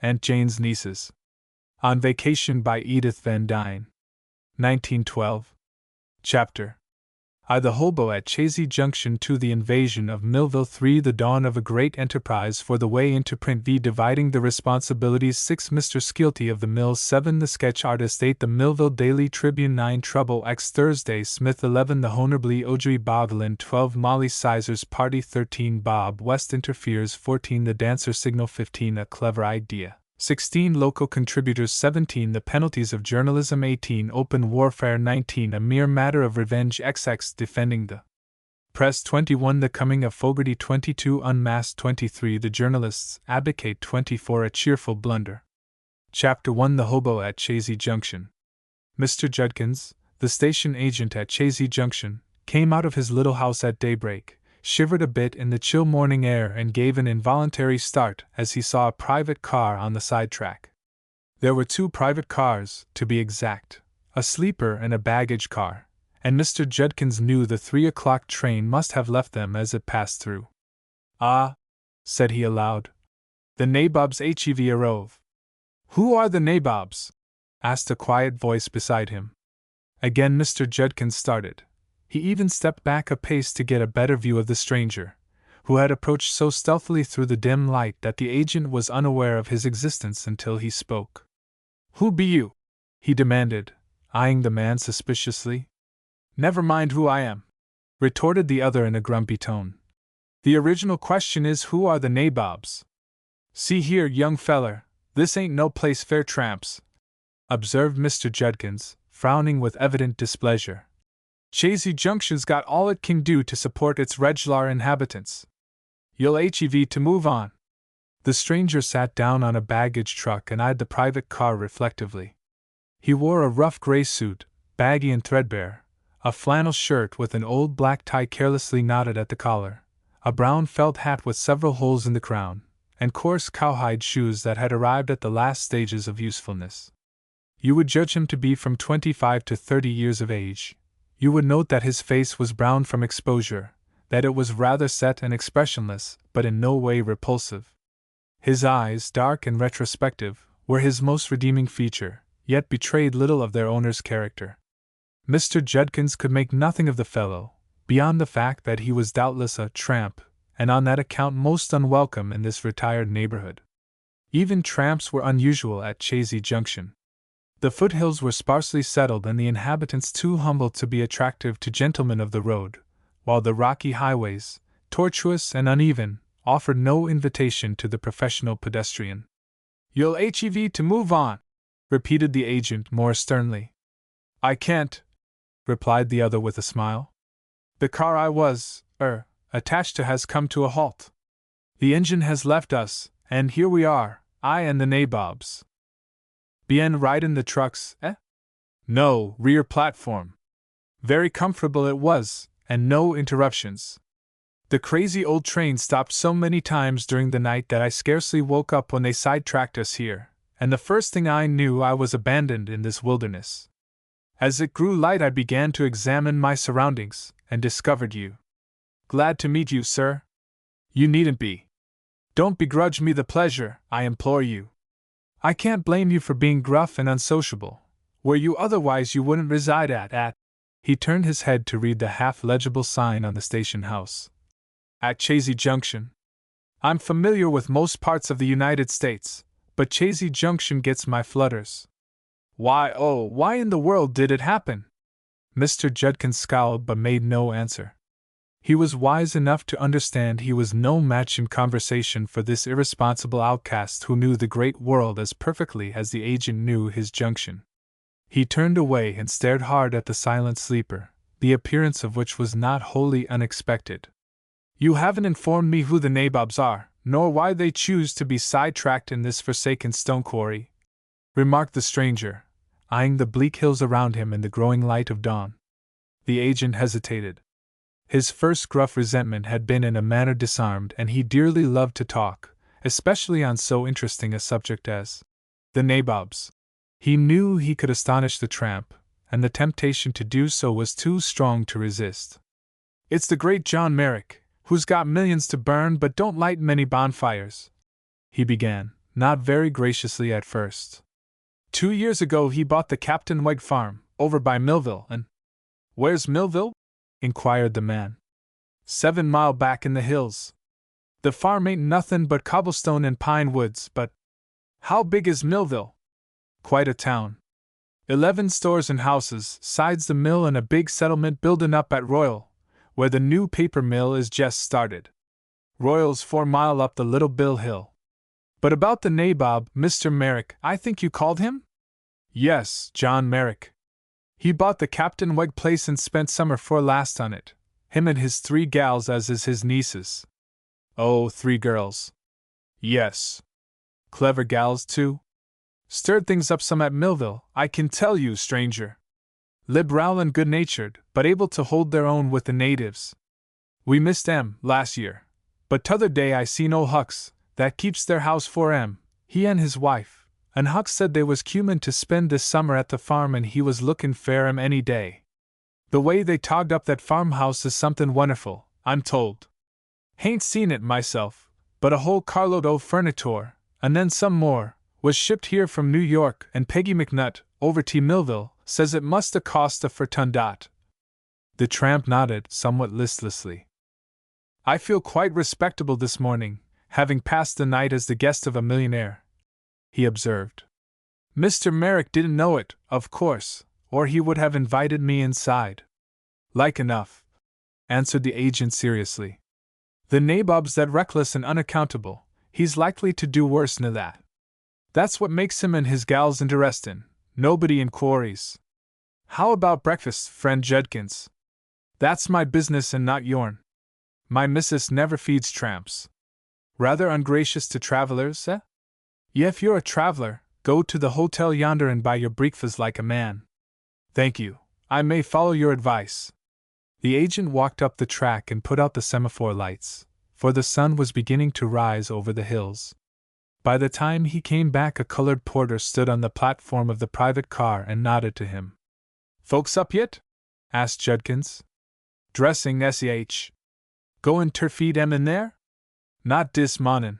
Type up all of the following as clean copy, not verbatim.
Aunt Jane's Nieces. On Vacation by Edith Van Dyne. 1912. Chapter I. The Hobo at Chazy Junction. 2. The Invasion of Millville. 3. The Dawn of a Great Enterprise for the Way into Print. V. Dividing the Responsibilities. 6. Mr. Skeelty of the Mills. 7. The Sketch Artist. 8. The Millville Daily Tribune. 9. Trouble X. Thursday Smith. 11. The Honorably Audrey Bogland. 12. Molly Sizer's Party. 13. Bob West Interferes. 14. The Dancer Signal. 15. A Clever Idea. 16. Local Contributors. 17. The Penalties of Journalism. 18. Open Warfare. 19. A Mere Matter of Revenge. XX. Defending the Press. 21. The Coming of Fogarty. 22. Unmasked. 23. The Journalists Abdicate. 24. A Cheerful Blunder. Chapter 1. The Hobo at Chazy Junction. Mr. Judkins, the station agent at Chazy Junction, came out of his little house at daybreak, shivered a bit in the chill morning air, and gave an involuntary start as he saw a private car on the side track. There were 2 private cars, to be exact, a sleeper and a baggage car, and Mr. Judkins knew the 3 o'clock train must have left them as it passed through. "Ah," said he aloud, "the nabobs hev arove." "Who are the nabobs?" asked a quiet voice beside him. Again Mr. Judkins started. He even stepped back a pace to get a better view of the stranger, who had approached so stealthily through the dim light that the agent was unaware of his existence until he spoke. "Who be you?" he demanded, eyeing the man suspiciously. "Never mind who I am," retorted the other in a grumpy tone. "The original question is, who are the nabobs?" "See here, young feller, this ain't no place for tramps," observed Mr. Judkins, frowning with evident displeasure. "Chazy Junction's got all it can do to support its regular inhabitants. You'll hev to move on." The stranger sat down on a baggage truck and eyed the private car reflectively. He wore a rough gray suit, baggy and threadbare, a flannel shirt with an old black tie carelessly knotted at the collar, a brown felt hat with several holes in the crown, and coarse cowhide shoes that had arrived at the last stages of usefulness. You would judge him to be from 25 to 30 years of age. You would note that his face was brown from exposure, that it was rather set and expressionless, but in no way repulsive. His eyes, dark and retrospective, were his most redeeming feature, yet betrayed little of their owner's character. Mr. Judkins could make nothing of the fellow, beyond the fact that he was doubtless a tramp, and on that account most unwelcome in this retired neighborhood. Even tramps were unusual at Chazy Junction. The foothills were sparsely settled and the inhabitants too humble to be attractive to gentlemen of the road, while the rocky highways, tortuous and uneven, offered no invitation to the professional pedestrian. "You'll hev to move on," repeated the agent more sternly. "I can't," replied the other with a smile. "The car I was, attached to has come to a halt. The engine has left us, and here we are, I and the nabobs." "Bien ridin' the trucks, eh?" "No, rear platform. Very comfortable it was, and no interruptions. The crazy old train stopped so many times during the night that I scarcely woke up when they sidetracked us here, and the first thing I knew I was abandoned in this wilderness. As it grew light I began to examine my surroundings, and discovered you. Glad to meet you, sir." "You needn't be. Don't begrudge me the pleasure, I implore you. I can't blame you for being gruff and unsociable. Were you otherwise you wouldn't reside at. He turned his head to read the half-legible sign on the station house. "At Chazy Junction. I'm familiar with most parts of the United States, but Chazy Junction gets my flutters. Why in the world did it happen?" Mr. Judkins scowled but made no answer. He was wise enough to understand he was no match in conversation for this irresponsible outcast who knew the great world as perfectly as the agent knew his junction. He turned away and stared hard at the silent sleeper, the appearance of which was not wholly unexpected. "You haven't informed me who the nabobs are, nor why they choose to be sidetracked in this forsaken stone quarry," remarked the stranger, eyeing the bleak hills around him in the growing light of dawn. The agent hesitated. His first gruff resentment had been in a manner disarmed, and he dearly loved to talk, especially on so interesting a subject as the nabobs. He knew he could astonish the tramp, and the temptation to do so was too strong to resist. "It's the great John Merrick, who's got millions to burn but don't light many bonfires," he began, not very graciously at first. 2 years ago he bought the Captain Wegg farm, over by Millville, and— Where's Millville? Inquired the man. 7 mile back in the hills. The farm ain't nothin' but cobblestone and pine woods, but— How big is Millville? Quite a town. 11 stores and houses, sides the mill and a big settlement buildin' up at Royal, where the new paper mill is jest started. Royal's 4 mile up the Little Bill Hill. But about the nabob, Mr. Merrick, I think you called him? Yes, John Merrick. He bought the Captain Wegg place and spent summer 4 last on it, him and his 3 gals as is his nieces. Oh, 3 girls. Yes. Clever gals, too. Stirred things up some at Millville, I can tell you, stranger. Liberal and good-natured, but able to hold their own with the natives. We missed 'em last year, but t'other day I seen ol' Hucks, that keeps their house for 'em, he and his wife, and Hucks said they was cumin' to spend this summer at the farm and he was lookin' fair 'em any day. The way they togged up that farmhouse is somethin' wonderful, I'm told. Hain't seen it myself, but a whole carload o' furniture, and then some more, was shipped here from New York, and Peggy McNutt, over to Millville, says it must a cost a for ton dot. The tramp nodded, somewhat listlessly. I feel quite respectable this morning, having passed the night as the guest of a millionaire, he observed. Mr. Merrick didn't know it, of course, or he would have invited me inside. Like enough, answered the agent seriously. The nabob's that reckless and unaccountable, he's likely to do worse nor that. That's what makes him and his gals interestin', nobody inquiries. How about breakfast, friend Judkins? That's my business and not yourn. My missus never feeds tramps. Rather ungracious to travelers, eh? If you're a traveler, go to the hotel yonder and buy your breakfast like a man. Thank you, I may follow your advice. The agent walked up the track and put out the semaphore lights, for the sun was beginning to rise over the hills. By the time he came back, a colored porter stood on the platform of the private car and nodded to him. Folks up yet? Asked Judkins. Dressing, S.H. Goin' ter feed 'em in there? Not dis mornin'.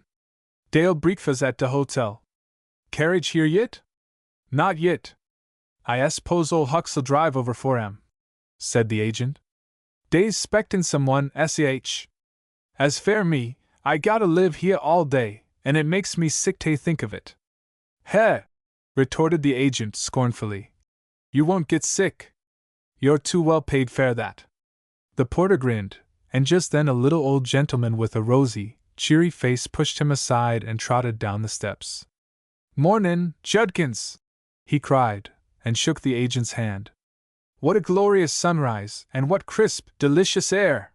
Dey'll breakfast at de hotel. Carriage here yit? Not yit. I s'pose ol' Hucks'll drive over for 'em, said the agent. Dey's 'spectin' someone, S.H. As fair me, I gotta live here all day, and it makes me sick to think of it. Heh! Retorted the agent scornfully. You won't get sick. You're too well paid fair that. The porter grinned, and just then a little old gentleman with a rosy, cheery face pushed him aside and trotted down the steps. Mornin', Judkins! He cried, and shook the agent's hand. What a glorious sunrise, and what crisp, delicious air!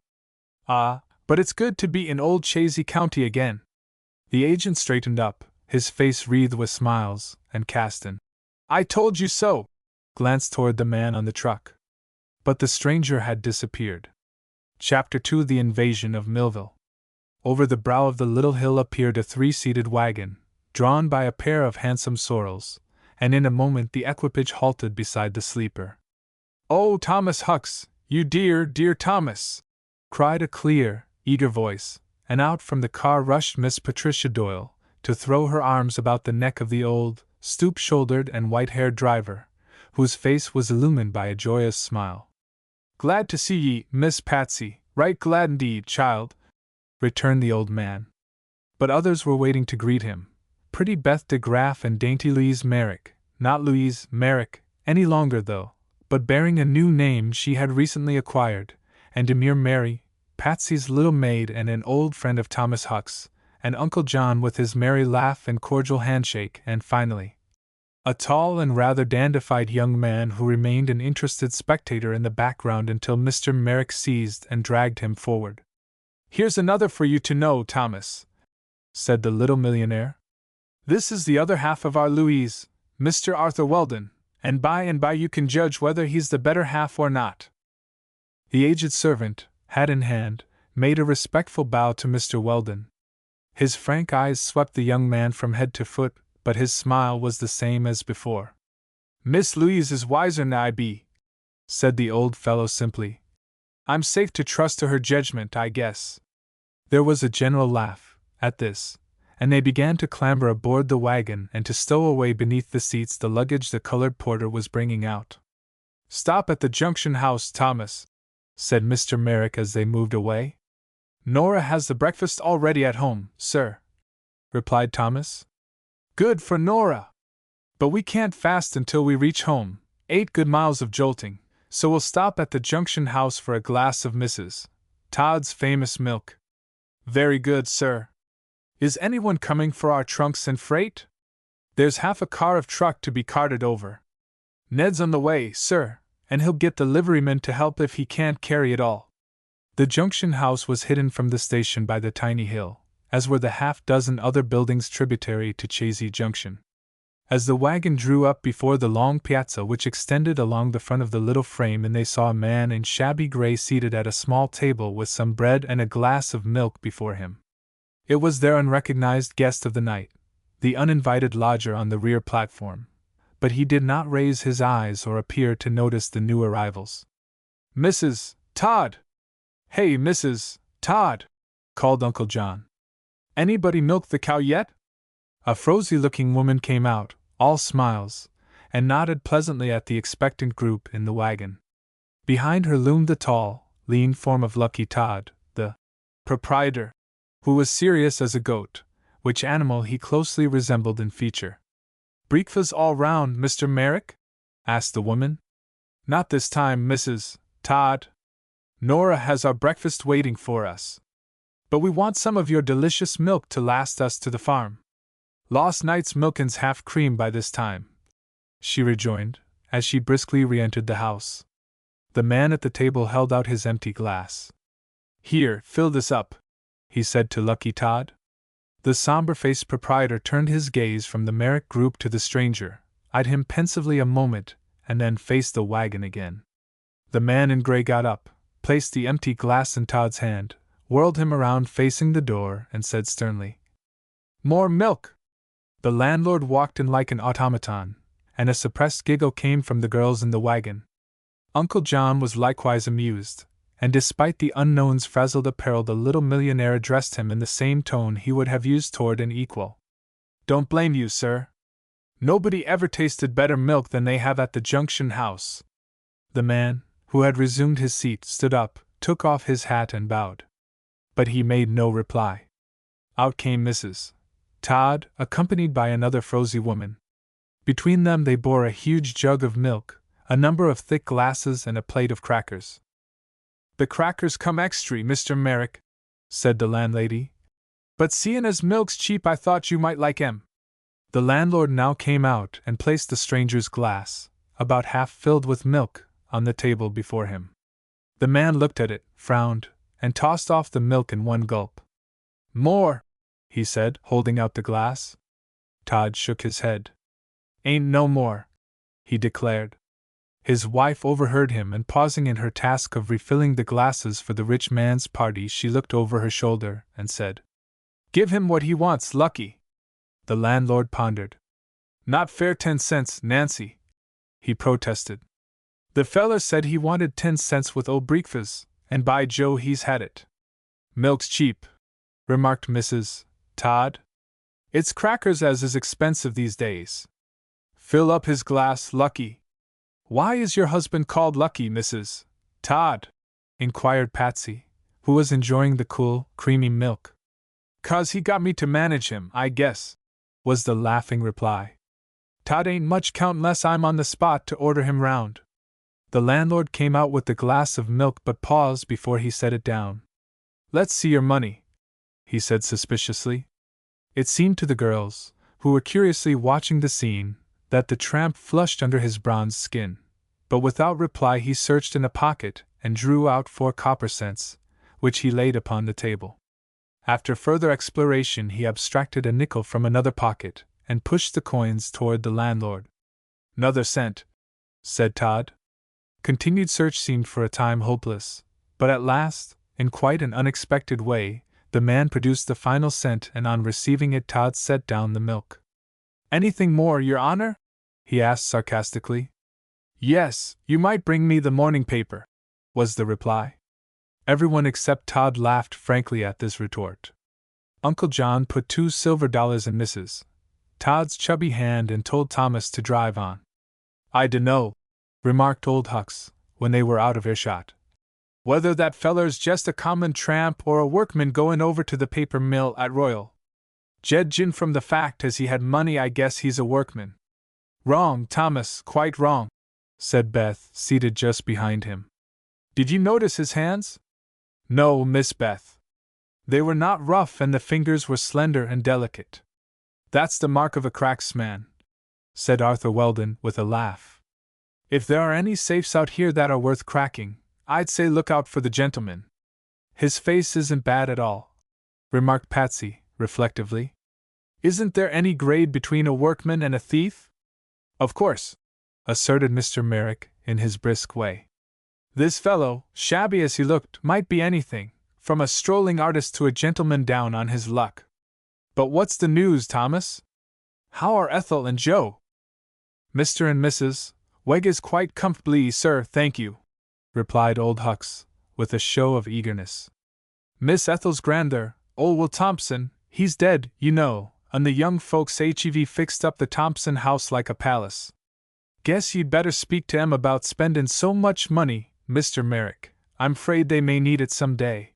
Ah, but it's good to be in old Chazy County again. The agent straightened up, his face wreathed with smiles, and cast an "I told you so!" glance toward the man on the truck. But the stranger had disappeared. Chapter 2: The Invasion of Millville. Over the brow of the little hill appeared a 3-seated wagon, drawn by a pair of handsome sorrels, and in a moment the equipage halted beside the sleeper. "Oh, Thomas Hucks, you dear, dear Thomas!" cried a clear, eager voice, and out from the car rushed Miss Patricia Doyle, to throw her arms about the neck of the old, stoop-shouldered and white-haired driver, whose face was illumined by a joyous smile. "Glad to see ye, Miss Patsy, right glad indeed, child," returned the old man. But others were waiting to greet him. Pretty Beth de Graff and dainty Louise Merrick, not Louise Merrick any longer though, but bearing a new name she had recently acquired, and demure Mary, Patsy's little maid and an old friend of Thomas Hucks, and Uncle John with his merry laugh and cordial handshake, and finally, a tall and rather dandified young man who remained an interested spectator in the background until Mr. Merrick seized and dragged him forward. "Here's another for you to know, Thomas," said the little millionaire. "This is the other half of our Louise, Mr. Arthur Weldon, and by you can judge whether he's the better half or not." The aged servant, hat in hand, made a respectful bow to Mr. Weldon. His frank eyes swept the young man from head to foot, but his smile was the same as before. "Miss Louise is wiser nor I be," said the old fellow simply. "I'm safe to trust to her judgment, I guess." There was a general laugh at this, and they began to clamber aboard the wagon and to stow away beneath the seats the luggage the colored porter was bringing out. "Stop at the Junction House, Thomas," said Mr. Merrick as they moved away. "Nora has the breakfast all ready at home, sir," replied Thomas. "Good for Nora! But we can't fast until we reach home, 8 good miles of jolting, so we'll stop at the Junction House for a glass of Mrs. Todd's famous milk." "Very good, sir. Is anyone coming for our trunks and freight?" "There's half a car of truck to be carted over. Ned's on the way, sir, and he'll get the liveryman to help if he can't carry it all." The Junction House was hidden from the station by the tiny hill, as were the half-dozen other buildings tributary to Chazy Junction. As the wagon drew up before the long piazza which extended along the front of the little frame, and they saw a man in shabby gray seated at a small table with some bread and a glass of milk before him. It was their unrecognized guest of the night, the uninvited lodger on the rear platform, but he did not raise his eyes or appear to notice the new arrivals. "Mrs. Todd! Hey, Mrs. Todd!" called Uncle John. "Anybody milked the cow yet?" A frowsy-looking woman came out, all smiles, and nodded pleasantly at the expectant group in the wagon. Behind her loomed the tall, lean form of Lucky Todd, the proprietor, who was serious as a goat, which animal he closely resembled in feature. "Breakfast all round, Mr. Merrick?" asked the woman. "Not this time, Mrs. Todd. Nora has our breakfast waiting for us. But we want some of your delicious milk to last us to the farm. Last night's milkin's half cream by this time," she rejoined, as she briskly re-entered the house. The man at the table held out his empty glass. "Here, fill this up," he said to Lucky Todd. The somber-faced proprietor turned his gaze from the Merrick group to the stranger, eyed him pensively a moment, and then faced the wagon again. The man in gray got up, placed the empty glass in Todd's hand, whirled him around facing the door, and said sternly, "More milk!" The landlord walked in like an automaton, and a suppressed giggle came from the girls in the wagon. Uncle John was likewise amused, and despite the unknown's frazzled apparel the little millionaire addressed him in the same tone he would have used toward an equal. "Don't blame you, sir. Nobody ever tasted better milk than they have at the Junction House." The man, who had resumed his seat, stood up, took off his hat and bowed. But he made no reply. Out came Mrs. Todd, accompanied by another frowsy woman. Between them they bore a huge jug of milk, a number of thick glasses, and a plate of crackers. "The crackers come extry, Mr. Merrick," said the landlady. "But seein' as milk's cheap, I thought you might like 'em." The landlord now came out and placed the stranger's glass, about half filled with milk, on the table before him. The man looked at it, frowned, and tossed off the milk in one gulp. "More," he said, holding out the glass. Todd shook his head. "Ain't no more," he declared. His wife overheard him, and pausing in her task of refilling the glasses for the rich man's party, she looked over her shoulder and said, "Give him what he wants, Lucky." The landlord pondered. "Not fair 10 cents, Nancy," he protested. "The feller said he wanted 10 cents with old breakfast, and by Joe he's had it." "Milk's cheap," remarked Mrs. Todd. "It's crackers as is expensive these days. Fill up his glass, Lucky." "Why is your husband called Lucky, Mrs. Todd?" inquired Patsy, who was enjoying the cool, creamy milk. "'Cause he got me to manage him, I guess," was the laughing reply. "Todd ain't much count unless I'm on the spot to order him round." The landlord came out with the glass of milk, but paused before he set it down. "Let's see your money," he said suspiciously. It seemed to the girls, who were curiously watching the scene, that the tramp flushed under his bronzed skin, but without reply he searched in a pocket and drew out 4 copper cents, which he laid upon the table. After further exploration he abstracted a nickel from another pocket and pushed the coins toward the landlord. "'Nother cent," said Todd. Continued search seemed for a time hopeless, but at last, in quite an unexpected way, the man produced the final cent, and on receiving it Todd set down the milk. "Anything more, Your Honor?" he asked sarcastically. "Yes, you might bring me the morning paper," was the reply. Everyone except Todd laughed frankly at this retort. Uncle John put $2 in Mrs. Todd's chubby hand and told Thomas to drive on. "I dunno," remarked Old Hucks, when they were out of earshot, "whether that feller's just a common tramp or a workman goin' over to the paper mill at Royal. Jedgin' from the fact as he had money, I guess he's a workman." "Wrong, Thomas, quite wrong," said Beth, seated just behind him. "Did you notice his hands?" "No, Miss Beth. They were not rough and the fingers were slender and delicate." "That's the mark of a cracksman," said Arthur Weldon with a laugh. "If there are any safes out here that are worth cracking, I'd say look out for the gentleman." "His face isn't bad at all," remarked Patsy, reflectively. "Isn't there any grade between a workman and a thief?" "Of course," asserted Mr. Merrick, in his brisk way. "This fellow, shabby as he looked, might be anything, from a strolling artist to a gentleman down on his luck. But what's the news, Thomas? How are Ethel and Joe?" "Mr. and Mrs. Wegg is quite comfortably, sir, thank you," replied Old Hucks, with a show of eagerness. "Miss Ethel's grandeur, old Will Thompson, he's dead, you know, and the young folks hev fixed up the Thompson house like a palace. Guess you'd better speak to 'em about spendin' so much money, Mr. Merrick. I'm 'fraid they may need it some day."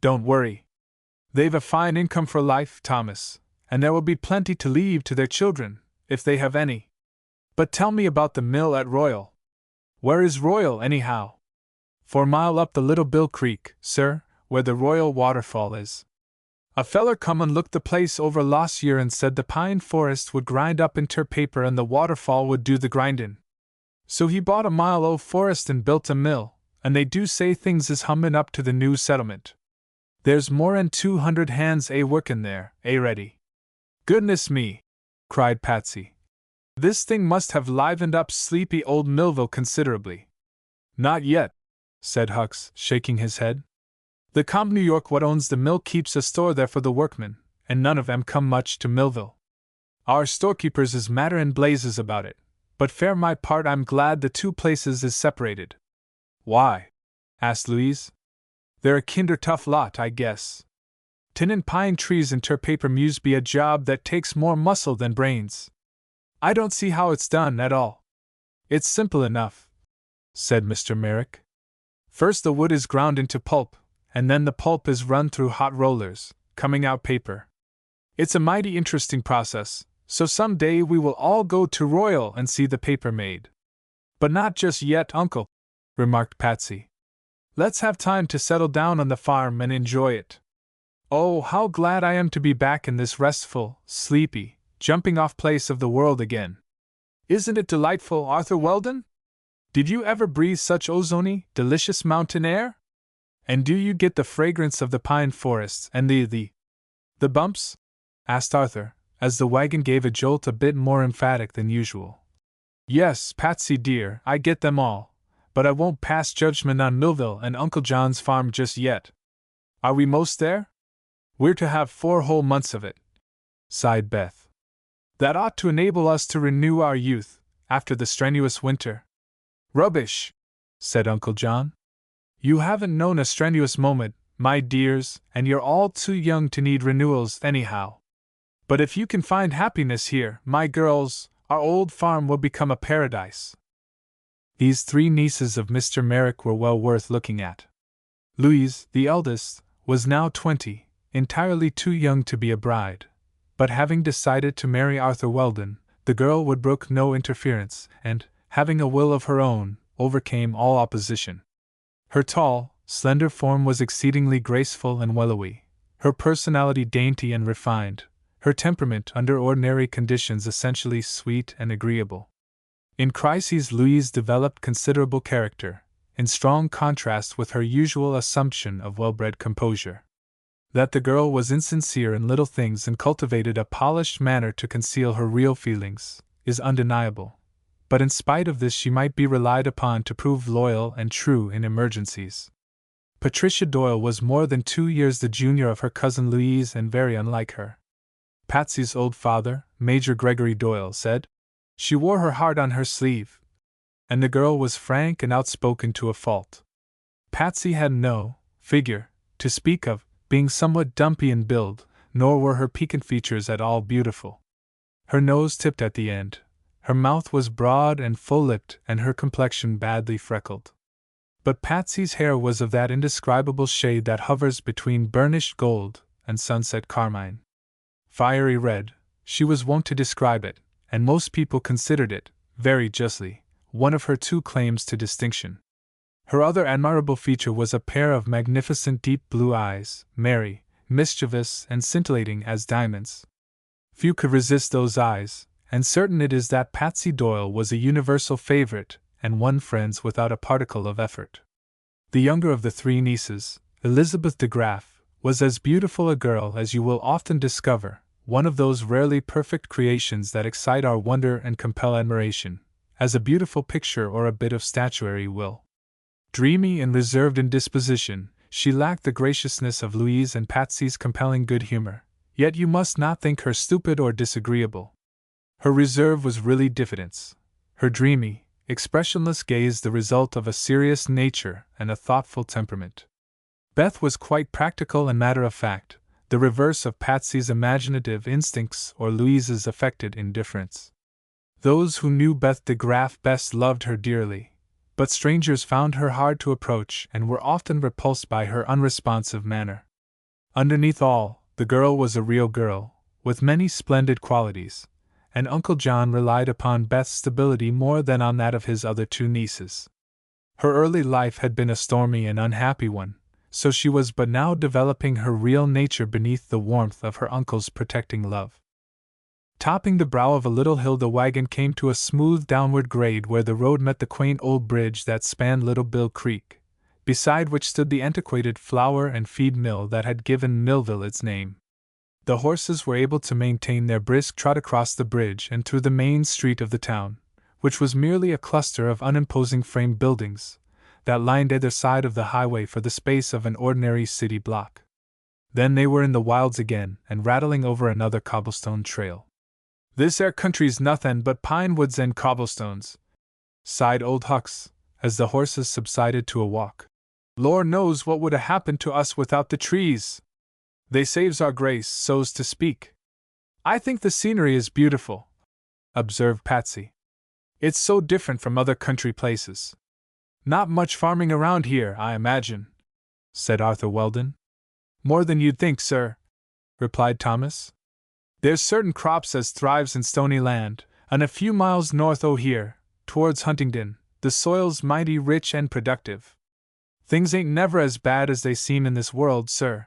"Don't worry. They've a fine income for life, Thomas, and there will be plenty to leave to their children, if they have any. But tell me about the mill at Royal. Where is Royal, anyhow?" "4 mile up the Little Bill Creek, sir, where the Royal waterfall is. A feller come and looked the place over last year and said the pine forest would grind up inter paper and the waterfall would do the grindin'. So he bought a mile o' forest and built a mill, and they do say things is hummin' up to the new settlement. There's more'n 200 hands workin' there, ready." "Goodness me!" cried Patsy. "This thing must have livened up sleepy old Millville considerably." "Not yet," said Hucks, shaking his head. "The Comp New York what owns the mill keeps a store there for the workmen, and none of 'em come much to Millville. Our storekeepers is madder and blazes about it, but fair my part I'm glad the two places is separated." "Why?" asked Louise. "They're a kinder tough lot, I guess. Tinnin' pine trees inter paper muse be a job that takes more muscle than brains. I don't see how it's done at all." "It's simple enough," said Mr. Merrick. "First the wood is ground into pulp, and then the pulp is run through hot rollers, coming out paper. It's a mighty interesting process, so some day we will all go to Royal and see the paper made." "But not just yet, Uncle," remarked Patsy. "Let's have time to settle down on the farm and enjoy it. Oh, how glad I am to be back in this restful, sleepy, jumping-off place of the world again. Isn't it delightful, Arthur Weldon? Did you ever breathe such ozony, delicious mountain air? And do you get the fragrance of the pine forests and the bumps?" asked Arthur, as the wagon gave a jolt a bit more emphatic than usual. "Yes, Patsy dear, I get them all, but I won't pass judgment on Millville and Uncle John's farm just yet. Are we most there?" "We're to have 4 whole months of it," sighed Beth. "That ought to enable us to renew our youth, after the strenuous winter." "Rubbish!" said Uncle John. "You haven't known a strenuous moment, my dears, and you're all too young to need renewals anyhow. But if you can find happiness here, my girls, our old farm will become a paradise." These 3 nieces of Mr. Merrick were well worth looking at. Louise, the eldest, was now 20, entirely too young to be a bride, but having decided to marry Arthur Weldon, the girl would brook no interference, and, having a will of her own, overcame all opposition. Her tall, slender form was exceedingly graceful and willowy, her personality dainty and refined, her temperament under ordinary conditions essentially sweet and agreeable. In crises Louise developed considerable character, in strong contrast with her usual assumption of well-bred composure. That the girl was insincere in little things and cultivated a polished manner to conceal her real feelings, is undeniable, but in spite of this she might be relied upon to prove loyal and true in emergencies. Patricia Doyle was more than 2 years the junior of her cousin Louise and very unlike her. Patsy's old father, Major Gregory Doyle, said she wore her heart on her sleeve, and the girl was frank and outspoken to a fault. Patsy had no figure to speak of, being somewhat dumpy in build, nor were her piquant features at all beautiful. Her nose tipped at the end, her mouth was broad and full-lipped, and her complexion badly freckled. But Patsy's hair was of that indescribable shade that hovers between burnished gold and sunset carmine. Fiery red, she was wont to describe it, and most people considered it, very justly, one of her two claims to distinction. Her other admirable feature was a pair of magnificent deep blue eyes, merry, mischievous, and scintillating as diamonds. Few could resist those eyes, and certain it is that Patsy Doyle was a universal favorite and won friends without a particle of effort. The younger of the three nieces, Elizabeth de Graff, was as beautiful a girl as you will often discover, one of those rarely perfect creations that excite our wonder and compel admiration, as a beautiful picture or a bit of statuary will. Dreamy and reserved in disposition, she lacked the graciousness of Louise and Patsy's compelling good humor, yet you must not think her stupid or disagreeable. Her reserve was really diffidence, her dreamy, expressionless gaze the result of a serious nature and a thoughtful temperament. Beth was quite practical and matter-of-fact, the reverse of Patsy's imaginative instincts or Louise's affected indifference. Those who knew Beth de Graff best loved her dearly, but strangers found her hard to approach and were often repulsed by her unresponsive manner. Underneath all, the girl was a real girl, with many splendid qualities, and Uncle John relied upon Beth's stability more than on that of his other two nieces. Her early life had been a stormy and unhappy one, so she was but now developing her real nature beneath the warmth of her uncle's protecting love. Topping the brow of a little hill, the wagon came to a smooth downward grade where the road met the quaint old bridge that spanned Little Bill Creek, beside which stood the antiquated flour and feed mill that had given Millville its name. The horses were able to maintain their brisk trot across the bridge and through the main street of the town, which was merely a cluster of unimposing frame buildings that lined either side of the highway for the space of an ordinary city block. Then they were in the wilds again and rattling over another cobblestone trail. "This 'ere country's nothin' but pine woods and cobblestones," sighed Old Hucks, as the horses subsided to a walk. "Lord knows what would 'a' happened to us without the trees. They saves our grace, so's to speak." "I think the scenery is beautiful," observed Patsy. "It's so different from other country places." "Not much farming around here, I imagine," said Arthur Weldon. "More than you'd think, sir," replied Thomas. "There's certain crops as thrives in stony land, and a few miles north o' here, towards Huntingdon, the soil's mighty rich and productive. Things ain't never as bad as they seem in this world, sir,"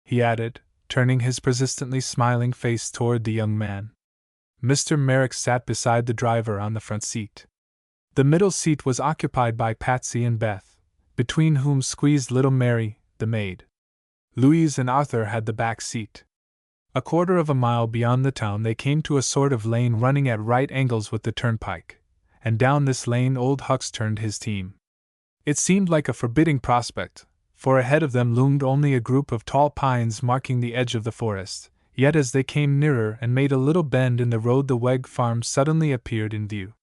he added, turning his persistently smiling face toward the young man. Mr. Merrick sat beside the driver on the front seat. The middle seat was occupied by Patsy and Beth, between whom squeezed little Mary, the maid. Louise and Arthur had the back seat. A quarter of a mile beyond the town they came to a sort of lane running at right angles with the turnpike, and down this lane Old Hucks turned his team. It seemed like a forbidding prospect, for ahead of them loomed only a group of tall pines marking the edge of the forest, yet as they came nearer and made a little bend in the road the Wegg farm suddenly appeared in view.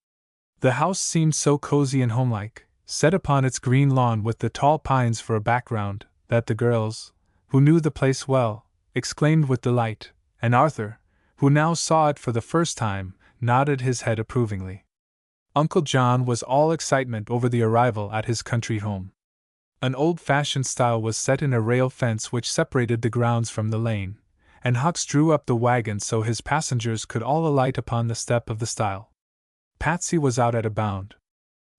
The house seemed so cozy and homelike, set upon its green lawn with the tall pines for a background, that the girls, who knew the place well, exclaimed with delight, and Arthur, who now saw it for the first time, nodded his head approvingly. Uncle John was all excitement over the arrival at his country home. An old-fashioned stile was set in a rail fence which separated the grounds from the lane, and Hucks drew up the wagon so his passengers could all alight upon the step of the stile. Patsy was out at a bound.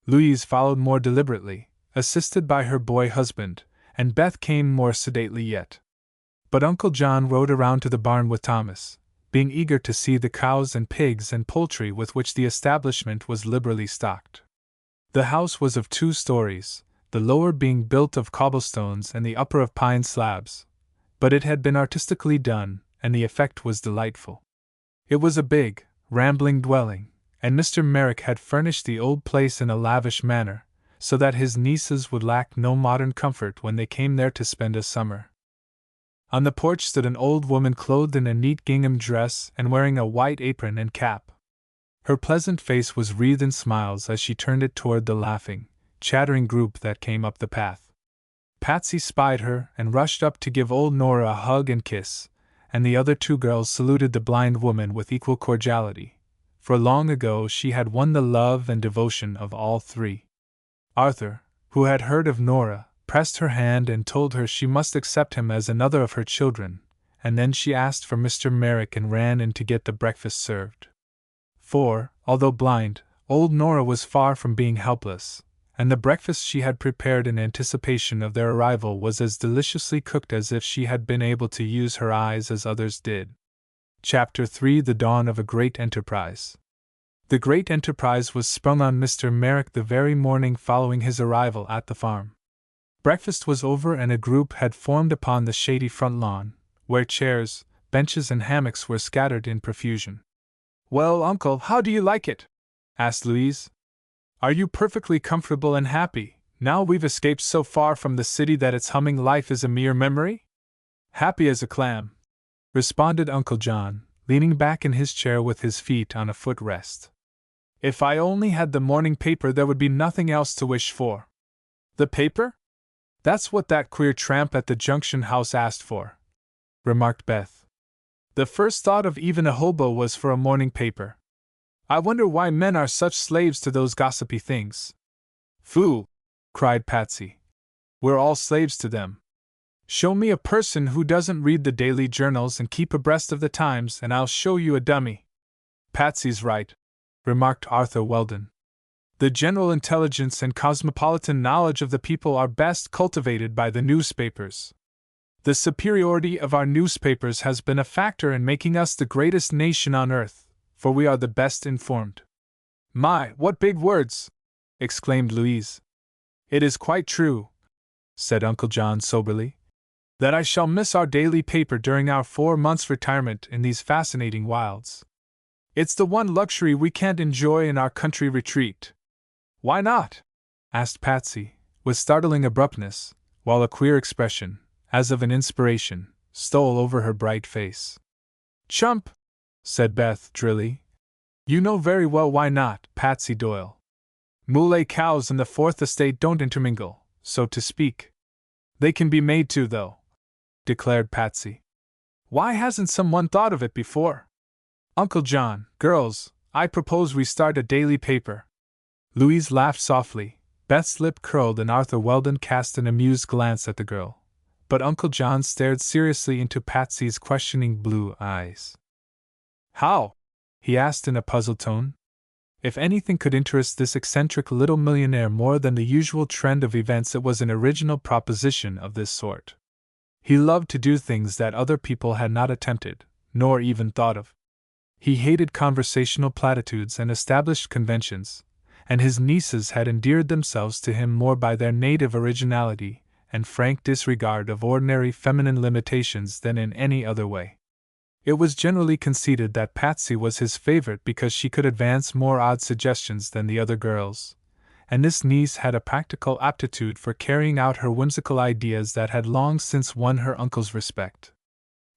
Louise followed more deliberately, assisted by her boy husband, and Beth came more sedately yet. But Uncle John rode around to the barn with Thomas, being eager to see the cows and pigs and poultry with which the establishment was liberally stocked. The house was of 2 stories, the lower being built of cobblestones and the upper of pine slabs, but it had been artistically done, and the effect was delightful. It was a big, rambling dwelling, and Mr. Merrick had furnished the old place in a lavish manner, so that his nieces would lack no modern comfort when they came there to spend a summer. On the porch stood an old woman clothed in a neat gingham dress and wearing a white apron and cap. Her pleasant face was wreathed in smiles as she turned it toward the laughing, chattering group that came up the path. Patsy spied her and rushed up to give old Nora a hug and kiss, and the other two girls saluted the blind woman with equal cordiality, for long ago she had won the love and devotion of all three. Arthur, who had heard of Nora, pressed her hand and told her she must accept him as another of her children, and then she asked for Mr. Merrick and ran in to get the breakfast served. For, although blind, old Nora was far from being helpless, and the breakfast she had prepared in anticipation of their arrival was as deliciously cooked as if she had been able to use her eyes as others did. Chapter 3: The Dawn of a Great Enterprise. The great enterprise was sprung on Mr. Merrick the very morning following his arrival at the farm. Breakfast was over and a group had formed upon the shady front lawn, where chairs, benches and hammocks were scattered in profusion. "Well, Uncle, how do you like it?" asked Louise. "Are you perfectly comfortable and happy, now we've escaped so far from the city that its humming life is a mere memory?" "Happy as a clam," responded Uncle John, leaning back in his chair with his feet on a footrest. "If I only had the morning paper there would be nothing else to wish for." "The paper? That's what that queer tramp at the Junction House asked for," remarked Beth. "The first thought of even a hobo was for a morning paper. I wonder why men are such slaves to those gossipy things." "Phoo!" cried Patsy. "We're all slaves to them. Show me a person who doesn't read the daily journals and keep abreast of the times, and I'll show you a dummy." "Patsy's right," remarked Arthur Weldon. "The general intelligence and cosmopolitan knowledge of the people are best cultivated by the newspapers. The superiority of our newspapers has been a factor in making us the greatest nation on earth, for we are the best informed." "My, what big words!" exclaimed Louise. "It is quite true," said Uncle John soberly, "that I shall miss our daily paper during our 4 months' retirement in these fascinating wilds. It's the one luxury we can't enjoy in our country retreat." "Why not?" asked Patsy, with startling abruptness, while a queer expression, as of an inspiration, stole over her bright face. "Chump!" said Beth drily. "You know very well why not, Patsy Doyle. Muley cows and the Fourth Estate don't intermingle, so to speak." "They can be made to, though," declared Patsy. "Why hasn't someone thought of it before? Uncle John, girls, I propose we start a daily paper." Louise laughed softly, Beth's lip curled, and Arthur Weldon cast an amused glance at the girl. But Uncle John stared seriously into Patsy's questioning blue eyes. "How?" he asked in a puzzled tone. If anything could interest this eccentric little millionaire more than the usual trend of events, it was an original proposition of this sort. He loved to do things that other people had not attempted, nor even thought of. He hated conversational platitudes and established conventions, and his nieces had endeared themselves to him more by their native originality and frank disregard of ordinary feminine limitations than in any other way. It was generally conceded that Patsy was his favorite because she could advance more odd suggestions than the other girls, and this niece had a practical aptitude for carrying out her whimsical ideas that had long since won her uncle's respect.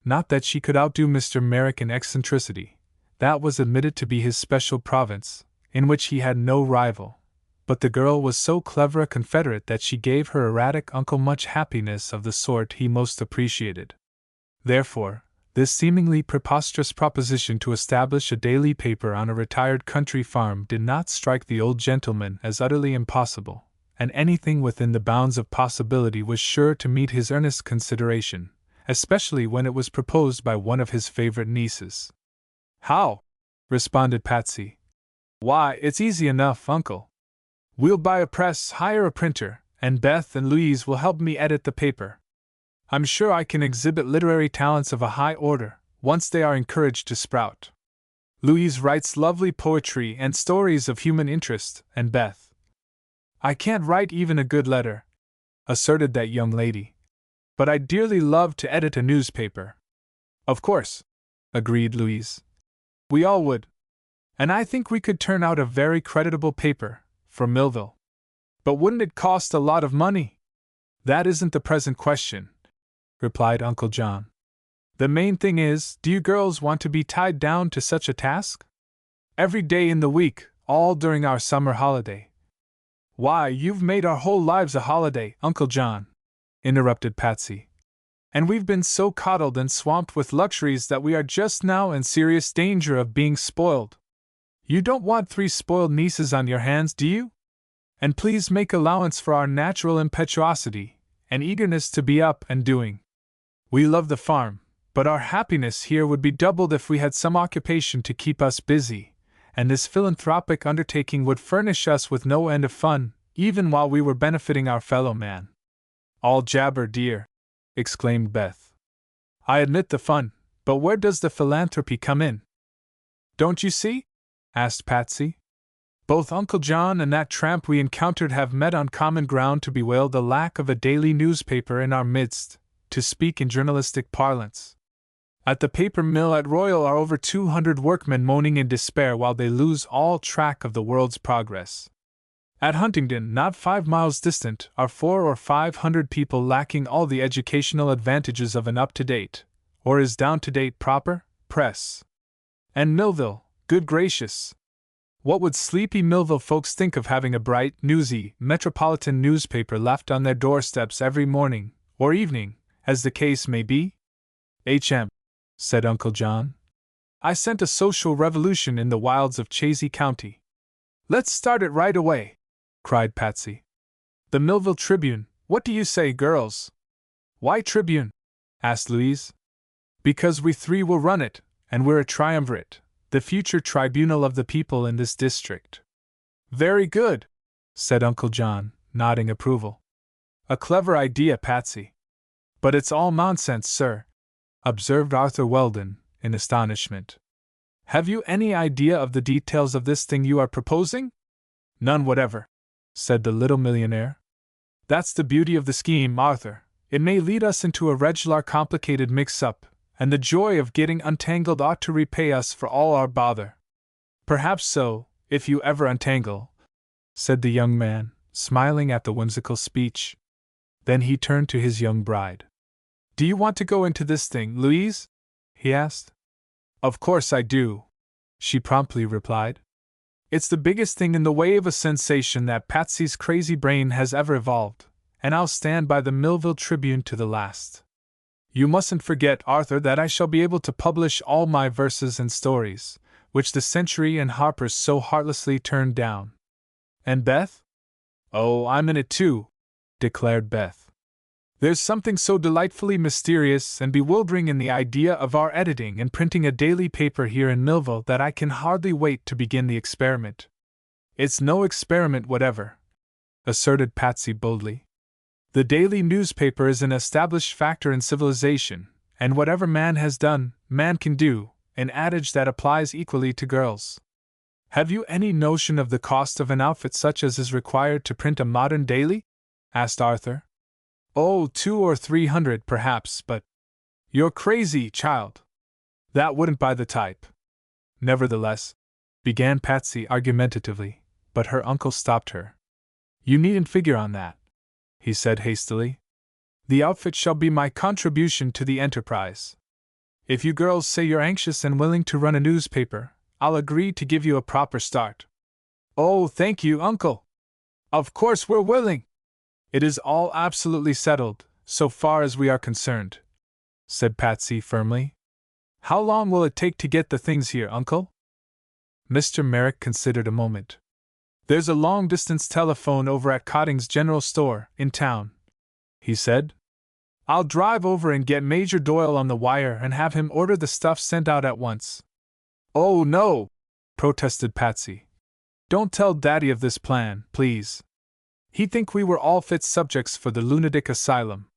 Not that she could outdo Mr. Merrick in eccentricity, that was admitted to be his special province, in which he had no rival. But the girl was so clever a confederate that she gave her erratic uncle much happiness of the sort he most appreciated. Therefore, this seemingly preposterous proposition to establish a daily paper on a retired country farm did not strike the old gentleman as utterly impossible, and anything within the bounds of possibility was sure to meet his earnest consideration, especially when it was proposed by one of his favorite nieces. "How?" responded Patsy. "Why, it's easy enough, Uncle. We'll buy a press, hire a printer, and Beth and Louise will help me edit the paper. I'm sure I can exhibit literary talents of a high order, once they are encouraged to sprout. Louise writes lovely poetry and stories of human interest, and Beth—" "I can't write even a good letter," asserted that young lady. "But I'd dearly love to edit a newspaper." "Of course," agreed Louise. "We all would. And I think we could turn out a very creditable paper for Millville. But wouldn't it cost a lot of money?" "That isn't the present question," replied Uncle John. "The main thing is, do you girls want to be tied down to such a task? Every day in the week, all during our summer holiday." "Why, you've made our whole lives a holiday, Uncle John," interrupted Patsy. And we've been so coddled and swamped with luxuries that we are just now in serious danger of being spoiled. You don't want 3 spoiled nieces on your hands, do you? And please make allowance for our natural impetuosity and eagerness to be up and doing. We love the farm, but our happiness here would be doubled if we had some occupation to keep us busy, and this philanthropic undertaking would furnish us with no end of fun, even while we were benefiting our fellow man. All jabber, dear, exclaimed Beth. I admit the fun, but where does the philanthropy come in? Don't you see? Asked Patsy. Both Uncle John and that tramp we encountered have met on common ground to bewail the lack of a daily newspaper in our midst, to speak in journalistic parlance. At the paper mill at Royal are over 200 workmen moaning in despair while they lose all track of the world's progress. At Huntingdon, not 5 miles distant, are 400 or 500 people lacking all the educational advantages of an up-to-date, or is down-to-date proper, press. And Millville, good gracious! What would sleepy Millville folks think of having a bright, newsy, metropolitan newspaper left on their doorsteps every morning, or evening, as the case may be? H.M., said Uncle John. I sent a social revolution in the wilds of Chazy County. Let's start it right away, cried Patsy. The Millville Tribune, what do you say, girls? Why Tribune? Asked Louise. Because we 3 will run it, and we're a triumvirate, the future tribunal of the people in this district. Very good, said Uncle John, nodding approval. A clever idea, Patsy. But it's all nonsense, sir, observed Arthur Weldon, in astonishment. Have you any idea of the details of this thing you are proposing? None whatever, said the little millionaire. That's the beauty of the scheme, Arthur. It may lead us into a regular complicated mix-up, and the joy of getting untangled ought to repay us for all our bother. Perhaps so, if you ever untangle, said the young man, smiling at the whimsical speech. Then he turned to his young bride. Do you want to go into this thing, Louise? He asked. Of course I do, she promptly replied. It's the biggest thing in the way of a sensation that Patsy's crazy brain has ever evolved, and I'll stand by the Millville Tribune to the last. You mustn't forget, Arthur, that I shall be able to publish all my verses and stories, which the Century and Harper's so heartlessly turned down. And Beth? Oh, I'm in it too, declared Beth. There's something so delightfully mysterious and bewildering in the idea of our editing and printing a daily paper here in Millville that I can hardly wait to begin the experiment. It's no experiment whatever, asserted Patsy boldly. The daily newspaper is an established factor in civilization, and whatever man has done, man can do, an adage that applies equally to girls. Have you any notion of the cost of an outfit such as is required to print a modern daily? Asked Arthur. Oh, 200 or 300 perhaps, but… You're crazy, child. That wouldn't buy the type. Nevertheless, began Patsy argumentatively, but her uncle stopped her. You needn't figure on that, he said hastily. The outfit shall be my contribution to the enterprise. If you girls say you're anxious and willing to run a newspaper, I'll agree to give you a proper start. Oh, thank you, Uncle. Of course we're willing. It is all absolutely settled, so far as we are concerned, said Patsy firmly. How long will it take to get the things here, Uncle? Mr. Merrick considered a moment. There's a long-distance telephone over at Cotting's General Store, in town, he said. I'll drive over and get Major Doyle on the wire and have him order the stuff sent out at once. Oh, no, protested Patsy. Don't tell Daddy of this plan, please. He'd think we were all fit subjects for the lunatic asylum.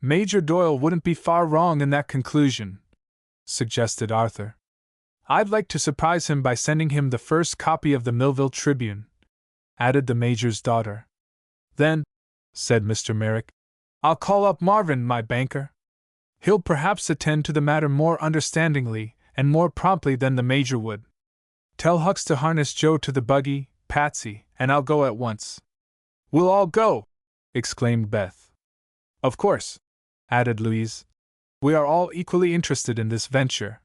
Major Doyle wouldn't be far wrong in that conclusion, suggested Arthur. I'd like to surprise him by sending him the first copy of the Millville Tribune, added the Major's daughter. Then, said Mr. Merrick, I'll call up Marvin, my banker. He'll perhaps attend to the matter more understandingly and more promptly than the Major would. Tell Hucks to harness Joe to the buggy, Patsy, and I'll go at once. We'll all go, exclaimed Beth. Of course, added Louise. We are all equally interested in this venture.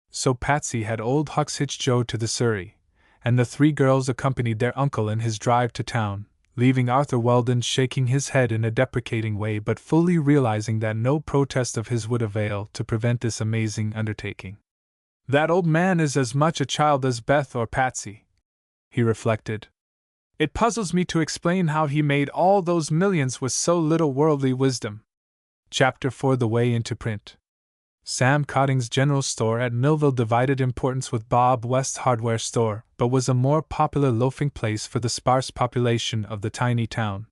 So Patsy had old Hucks hitch Joe to the surrey, and the 3 girls accompanied their uncle in his drive to town, leaving Arthur Weldon shaking his head in a deprecating way but fully realizing that no protest of his would avail to prevent this amazing undertaking. That old man is as much a child as Beth or Patsy, he reflected. It puzzles me to explain how he made all those millions with so little worldly wisdom. Chapter 4: The Way into Print. Sam Cotting's general store at Millville divided importance with Bob West's hardware store, but was a more popular loafing place for the sparse population of the tiny town.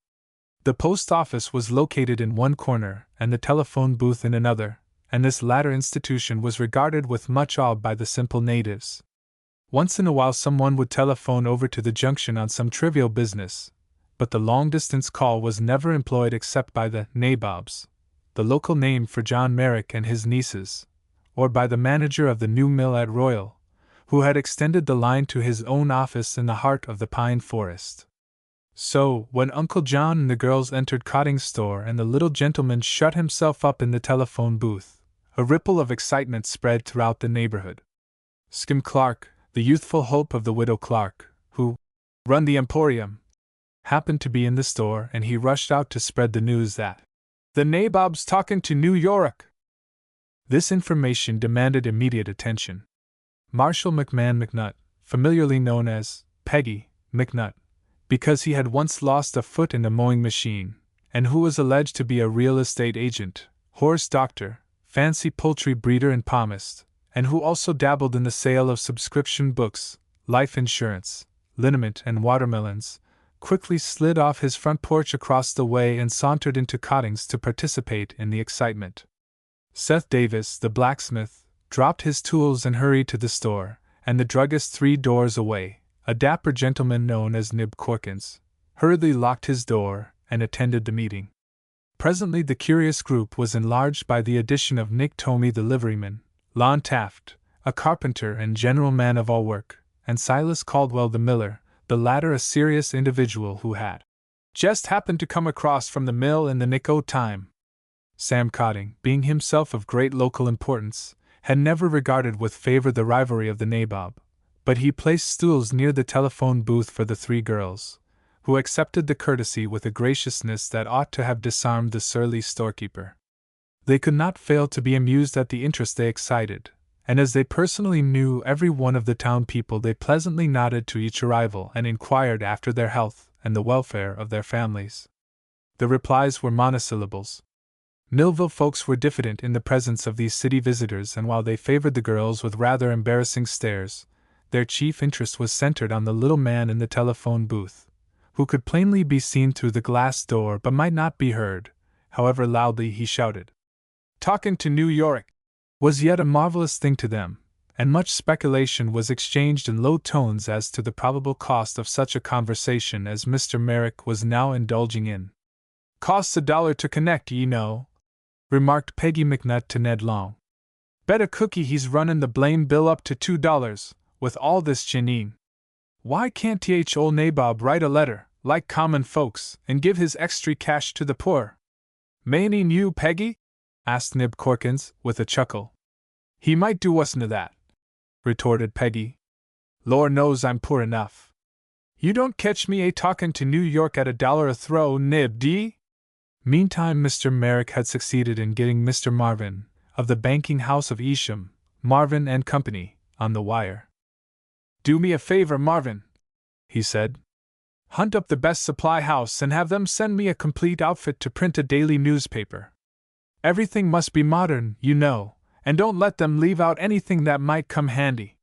The post office was located in one corner and the telephone booth in another, and this latter institution was regarded with much awe by the simple natives. Once in a while someone would telephone over to the junction on some trivial business, but the long-distance call was never employed except by the nabobs, the local name for John Merrick and his nieces, or by the manager of the new mill at Royal, who had extended the line to his own office in the heart of the pine forest. So, when Uncle John and the girls entered Cotting's store and the little gentleman shut himself up in the telephone booth, a ripple of excitement spread throughout the neighborhood. Skim Clark, the youthful hope of the widow Clark, who run the Emporium, happened to be in the store, and he rushed out to spread the news that the nabob's talking to New York. This information demanded immediate attention. Marshall McMahon McNutt, familiarly known as Peggy McNutt, because he had once lost a foot in a mowing machine, and who was alleged to be a real estate agent, horse doctor, fancy poultry breeder and palmist, and who also dabbled in the sale of subscription books, life insurance, liniment, and watermelons, quickly slid off his front porch across the way and sauntered into Cotting's to participate in the excitement. Seth Davis, the blacksmith, dropped his tools and hurried to the store, and the druggist 3 doors away, a dapper gentleman known as Nib Corkins, hurriedly locked his door and attended the meeting. Presently the curious group was enlarged by the addition of Nick Tomey the liveryman, Lon Taft, a carpenter and general man of all work, and Silas Caldwell the miller, the latter a serious individual who had just happened to come across from the mill in the nick o' time. Sam Cotting, being himself of great local importance, had never regarded with favor the rivalry of the nabob, but he placed stools near the telephone booth for the 3 girls, who accepted the courtesy with a graciousness that ought to have disarmed the surly storekeeper. They could not fail to be amused at the interest they excited, and as they personally knew every one of the town people, they pleasantly nodded to each arrival and inquired after their health and the welfare of their families. The replies were monosyllables. Millville folks were diffident in the presence of these city visitors, and while they favored the girls with rather embarrassing stares, their chief interest was centered on the little man in the telephone booth, who could plainly be seen through the glass door but might not be heard, however loudly he shouted. Talking to New York was yet a marvelous thing to them, and much speculation was exchanged in low tones as to the probable cost of such a conversation as Mr. Merrick was now indulging in. Costs $1 to connect, ye know, remarked Peggy McNutt to Ned Long. Bet a cookie he's runnin' the blame bill up to $2, with all this chinin. Why can't th old nabob write a letter, like common folks, and give his extry cash to the poor? Mayn't you, Peggy? Asked Nib Corkins, with a chuckle. He might do wuss'n that, retorted Peggy. Lord knows I'm poor enough. You don't catch me talking to New York at $1 a throw, Nib, d'ye? Meantime Mr. Merrick had succeeded in getting Mr. Marvin, of the banking house of Isham, Marvin and Company, on the wire. Do me a favor, Marvin, he said. Hunt up the best supply house and have them send me a complete outfit to print a daily newspaper. Everything must be modern, you know, and don't let them leave out anything that might come handy.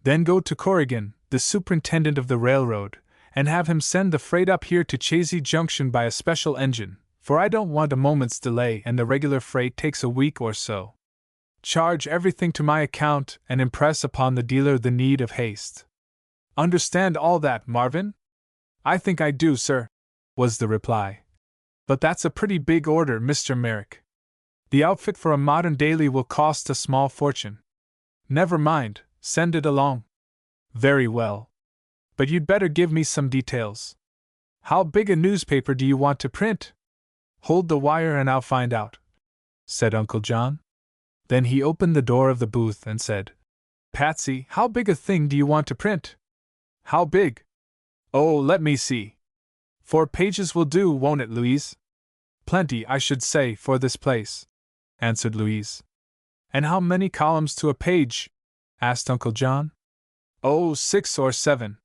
Then go to Corrigan, the superintendent of the railroad, and have him send the freight up here to Chazy Junction by a special engine, for I don't want a moment's delay and the regular freight takes a week or so. Charge everything to my account and impress upon the dealer the need of haste. Understand all that, Marvin? I think I do, sir, was the reply. But that's a pretty big order, Mr. Merrick. The outfit for a modern daily will cost a small fortune. Never mind, send it along. Very well. But you'd better give me some details. How big a newspaper do you want to print? Hold the wire and I'll find out, said Uncle John. Then he opened the door of the booth and said, Patsy, how big a thing do you want to print? How big? Oh, let me see. 4 pages will do, won't it, Louise? Plenty, I should say, for this place, answered Louise. And how many columns to a page? Asked Uncle John. Oh, 6 or 7.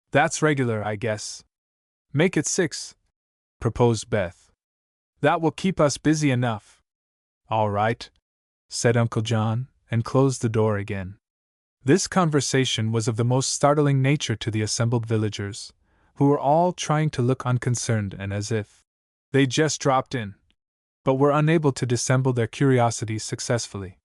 That's regular, I guess. Make it 6, proposed Beth. That will keep us busy enough. All right, said Uncle John, and closed the door again. This conversation was of the most startling nature to the assembled villagers, who were all trying to look unconcerned and as if they just dropped in, but were unable to dissemble their curiosity successfully.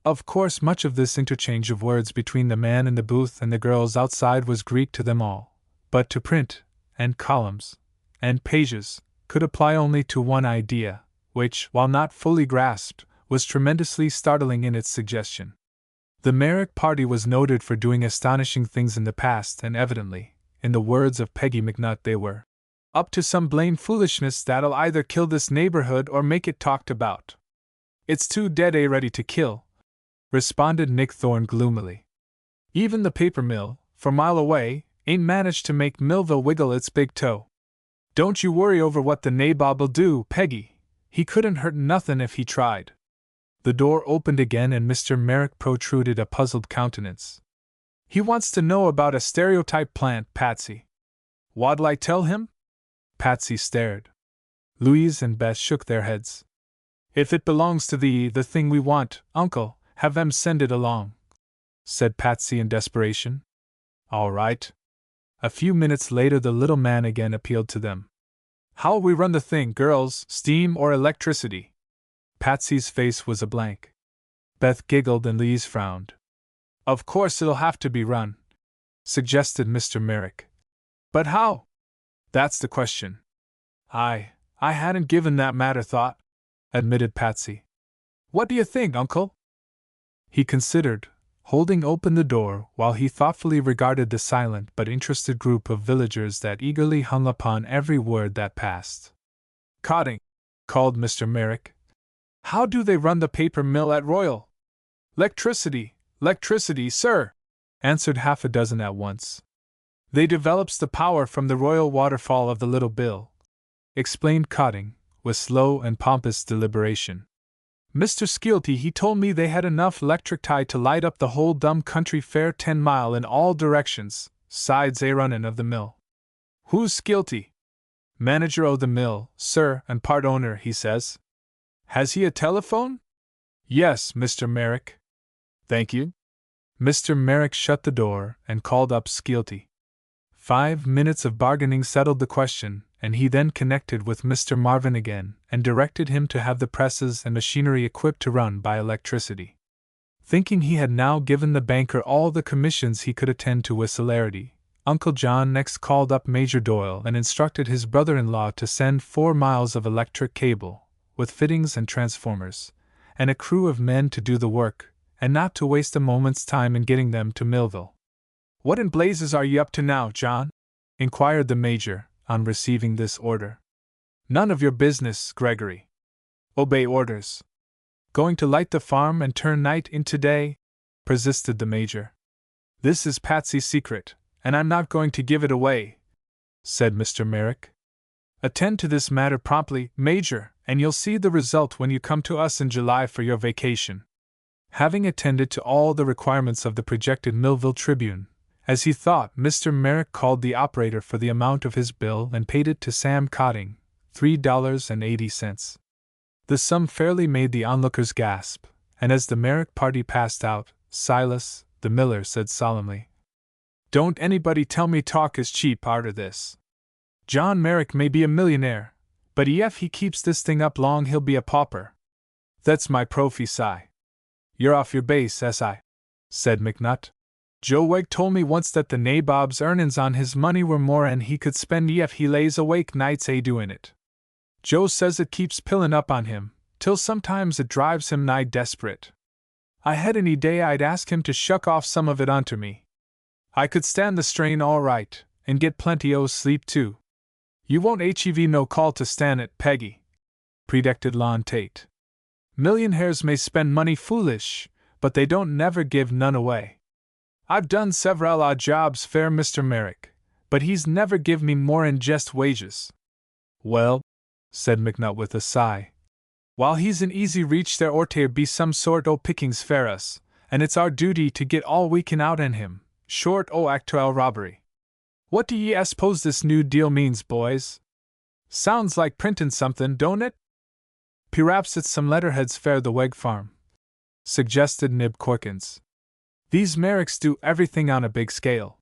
Of course, much of this interchange of words between the man in the booth and the girls outside was Greek to them all, but to print, and columns, and pages, could apply only to one idea, which, while not fully grasped, was tremendously startling in its suggestion. The Merrick party was noted for doing astonishing things in the past, and evidently, in the words of Peggy McNutt, they were up to some blame foolishness that'll either kill this neighborhood or make it talked about. It's too dead ready to kill, responded Nick Thorne gloomily. Even the paper mill, for a mile away, ain't managed to make Millville wiggle its big toe. Don't you worry over what the nabob'll do, Peggy. He couldn't hurt nothin' if he tried. The door opened again and Mr. Merrick protruded a puzzled countenance. He wants to know about a stereotype plant, Patsy. What'll I tell him? Patsy stared. Louise and Beth shook their heads. If it belongs to the thing we want, Uncle, have them send it along, said Patsy in desperation. All right. A few minutes later the little man again appealed to them. How'll we run the thing, girls, steam or electricity? Patsy's face was a blank. Beth giggled and Louise frowned. Of course it'll have to be run, suggested Mr. Merrick. But how? That's the question. I hadn't given that matter thought, admitted Patsy. What do you think, Uncle? He considered, holding open the door while he thoughtfully regarded the silent but interested group of villagers that eagerly hung upon every word that passed. Cotting, called Mr. Merrick. How do they run the paper mill at Royal? Electricity, sir, answered half a dozen at once. They develops the power from the royal waterfall of the Little Bill, explained Cotting, with slow and pompous deliberation. Mr. Skeelty he told me they had enough electric tide to light up the whole dumb country fair 10 mile in all directions, sides a runnin' of the mill. Who's Skeelty? Manager o' the mill, sir, and part owner, he says. Has he a telephone? Yes, Mr. Merrick. Thank you. Mr. Merrick shut the door and called up Skeelty. 5 minutes of bargaining settled the question, and he then connected with Mr. Marvin again and directed him to have the presses and machinery equipped to run by electricity. Thinking he had now given the banker all the commissions he could attend to with celerity, Uncle John next called up Major Doyle and instructed his brother-in-law to send 4 miles of electric cable, with fittings and transformers, and a crew of men to do the work, and not to waste a moment's time in getting them to Millville. What in blazes are ye up to now, John? Inquired the Major, on receiving this order. None of your business, Gregory. Obey orders. Going to light the farm and turn night into day? Persisted the Major. This is Patsy's secret, and I'm not going to give it away, said Mr. Merrick. Attend to this matter promptly, Major, and you'll see the result when you come to us in July for your vacation. Having attended to all the requirements of the projected Millville Tribune, as he thought, Mr. Merrick called the operator for the amount of his bill and paid it to Sam Cotting, $3.80. The sum fairly made the onlookers gasp, and as the Merrick party passed out, Silas, the miller, said solemnly, Don't anybody tell me talk is cheap arter this. John Merrick may be a millionaire, but ef he keeps this thing up long he'll be a pauper. That's my prophecy. You're off your base, S.I., said McNutt. Joe Wegg told me once that the nabob's earnin's on his money were more 'n he could spend ef he lays awake nights doin' it. Joe says it keeps pillin' up on him, till sometimes it drives him nigh desperate. I had any day I'd ask him to shuck off some of it onto me. I could stand the strain all right, and get plenty o' sleep too. You won't hev no call to stan' it, Peggy, predicted Lon Tate. Millionaires may spend money foolish, but they don't never give none away. I've done several odd jobs, fair Mr. Merrick, but he's never give me more'n just wages. Well, said McNutt with a sigh, while he's in easy reach there orter be some sort o' pickings for us, and it's our duty to get all we can out on him, short o' actual robbery. What do ye suppose this new deal means, boys? Sounds like printin' something, don't it? Perhaps it's some letterheads fair the Weg farm, suggested Nib Corkins. These Merricks do everything on a big scale.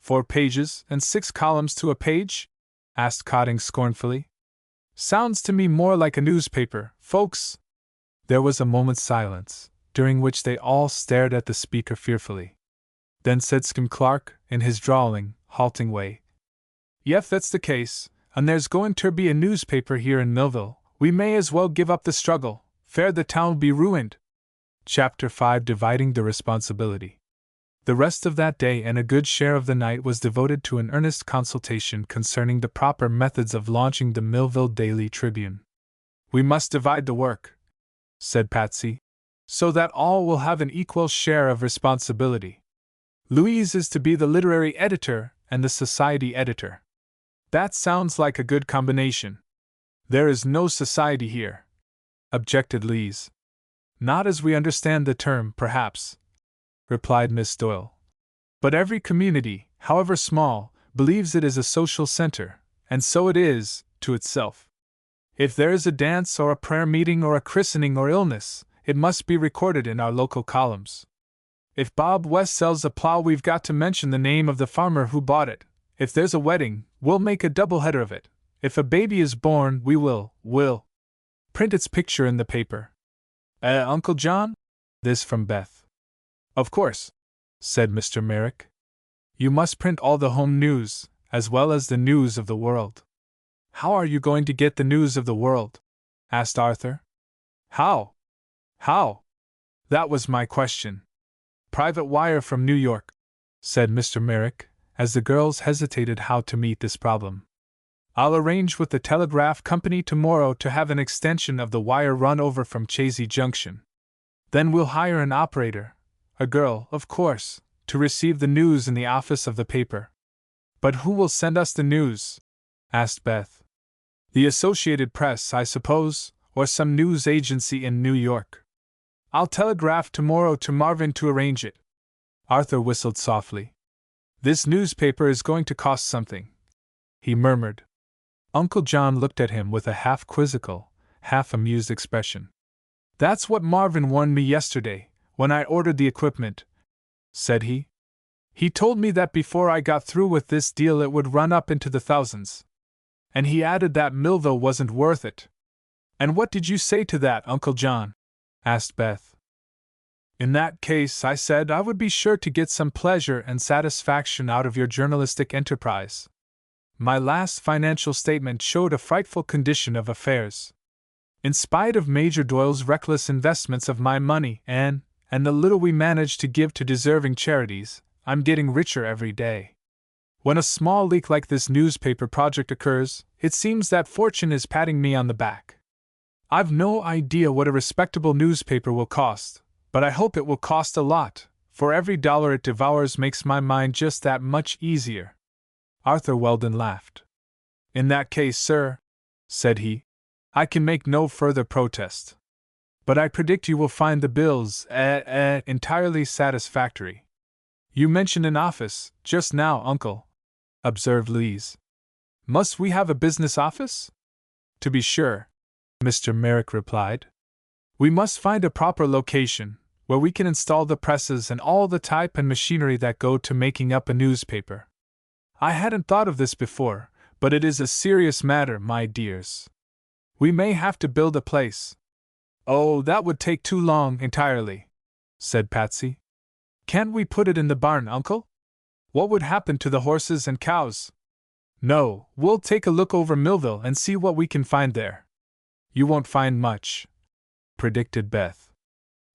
4 pages and 6 columns to a page? Asked Cotting scornfully. Sounds to me more like a newspaper, folks. There was a moment's silence, during which they all stared at the speaker fearfully. Then said Skim Clark, in his drawling, halting way, "Yef, that's the case, and there's going ter be a newspaper here in Millville. We may as well give up the struggle, fair the town'll be ruined." Chapter 5 Dividing the Responsibility. The rest of that day and a good share of the night was devoted to an earnest consultation concerning the proper methods of launching the Millville Daily Tribune. "We must divide the work," said Patsy, "so that all will have an equal share of responsibility. Louise is to be the literary editor and the society editor. That sounds like a good combination." "There is no society here," objected Lise. "Not as we understand the term, perhaps," replied Miss Doyle. "But every community, however small, believes it is a social center, and so it is, to itself. If there is a dance or a prayer meeting or a christening or illness, it must be recorded in our local columns. If Bob West sells a plow, we've got to mention the name of the farmer who bought it. If there's a wedding, we'll make a doubleheader of it. If a baby is born, we will print its picture in the paper." Uncle John?" This from Beth. "Of course," said Mr. Merrick. "You must print all the home news, as well as the news of the world." "How are you going to get the news of the world?" asked Arthur. How? That was my question. "Private wire from New York," said Mr. Merrick, as the girls hesitated how to meet this problem. "I'll arrange with the telegraph company tomorrow to have an extension of the wire run over from Chazy Junction. Then we'll hire an operator, a girl, of course, to receive the news in the office of the paper." "But who will send us the news?" asked Beth. "The Associated Press, I suppose, or some news agency in New York. I'll telegraph tomorrow to Marvin to arrange it." Arthur whistled softly. "This newspaper is going to cost something," he murmured. Uncle John looked at him with a half-quizzical, half-amused expression. "That's what Marvin warned me yesterday, when I ordered the equipment," said he. "He told me that before I got through with this deal it would run up into the thousands. And he added that Millville wasn't worth it." "And what did you say to that, Uncle John?" asked Beth. "In that case, I said I would be sure to get some pleasure and satisfaction out of your journalistic enterprise. My last financial statement showed a frightful condition of affairs. In spite of Major Doyle's reckless investments of my money and the little we managed to give to deserving charities, I'm getting richer every day. When a small leak like this newspaper project occurs, it seems that fortune is patting me on the back. I've no idea what a respectable newspaper will cost, but I hope it will cost a lot, for every dollar it devours makes my mind just that much easier." Arthur Weldon laughed. "In that case, sir," said he, "I can make no further protest. But I predict you will find the bills entirely satisfactory." "You mentioned an office, just now, Uncle," observed Lise. "Must we have a business office?" "To be sure," Mr. Merrick replied. "We must find a proper location, where we can install the presses and all the type and machinery that go to making up a newspaper. I hadn't thought of this before, but it is a serious matter, my dears. We may have to build a place." "Oh, that would take too long entirely," said Patsy. "Can't we put it in the barn, Uncle? What would happen to the horses and cows?" "No, we'll take a look over Millville and see what we can find there." "You won't find much," predicted Beth.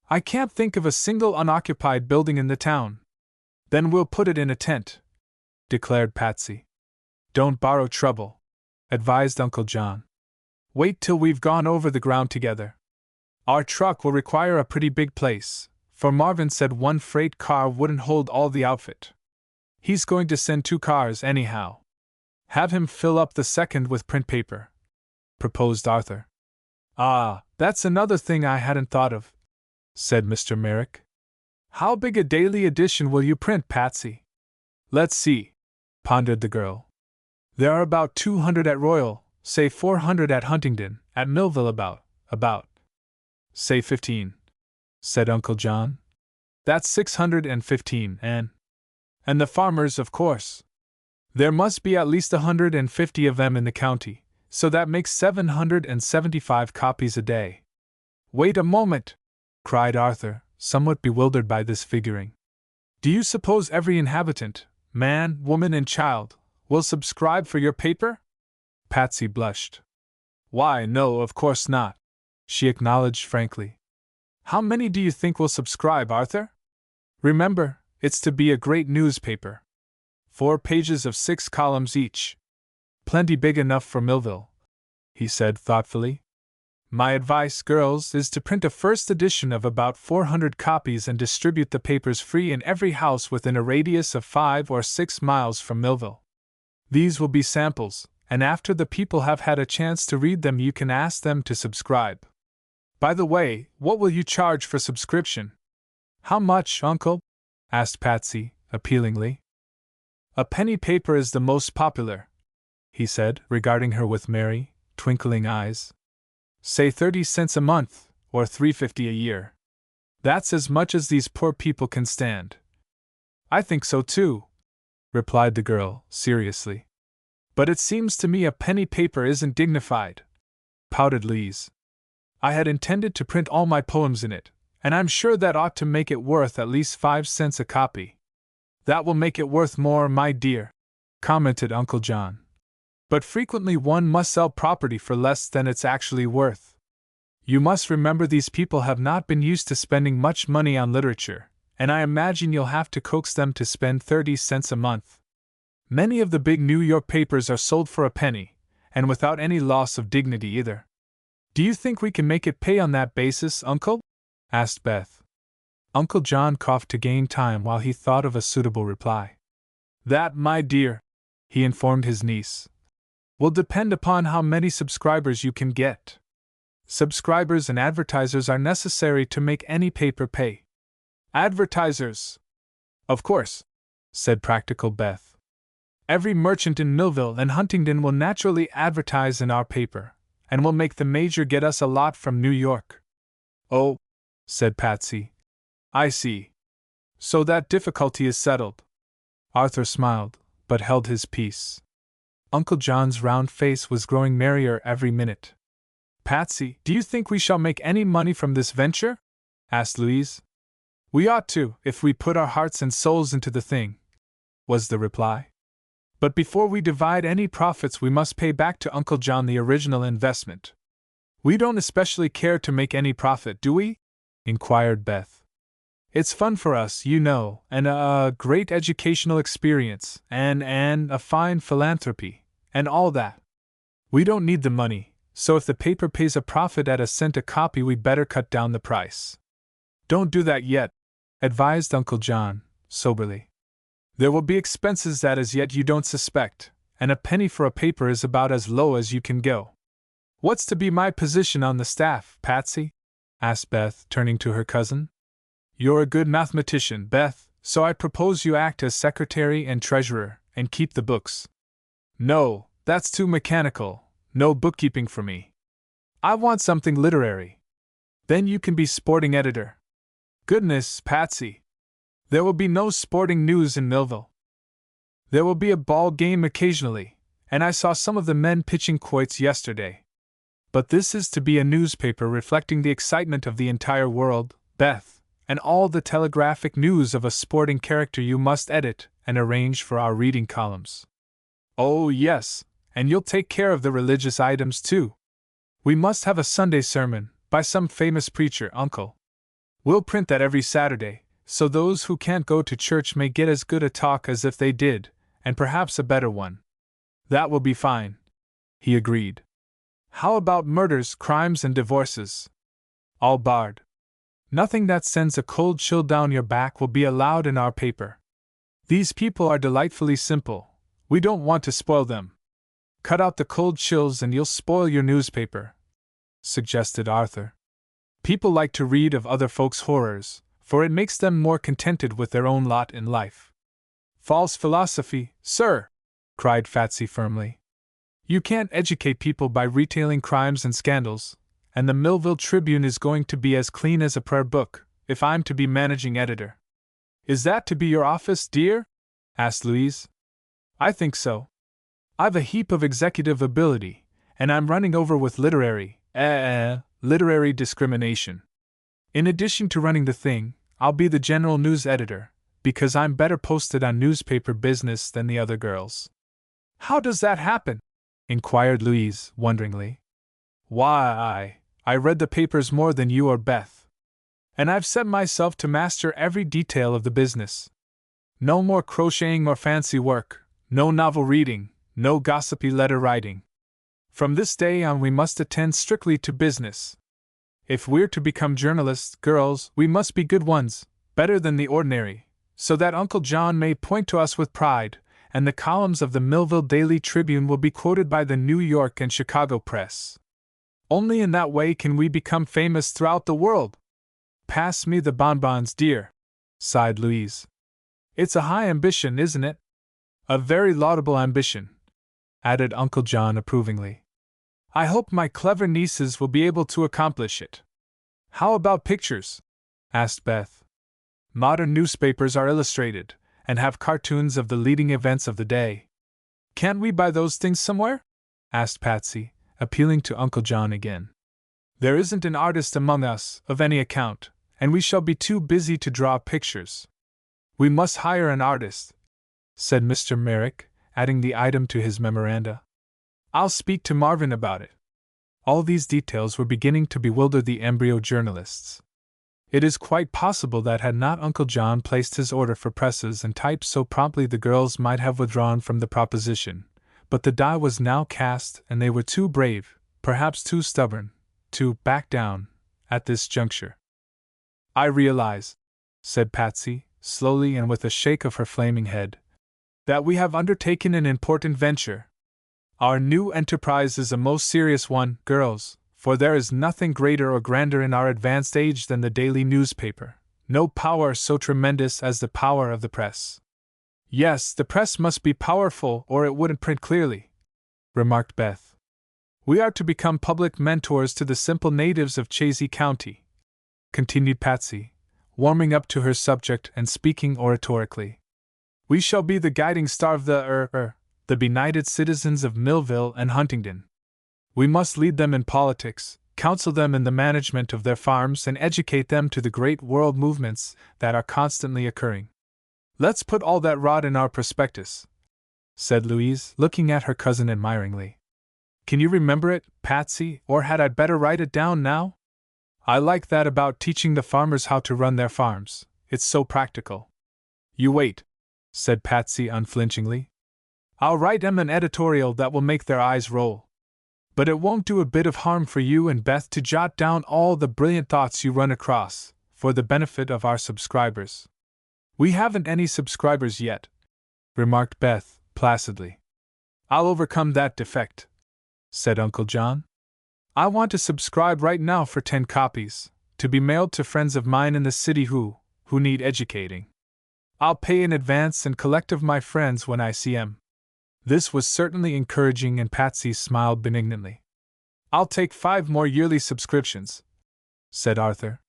"I can't think of a single unoccupied building in the town." "Then we'll put it in a tent," declared Patsy. "Don't borrow trouble," advised Uncle John. "Wait till we've gone over the ground together. Our truck will require a pretty big place, for Marvin said one freight car wouldn't hold all the outfit." He's going to send 2 cars anyhow. Have him fill up the second with print paper," proposed Arthur. "Ah, that's another thing I hadn't thought of," said Mr. Merrick. "How big a daily edition will you print, Patsy?" "Let's see," pondered the girl. "There are about 200 at Royal, say 400 at Huntingdon, at Millville about, say 15, said Uncle John. "That's 615, and the farmers, of course. There must be at least 150 of them in the county, so that makes 775 copies a day." "Wait a moment!" cried Arthur, somewhat bewildered by this figuring. "Do you suppose every inhabitant, man, woman, and child, will subscribe for your paper?" Patsy blushed. "Why, no, of course not," she acknowledged frankly. "How many do you think will subscribe, Arthur? Remember, it's to be a great newspaper. 4 pages of 6 columns each. Plenty big enough for Millville," he said thoughtfully. "My advice, girls, is to print a first edition of about 400 copies and distribute the papers free in every house within a radius of 5 or 6 miles from Millville. These will be samples, and after the people have had a chance to read them, you can ask them to subscribe. By the way, what will you charge for subscription?" "How much, Uncle?" asked Patsy, appealingly. "A penny paper is the most popular," he said, regarding her with merry, twinkling eyes. "Say 30 cents a month, or $3.50 a year. That's as much as these poor people can stand." "I think so too," replied the girl, seriously. "But it seems to me a penny paper isn't dignified," pouted Lise. "I had intended to print all my poems in it, and I'm sure that ought to make it worth at least 5 cents a copy." "That will make it worth more, my dear," commented Uncle John. "But frequently one must sell property for less than it's actually worth. You must remember these people have not been used to spending much money on literature, and I imagine you'll have to coax them to spend 30 cents a month. Many of the big New York papers are sold for a penny, and without any loss of dignity either." "Do you think we can make it pay on that basis, Uncle?" asked Beth. Uncle John coughed to gain time while he thought of a suitable reply. "That, my dear," he informed his niece, "will depend upon how many subscribers you can get. Subscribers and advertisers are necessary to make any paper pay." "Advertisers!" "Of course," said practical Beth. "Every merchant in Millville and Huntingdon will naturally advertise in our paper, and will make the Major get us a lot from New York." "Oh," said Patsy. "I see. So that difficulty is settled." Arthur smiled, but held his peace. Uncle John's round face was growing merrier every minute. "Patsy, do you think we shall make any money from this venture?" asked Louise. "We ought to, if we put our hearts and souls into the thing," was the reply. "But before we divide any profits, we must pay back to Uncle John the original investment." "We don't especially care to make any profit, do we?" inquired Beth. "It's fun for us, you know, and a great educational experience, and a fine philanthropy, and all that. We don't need the money, so if the paper pays a profit at 1 cent a copy, we'd better cut down the price." "Don't do that yet," advised Uncle John, soberly. "There will be expenses that as yet you don't suspect, and a penny for a paper is about as low as you can go." "What's to be my position on the staff, Patsy?" asked Beth, turning to her cousin. "You're a good mathematician, Beth, so I propose you act as secretary and treasurer, and keep the books." "No, that's too mechanical, no bookkeeping for me. I want something literary." "Then you can be sporting editor." "Goodness, Patsy! There will be no sporting news in Millville. There will be a ball game occasionally, and I saw some of the men pitching quoits yesterday. But this is to be a newspaper reflecting the excitement of the entire world, Beth, and all the telegraphic news of a sporting character you must edit and arrange for our reading columns." "Oh, yes, and you'll take care of the religious items, too. We must have a Sunday sermon, by some famous preacher, Uncle. We'll print that every Saturday, so those who can't go to church may get as good a talk as if they did, and perhaps a better one." "That will be fine," he agreed. "How about murders, crimes, and divorces?" "All barred. Nothing that sends a cold chill down your back will be allowed in our paper." These people are delightfully simple. We don't want to spoil them. Cut out the cold chills and you'll spoil your newspaper, suggested Arthur. People like to read of other folks' horrors, for it makes them more contented with their own lot in life. False philosophy, sir, cried Patsy firmly. You can't educate people by retailing crimes and scandals, and the Millville Tribune is going to be as clean as a prayer book, if I'm to be managing editor. Is that to be your office, dear? Asked Louise. I think so. I've a heap of executive ability, and I'm running over with literary discrimination. In addition to running the thing, I'll be the general news editor, because I'm better posted on newspaper business than the other girls. How does that happen? Inquired Louise, wonderingly. Why, I read the papers more than you or Beth. And I've set myself to master every detail of the business. No more crocheting or fancy work, no novel reading, no gossipy letter writing. From this day on we must attend strictly to business. If we're to become journalists, girls, we must be good ones, better than the ordinary, so that Uncle John may point to us with pride, and the columns of the Millville Daily Tribune will be quoted by the New York and Chicago press. Only in that way can we become famous throughout the world. Pass me the bonbons, dear, sighed Louise. It's a high ambition, isn't it? A very laudable ambition, added Uncle John approvingly. I hope my clever nieces will be able to accomplish it. How about pictures? Asked Beth. Modern newspapers are illustrated, and have cartoons of the leading events of the day. Can't we buy those things somewhere? Asked Patsy, appealing to Uncle John again. There isn't an artist among us, of any account, and we shall be too busy to draw pictures. We must hire an artist, said Mr. Merrick, adding the item to his memoranda. I'll speak to Marvin about it. All these details were beginning to bewilder the embryo journalists. It is quite possible that had not Uncle John placed his order for presses and type so promptly the girls might have withdrawn from the proposition, but the die was now cast and they were too brave, perhaps too stubborn, to back down at this juncture. I realize, said Patsy, slowly and with a shake of her flaming head, that we have undertaken an important venture. Our new enterprise is a most serious one, girls, for there is nothing greater or grander in our advanced age than the daily newspaper, no power so tremendous as the power of the press. Yes, the press must be powerful or it wouldn't print clearly, remarked Beth. We are to become public mentors to the simple natives of Chazy County, continued Patsy, warming up to her subject and speaking oratorically. We shall be the guiding star of the benighted citizens of Millville and Huntingdon. We must lead them in politics, counsel them in the management of their farms, and educate them to the great world movements that are constantly occurring. Let's put all that rot in our prospectus, said Louise, looking at her cousin admiringly. Can you remember it, Patsy, or had I better write it down now? I like that about teaching the farmers how to run their farms. It's so practical. You wait, said Patsy unflinchingly. I'll write them an editorial that will make their eyes roll. But it won't do a bit of harm for you and Beth to jot down all the brilliant thoughts you run across, for the benefit of our subscribers. We haven't any subscribers yet, remarked Beth, placidly. I'll overcome that defect, said Uncle John. I want to subscribe right now for 10 copies, to be mailed to friends of mine in the city who need educating. I'll pay in advance and collect of my friends when I see 'em. This was certainly encouraging and Patsy smiled benignantly. I'll take 5 more yearly subscriptions, said Arthur.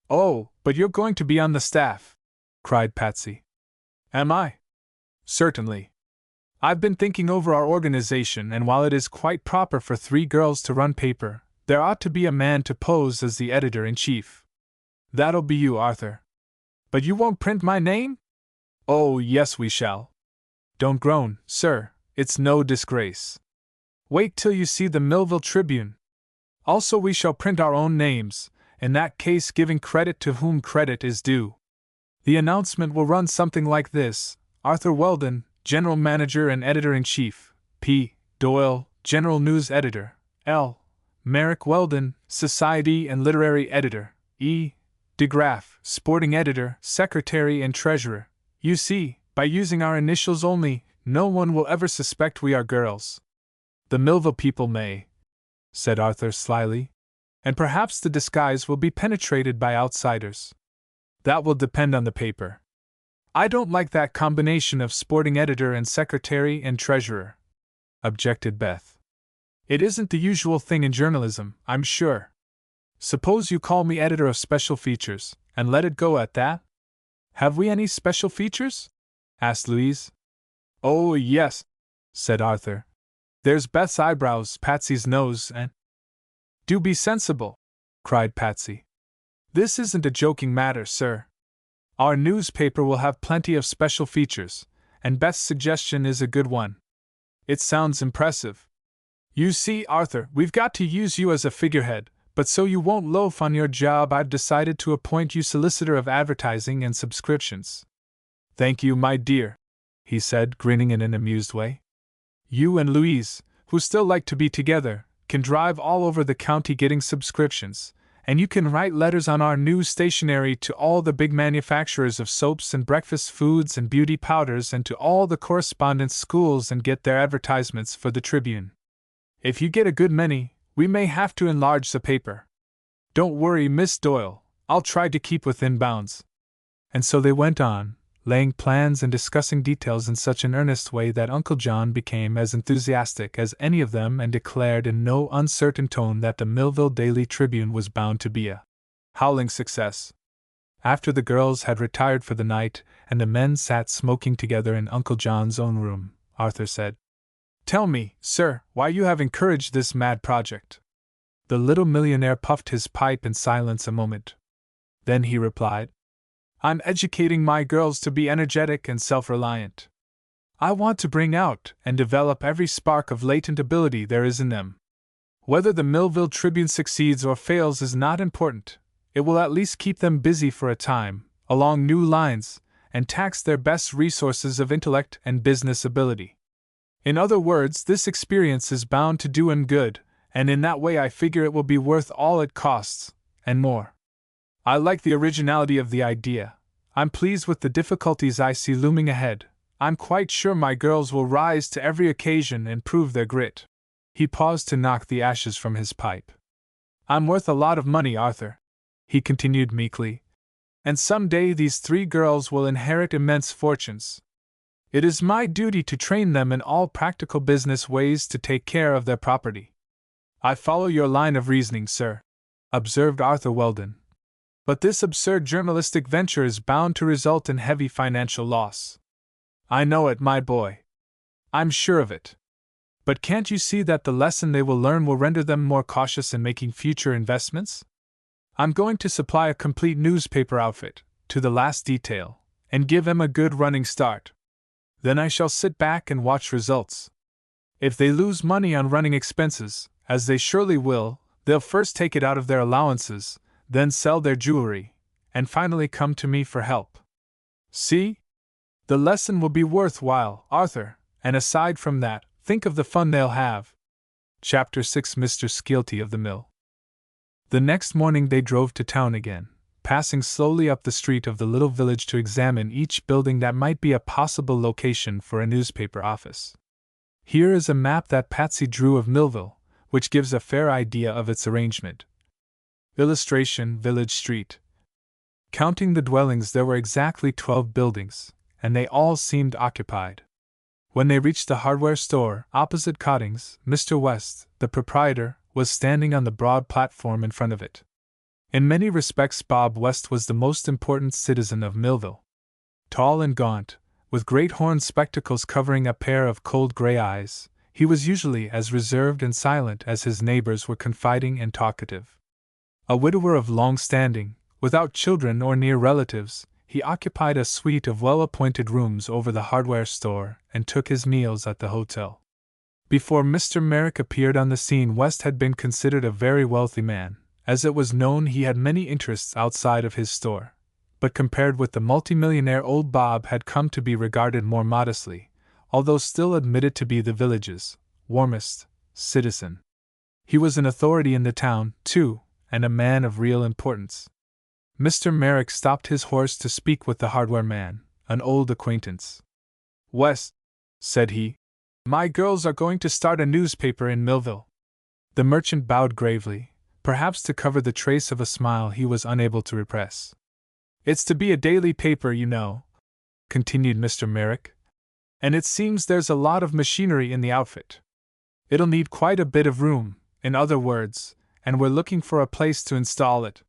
Oh, but you're going to be on the staff, cried Patsy. Am I? Certainly. I've been thinking over our organization, and while it is quite proper for 3 girls to run paper, there ought to be a man to pose as the editor-in-chief. That'll be you, Arthur. But you won't print my name? Oh, yes, we shall. Don't groan, sir, it's no disgrace. Wait till you see the Millville Tribune. Also, we shall print our own names, in that case giving credit to whom credit is due. The announcement will run something like this: Arthur Weldon, General Manager and Editor-in-Chief, P. Doyle, General News Editor, L. Merrick Weldon, Society and Literary Editor, E. DeGraff, Sporting Editor, Secretary and Treasurer, U.C., By using our initials only, no one will ever suspect we are girls. The Millville people may," said Arthur slyly, "and perhaps the disguise will be penetrated by outsiders. That will depend on the paper. I don't like that combination of sporting editor and secretary and treasurer," objected Beth. "It isn't the usual thing in journalism, I'm sure. Suppose you call me editor of special features, and let it go at that?" "Have we any special features?" asked Louise. "Oh, yes," said Arthur. "There's Beth's eyebrows, Patsy's nose, and—" "Do be sensible," cried Patsy. "This isn't a joking matter, sir. Our newspaper will have plenty of special features, and Beth's suggestion is a good one. It sounds impressive. You see, Arthur, we've got to use you as a figurehead, but so you won't loaf on your job, I've decided to appoint you solicitor of advertising and subscriptions." "Thank you, my dear," he said, grinning in an amused way. "You and Louise, who still like to be together, can drive all over the county getting subscriptions, and you can write letters on our new stationery to all the big manufacturers of soaps and breakfast foods and beauty powders and to all the correspondence schools and get their advertisements for the Tribune. If you get a good many, we may have to enlarge the paper. Don't worry, Miss Doyle, I'll try to keep within bounds." And so they went on, laying plans and discussing details in such an earnest way that Uncle John became as enthusiastic as any of them and declared in no uncertain tone that the Millville Daily Tribune was bound to be a howling success. After the girls had retired for the night and the men sat smoking together in Uncle John's own room, Arthur said, "Tell me, sir, why you have encouraged this mad project." The little millionaire puffed his pipe in silence a moment. Then he replied, "I'm educating my girls to be energetic and self-reliant. I want to bring out and develop every spark of latent ability there is in them. Whether the Millville Tribune succeeds or fails is not important. It will at least keep them busy for a time, along new lines, and tax their best resources of intellect and business ability. In other words, this experience is bound to do 'em good, and in that way I figure it will be worth all it costs, and more. I like the originality of the idea. I'm pleased with the difficulties I see looming ahead. I'm quite sure my girls will rise to every occasion and prove their grit." He paused to knock the ashes from his pipe. "I'm worth a lot of money, Arthur," he continued meekly, "and some day these 3 girls will inherit immense fortunes. It is my duty to train them in all practical business ways to take care of their property." "I follow your line of reasoning, sir," observed Arthur Weldon. "But this absurd journalistic venture is bound to result in heavy financial loss." "I know it, my boy. I'm sure of it. But can't you see that the lesson they will learn will render them more cautious in making future investments? I'm going to supply a complete newspaper outfit, to the last detail, and give them a good running start. Then I shall sit back and watch results. If they lose money on running expenses, as they surely will, they'll first take it out of their allowances, then sell their jewelry, and finally come to me for help. See? The lesson will be worthwhile, Arthur, and aside from that, think of the fun they'll have." Chapter 6 Mr. Skeelty of the Mill. The next morning they drove to town again, passing slowly up the street of the little village to examine each building that might be a possible location for a newspaper office. Here is a map that Patsy drew of Millville, which gives a fair idea of its arrangement. Illustration: Village Street. Counting the dwellings, there were exactly 12 buildings, and they all seemed occupied. When they reached the hardware store, opposite Cotting's, Mr. West, the proprietor, was standing on the broad platform in front of it. In many respects Bob West was the most important citizen of Millville. Tall and gaunt, with great horn spectacles covering a pair of cold gray eyes, he was usually as reserved and silent as his neighbors were confiding and talkative. A widower of long standing, without children or near relatives, he occupied a suite of well-appointed rooms over the hardware store and took his meals at the hotel. Before Mr. Merrick appeared on the scene, West had been considered a very wealthy man, as it was known he had many interests outside of his store, but compared with the multimillionaire old Bob had come to be regarded more modestly, although still admitted to be the village's warmest citizen. He was an authority in the town, too, and a man of real importance. Mr. Merrick stopped his horse to speak with the hardware man, an old acquaintance. West, said he, my girls are going to start a newspaper in Millville. The merchant bowed gravely, perhaps to cover the trace of a smile he was unable to repress. It's to be a daily paper, you know, continued Mr. Merrick, and it seems there's a lot of machinery in the outfit. It'll need quite a bit of room, in other words, and we're looking for a place to install it.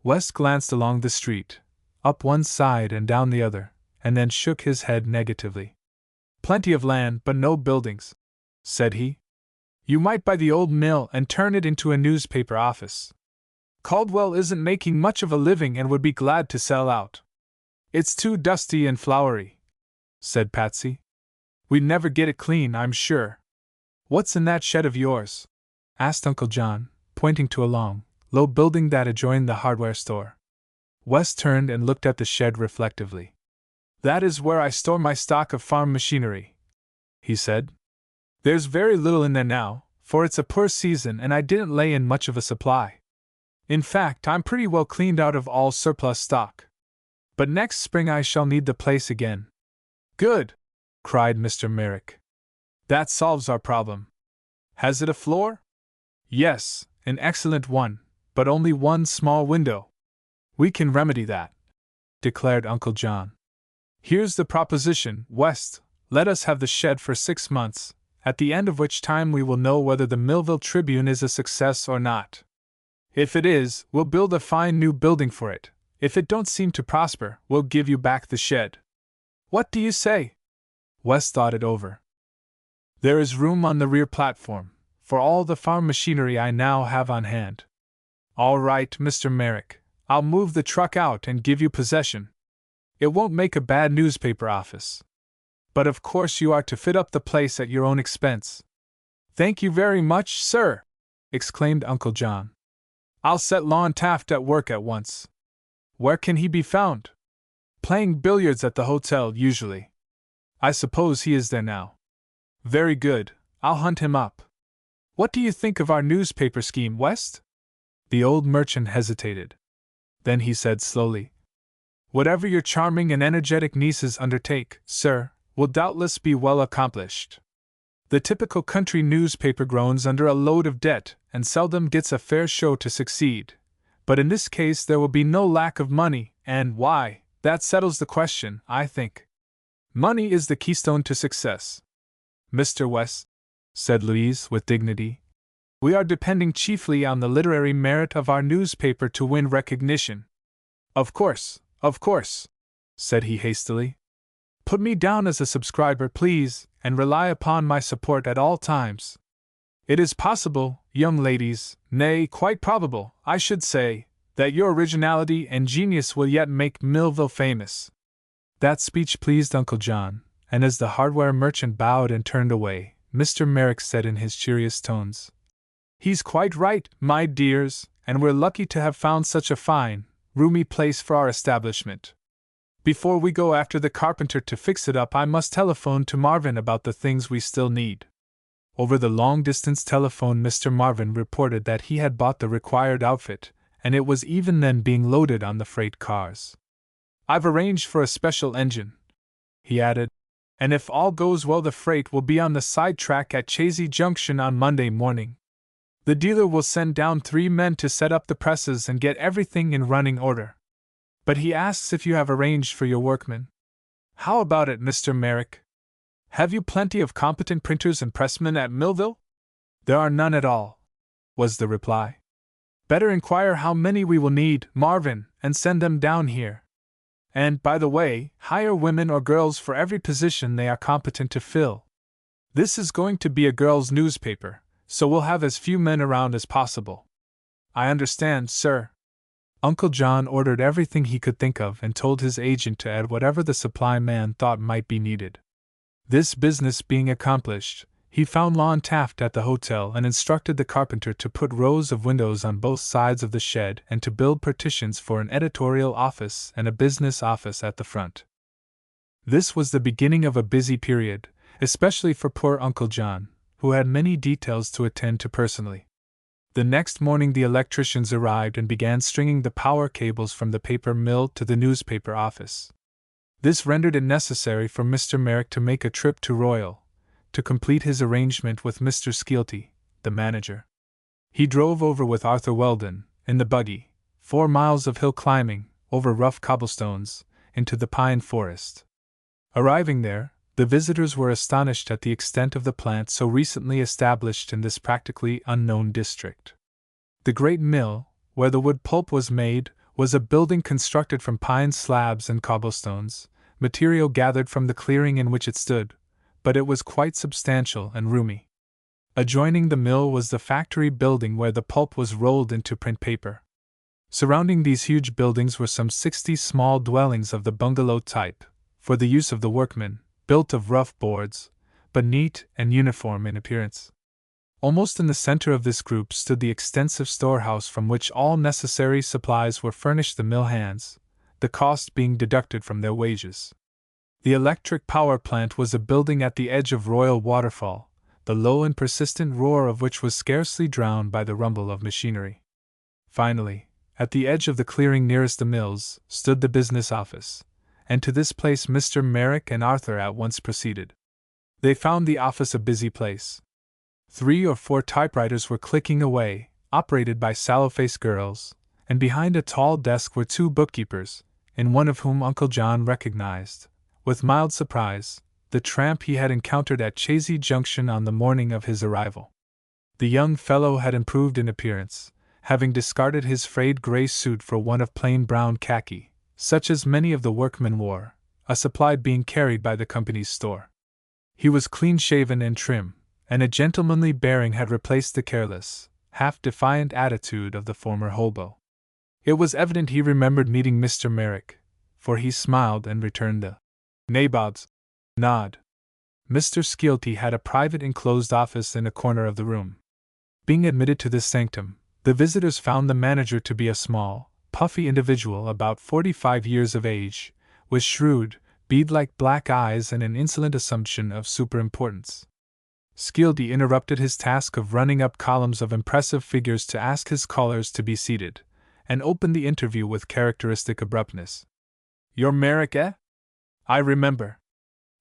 West glanced along the street, up one side and down the other, and then shook his head negatively. Plenty of land, but no buildings, said he. You might buy the old mill and turn it into a newspaper office. Caldwell isn't making much of a living and would be glad to sell out. It's too dusty and flowery, said Patsy. We'd never get it clean, I'm sure. What's in that shed of yours? Asked Uncle John, pointing to a long, low building that adjoined the hardware store. West turned and looked at the shed reflectively. That is where I store my stock of farm machinery, he said. There's very little in there now, for it's a poor season and I didn't lay in much of a supply. In fact, I'm pretty well cleaned out of all surplus stock. But next spring I shall need the place again. Good! Cried Mr. Merrick. That solves our problem. Has it a floor? Yes, an excellent one, but only one small window. We can remedy that, declared Uncle John. Here's the proposition, West. Let us have the shed for 6 months, at the end of which time we will know whether the Millville Tribune is a success or not. If it is, we'll build a fine new building for it. If it don't seem to prosper, we'll give you back the shed. What do you say? West thought it over. There is room on the rear platform, for all the farm machinery I now have on hand. All right, Mr. Merrick, I'll move the truck out and give you possession. It won't make a bad newspaper office. But of course you are to fit up the place at your own expense. Thank you very much, sir, exclaimed Uncle John. I'll set Lon Taft at work at once. Where can he be found? Playing billiards at the hotel, usually. I suppose he is there now. Very good, I'll hunt him up. What do you think of our newspaper scheme, West? The old merchant hesitated. Then he said slowly, Whatever your charming and energetic nieces undertake, sir, will doubtless be well accomplished. The typical country newspaper groans under a load of debt, and seldom gets a fair show to succeed. But in this case there will be no lack of money, and why, that settles the question, I think. Money is the keystone to success. Mr. West, said Louise with dignity, we are depending chiefly on the literary merit of our newspaper to win recognition. Of course, said he hastily. Put me down as a subscriber, please, and rely upon my support at all times. It is possible, young ladies, nay, quite probable, I should say, that your originality and genius will yet make Millville famous. That speech pleased Uncle John, and as the hardware merchant bowed and turned away, Mr. Merrick said in his cheeriest tones, He's quite right, my dears, and we're lucky to have found such a fine, roomy place for our establishment. Before we go after the carpenter to fix it up, I must telephone to Marvin about the things we still need. Over the long-distance telephone, Mr. Marvin reported that he had bought the required outfit, and it was even then being loaded on the freight cars. I've arranged for a special engine, he added, and if all goes well the freight will be on the side track at Chazy Junction on Monday morning. The dealer will send down 3 men to set up the presses and get everything in running order. But he asks if you have arranged for your workmen. How about it, Mr. Merrick? Have you plenty of competent printers and pressmen at Millville? There are none at all, was the reply. Better inquire how many we will need, Marvin, and send them down here. And, by the way, hire women or girls for every position they are competent to fill. This is going to be a girls' newspaper, so we'll have as few men around as possible. I understand, sir. Uncle John ordered everything he could think of and told his agent to add whatever the supply man thought might be needed. This business being accomplished, he found Lon Taft at the hotel and instructed the carpenter to put rows of windows on both sides of the shed and to build partitions for an editorial office and a business office at the front. This was the beginning of a busy period, especially for poor Uncle John, who had many details to attend to personally. The next morning the electricians arrived and began stringing the power cables from the paper mill to the newspaper office. This rendered it necessary for Mr. Merrick to make a trip to Royal, to complete his arrangement with Mr. Skeelty, the manager. He drove over with Arthur Weldon, in the buggy, 4 miles of hill climbing, over rough cobblestones, into the pine forest. Arriving there, the visitors were astonished at the extent of the plant so recently established in this practically unknown district. The great mill, where the wood pulp was made, was a building constructed from pine slabs and cobblestones, material gathered from the clearing in which it stood, but it was quite substantial and roomy. Adjoining the mill was the factory building where the pulp was rolled into print paper. Surrounding these huge buildings were some 60 small dwellings of the bungalow type, for the use of the workmen, built of rough boards, but neat and uniform in appearance. Almost in the center of this group stood the extensive storehouse from which all necessary supplies were furnished the mill hands, the cost being deducted from their wages. The electric power plant was a building at the edge of Royal Waterfall, the low and persistent roar of which was scarcely drowned by the rumble of machinery. Finally, at the edge of the clearing nearest the mills, stood the business office, and to this place Mr. Merrick and Arthur at once proceeded. They found the office a busy place. 3 or 4 typewriters were clicking away, operated by sallow-faced girls, and behind a tall desk were 2 bookkeepers, in one of whom Uncle John recognized, with mild surprise, the tramp he had encountered at Chazy Junction on the morning of his arrival. The young fellow had improved in appearance, having discarded his frayed gray suit for one of plain brown khaki, such as many of the workmen wore, a supply being carried by the company's store. He was clean-shaven and trim, and a gentlemanly bearing had replaced the careless, half-defiant attitude of the former hobo. It was evident he remembered meeting Mr. Merrick, for he smiled and returned the nabob's nod. Mr. Skeelty had a private enclosed office in a corner of the room. Being admitted to this sanctum, the visitors found the manager to be a small, puffy individual about 45 years of age, with shrewd, bead-like black eyes and an insolent assumption of superimportance. Skeelty interrupted his task of running up columns of impressive figures to ask his callers to be seated, and opened the interview with characteristic abruptness. "You're Merrick, eh? I remember.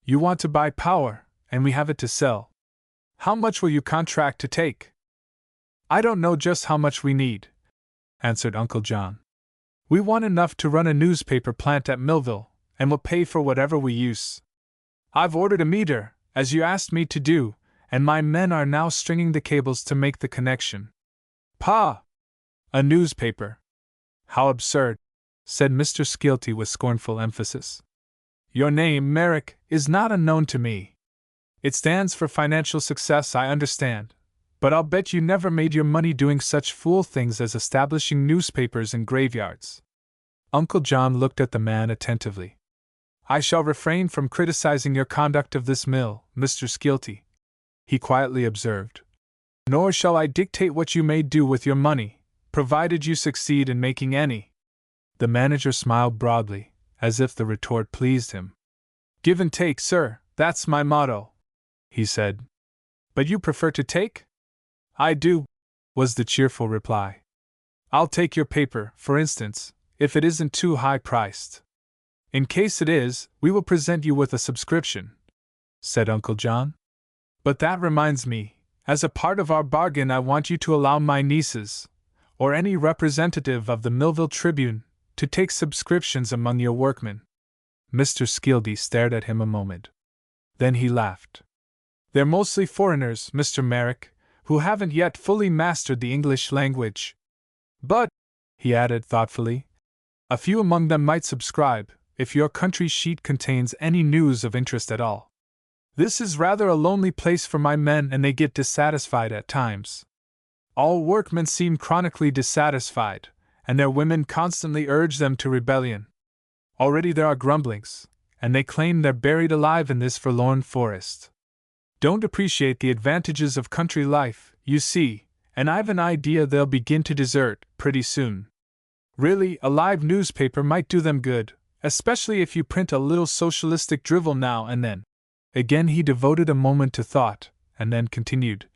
You want to buy power, and we have it to sell. How much will you contract to take?" "I don't know just how much we need," answered Uncle John. "We want enough to run a newspaper plant at Millville, and we'll pay for whatever we use. I've ordered a meter, as you asked me to do, and my men are now stringing the cables to make the connection." "Pa! A newspaper! How absurd," said Mr. Skeelty with scornful emphasis. "Your name, Merrick, is not unknown to me. It stands for financial success, I understand, but I'll bet you never made your money doing such fool things as establishing newspapers in graveyards." Uncle John looked at the man attentively. "I shall refrain from criticizing your conduct of this mill, Mr. Skeelty," he quietly observed. "Nor shall I dictate what you may do with your money, provided you succeed in making any." The manager smiled broadly, as if the retort pleased him. "Give and take, sir, that's my motto," he said. "But you prefer to take?" "I do," was the cheerful reply. "I'll take your paper, for instance, if it isn't too high priced." "In case it is, we will present you with a subscription," said Uncle John. "But that reminds me, as a part of our bargain I want you to allow my nieces, or any representative of the Millville Tribune, to take subscriptions among your workmen." Mr. Skeelty stared at him a moment. Then he laughed. "They're mostly foreigners, Mr. Merrick, who haven't yet fully mastered the English language. But," he added thoughtfully, "a few among them might subscribe, if your country sheet contains any news of interest at all. This is rather a lonely place for my men, and they get dissatisfied at times. All workmen seem chronically dissatisfied, and their women constantly urge them to rebellion. Already there are grumblings, and they claim they're buried alive in this forlorn forest. Don't appreciate the advantages of country life, you see, and I've an idea they'll begin to desert, pretty soon. Really, a live newspaper might do them good, especially if you print a little socialistic drivel now and then." Again he devoted a moment to thought, and then continued.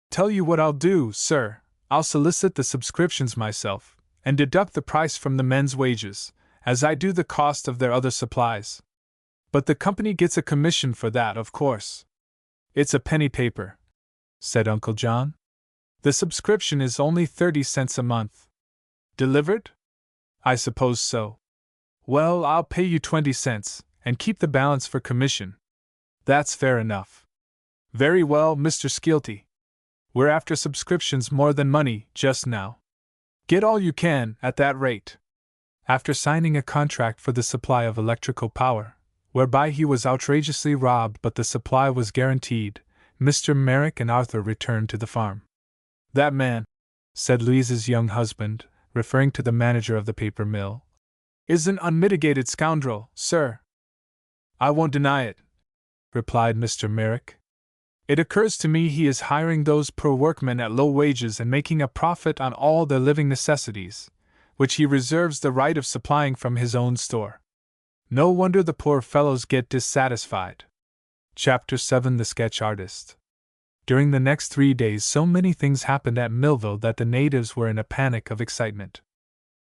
"Tell you what I'll do, sir, I'll solicit the subscriptions myself, and deduct the price from the men's wages, as I do the cost of their other supplies. But the company gets a commission for that, of course. It's a penny paper, said Uncle John. The subscription is only 30 cents a month. Delivered? I suppose so. Well, I'll pay you 20 cents, and keep the balance for commission. That's fair enough. Very well, Mr. Skeelty. We're after subscriptions more than money, just now. Get all you can, at that rate. After signing a contract for the supply of electrical power, whereby he was outrageously robbed but the supply was guaranteed, Mr. Merrick and Arthur returned to the farm. That man, said Louise's young husband, referring to the manager of the paper mill, is an unmitigated scoundrel, sir. I won't deny it, replied Mr. Merrick. It occurs to me he is hiring those poor workmen at low wages and making a profit on all their living necessities, which he reserves the right of supplying from his own store. No wonder the poor fellows get dissatisfied. Chapter 7 The Sketch Artist. During the next 3 days so many things happened at Millville that the natives were in a panic of excitement.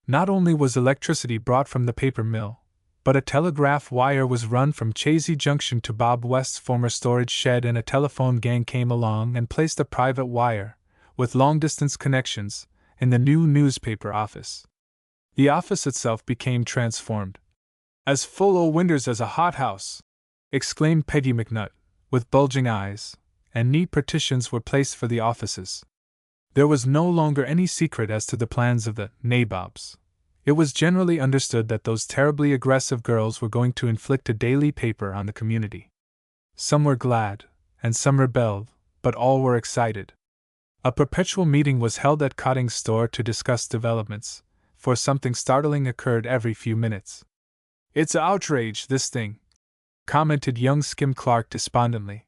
Not only was electricity brought from the paper mill, but a telegraph wire was run from Chazy Junction to Bob West's former storage shed, and a telephone gang came along and placed a private wire, with long-distance connections, in the new newspaper office. The office itself became transformed. As full o' winders as a hothouse, exclaimed Peggy McNutt, with bulging eyes, and neat partitions were placed for the offices. There was no longer any secret as to the plans of the nabobs. It was generally understood that those terribly aggressive girls were going to inflict a daily paper on the community. Some were glad, and some rebelled, but all were excited. A perpetual meeting was held at Cotting's store to discuss developments, for something startling occurred every few minutes. It's a outrage, this thing, commented young Skim Clark despondently.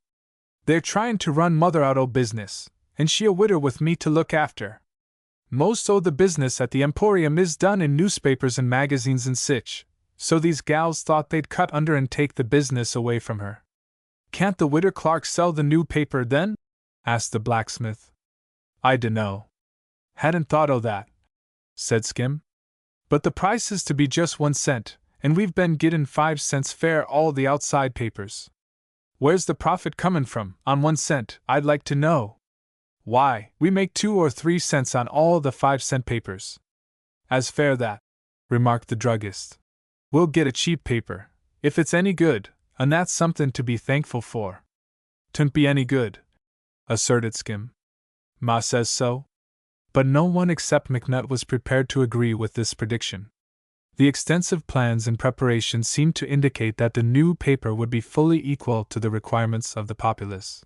They're trying to run mother out o' business, and she a widder with me to look after. Most o' the business at the Emporium is done in newspapers and magazines and sich, so these gals thought they'd cut under and take the business away from her. Can't the widder Clark sell the new paper then? Asked the blacksmith. I dunno. Hadn't thought o' that, said Skim. But the price is to be just 1 cent, and we've been gettin' 5 cents fair all the outside papers. Where's the profit comin' from, on 1 cent, I'd like to know? Why, we make 2 or 3 cents on all the 5-cent papers. As fair that, remarked the druggist. We'll get a cheap paper, if it's any good, and that's something to be thankful for. 'Twon't be any good, asserted Skim. Ma says so. But no one except McNutt was prepared to agree with this prediction. The extensive plans in preparation seemed to indicate that the new paper would be fully equal to the requirements of the populace.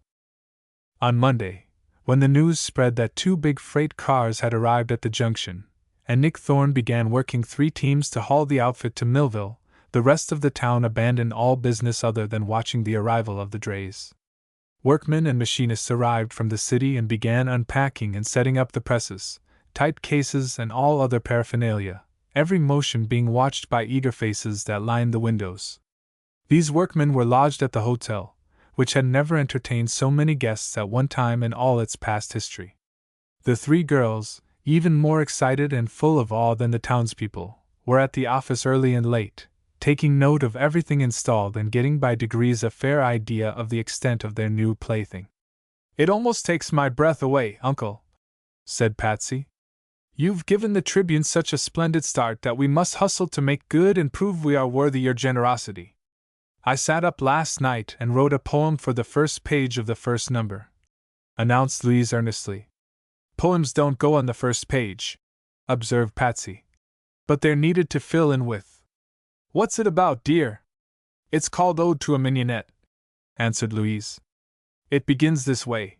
On Monday, when the news spread that 2 big freight cars had arrived at the junction, and Nick Thorne began working 3 teams to haul the outfit to Millville, the rest of the town abandoned all business other than watching the arrival of the drays. Workmen and machinists arrived from the city and began unpacking and setting up the presses, type cases, and all other paraphernalia, every motion being watched by eager faces that lined the windows. These workmen were lodged at the hotel, which had never entertained so many guests at one time in all its past history. The 3 girls, even more excited and full of awe than the townspeople, were at the office early and late, taking note of everything installed and getting by degrees a fair idea of the extent of their new plaything. It almost takes my breath away, Uncle, said Patsy. You've given the Tribune such a splendid start that we must hustle to make good and prove we are worthy your generosity. I sat up last night and wrote a poem for the first page of the first number, announced Louise earnestly. Poems don't go on the first page, observed Patsy, but they're needed to fill in with. What's it about, dear? It's called Ode to a Mignonette, answered Louise. It begins this way.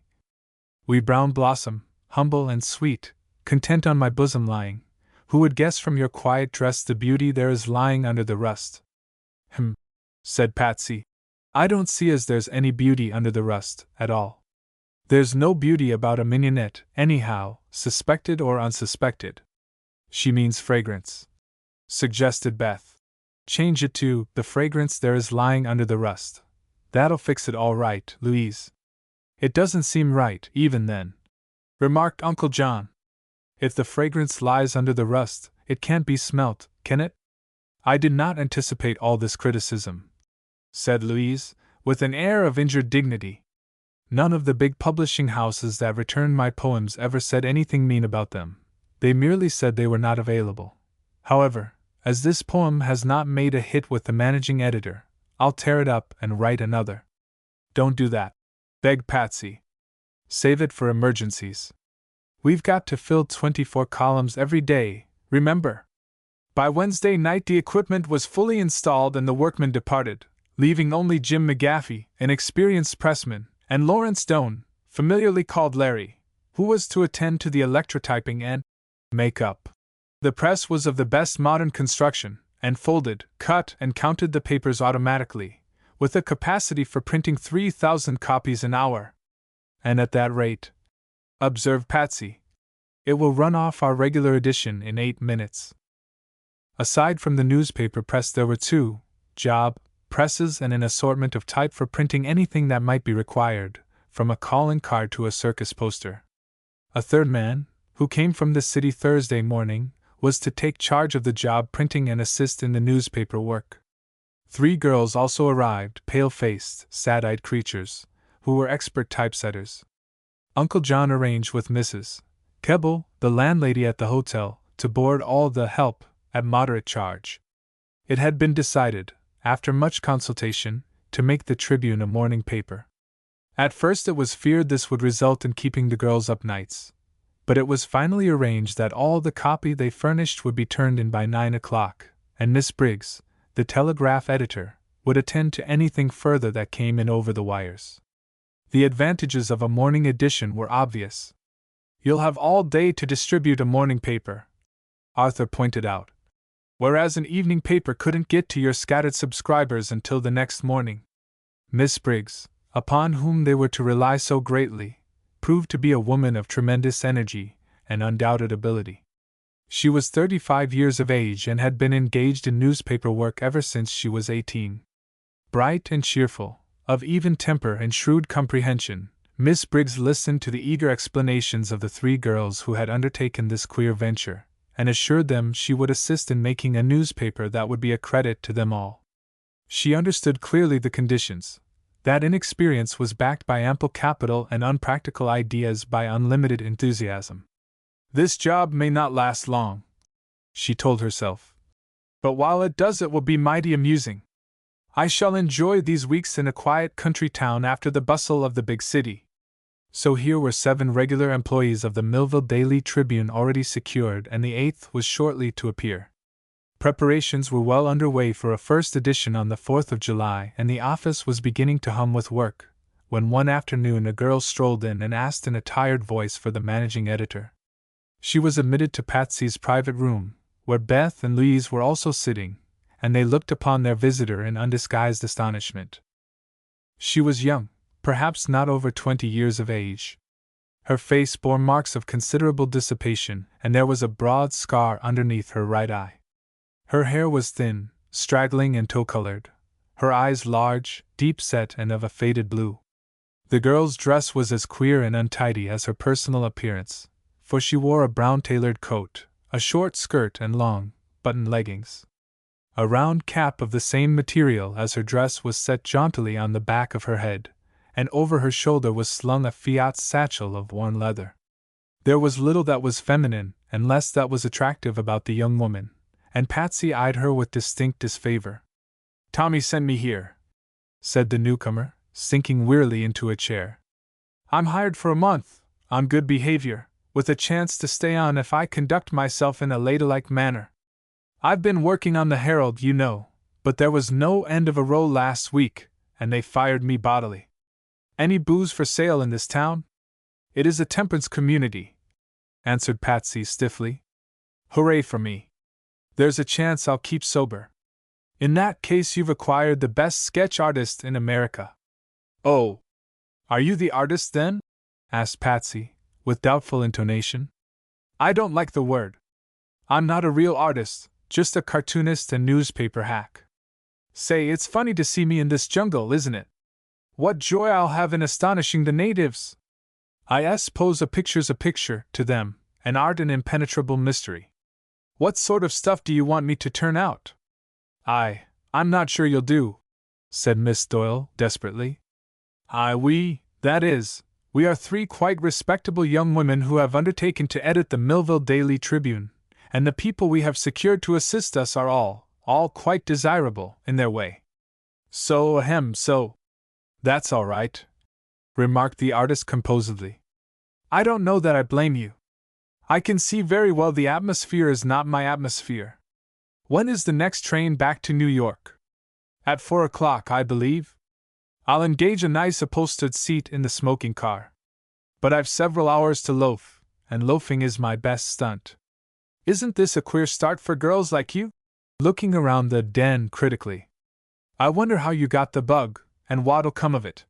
We brown blossom, humble and sweet, content on my bosom lying, who would guess from your quiet dress the beauty there is lying under the rust? Said Patsy. I don't see as there's any beauty under the rust, at all. There's no beauty about a mignonette, anyhow, suspected or unsuspected. She means fragrance, suggested Beth. Change it to, the fragrance there is lying under the rust. That'll fix it all right, Louise. It doesn't seem right, even then, remarked Uncle John. If the fragrance lies under the rust, it can't be smelt, can it? I did not anticipate all this criticism, said Louise, with an air of injured dignity. None of the big publishing houses that returned my poems ever said anything mean about them. They merely said they were not available. However, as this poem has not made a hit with the managing editor, I'll tear it up and write another. Don't do that, begged Patsy. Save it for emergencies. We've got to fill 24 columns every day, remember? By Wednesday night the equipment was fully installed and the workmen departed, leaving only Jim McGaffey, an experienced pressman, and Lawrence Doane, familiarly called Larry, who was to attend to the electrotyping and make-up. The press was of the best modern construction, and folded, cut, and counted the papers automatically, with a capacity for printing 3,000 copies an hour. And at that rate, observed Patsy, it will run off our regular edition in 8 minutes. Aside from the newspaper press there were 2 job presses and an assortment of type for printing anything that might be required, from a calling card to a circus poster. A third man, who came from the city Thursday morning, was to take charge of the job printing and assist in the newspaper work. 3 girls also arrived, pale-faced, sad-eyed creatures, who were expert typesetters. Uncle John arranged with Mrs. Kebble, the landlady at the hotel, to board all the help at moderate charge. It had been decided, after much consultation, to make the Tribune a morning paper. At first it was feared this would result in keeping the girls up nights, but it was finally arranged that all the copy they furnished would be turned in by 9 o'clock, and Miss Briggs, the telegraph editor, would attend to anything further that came in over the wires. The advantages of a morning edition were obvious. You'll have all day to distribute a morning paper, Arthur pointed out, whereas an evening paper couldn't get to your scattered subscribers until the next morning. Miss Briggs, upon whom they were to rely so greatly, proved to be a woman of tremendous energy and undoubted ability. She was 35 years of age and had been engaged in newspaper work ever since she was 18. Bright and cheerful, of even temper and shrewd comprehension, Miss Briggs listened to the eager explanations of the 3 girls who had undertaken this queer venture, and assured them she would assist in making a newspaper that would be a credit to them all. She understood clearly the conditions, that inexperience was backed by ample capital and unpractical ideas by unlimited enthusiasm. This job may not last long, she told herself, but while it does it will be mighty amusing. I shall enjoy these weeks in a quiet country town after the bustle of the big city. So here were 7 regular employees of the Millville Daily Tribune already secured, and the 8th was shortly to appear. Preparations were well under way for a first edition on the 4th of July, and the office was beginning to hum with work, when one afternoon a girl strolled in and asked in a tired voice for the managing editor. She was admitted to Patsy's private room, where Beth and Louise were also sitting, and they looked upon their visitor in undisguised astonishment. She was young, perhaps not over 20 years of age. Her face bore marks of considerable dissipation, and there was a broad scar underneath her right eye. Her hair was thin, straggling and tow-colored, her eyes large, deep-set and of a faded blue. The girl's dress was as queer and untidy as her personal appearance, for she wore a brown tailored coat, a short skirt and long, buttoned leggings. A round cap of the same material as her dress was set jauntily on the back of her head, and over her shoulder was slung a Fiat satchel of worn leather. There was little that was feminine, and less that was attractive about the young woman, and Patsy eyed her with distinct disfavor. "Tommy sent me here," said the newcomer, sinking wearily into a chair. "I'm hired for a month, on good behavior, with a chance to stay on if I conduct myself in a ladylike manner. I've been working on the Herald, you know, but there was no end of a row last week, and they fired me bodily. Any booze for sale in this town?" "It is a temperance community," answered Patsy stiffly. "Hooray for me. There's a chance I'll keep sober." "In that case you've acquired the best sketch artist in America." "Oh, are you the artist then?" asked Patsy, with doubtful intonation. "I don't like the word. I'm not a real artist, just a cartoonist and newspaper hack. Say, it's funny to see me in this jungle, isn't it? What joy I'll have in astonishing the natives! I suppose a picture's a picture, to them, and art an impenetrable mystery. What sort of stuff do you want me to turn out?" I'm not sure you'll do," said Miss Doyle, desperately. That is, we are three quite respectable young women who have undertaken to edit the Millville Daily Tribune, and the people we have secured to assist us are all quite desirable, in their way. So. That's all right, remarked the artist composedly. I don't know that I blame you. I can see very well the atmosphere is not my atmosphere. When is the next train back to New York? At 4 o'clock, I believe. I'll engage a nice upholstered seat in the smoking car. But I've several hours to loaf, and loafing is my best stunt. Isn't this a queer start for girls like you? Looking around the den critically. I wonder how you got the bug, and what'll come of it.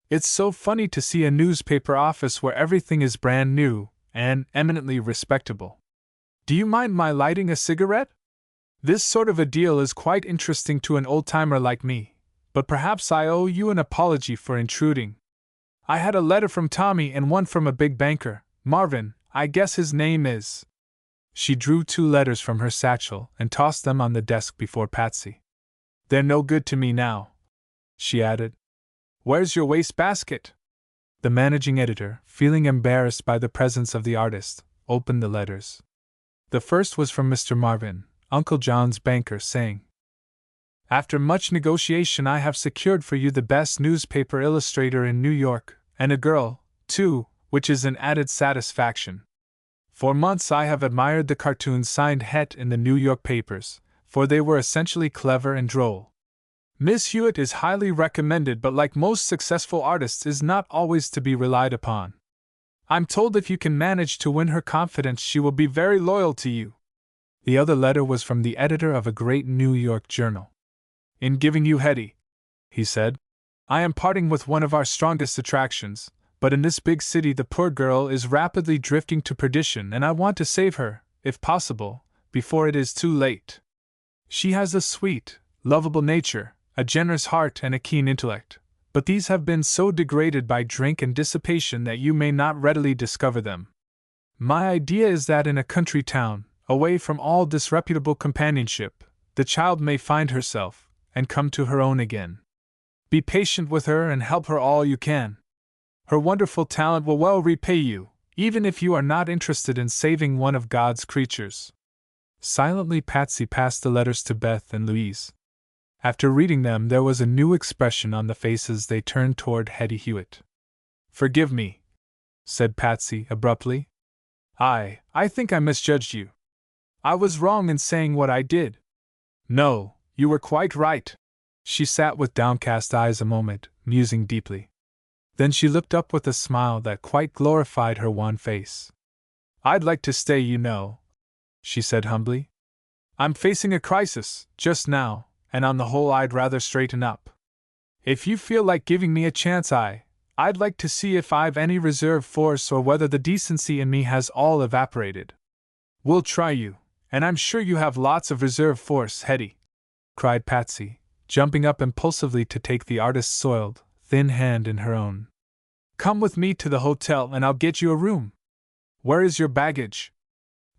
It's so funny to see a newspaper office where everything is brand new and eminently respectable. Do you mind my lighting a cigarette? This sort of a deal is quite interesting to an old-timer like me, but perhaps I owe you an apology for intruding. I had a letter from Tommy and one from a big banker, Marvin, I guess his name is. She drew 2 letters from her satchel and tossed them on the desk before Patsy. They're no good to me now, she added. Where's your wastebasket? The managing editor, feeling embarrassed by the presence of the artist, opened the letters. The first was from Mr. Marvin, Uncle John's banker, saying, After much negotiation I have secured for you the best newspaper illustrator in New York, and a girl, too, which is an added satisfaction. For months I have admired the cartoons signed Het in the New York papers, for they were essentially clever and droll. Miss Hewitt is highly recommended, but like most successful artists is not always to be relied upon. I'm told if you can manage to win her confidence she will be very loyal to you. The other letter was from the editor of a great New York journal. In giving you Hetty, he said, I am parting with one of our strongest attractions, but in this big city the poor girl is rapidly drifting to perdition and I want to save her, if possible, before it is too late. She has a sweet, lovable nature, a generous heart and a keen intellect, but these have been so degraded by drink and dissipation that you may not readily discover them. My idea is that in a country town, away from all disreputable companionship, the child may find herself, and come to her own again. Be patient with her and help her all you can. Her wonderful talent will well repay you, even if you are not interested in saving one of God's creatures. Silently Patsy passed the letters to Beth and Louise. After reading them there was a new expression on the faces they turned toward Hetty Hewitt. Forgive me, said Patsy abruptly. I think I misjudged you. I was wrong in saying what I did. No, you were quite right. She sat with downcast eyes a moment, musing deeply. Then she looked up with a smile that quite glorified her wan face. I'd like to stay, you know, she said humbly. I'm facing a crisis, just now, and on the whole I'd rather straighten up. If you feel like giving me a chance I'd like to see if I've any reserve force or whether the decency in me has all evaporated. We'll try you, and I'm sure you have lots of reserve force, Hetty, cried Patsy, jumping up impulsively to take the artist's soiled, thin hand in her own. Come with me to the hotel and I'll get you a room. Where is your baggage?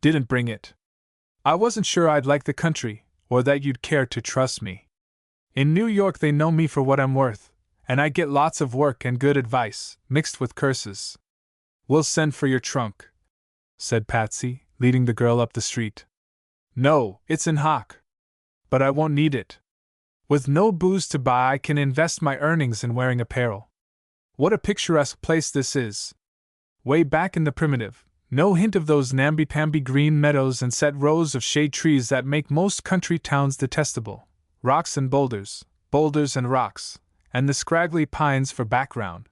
Didn't bring it. I wasn't sure I'd like the country, or that you'd care to trust me. In New York they know me for what I'm worth, and I get lots of work and good advice, mixed with curses. We'll send for your trunk, said Patsy, leading the girl up the street. No, it's in hock. But I won't need it. With no booze to buy I can invest my earnings in wearing apparel. What a picturesque place this is. Way back in the primitive, no hint of those namby-pamby green meadows and set rows of shade trees that make most country towns detestable. Rocks and boulders, boulders and rocks, and the scraggly pines for background.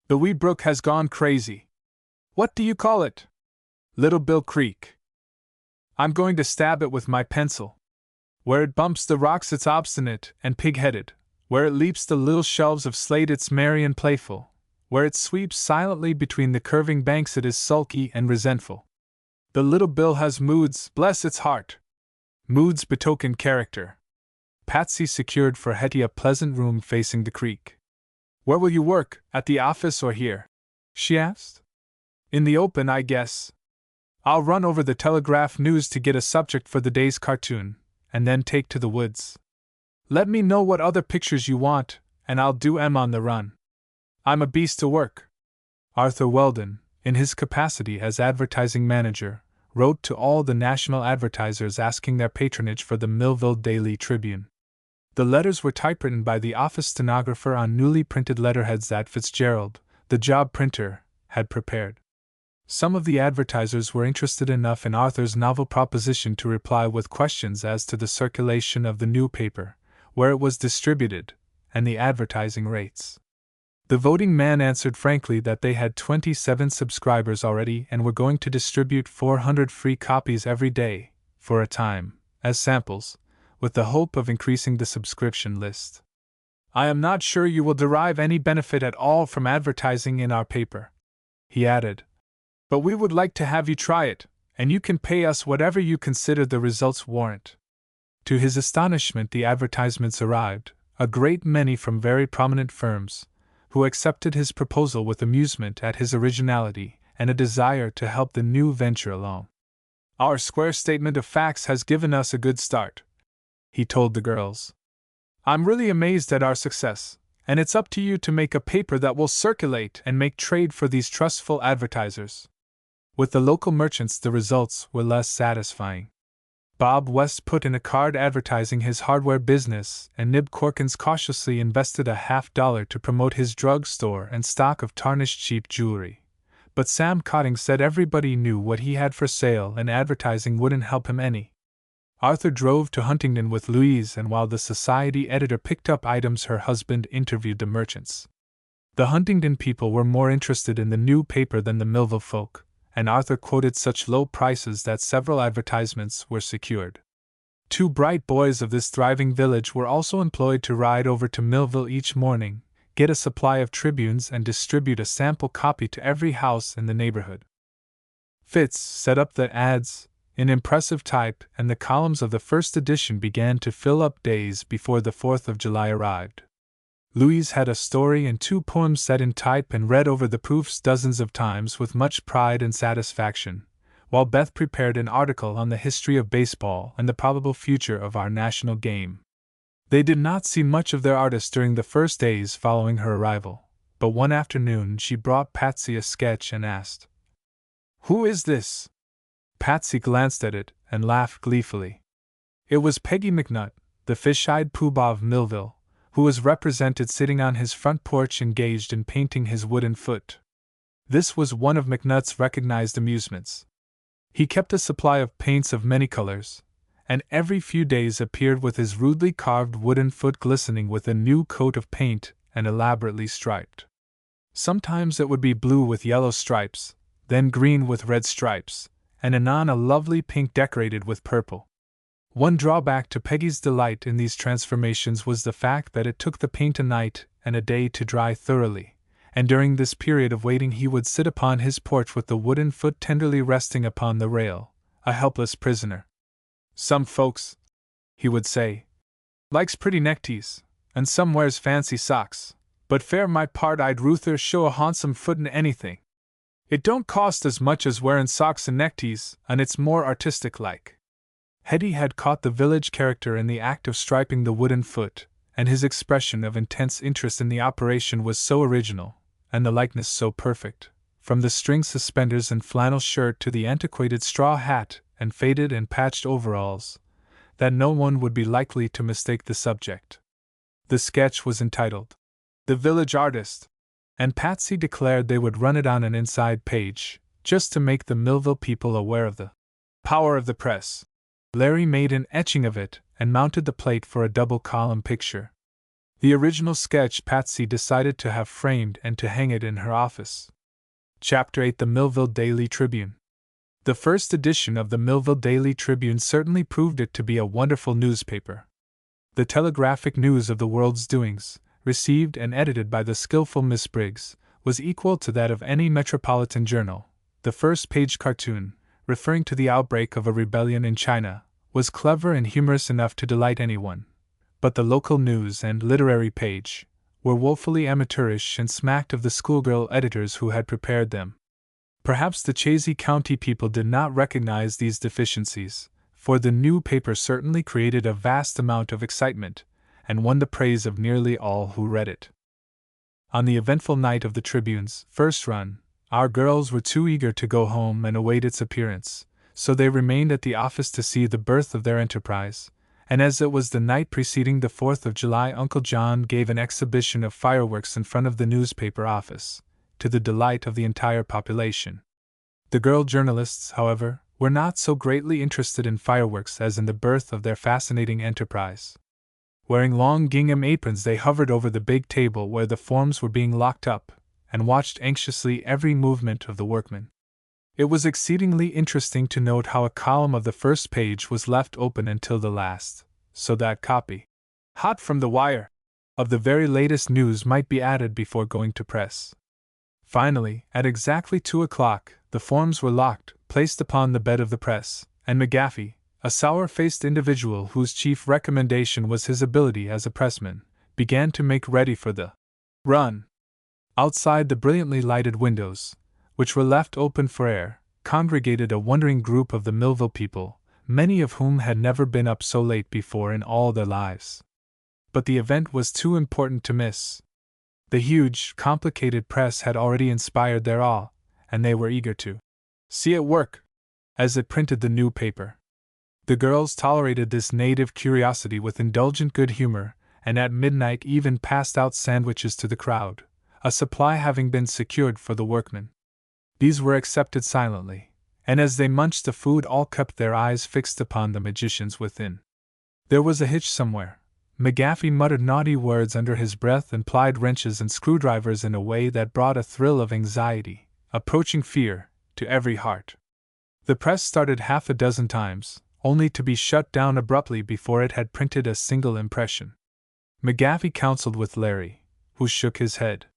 The wee brook has gone crazy. What do you call it? Little Bill Creek. I'm going to stab it with my pencil. Where it bumps the rocks it's obstinate and pig-headed. Where it leaps the little shelves of slate it's merry and playful. Where it sweeps silently between the curving banks it is sulky and resentful. The little Bill has moods, bless its heart. Moods betoken character. Patsy secured for Hetty a pleasant room facing the creek. Where will you work, at the office or here? She asked. In the open, I guess. I'll run over the Telegraph News to get a subject for the day's cartoon, and then take to the woods. Let me know what other pictures you want, and I'll do 'em on the run. I'm a beast to work. Arthur Weldon, in his capacity as advertising manager, wrote to all the national advertisers asking their patronage for the Millville Daily Tribune. The letters were typewritten by the office stenographer on newly printed letterheads that Fitzgerald, the job printer, had prepared. Some of the advertisers were interested enough in Arthur's novel proposition to reply with questions as to the circulation of the new paper, where it was distributed, and the advertising rates. The voting man answered frankly that they had 27 subscribers already and were going to distribute 400 free copies every day, for a time, as samples, with the hope of increasing the subscription list. I am not sure you will derive any benefit at all from advertising in our paper, he added, but we would like to have you try it, and you can pay us whatever you consider the results warrant. To his astonishment, the advertisements arrived, a great many from very prominent firms, who accepted his proposal with amusement at his originality and a desire to help the new venture along. Our square statement of facts has given us a good start, he told the girls. I'm really amazed at our success, and it's up to you to make a paper that will circulate and make trade for these trustful advertisers. With the local merchants, the results were less satisfying. Bob West put in a card advertising his hardware business, and Nib Corkins cautiously invested $50 to promote his drug store and stock of tarnished cheap jewelry. But Sam Cotting said everybody knew what he had for sale and advertising wouldn't help him any. Arthur drove to Huntingdon with Louise, and while the society editor picked up items, her husband interviewed the merchants. The Huntingdon people were more interested in the new paper than the Millville folk, and Arthur quoted such low prices that several advertisements were secured. 2 bright boys of this thriving village were also employed to ride over to Millville each morning, get a supply of tribunes, and distribute a sample copy to every house in the neighborhood. Fitz set up the ads in impressive type, and the columns of the first edition began to fill up days before the 4th of July arrived. Louise had a story and 2 poems set in type and read over the proofs dozens of times with much pride and satisfaction, while Beth prepared an article on the history of baseball and the probable future of our national game. They did not see much of their artist during the first days following her arrival, but one afternoon she brought Patsy a sketch and asked, "Who is this?" Patsy glanced at it and laughed gleefully. It was Peggy McNutt, the fish-eyed poobah of Millville, who was represented sitting on his front porch engaged in painting his wooden foot. This was one of McNutt's recognized amusements. He kept a supply of paints of many colors, and every few days appeared with his rudely carved wooden foot glistening with a new coat of paint and elaborately striped. Sometimes it would be blue with yellow stripes, then green with red stripes, and anon a lovely pink decorated with purple. One drawback to Peggy's delight in these transformations was the fact that it took the paint a night and a day to dry thoroughly, and during this period of waiting he would sit upon his porch with the wooden foot tenderly resting upon the rail, a helpless prisoner. "Some folks," he would say, "likes pretty neckties, and some wears fancy socks, but fair my part I'd ruther show a handsome foot in anything. It don't cost as much as wearin' socks and neckties, and it's more artistic-like." Hetty had caught the village character in the act of striping the wooden foot, and his expression of intense interest in the operation was so original, and the likeness so perfect, from the string suspenders and flannel shirt to the antiquated straw hat and faded and patched overalls, that no one would be likely to mistake the subject. The sketch was entitled, "The Village Artist," and Patsy declared they would run it on an inside page, just to make the Millville people aware of the power of the press. Larry made an etching of it and mounted the plate for a double-column picture. The original sketch Patsy decided to have framed and to hang it in her office. Chapter 8: The Millville Daily Tribune. The first edition of the Millville Daily Tribune certainly proved it to be a wonderful newspaper. The telegraphic news of the world's doings, received and edited by the skillful Miss Briggs, was equal to that of any metropolitan journal. The first-page cartoon, referring to the outbreak of a rebellion in China, was clever and humorous enough to delight anyone. But the local news and literary page were woefully amateurish and smacked of the schoolgirl editors who had prepared them. Perhaps the Chazy County people did not recognize these deficiencies, for the new paper certainly created a vast amount of excitement, and won the praise of nearly all who read it. On the eventful night of the Tribune's first run, our girls were too eager to go home and await its appearance, so they remained at the office to see the birth of their enterprise, and as it was the night preceding the 4th of July, Uncle John gave an exhibition of fireworks in front of the newspaper office, to the delight of the entire population. The girl journalists, however, were not so greatly interested in fireworks as in the birth of their fascinating enterprise. Wearing long gingham aprons, they hovered over the big table where the forms were being locked up, and watched anxiously every movement of the workmen. It was exceedingly interesting to note how a column of the first page was left open until the last, so that copy, hot from the wire, of the very latest news might be added before going to press. Finally, at exactly 2 o'clock, the forms were locked, placed upon the bed of the press, and McGaffey, a sour-faced individual whose chief recommendation was his ability as a pressman, began to make ready for the run. Outside the brilliantly lighted windows, which were left open for air, congregated a wondering group of the Millville people, many of whom had never been up so late before in all their lives. But the event was too important to miss. The huge, complicated press had already inspired their awe, and they were eager to see it work, as it printed the new paper. The girls tolerated this native curiosity with indulgent good humor, and at midnight even passed out sandwiches to the crowd, a supply having been secured for the workmen. These were accepted silently, and as they munched the food all kept their eyes fixed upon the magicians within. There was a hitch somewhere. McGaffey muttered naughty words under his breath and plied wrenches and screwdrivers in a way that brought a thrill of anxiety, approaching fear, to every heart. The press started half a dozen times, only to be shut down abruptly before it had printed a single impression. McGaffey counseled with Larry, who shook his head.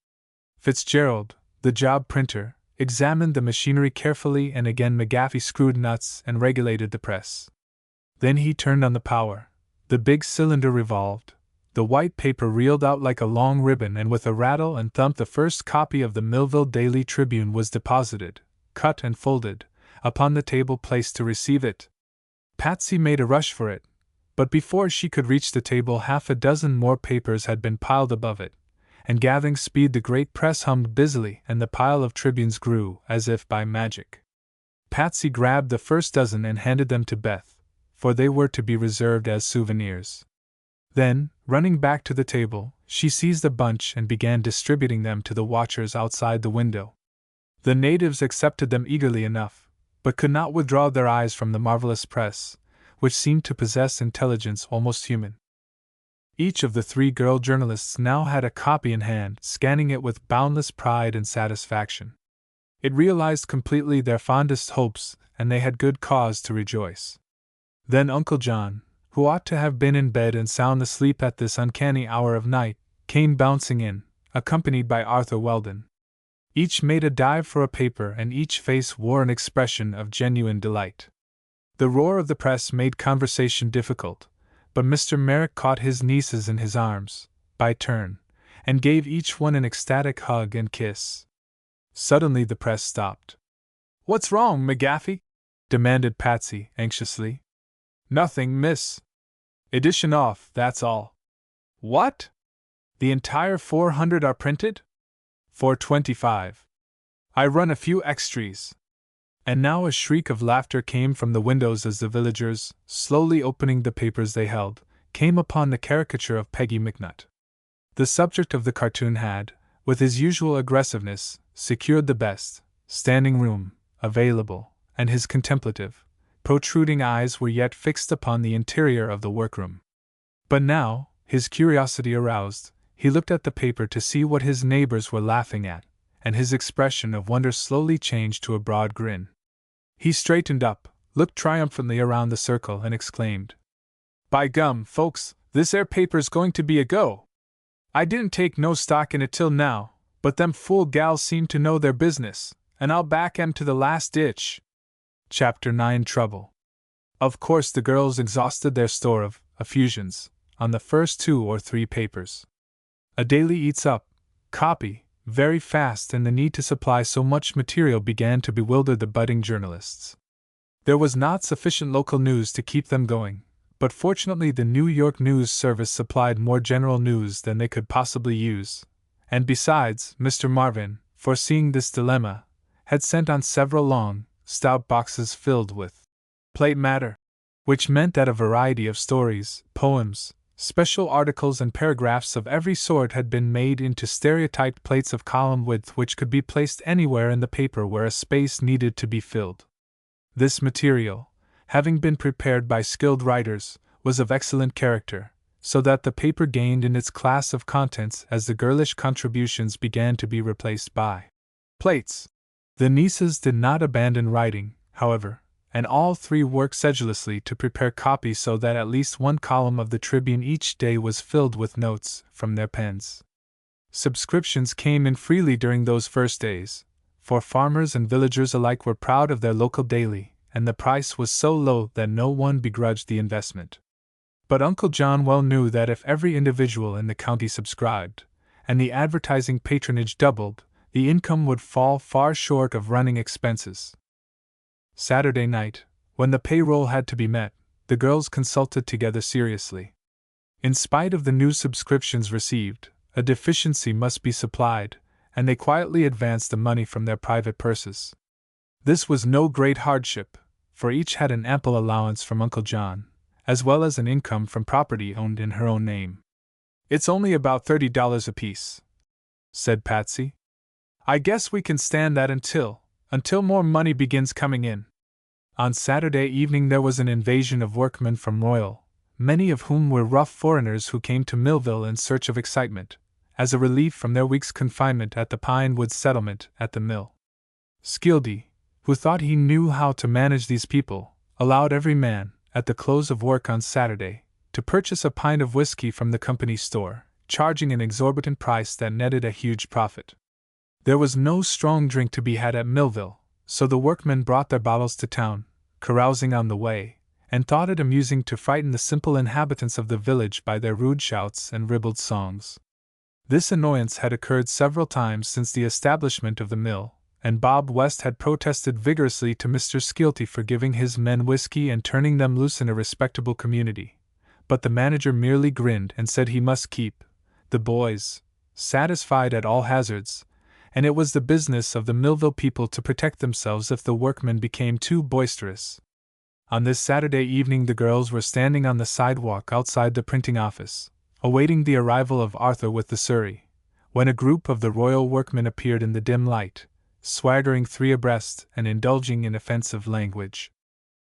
Fitzgerald, the job printer, examined the machinery carefully, and again McGaffey screwed nuts and regulated the press. Then he turned on the power. The big cylinder revolved, the white paper reeled out like a long ribbon, and with a rattle and thump the first copy of the Millville Daily Tribune was deposited, cut and folded, upon the table placed to receive it. Patsy made a rush for it, but before she could reach the table half a dozen more papers had been piled above it, and gathering speed the great press hummed busily and the pile of tribunes grew as if by magic. Patsy grabbed the first dozen and handed them to Beth, for they were to be reserved as souvenirs. Then, running back to the table, she seized a bunch and began distributing them to the watchers outside the window. The natives accepted them eagerly enough, but could not withdraw their eyes from the marvelous press, which seemed to possess intelligence almost human. Each of the 3 girl journalists now had a copy in hand, scanning it with boundless pride and satisfaction. It realized completely their fondest hopes, and they had good cause to rejoice. Then Uncle John, who ought to have been in bed and sound asleep at this uncanny hour of night, came bouncing in, accompanied by Arthur Weldon. Each made a dive for a paper, and each face wore an expression of genuine delight. The roar of the press made conversation difficult, but Mr. Merrick caught his nieces in his arms, by turn, and gave each one an ecstatic hug and kiss. Suddenly the press stopped. "What's wrong, McGaffey?" demanded Patsy, anxiously. "Nothing, miss. Edition off, that's all." "What? The entire 400 are printed?" "425. I run a few extras." And now a shriek of laughter came from the windows as the villagers, slowly opening the papers they held, came upon the caricature of Peggy McNutt. The subject of the cartoon had, with his usual aggressiveness, secured the best standing room available, and his contemplative, protruding eyes were yet fixed upon the interior of the workroom. But now, his curiosity aroused, he looked at the paper to see what his neighbors were laughing at, and his expression of wonder slowly changed to a broad grin. He straightened up, looked triumphantly around the circle, and exclaimed, "By gum, folks, this 'ere paper's going to be a go! I didn't take no stock in it till now, but them fool gals seem to know their business, and I'll back 'em to the last ditch." Chapter 9 Trouble. Of course the girls exhausted their store of effusions on the first 2 or 3 papers. A daily eats up copy very fast, and the need to supply so much material began to bewilder the budding journalists. There was not sufficient local news to keep them going, but fortunately the New York News Service supplied more general news than they could possibly use, and besides, Mr. Marvin, foreseeing this dilemma, had sent on several long, stout boxes filled with plate matter, which meant that a variety of stories, poems, special articles and paragraphs of every sort had been made into stereotyped plates of column width which could be placed anywhere in the paper where a space needed to be filled. This material, having been prepared by skilled writers, was of excellent character, so that the paper gained in its class of contents as the girlish contributions began to be replaced by plates. The nieces did not abandon writing, however, and all three worked sedulously to prepare copies so that at least one column of the Tribune each day was filled with notes from their pens. Subscriptions came in freely during those first days, for farmers and villagers alike were proud of their local daily, and the price was so low that no one begrudged the investment. But Uncle John well knew that if every individual in the county subscribed, and the advertising patronage doubled, the income would fall far short of running expenses. Saturday night, when the payroll had to be met, the girls consulted together seriously. In spite of the new subscriptions received, a deficiency must be supplied, and they quietly advanced the money from their private purses. This was no great hardship, for each had an ample allowance from Uncle John, as well as an income from property owned in her own name. "It's only about $30 apiece," said Patsy. "I guess we can stand that until more money begins coming in." On Saturday evening there was an invasion of workmen from Royal, many of whom were rough foreigners who came to Millville in search of excitement, as a relief from their week's confinement at the Pine Woods settlement at the mill. Skildy, who thought he knew how to manage these people, allowed every man, at the close of work on Saturday, to purchase a pint of whiskey from the company store, charging an exorbitant price that netted a huge profit. There was no strong drink to be had at Millville, so the workmen brought their bottles to town, carousing on the way, and thought it amusing to frighten the simple inhabitants of the village by their rude shouts and ribald songs. This annoyance had occurred several times since the establishment of the mill, and Bob West had protested vigorously to Mr. Skeelty for giving his men whiskey and turning them loose in a respectable community, but the manager merely grinned and said he must keep the boys satisfied at all hazards, and it was the business of the Millville people to protect themselves if the workmen became too boisterous. On this Saturday evening the girls were standing on the sidewalk outside the printing office, awaiting the arrival of Arthur with the surrey, when a group of the Royal workmen appeared in the dim light, swaggering three abreast and indulging in offensive language.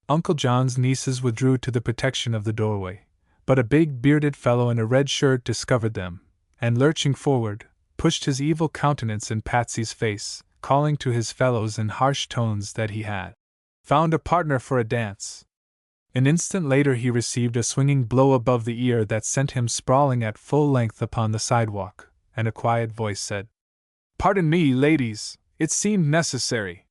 Uncle John's nieces withdrew to the protection of the doorway, but a big bearded fellow in a red shirt discovered them, and lurching forward, pushed his evil countenance in Patsy's face, calling to his fellows in harsh tones that he had found a partner for a dance. An instant later he received a swinging blow above the ear that sent him sprawling at full length upon the sidewalk, and a quiet voice said, "Pardon me, ladies, it seemed necessary."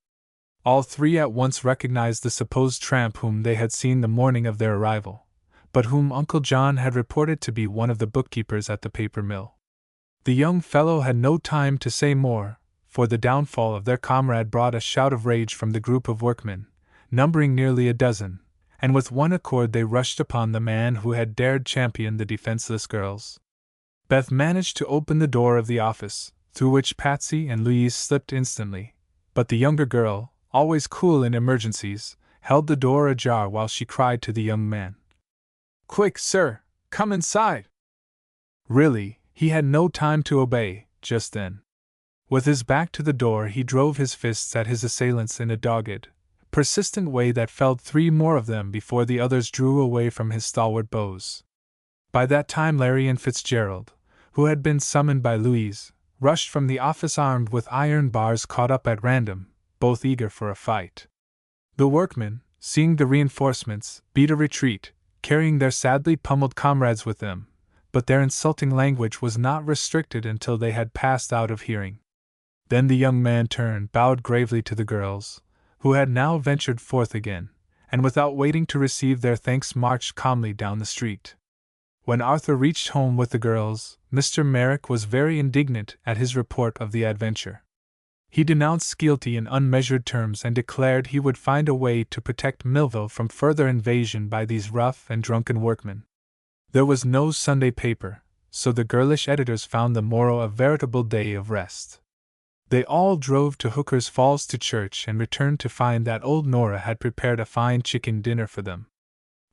All three at once recognized the supposed tramp whom they had seen the morning of their arrival, but whom Uncle John had reported to be one of the bookkeepers at the paper mill. The young fellow had no time to say more, for the downfall of their comrade brought a shout of rage from the group of workmen, numbering nearly a dozen, and with one accord they rushed upon the man who had dared champion the defenseless girls. Beth managed to open the door of the office, through which Patsy and Louise slipped instantly, but the younger girl, always cool in emergencies, held the door ajar while she cried to the young man, "Quick, sir, come inside!" Really, he had no time to obey, just then. With his back to the door he drove his fists at his assailants in a dogged, persistent way that felled three more of them before the others drew away from his stalwart blows. By that time Larry and Fitzgerald, who had been summoned by Louise, rushed from the office armed with iron bars caught up at random, both eager for a fight. The workmen, seeing the reinforcements, beat a retreat, carrying their sadly pummeled comrades with them, but their insulting language was not restricted until they had passed out of hearing. Then the young man turned, bowed gravely to the girls, who had now ventured forth again, and without waiting to receive their thanks marched calmly down the street. When Arthur reached home with the girls, Mr. Merrick was very indignant at his report of the adventure. He denounced Skeelty in unmeasured terms and declared he would find a way to protect Millville from further invasion by these rough and drunken workmen. There was no Sunday paper, so the girlish editors found the morrow a veritable day of rest. They all drove to Hooker's Falls to church and returned to find that old Nora had prepared a fine chicken dinner for them.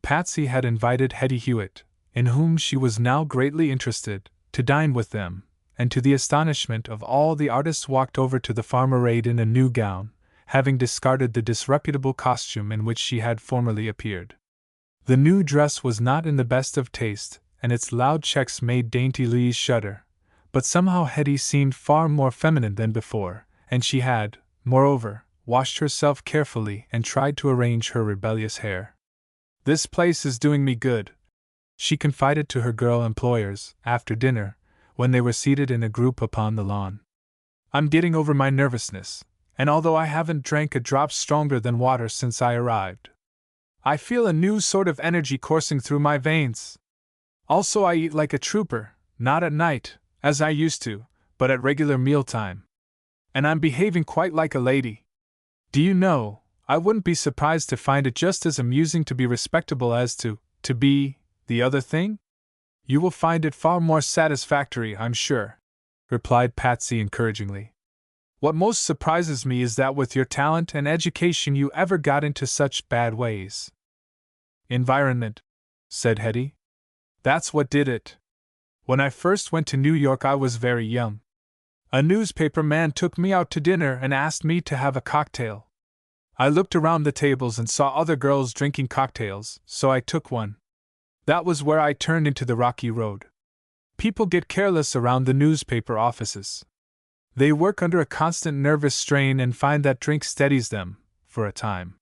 Patsy had invited Hetty Hewitt, in whom she was now greatly interested, to dine with them, and to the astonishment of all the artists walked over to the farm arrayed in a new gown, having discarded the disreputable costume in which she had formerly appeared. The new dress was not in the best of taste, and its loud checks made dainty Louise shudder, but somehow Hetty seemed far more feminine than before, and she had, moreover, washed herself carefully and tried to arrange her rebellious hair. "This place is doing me good," she confided to her girl employers, after dinner, when they were seated in a group upon the lawn. "I'm getting over my nervousness, and although I haven't drank a drop stronger than water since I arrived, I feel a new sort of energy coursing through my veins. Also, I eat like a trooper, not at night, as I used to, but at regular mealtime. And I'm behaving quite like a lady. Do you know, I wouldn't be surprised to find it just as amusing to be respectable as to be the other thing? You will find it far more satisfactory, I'm sure," replied Patsy encouragingly. "What most surprises me is that with your talent and education you ever got into such bad ways." "Environment," said Hetty. "That's what did it. When I first went to New York I was very young. A newspaper man took me out to dinner and asked me to have a cocktail. I looked around the tables and saw other girls drinking cocktails, so I took one. That was where I turned into the rocky road. People get careless around the newspaper offices. They work under a constant nervous strain and find that drink steadies them, for a time.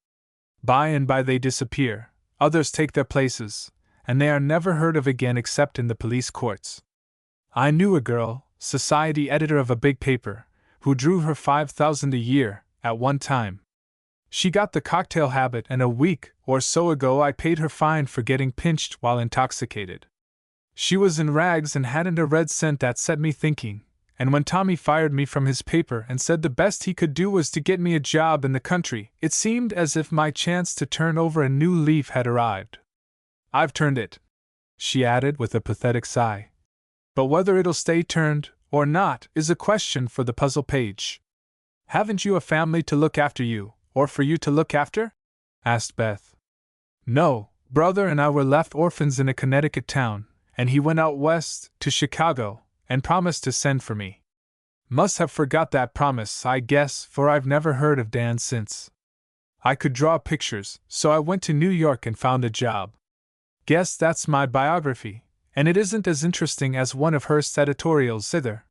By and by they disappear, others take their places, and they are never heard of again except in the police courts. I knew a girl, society editor of a big paper, who drew her $5,000 a year, at one time. She got the cocktail habit, and a week or so ago I paid her fine for getting pinched while intoxicated. She was in rags and hadn't a red cent. That set me thinking, and when Tommy fired me from his paper and said the best he could do was to get me a job in the country, it seemed as if my chance to turn over a new leaf had arrived. I've turned it," she added with a pathetic sigh. "But whether it'll stay turned, or not, is a question for the puzzle page." "Haven't you a family to look after you, or for you to look after?" asked Beth. "No, brother and I were left orphans in a Connecticut town, and he went out west, to Chicago, and promised to send for me. Must have forgot that promise, I guess, for I've never heard of Dan since. I could draw pictures, so I went to New York and found a job. Guess that's my biography, and it isn't as interesting as one of Hearst's editorials either."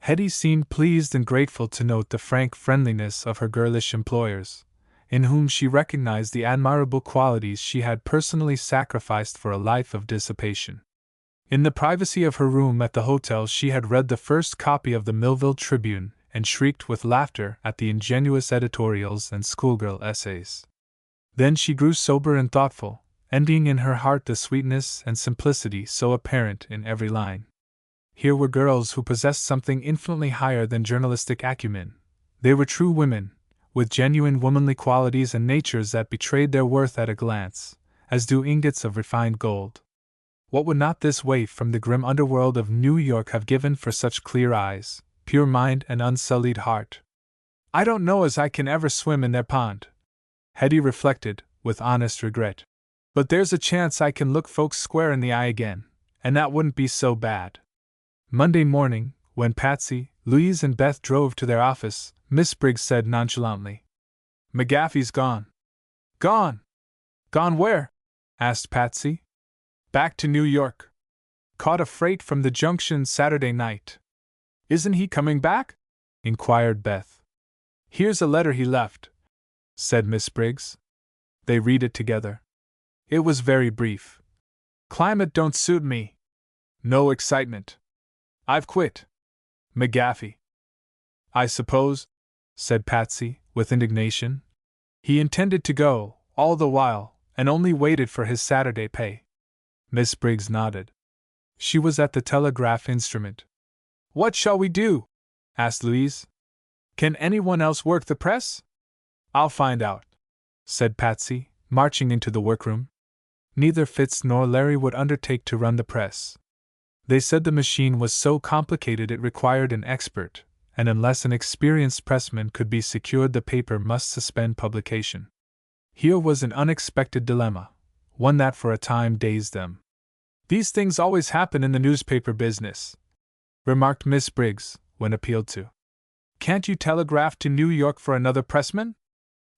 Hetty seemed pleased and grateful to note the frank friendliness of her girlish employers, in whom she recognized the admirable qualities she had personally sacrificed for a life of dissipation. In the privacy of her room at the hotel she had read the first copy of the Millville Tribune and shrieked with laughter at the ingenuous editorials and schoolgirl essays. Then she grew sober and thoughtful, envying in her heart the sweetness and simplicity so apparent in every line. Here were girls who possessed something infinitely higher than journalistic acumen. They were true women, with genuine womanly qualities and natures that betrayed their worth at a glance, as do ingots of refined gold. What would not this waif from the grim underworld of New York have given for such clear eyes, pure mind, and unsullied heart? "I don't know as I can ever swim in their pond," Hetty reflected, with honest regret. "But there's a chance I can look folks square in the eye again, and that wouldn't be so bad." Monday morning, when Patsy, Louise, and Beth drove to their office, Miss Briggs said nonchalantly, "McGaffey's gone." "Gone? Gone where?" asked Patsy. "Back to New York. Caught a freight from the junction Saturday night." "Isn't he coming back?" inquired Beth. "Here's a letter he left," said Miss Briggs. They read it together. It was very brief. "Climate don't suit me. No excitement. I've quit. McGaffey." "I suppose," said Patsy, with indignation, "he intended to go, all the while, and only waited for his Saturday pay." Miss Briggs nodded. She was at the telegraph instrument. "What shall we do?" asked Louise. Can anyone else work the press? I'll find out, said Patsy, marching into the workroom. Neither Fitz nor Larry would undertake to run the press. They said the machine was so complicated it required an expert, and unless an experienced pressman could be secured, the paper must suspend publication. Here was an unexpected dilemma, one that for a time dazed them. These things always happen in the newspaper business, remarked Miss Briggs, when appealed to. Can't you telegraph to New York for another pressman?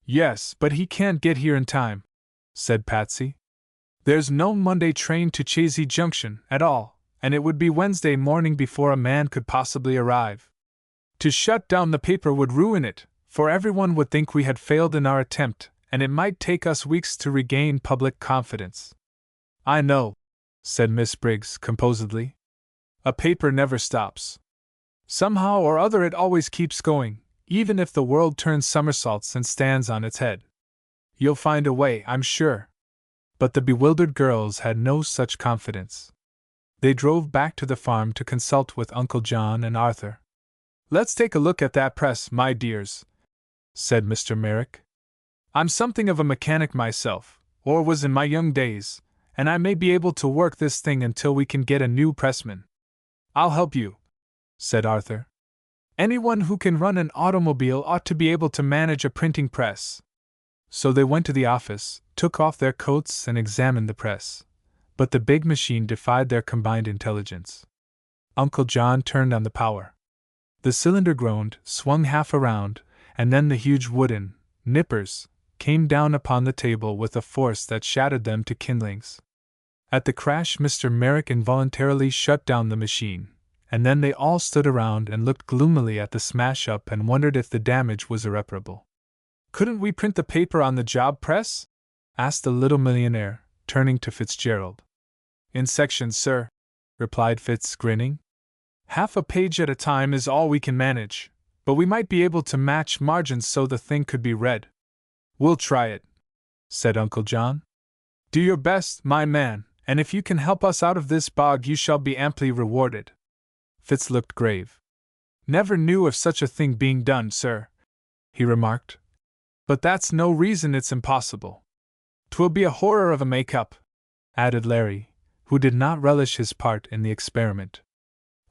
Yes, but he can't get here in time, said Patsy. There's no Monday train to Chazy Junction at all, and it would be Wednesday morning before a man could possibly arrive. To shut down the paper would ruin it, for everyone would think we had failed in our attempt, and it might take us weeks to regain public confidence. I know, said Miss Briggs composedly. A paper never stops. Somehow or other it always keeps going, even if the world turns somersaults and stands on its head. You'll find a way, I'm sure. But the bewildered girls had no such confidence. They drove back to the farm to consult with Uncle John and Arthur. Let's take a look at that press, my dears, said Mr. Merrick. I'm something of a mechanic myself, or was in my young days, and I may be able to work this thing until we can get a new pressman. I'll help you, said Arthur. Anyone who can run an automobile ought to be able to manage a printing press. So they went to the office, took off their coats, and examined the press. But the big machine defied their combined intelligence. Uncle John turned on the power. The cylinder groaned, swung half around, and then the huge wooden nippers came down upon the table with a force that shattered them to kindlings. At the crash, Mr. Merrick involuntarily shut down the machine, and then they all stood around and looked gloomily at the smash-up and wondered if the damage was irreparable. Couldn't we print the paper on the job press? Asked the little millionaire, turning to Fitzgerald. In sections, sir, replied Fitz, grinning. Half a page at a time is all we can manage, but we might be able to match margins so the thing could be read. We'll try it, said Uncle John. Do your best, my man, and if you can help us out of this bog you shall be amply rewarded. Fitz looked grave. Never knew of such a thing being done, sir, he remarked. But that's no reason it's impossible. 'Twill be a horror of a make-up, added Larry, who did not relish his part in the experiment.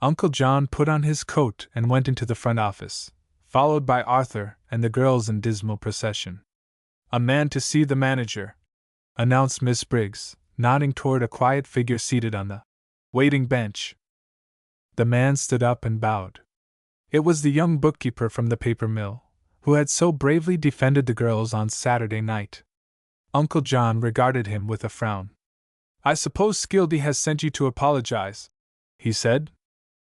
Uncle John put on his coat and went into the front office, followed by Arthur and the girls in dismal procession. A man to see the manager, announced Miss Briggs, nodding toward a quiet figure seated on the waiting bench. The man stood up and bowed. It was the young bookkeeper from the paper mill, who had so bravely defended the girls on Saturday night. Uncle John regarded him with a frown. I suppose Skilty has sent you to apologize, he said.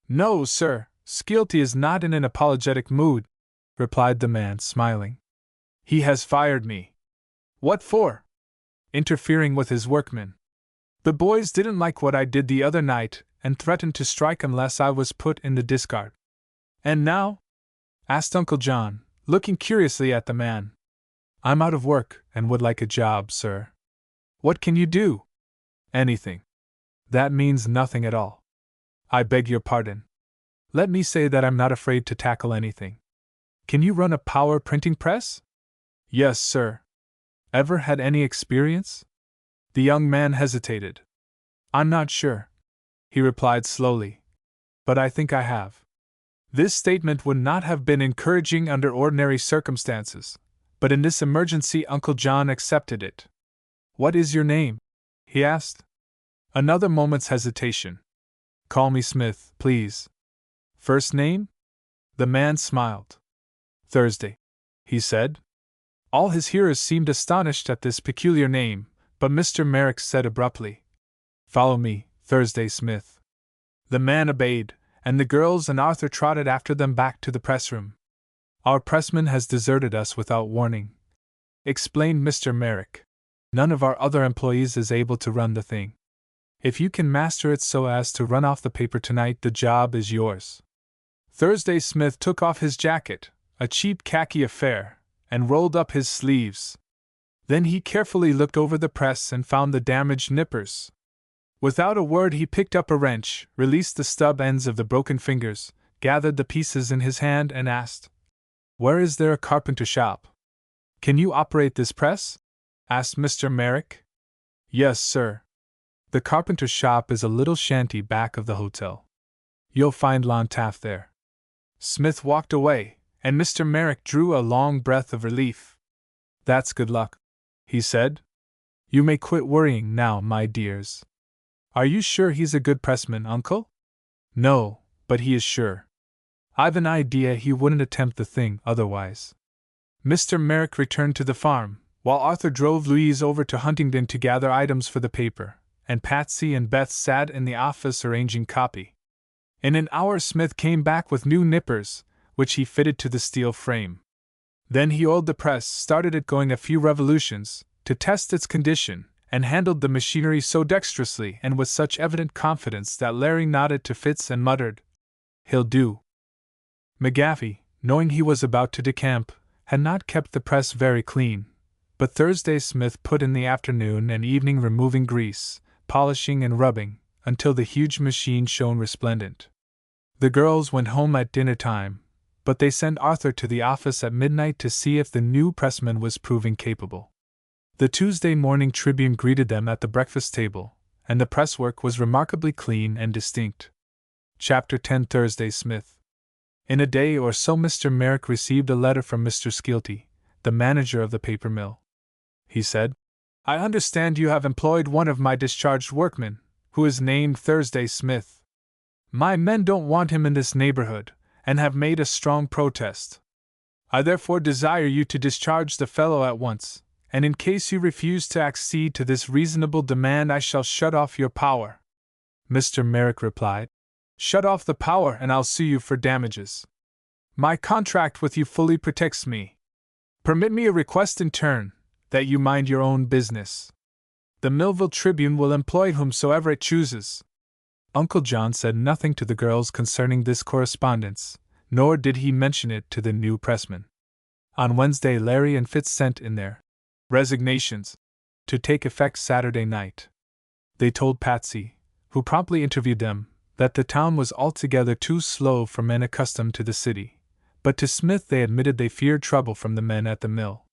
No, sir, Skilty is not in an apologetic mood, replied the man, smiling. He has fired me. What for? Interfering with his workmen. The boys didn't like what I did the other night and threatened to strike unless I was put in the discard. And now? Asked Uncle John, looking curiously at the man. I'm out of work and would like a job, sir. What can you do? Anything. That means nothing at all. I beg your pardon. Let me say that I'm not afraid to tackle anything. Can you run a power printing press? Yes, sir. Ever had any experience? The young man hesitated. I'm not sure, he replied slowly, but I think I have. This statement would not have been encouraging under ordinary circumstances, but in this emergency Uncle John accepted it. What is your name? He asked. Another moment's hesitation. Call me Smith, please. First name? The man smiled. Thursday, he said. All his hearers seemed astonished at this peculiar name, but Mr. Merrick said abruptly, Follow me, Thursday Smith. The man obeyed, and the girls and Arthur trotted after them back to the pressroom. Our pressman has deserted us without warning, explained Mr. Merrick. None of our other employees is able to run the thing. If you can master it so as to run off the paper tonight, the job is yours. Thursday Smith took off his jacket, a cheap khaki affair, and rolled up his sleeves. Then he carefully looked over the press and found the damaged nippers. Without a word he picked up a wrench, released the stub ends of the broken fingers, gathered the pieces in his hand and asked, Where is there a carpenter shop? Can you operate this press? Asked Mr. Merrick. Yes, sir. The carpenter's shop is a little shanty back of the hotel. You'll find Lon Taft there. Smith walked away, and Mr. Merrick drew a long breath of relief. That's good luck, he said. You may quit worrying now, my dears. Are you sure he's a good pressman, Uncle? No, but he is sure. I've an idea he wouldn't attempt the thing otherwise. Mr. Merrick returned to the farm, while Arthur drove Louise over to Huntingdon to gather items for the paper, and Patsy and Beth sat in the office arranging copy. In an hour Smith came back with new nippers, which he fitted to the steel frame. Then he oiled the press, started it going a few revolutions, to test its condition, and handled the machinery so dexterously and with such evident confidence that Larry nodded to Fitz and muttered, "He'll do." McGaffey, knowing he was about to decamp, had not kept the press very clean, but Thursday Smith put in the afternoon and evening removing grease, polishing and rubbing, until the huge machine shone resplendent. The girls went home at dinner time, but they sent Arthur to the office at midnight to see if the new pressman was proving capable. The Tuesday morning Tribune greeted them at the breakfast table, and the presswork was remarkably clean and distinct. Chapter 10 Thursday Smith. In a day or so Mr. Merrick received a letter from Mr. Skeelty, the manager of the paper mill. He said, "I understand you have employed one of my discharged workmen, who is named Thursday Smith. My men don't want him in this neighborhood, and have made a strong protest. I therefore desire you to discharge the fellow at once, and in case you refuse to accede to this reasonable demand I shall shut off your power." Mr. Merrick replied, "Shut off the power and I'll sue you for damages. My contract with you fully protects me. Permit me a request in turn, that you mind your own business. The Millville Tribune will employ whomsoever it chooses." Uncle John said nothing to the girls concerning this correspondence, nor did he mention it to the new pressman. On Wednesday Larry and Fitz sent in their resignations, to take effect Saturday night. They told Patsy, who promptly interviewed them, that the town was altogether too slow for men accustomed to the city, but to Smith they admitted they feared trouble from the men at the mill.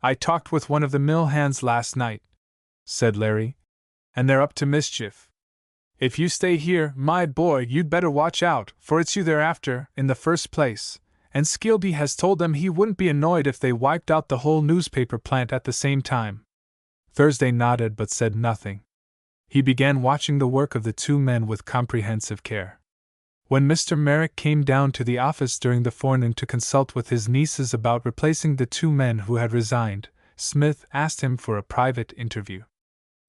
"I talked with one of the mill hands last night," said Larry, "and they're up to mischief. If you stay here, my boy, you'd better watch out, for it's you they're after, in the first place, and Skeelty has told them he wouldn't be annoyed if they wiped out the whole newspaper plant at the same time." Thursday nodded but said nothing. He began watching the work of the two men with comprehensive care. When Mr. Merrick came down to the office during the forenoon to consult with his nieces about replacing the two men who had resigned, Smith asked him for a private interview.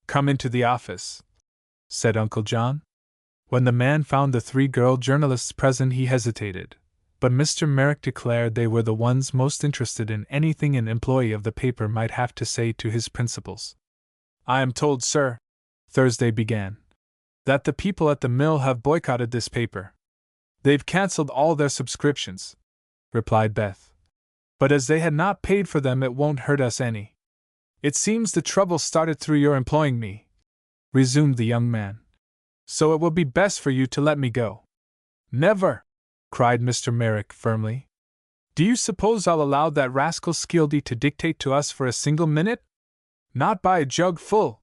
"Come into the office," said Uncle John. When the man found the three girl journalists present he hesitated, but Mr. Merrick declared they were the ones most interested in anything an employee of the paper might have to say to his principals. "I am told, sir," Thursday began, "that the people at the mill have boycotted this paper." "They've cancelled all their subscriptions," replied Beth. "But as they had not paid for them, it won't hurt us any." "It seems the trouble started through your employing me," resumed the young man. "So it will be best for you to let me go." "Never!" cried Mr. Merrick firmly. "Do you suppose I'll allow that rascal Skeelty to dictate to us for a single minute? Not by a jug full.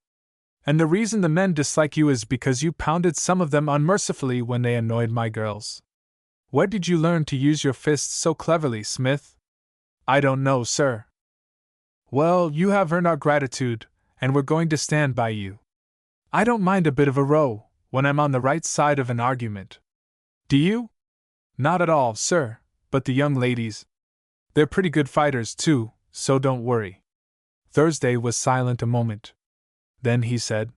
And the reason the men dislike you is because you pounded some of them unmercifully when they annoyed my girls. Where did you learn to use your fists so cleverly, Smith?" "I don't know, sir." "Well, you have earned our gratitude, and we're going to stand by you. I don't mind a bit of a row, when I'm on the right side of an argument. Do you?" "Not at all, sir, but the young ladies. They're pretty good fighters, too, so don't worry." Thursday was silent a moment. Then he said,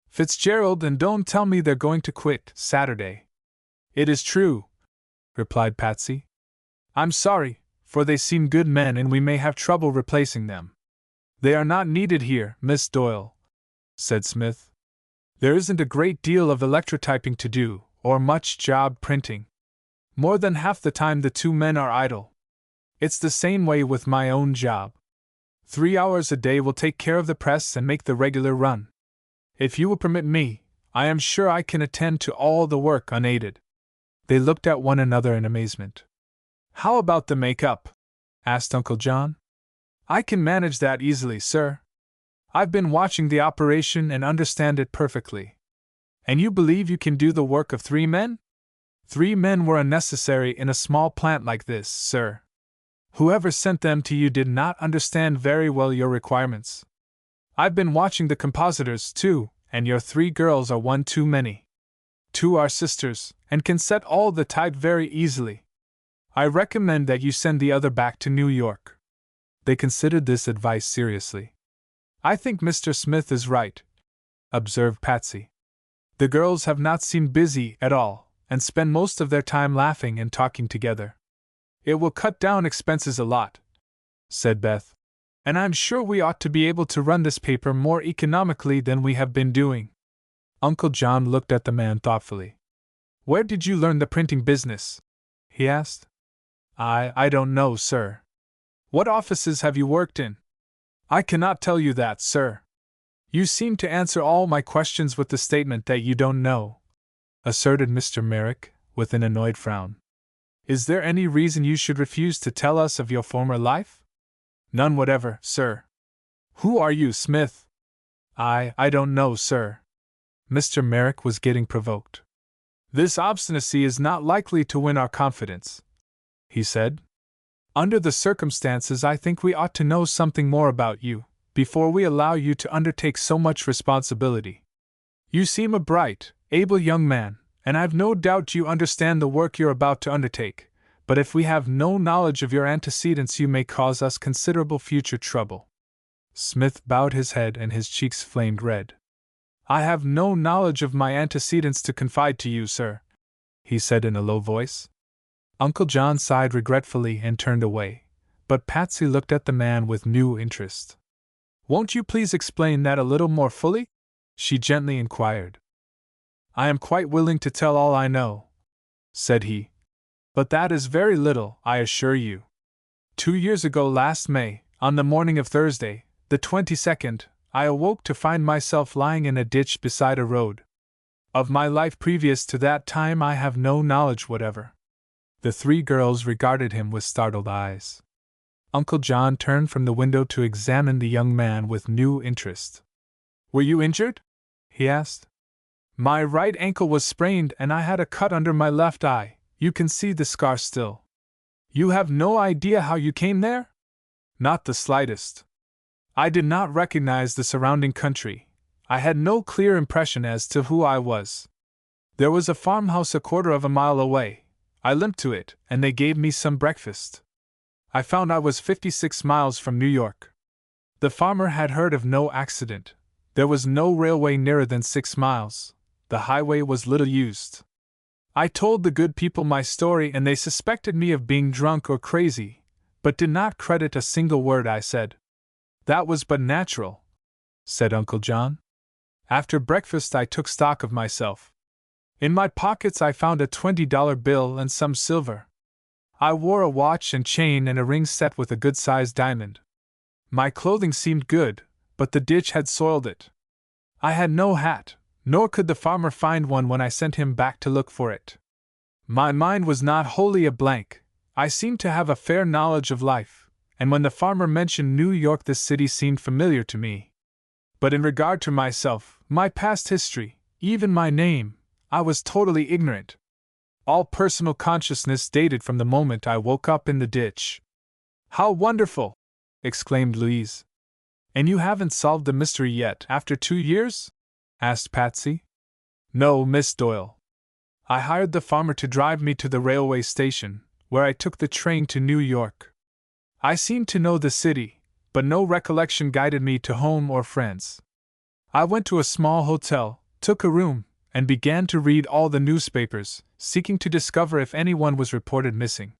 "Fitzgerald and don't tell me they're going to quit Saturday." "It is true," replied Patsy. "I'm sorry, for they seem good men and we may have trouble replacing them." "They are not needed here, Miss Doyle," said Smith. "There isn't a great deal of electrotyping to do, or much job printing. More than half the time the two men are idle. It's the same way with my own job. 3 hours a day will take care of the press and make the regular run. If you will permit me, I am sure I can attend to all the work unaided." They looked at one another in amazement. "How about the make-up?" asked Uncle John. I can manage that easily, sir. I've been watching the operation and understand it perfectly. And you believe you can do the work of 3 men? 3 men were unnecessary in a small plant like this, sir. Whoever sent them to you did not understand very well your requirements. I've been watching the compositors, too, and your 3 girls are one too many. 2 are sisters, and can set all the type very easily. I recommend that you send the other back to New York. They considered this advice seriously. I think Mr. Smith is right, observed Patsy. The girls have not seemed busy at all, and spend most of their time laughing and talking together. It will cut down expenses a lot, said Beth. And I'm sure we ought to be able to run this paper more economically than we have been doing. Uncle John looked at the man thoughtfully. Where did you learn the printing business? He asked. I don't know, sir. What offices have you worked in? I cannot tell you that, sir. You seem to answer all my questions with the statement that you don't know, asserted Mr. Merrick, with an annoyed frown. Is there any reason you should refuse to tell us of your former life? None whatever, sir. Who are you, Smith? I don't know, sir. Mr. Merrick was getting provoked. This obstinacy is not likely to win our confidence, he said. Under the circumstances, I think we ought to know something more about you, before we allow you to undertake so much responsibility. You seem a bright, able young man, and I've no doubt you understand the work you're about to undertake, but if we have no knowledge of your antecedents, you may cause us considerable future trouble. Smith bowed his head and his cheeks flamed red. I have no knowledge of my antecedents to confide to you, sir, he said in a low voice. Uncle John sighed regretfully and turned away, but Patsy looked at the man with new interest. Won't you please explain that a little more fully? She gently inquired. I am quite willing to tell all I know, said he. But that is very little, I assure you. 2 years ago last May, on the morning of Thursday, the 22nd, I awoke to find myself lying in a ditch beside a road. Of my life previous to that time I have no knowledge whatever. The 3 girls regarded him with startled eyes. Uncle John turned from the window to examine the young man with new interest. Were you injured? He asked. My right ankle was sprained and I had a cut under my left eye. You can see the scar still. You have no idea how you came there? Not the slightest. I did not recognize the surrounding country. I had no clear impression as to who I was. There was a farmhouse a quarter of a mile away. I limped to it, and they gave me some breakfast. I found I was 56 miles from New York. The farmer had heard of no accident. There was no railway nearer than 6 miles. The highway was little used. I told the good people my story, and they suspected me of being drunk or crazy, but did not credit a single word I said. That was but natural, said Uncle John. After breakfast I took stock of myself. In my pockets I found a $20 bill and some silver. I wore a watch and chain and a ring set with a good-sized diamond. My clothing seemed good, but the ditch had soiled it. I had no hat, nor could the farmer find one when I sent him back to look for it. My mind was not wholly a blank. I seemed to have a fair knowledge of life, and when the farmer mentioned New York, this city seemed familiar to me. But in regard to myself, my past history, even my name, I was totally ignorant. All personal consciousness dated from the moment I woke up in the ditch. How wonderful! Exclaimed Louise. And you haven't solved the mystery yet, after 2 years? Asked Patsy. No, Miss Doyle. I hired the farmer to drive me to the railway station, where I took the train to New York. I seemed to know the city, but no recollection guided me to home or friends. I went to a small hotel, took a room, and began to read all the newspapers, seeking to discover if anyone was reported missing.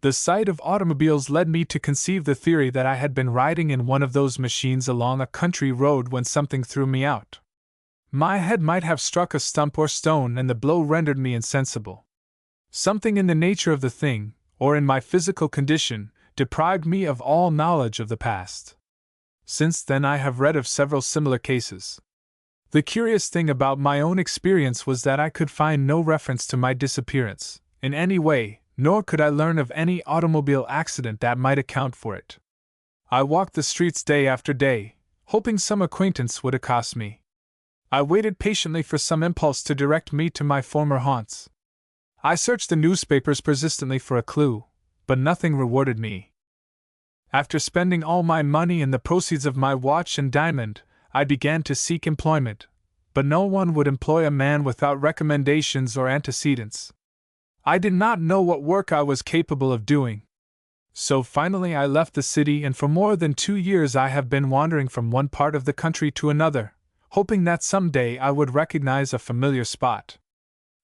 The sight of automobiles led me to conceive the theory that I had been riding in one of those machines along a country road when something threw me out. My head might have struck a stump or stone and the blow rendered me insensible. Something in the nature of the thing, or in my physical condition, deprived me of all knowledge of the past. Since then I have read of several similar cases. The curious thing about my own experience was that I could find no reference to my disappearance, in any way, nor could I learn of any automobile accident that might account for it. I walked the streets day after day, hoping some acquaintance would accost me. I waited patiently for some impulse to direct me to my former haunts. I searched the newspapers persistently for a clue, but nothing rewarded me. After spending all my money and the proceeds of my watch and diamond, I began to seek employment, but no one would employ a man without recommendations or antecedents. I did not know what work I was capable of doing. So finally I left the city, and for more than 2 years I have been wandering from one part of the country to another, hoping that some day I would recognize a familiar spot.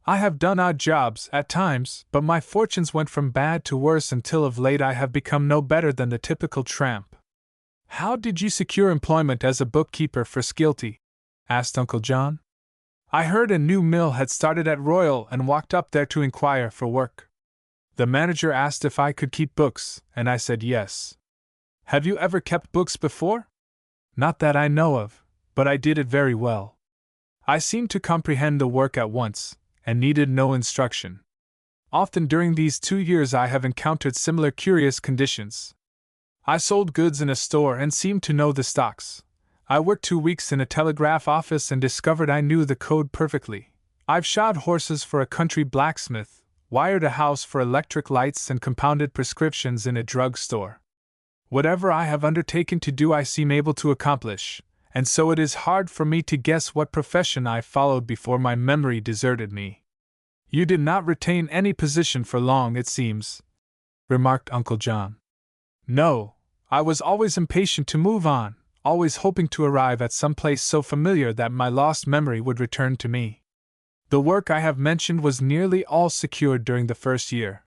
I have done odd jobs at times, but my fortunes went from bad to worse until of late I have become no better than the typical tramp. How did you secure employment as a bookkeeper for Skilty? Asked Uncle John. I heard a new mill had started at Royal and walked up there to inquire for work. The manager asked if I could keep books, and I said yes. Have you ever kept books before? Not that I know of, but I did it very well. I seemed to comprehend the work at once, and needed no instruction. Often during these 2 years I have encountered similar curious conditions. I sold goods in a store and seemed to know the stocks. I worked 2 weeks in a telegraph office and discovered I knew the code perfectly. I've shod horses for a country blacksmith, wired a house for electric lights, and compounded prescriptions in a drug store. Whatever I have undertaken to do I seem able to accomplish, and so it is hard for me to guess what profession I followed before my memory deserted me. You did not retain any position for long, it seems, remarked Uncle John. No, I was always impatient to move on, always hoping to arrive at some place so familiar that my lost memory would return to me. The work I have mentioned was nearly all secured during the first year.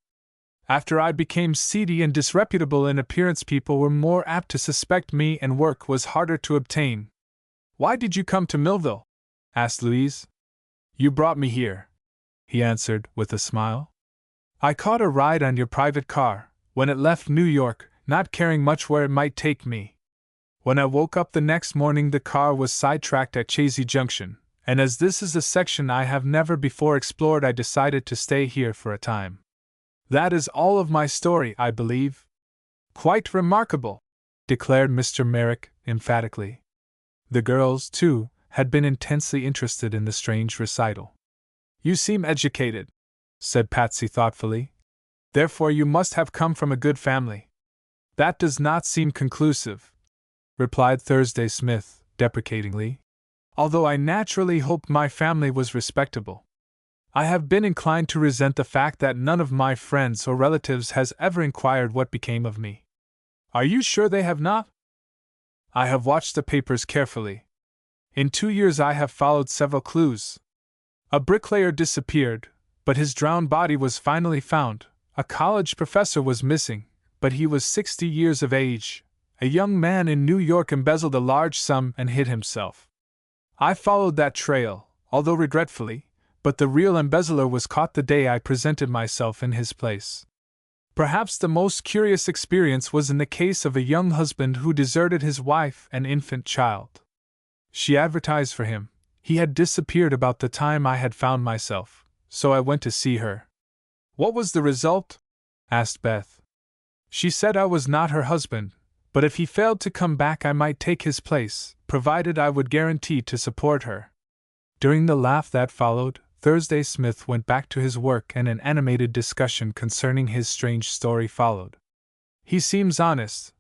After I became seedy and disreputable in appearance, people were more apt to suspect me, and work was harder to obtain. Why did you come to Millville? Asked Louise. You brought me here, he answered with a smile. I caught a ride on your private car when it left New York, not caring much where it might take me. When I woke up the next morning, the car was sidetracked at Chazy Junction, and as this is a section I have never before explored, I decided to stay here for a time. That is all of my story, I believe. Quite remarkable, declared Mr. Merrick emphatically. The girls, too, had been intensely interested in the strange recital. You seem educated, said Patsy thoughtfully. Therefore you must have come from a good family. That does not seem conclusive, replied Thursday Smith deprecatingly. Although I naturally hoped my family was respectable, I have been inclined to resent the fact that none of my friends or relatives has ever inquired what became of me. Are you sure they have not? I have watched the papers carefully. In 2 years I have followed several clues. A bricklayer disappeared, but his drowned body was finally found. A college professor was missing, but he was 60 years of age. A young man in New York embezzled a large sum and hid himself. I followed that trail, although regretfully, but the real embezzler was caught the day I presented myself in his place. Perhaps the most curious experience was in the case of a young husband who deserted his wife and infant child. She advertised for him. He had disappeared about the time I had found myself, so I went to see her. What was the result? Asked Beth. She said I was not her husband, but if he failed to come back I might take his place, provided I would guarantee to support her. During the laugh that followed, Thursday Smith went back to his work and an animated discussion concerning his strange story followed. He seems honest,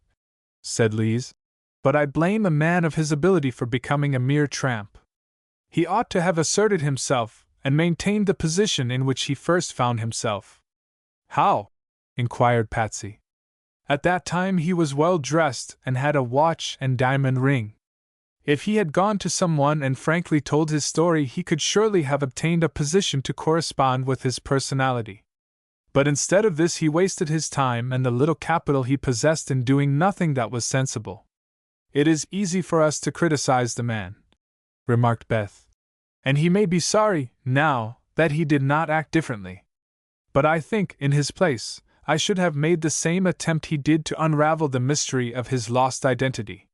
said Lise, but I blame a man of his ability for becoming a mere tramp. He ought to have asserted himself and maintained the position in which he first found himself. How? Inquired Patsy. At that time he was well dressed and had a watch and diamond ring. If he had gone to someone and frankly told his story, he could surely have obtained a position to correspond with his personality. But instead of this he wasted his time and the little capital he possessed in doing nothing that was sensible. It is easy for us to criticize the man, remarked Beth, and he may be sorry, now, that he did not act differently. But I think, in his place, I should have made the same attempt he did to unravel the mystery of his lost identity.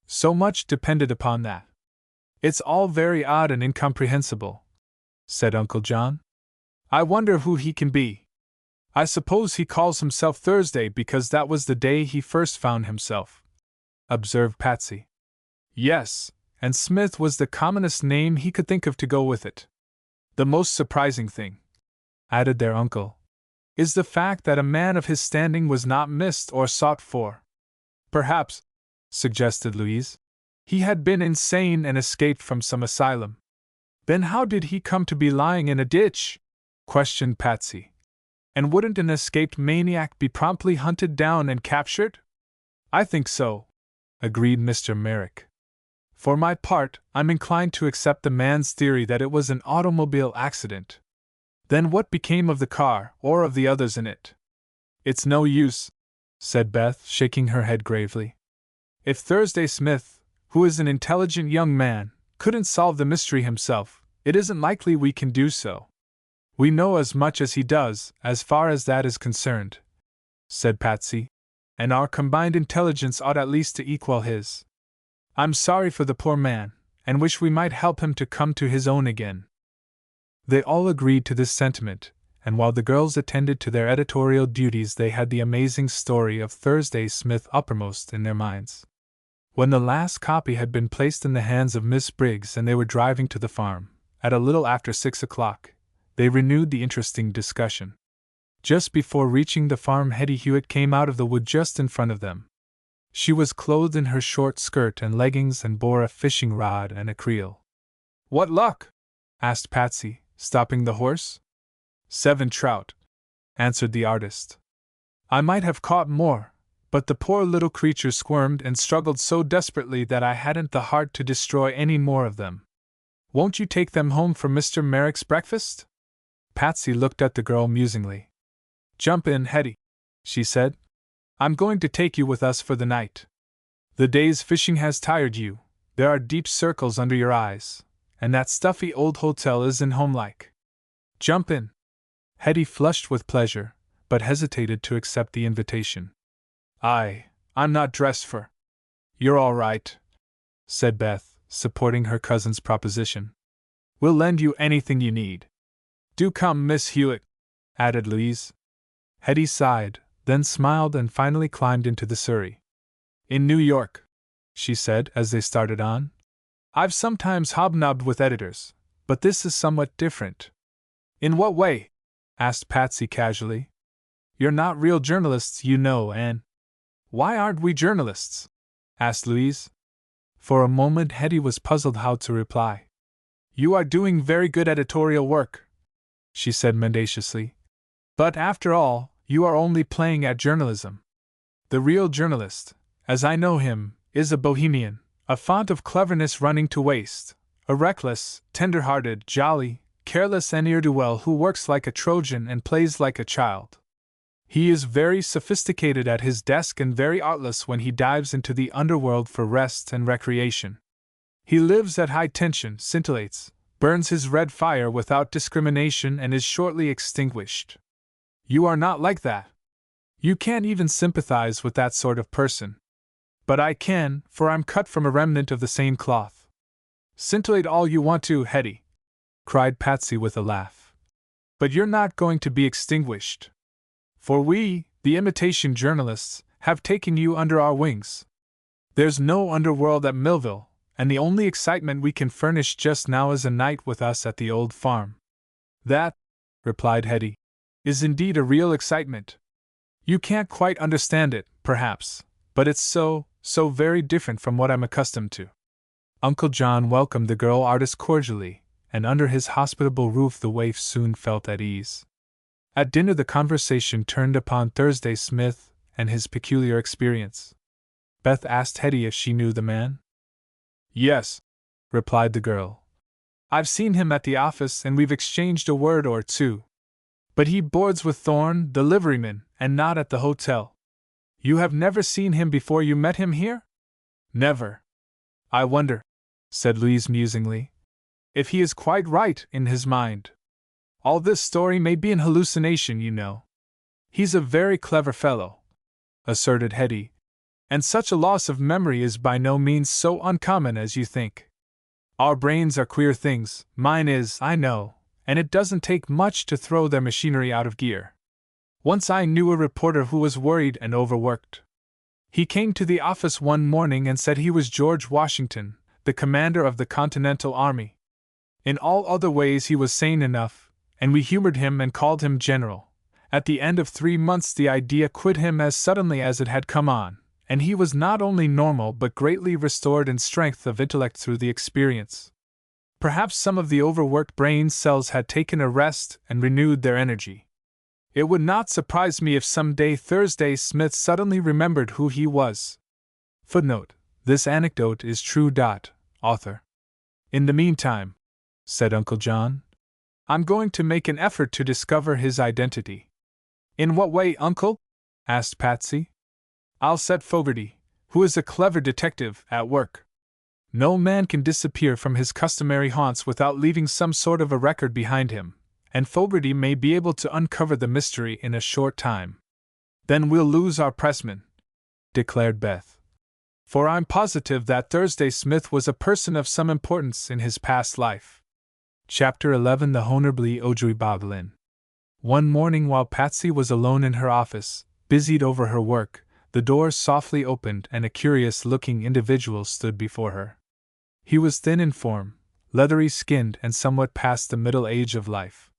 So much depended upon that. It's all very odd and incomprehensible, said Uncle John. I wonder who he can be. I suppose he calls himself Thursday because that was the day he first found himself, observed Patsy. Yes, and Smith was the commonest name he could think of to go with it. The most surprising thing, added their uncle, is the fact that a man of his standing was not missed or sought for. Perhaps, suggested Louise, he had been insane and escaped from some asylum. Then how did he come to be lying in a ditch? Questioned Patsy. And wouldn't an escaped maniac be promptly hunted down and captured? I think so, agreed Mr. Merrick. For my part, I'm inclined to accept the man's theory that it was an automobile accident. Then what became of the car, or of the others in it? It's no use, said Beth, shaking her head gravely. If Thursday Smith, who is an intelligent young man, couldn't solve the mystery himself, it isn't likely we can do so. We know as much as he does, as far as that is concerned, said Patsy, and our combined intelligence ought at least to equal his. I'm sorry for the poor man, and wish we might help him to come to his own again. They all agreed to this sentiment, and while the girls attended to their editorial duties, they had the amazing story of Thursday Smith uppermost in their minds. When the last copy had been placed in the hands of Miss Briggs and they were driving to the farm, at a little after 6 o'clock, they renewed the interesting discussion. Just before reaching the farm, Hetty Hewitt came out of the wood just in front of them. She was clothed in her short skirt and leggings and bore a fishing rod and a creel. What luck? Asked Patsy, stopping the horse. 7 trout, answered the artist. I might have caught more, but the poor little creatures squirmed and struggled so desperately that I hadn't the heart to destroy any more of them. Won't you take them home for Mr. Merrick's breakfast? Patsy looked at the girl musingly. Jump in, Hetty, she said. I'm going to take you with us for the night. The day's fishing has tired you, there are deep circles under your eyes, and that stuffy old hotel isn't homelike. Jump in. Hetty flushed with pleasure, but hesitated to accept the invitation. I'm not dressed for. You're all right, said Beth, supporting her cousin's proposition. We'll lend you anything you need. Do come, Miss Hewitt, added Louise. Hetty sighed, then smiled and finally climbed into the surrey. In New York, she said as they started on, I've sometimes hobnobbed with editors, but this is somewhat different. In what way? Asked Patsy casually. You're not real journalists, you know, and... Why aren't we journalists? Asked Louise. For a moment Hetty was puzzled how to reply. You are doing very good editorial work, she said mendaciously. But after all, you are only playing at journalism. The real journalist, as I know him, is a bohemian, a font of cleverness running to waste, a reckless, tender-hearted, jolly, careless ne'er-do-well who works like a Trojan and plays like a child. He is very sophisticated at his desk and very artless when he dives into the underworld for rest and recreation. He lives at high tension, scintillates, burns his red fire without discrimination and is shortly extinguished. You are not like that. You can't even sympathize with that sort of person. But I can, for I'm cut from a remnant of the same cloth. Scintillate all you want to, Hetty, cried Patsy with a laugh. But you're not going to be extinguished. For we, the imitation journalists, have taken you under our wings. There's no underworld at Millville, and the only excitement we can furnish just now is a night with us at the old farm. That, replied Hetty, is indeed a real excitement. You can't quite understand it, perhaps, but it's so very different from what I'm accustomed to. Uncle John welcomed the girl artist cordially, and under his hospitable roof the waif soon felt at ease. At dinner the conversation turned upon Thursday Smith and his peculiar experience. Beth asked Hetty if she knew the man. Yes, replied the girl. I've seen him at the office and we've exchanged a word or two. But he boards with Thorne, the liveryman, and not at the hotel. You have never seen him before you met him here? Never. I wonder, said Louise musingly, if he is quite right in his mind. All this story may be an hallucination, you know. He's a very clever fellow, asserted Hetty, and such a loss of memory is by no means so uncommon as you think. Our brains are queer things, mine is, I know, and it doesn't take much to throw their machinery out of gear. Once I knew a reporter who was worried and overworked. He came to the office one morning and said he was George Washington, the commander of the Continental Army. In all other ways he was sane enough, and we humored him and called him General. At the end of 3 months the idea quit him as suddenly as it had come on, and he was not only normal but greatly restored in strength of intellect through the experience. Perhaps some of the overworked brain cells had taken a rest and renewed their energy. It would not surprise me if someday Thursday Smith suddenly remembered who he was. Footnote: this anecdote is true. Author. In the meantime, said Uncle John, I'm going to make an effort to discover his identity. In what way, Uncle? Asked Patsy. I'll set Fogarty, who is a clever detective, at work. No man can disappear from his customary haunts without leaving some sort of a record behind him, and Fogarty may be able to uncover the mystery in a short time. Then we'll lose our pressman, declared Beth. For I'm positive that Thursday Smith was a person of some importance in his past life. Chapter 11: The Honorably Ojibwaglin. One morning while Patsy was alone in her office, busied over her work, the door softly opened and a curious-looking individual stood before her. He was thin in form, leathery-skinned and somewhat past the middle age of life.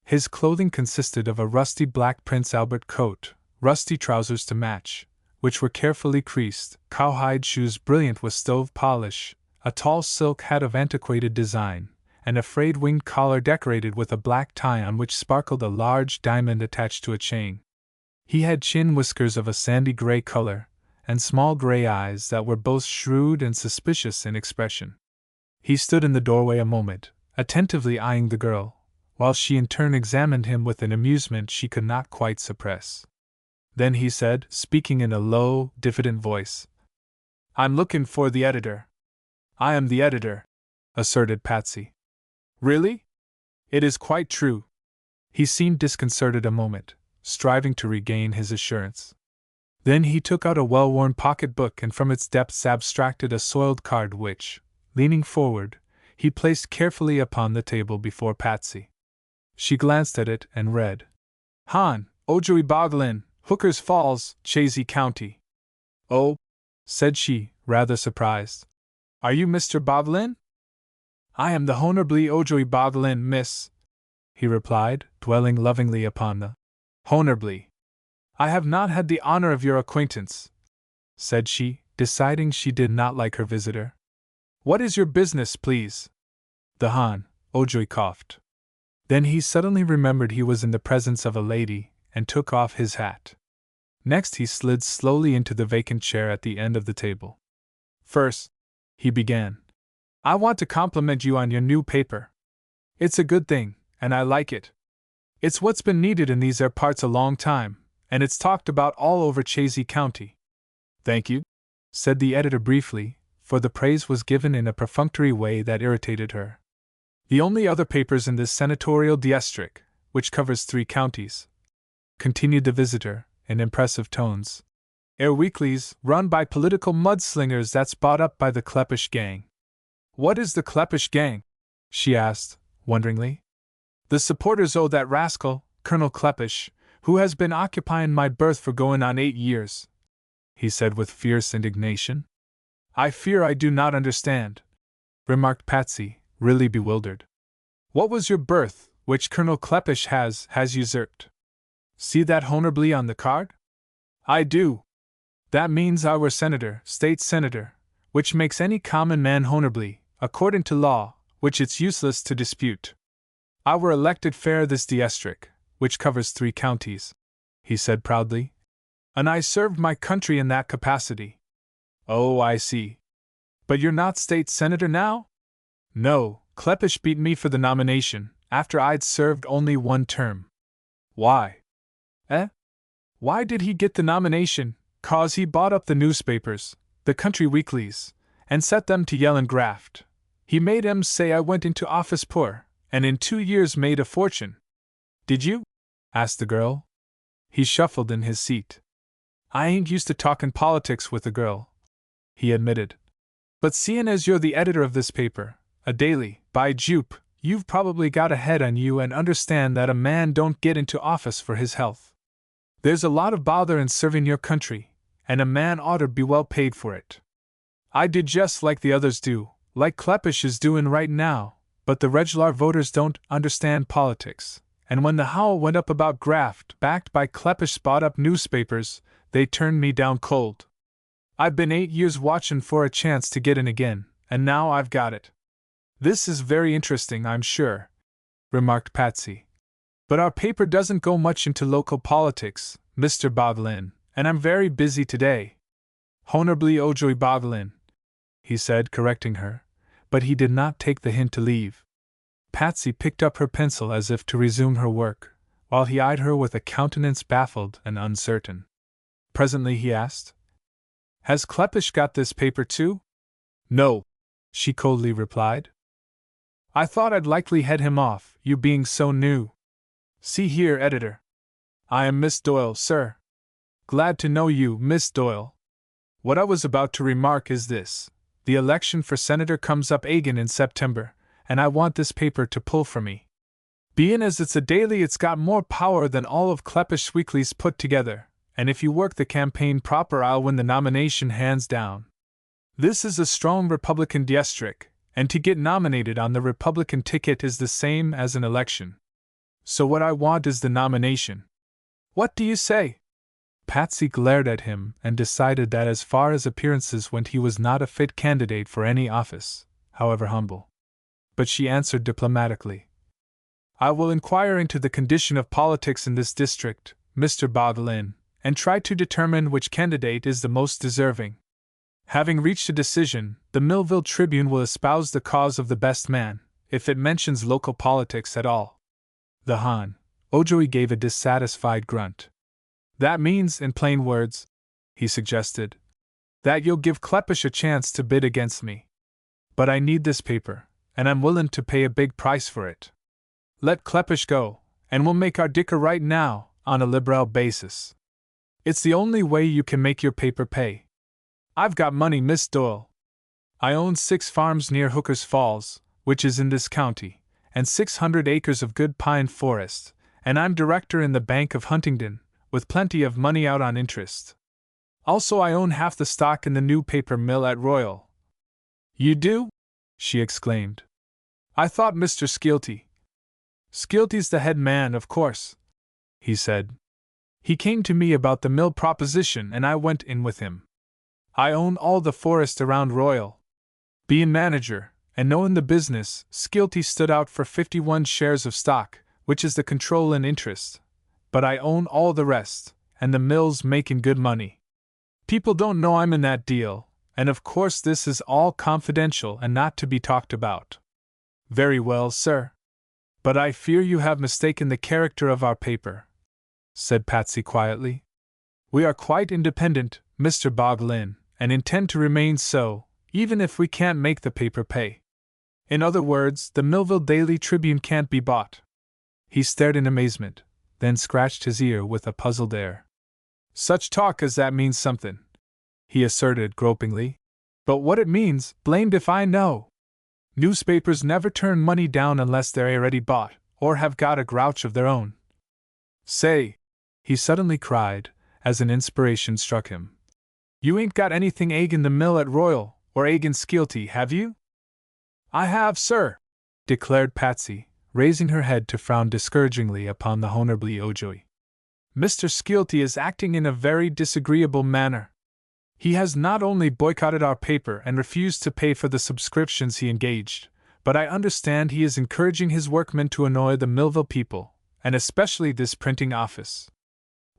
His clothing consisted of a rusty black Prince Albert coat, rusty trousers to match, which were carefully creased, cowhide shoes brilliant with stove polish, a tall silk hat of antiquated design, and a frayed winged collar decorated with a black tie on which sparkled a large diamond attached to a chain. He had chin whiskers of a sandy gray color, and small gray eyes that were both shrewd and suspicious in expression. He stood in the doorway a moment, attentively eyeing the girl, while she in turn examined him with an amusement she could not quite suppress. Then he said, speaking in a low, diffident voice, I'm looking for the editor. I am the editor, asserted Patsy. Really? It is quite true. He seemed disconcerted a moment, striving to regain his assurance. Then he took out a well-worn pocket-book and from its depths abstracted a soiled card which, leaning forward, he placed carefully upon the table before Patsy. She glanced at it and read, Han, Ojibwaglin, Hooker's Falls, Chazy County. Oh, said she, rather surprised. Are you Mr. Boglin? I am the Honorably Ojibwaglin, miss, he replied, dwelling lovingly upon the honorably. I have not had the honor of your acquaintance, said she, deciding she did not like her visitor. What is your business, please? The Han, Ojoi coughed. Then he suddenly remembered he was in the presence of a lady, and took off his hat. Next he slid slowly into the vacant chair at the end of the table. First, he began, I want to compliment you on your new paper. It's a good thing, and I like it. It's what's been needed in these parts a long time, and it's talked about all over Chazy County. Thank you, said the editor briefly, for the praise was given in a perfunctory way that irritated her. The only other papers in this senatorial district, which covers 3 counties, continued the visitor, in impressive tones, weeklies run by political mudslingers that's bought up by the Kleppish gang. What is the Kleppish gang? She asked, wonderingly. The supporters owe that rascal, Colonel Kleppish, who has been occupying my berth for going on 8 years, he said with fierce indignation. I fear I do not understand, remarked Patsy, really bewildered. What was your berth, which Colonel Kleppish has usurped? See that honorably on the card? I do. That means I were senator, state senator, which makes any common man honorably, according to law, which it's useless to dispute. I were elected fair this district, which covers 3 counties, he said proudly. And I served my country in that capacity. Oh, I see. But you're not state senator now? No, Kleppish beat me for the nomination, after I'd served only 1 term. Why? Why did he get the nomination? 'Cause he bought up the newspapers, the country weeklies, and set them to yell and graft. He made 'em say I went into office poor, and in 2 years made a fortune. Did you? Asked the girl. He shuffled in his seat. I ain't used to talkin' politics with a girl, he admitted. But seein' as you're the editor of this paper, a daily, by Jupe, you've probably got a head on you and understand that a man don't get into office for his health. There's a lot of bother in serving your country, and a man ought to be well paid for it. I did just like the others do, like Kleppish is doing right now, but the regular voters don't understand politics, and when the howl went up about graft backed by Kleppish bought-up newspapers, they turned me down cold. I've been 8 years watching for a chance to get in again, and now I've got it. This is very interesting, I'm sure," remarked Patsy. "But our paper doesn't go much into local politics, Mr. Boglin, and I'm very busy today." "Honorably Ojoy Boglin," he said, correcting her, but he did not take the hint to leave. Patsy picked up her pencil as if to resume her work, while he eyed her with a countenance baffled and uncertain. Presently he asked, "Has Kleppish got this paper too?" "No," she coldly replied. "I thought I'd likely head him off, you being so new. See here, editor. I am Miss Doyle, sir. Glad to know you, Miss Doyle. What I was about to remark is this. The election for senator comes up again in September, and I want this paper to pull for me. Being as it's a daily, it's got more power than all of Kleppish's weeklies put together, and if you work the campaign proper, I'll win the nomination hands down. This is a strong Republican district, and to get nominated on the Republican ticket is the same as an election. So what I want is the nomination. What do you say?" Patsy glared at him and decided that as far as appearances went he was not a fit candidate for any office, however humble. But she answered diplomatically, "I will inquire into the condition of politics in this district, Mr. Boglin, and try to determine which candidate is the most deserving. Having reached a decision, the Millville Tribune will espouse the cause of the best man, if it mentions local politics at all." The Han, Ojoy gave a dissatisfied grunt. "That means, in plain words," he suggested, "that you'll give Kleppish a chance to bid against me. But I need this paper, and I'm willing to pay a big price for it. Let Kleppish go, and we'll make our dicker right now, on a liberal basis. It's the only way you can make your paper pay. I've got money, Miss Doyle. I own 6 farms near Hooker's Falls, which is in this county, and 600 acres of good pine forest, and I'm director in the Bank of Huntingdon, with plenty of money out on interest. Also, I own half the stock in the new paper mill at Royal." "You do?" she exclaimed. "I thought Mr. Skeelty—" "Skeelty's the head man, of course," he said. "He came to me about the mill proposition and I went in with him. I own all the forest around Royal. Being manager, and knowing the business, Skeelty stood out for 51 shares of stock, which is the control and interest. But I own all the rest, and the mill's making good money. People don't know I'm in that deal, and of course this is all confidential and not to be talked about." "Very well, sir. But I fear you have mistaken the character of our paper," said Patsy quietly. "We are quite independent, Mr. Boglin, and intend to remain so, even if we can't make the paper pay. In other words, the Millville Daily Tribune can't be bought." He stared in amazement, then scratched his ear with a puzzled air. "Such talk as that means something," he asserted gropingly. "But what it means, blamed if I know. Newspapers never turn money down unless they're already bought, or have got a grouch of their own. Say," he suddenly cried, as an inspiration struck him, "you ain't got anything agin the mill at Royal, or agin Skeelty, have you?" "I have, sir," declared Patsy, raising her head to frown discouragingly upon the Honorably Ojoy. "Mr. Skeelty is acting in a very disagreeable manner. He has not only boycotted our paper and refused to pay for the subscriptions he engaged, but I understand he is encouraging his workmen to annoy the Millville people, and especially this printing office."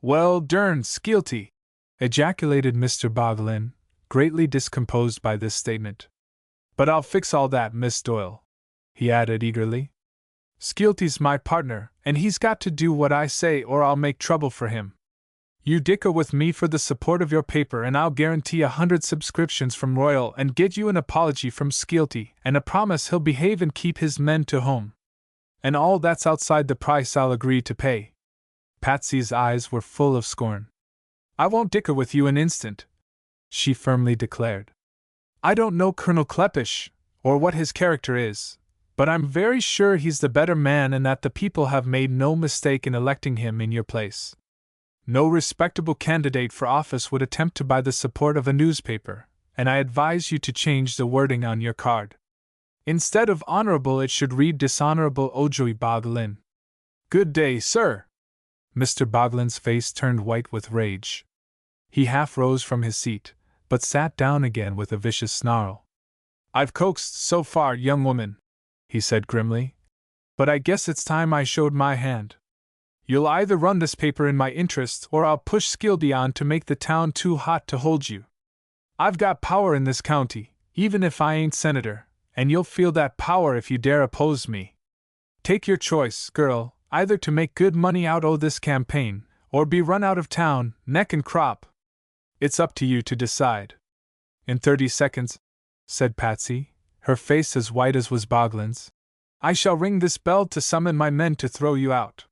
"Well, dern Skeelty!" ejaculated Mr. Boglin, greatly discomposed by this statement. "But I'll fix all that, Miss Doyle," he added eagerly. "Skeelty's my partner, and he's got to do what I say or I'll make trouble for him. You dicker with me for the support of your paper and I'll guarantee 100 subscriptions from Royal and get you an apology from Skeelty and a promise he'll behave and keep his men to home. And all that's outside the price I'll agree to pay." Patsy's eyes were full of scorn. "I won't dicker with you an instant," she firmly declared. "I don't know Colonel Kleppish, or what his character is, but I'm very sure he's the better man and that the people have made no mistake in electing him in your place." No respectable candidate for office would attempt to buy the support of a newspaper, and I advise you to change the wording on your card. Instead of honorable, it should read Dishonorable Ojoi Boglin. Good day, sir. Mr. Boglin's face turned white with rage. He half rose from his seat, but sat down again with a vicious snarl. I've coaxed so far, young woman, he said grimly, but I guess it's time I showed my hand. You'll either run this paper in my interest or I'll push Skilby on to make the town too hot to hold you. I've got power in this county, even if I ain't senator, and you'll feel that power if you dare oppose me. Take your choice, girl, either to make good money out o' this campaign, or be run out of town, neck and crop. It's up to you to decide. In 30 seconds, said Patsy, her face as white as was Boglin's, I shall ring this bell to summon my men to throw you out.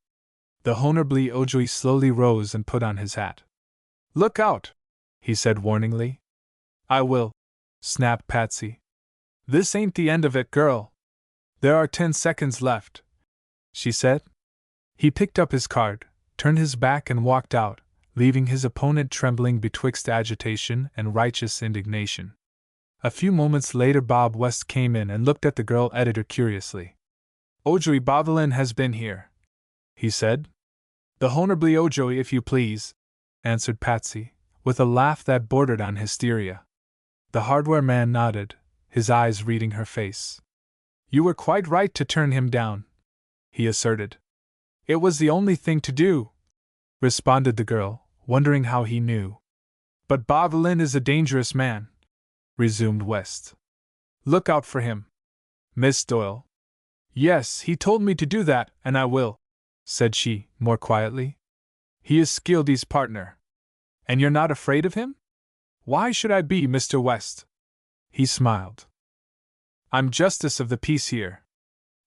The Honorable Ojoi slowly rose and put on his hat. Look out, he said warningly. I will, snapped Patsy. This ain't the end of it, girl. There are 10 seconds left, she said. He picked up his card, turned his back and walked out, leaving his opponent trembling betwixt agitation and righteous indignation. A few moments later Bob West came in and looked at the girl editor curiously. Ojoi Boglin has been here, he said. The Honorable Ojoi, if you please, answered Patsy, with a laugh that bordered on hysteria. The hardware man nodded, his eyes reading her face. You were quite right to turn him down, he asserted. It was the only thing to do, responded the girl, wondering how he knew. But Boglin is a dangerous man, resumed West. Look out for him. Miss Doyle. Yes, he told me to do that, and I will, said she, more quietly. He is Skildy's partner. And you're not afraid of him? Why should I be, Mr. West? He smiled. I'm justice of the peace here.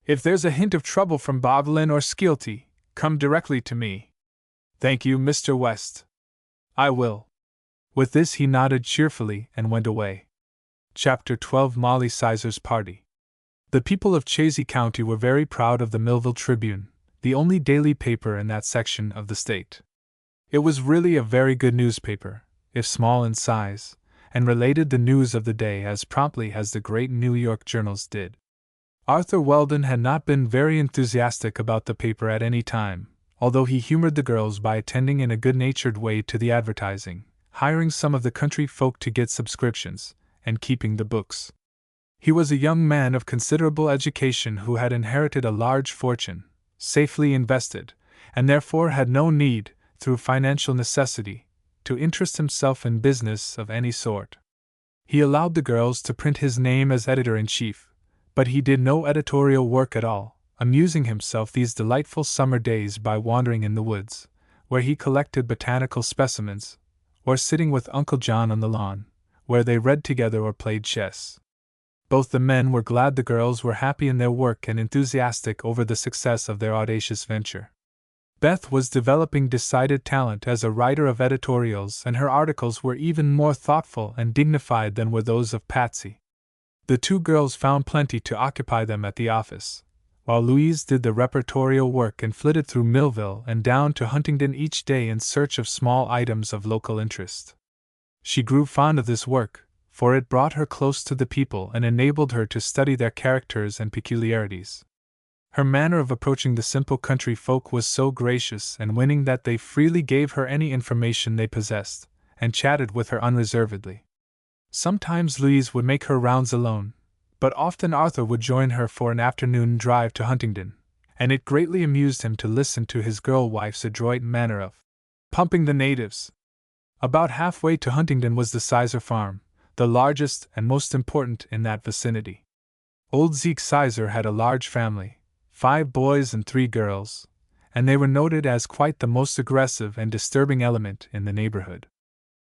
If there's a hint of trouble from Boglin or Skilty, come directly to me. Thank you, Mr. West. I will. With this he nodded cheerfully and went away. Chapter 12 Molly Sizer's Party. The people of Chazy County were very proud of the Millville Tribune, the only daily paper in that section of the state. It was really a very good newspaper, if small in size, and related the news of the day as promptly as the great New York journals did. Arthur Weldon had not been very enthusiastic about the paper at any time, although he humored the girls by attending in a good-natured way to the advertising, hiring some of the country folk to get subscriptions, and keeping the books. He was a young man of considerable education who had inherited a large fortune, safely invested, and therefore had no need, through financial necessity, to interest himself in business of any sort. He allowed the girls to print his name as editor-in-chief, but he did no editorial work at all, amusing himself these delightful summer days by wandering in the woods, where he collected botanical specimens, or sitting with Uncle John on the lawn, where they read together or played chess. Both the men were glad the girls were happy in their work and enthusiastic over the success of their audacious venture. Beth was developing decided talent as a writer of editorials, and her articles were even more thoughtful and dignified than were those of Patsy. The two girls found plenty to occupy them at the office, while Louise did the repertorial work and flitted through Millville and down to Huntingdon each day in search of small items of local interest. She grew fond of this work, for it brought her close to the people and enabled her to study their characters and peculiarities. Her manner of approaching the simple country folk was so gracious and winning that they freely gave her any information they possessed, and chatted with her unreservedly. Sometimes Louise would make her rounds alone, but often Arthur would join her for an afternoon drive to Huntingdon, and it greatly amused him to listen to his girl wife's adroit manner of pumping the natives. About halfway to Huntingdon was the Sizer farm, the largest and most important in that vicinity. Old Zeke Sizer had a large family, 5 boys and 3 girls, and they were noted as quite the most aggressive and disturbing element in the neighborhood.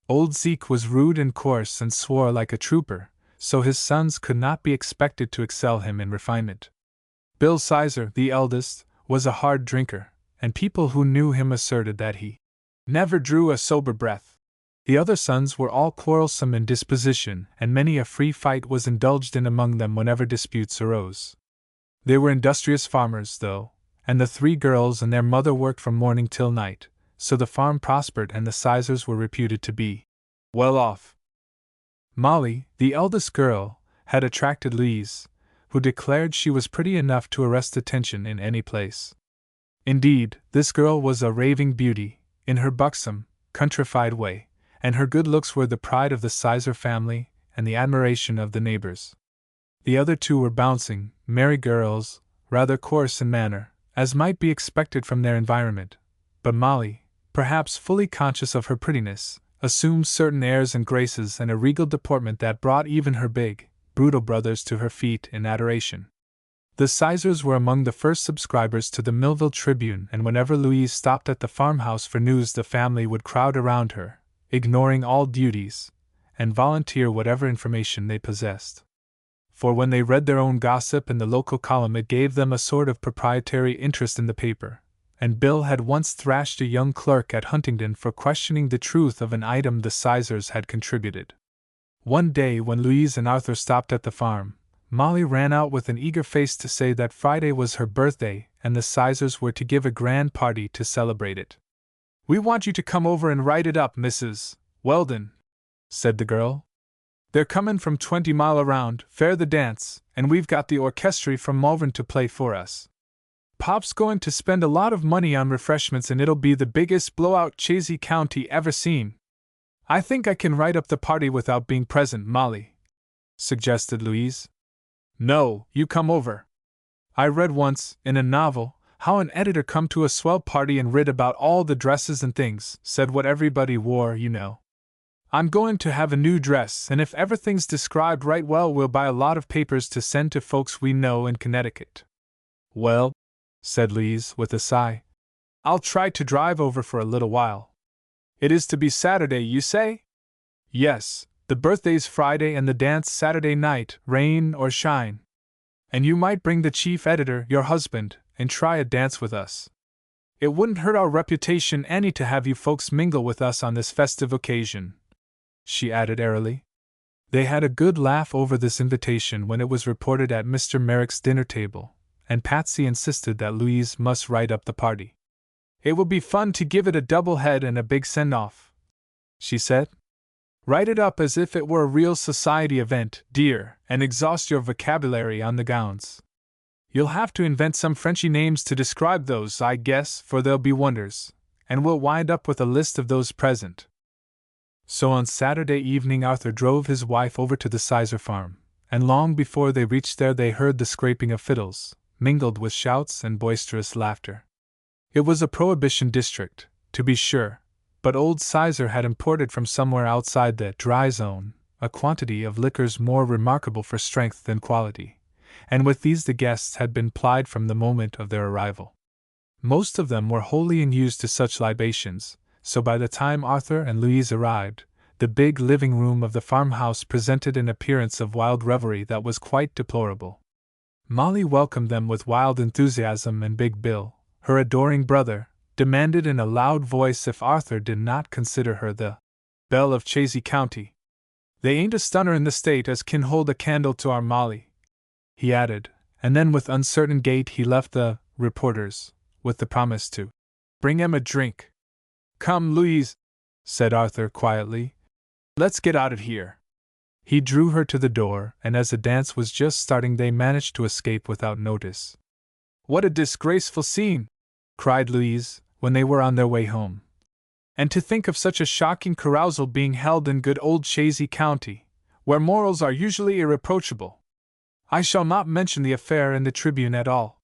Old Zeke was rude and coarse and swore like a trooper, so his sons could not be expected to excel him in refinement. Bill Sizer, the eldest, was a hard drinker, and people who knew him asserted that he never drew a sober breath. The other sons were all quarrelsome in disposition, and many a free fight was indulged in among them whenever disputes arose. They were industrious farmers, though, and the 3 girls and their mother worked from morning till night, so the farm prospered and the Sizers were reputed to be well off. Molly, the eldest girl, had attracted Louise, who declared she was pretty enough to arrest attention in any place. Indeed, this girl was a raving beauty, in her buxom, countrified way, and her good looks were the pride of the Sizer family and the admiration of the neighbors. The other two were bouncing, merry girls, rather coarse in manner, as might be expected from their environment, but Molly, perhaps fully conscious of her prettiness, assumed certain airs and graces and a regal deportment that brought even her big, brutal brothers to her feet in adoration. The Sizers were among the first subscribers to the Millville Tribune, and whenever Louise stopped at the farmhouse for news, the family would crowd around her, ignoring all duties, and volunteer whatever information they possessed. For when they read their own gossip in the local column, it gave them a sort of proprietary interest in the paper, and Bill had once thrashed a young clerk at Huntingdon for questioning the truth of an item the Sizers had contributed. One day, when Louise and Arthur stopped at the farm, Molly ran out with an eager face to say that Friday was her birthday and the Sizers were to give a grand party to celebrate it. "We want you to come over and write it up, Mrs. Weldon," said the girl. "They're comin' from 20 mile around, fair the dance, and we've got the orchestra from Malvern to play for us. Pop's going to spend a lot of money on refreshments and it'll be the biggest blowout Chazy County ever seen." "I think I can write up the party without being present, Molly," suggested Louise. "No, you come over. I read once, in a novel, how an editor come to a swell party and read about all the dresses and things, said what everybody wore, you know. I'm going to have a new dress, and if everything's described right, well, we'll buy a lot of papers to send to folks we know in Connecticut." "Well," said Louise with a sigh, "I'll try to drive over for a little while." "It is to be Saturday, you say?" "Yes, the birthday's Friday and the dance Saturday night, rain or shine. And you might bring the chief editor, your husband, and try a dance with us. It wouldn't hurt our reputation any to have you folks mingle with us on this festive occasion," she added airily. They had a good laugh over this invitation when it was reported at Mr. Merrick's dinner table, and Patsy insisted that Louise must write up the party. "It will be fun to give it a double head and a big send-off," she said. "Write it up as if it were a real society event, dear, and exhaust your vocabulary on the gowns. You'll have to invent some Frenchy names to describe those, I guess, for they'll be wonders, and we'll wind up with a list of those present." So on Saturday evening Arthur drove his wife over to the Sizer farm, and long before they reached there they heard the scraping of fiddles, mingled with shouts and boisterous laughter. It was a prohibition district, to be sure, but old Sizer had imported from somewhere outside the dry zone a quantity of liquors more remarkable for strength than quality, and with these the guests had been plied from the moment of their arrival. Most of them were wholly unused to such libations, so by the time Arthur and Louise arrived, the big living room of the farmhouse presented an appearance of wild revelry that was quite deplorable. Molly welcomed them with wild enthusiasm, and Big Bill, her adoring brother, demanded in a loud voice if Arthur did not consider her the belle of Chazy County. "They ain't a stunner in the state as kin hold a candle to our Molly," he added, and then with uncertain gait he left the reporters, with the promise to bring 'em a drink. "Come, Louise," said Arthur quietly. "Let's get out of here." He drew her to the door, and as the dance was just starting they managed to escape without notice. "What a disgraceful scene!" cried Louise, when they were on their way home. "And to think of such a shocking carousal being held in good old Chazy County, where morals are usually irreproachable. I shall not mention the affair in the Tribune at all."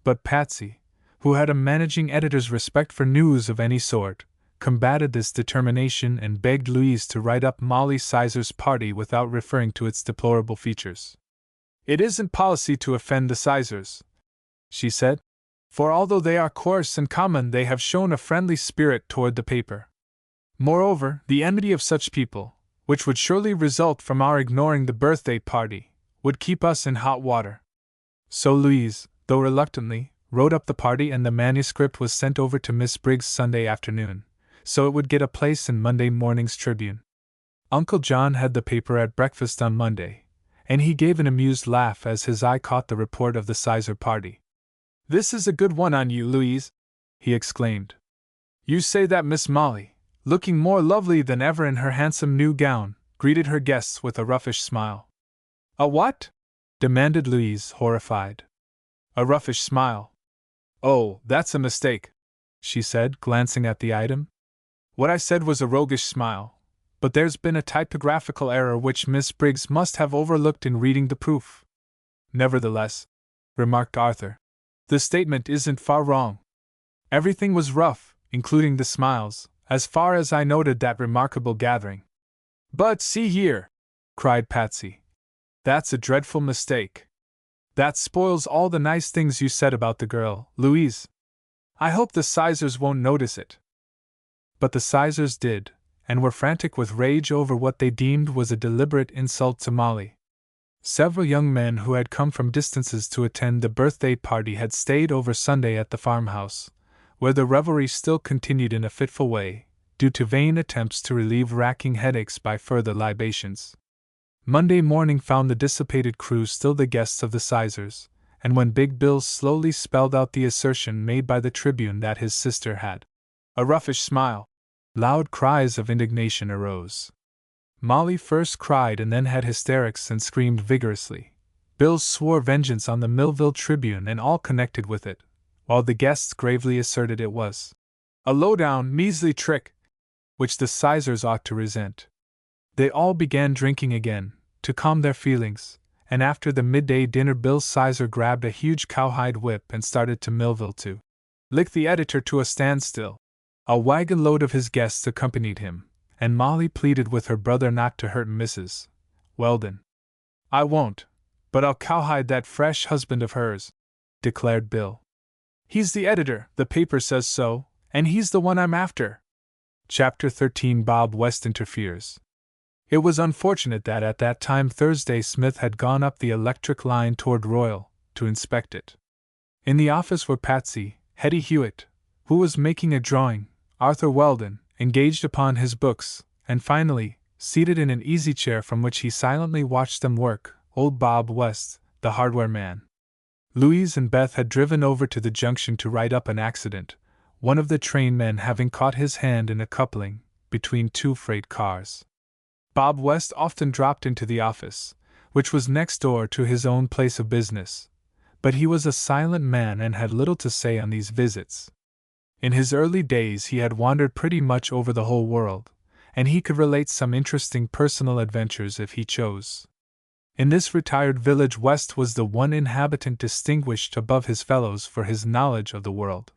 But Patsy, who had a managing editor's respect for news of any sort, combated this determination and begged Louise to write up Molly Sizer's party without referring to its deplorable features. "It isn't policy to offend the Sizers," she said, "for although they are coarse and common, they have shown a friendly spirit toward the paper. Moreover, the enmity of such people, which would surely result from our ignoring the birthday party, would keep us in hot water." So Louise, though reluctantly, wrote up the party, and the manuscript was sent over to Miss Briggs Sunday afternoon, so it would get a place in Monday morning's Tribune. Uncle John had the paper at breakfast on Monday, and he gave an amused laugh as his eye caught the report of the Sizer party. "This is a good one on you, Louise," he exclaimed. You say that Miss Molly, looking more lovely than ever in her handsome new gown, greeted her guests with a roughish smile. A what? Demanded Louise, horrified. A roughish smile. Oh, that's a mistake, she said, glancing at the item. What I said was a roguish smile, but there's been a typographical error which Miss Briggs must have overlooked in reading the proof. Nevertheless, remarked Arthur, the statement isn't far wrong. Everything was rough, including the smiles, as far as I noted that remarkable gathering. But see here, cried Patsy. That's a dreadful mistake. That spoils all the nice things you said about the girl, Louise. I hope the sizers won't notice it. But the sizers did, and were frantic with rage over what they deemed was a deliberate insult to Molly. Several young men who had come from distances to attend the birthday party had stayed over Sunday at the farmhouse, where the revelry still continued in a fitful way, due to vain attempts to relieve racking headaches by further libations. Monday morning found the dissipated crew still the guests of the sizers, and when Big Bill slowly spelled out the assertion made by the Tribune that his sister had a roughish smile, loud cries of indignation arose. Molly first cried and then had hysterics and screamed vigorously. Bill swore vengeance on the Millville Tribune and all connected with it, while the guests gravely asserted it was a low-down, measly trick, which the sizers ought to resent. They all began drinking again, to calm their feelings, and after the midday dinner Bill Sizer grabbed a huge cowhide whip and started to Millville to lick the editor to a standstill. A wagon load of his guests accompanied him, and Molly pleaded with her brother not to hurt Mrs. Weldon. I won't, but I'll cowhide that fresh husband of hers, declared Bill. He's the editor, the paper says so, and he's the one I'm after. Chapter 13 Bob West Interferes. It was unfortunate that at that time Thursday Smith had gone up the electric line toward Royal, to inspect it. In the office were Patsy, Hetty Hewitt, who was making a drawing, Arthur Weldon, engaged upon his books, and finally, seated in an easy chair from which he silently watched them work, old Bob West, the hardware man. Louise and Beth had driven over to the junction to write up an accident, one of the train men having caught his hand in a coupling between two freight cars. Bob West often dropped into the office, which was next door to his own place of business, but he was a silent man and had little to say on these visits. In his early days he had wandered pretty much over the whole world, and he could relate some interesting personal adventures if he chose. In this retired village West was the one inhabitant distinguished above his fellows for his knowledge of the world.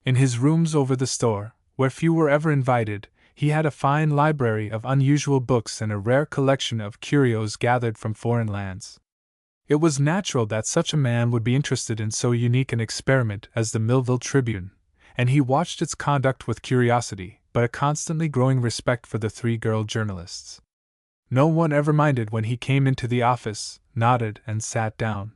In his rooms over the store, where few were ever invited, he had a fine library of unusual books and a rare collection of curios gathered from foreign lands. It was natural that such a man would be interested in so unique an experiment as the Millville Tribune, and he watched its conduct with curiosity, but a constantly growing respect for the three girl journalists. No one ever minded when he came into the office, nodded, and sat down.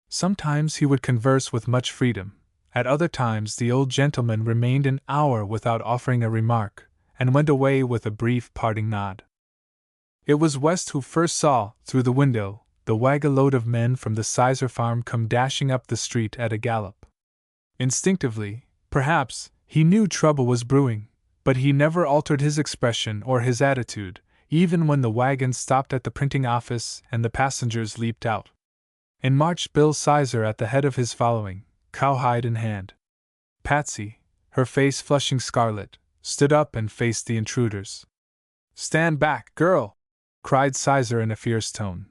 Sometimes he would converse with much freedom, at other times the old gentleman remained an hour without offering a remark, and went away with a brief parting nod. It was West who first saw, through the window, the wagon-load of men from the Sizer farm come dashing up the street at a gallop. Instinctively, perhaps, he knew trouble was brewing, but he never altered his expression or his attitude, even when the wagon stopped at the printing office and the passengers leaped out. In marched Bill Sizer at the head of his following, cowhide in hand. Patsy, her face flushing scarlet, stood up and faced the intruders. "Stand back, girl!" cried Sizer in a fierce tone.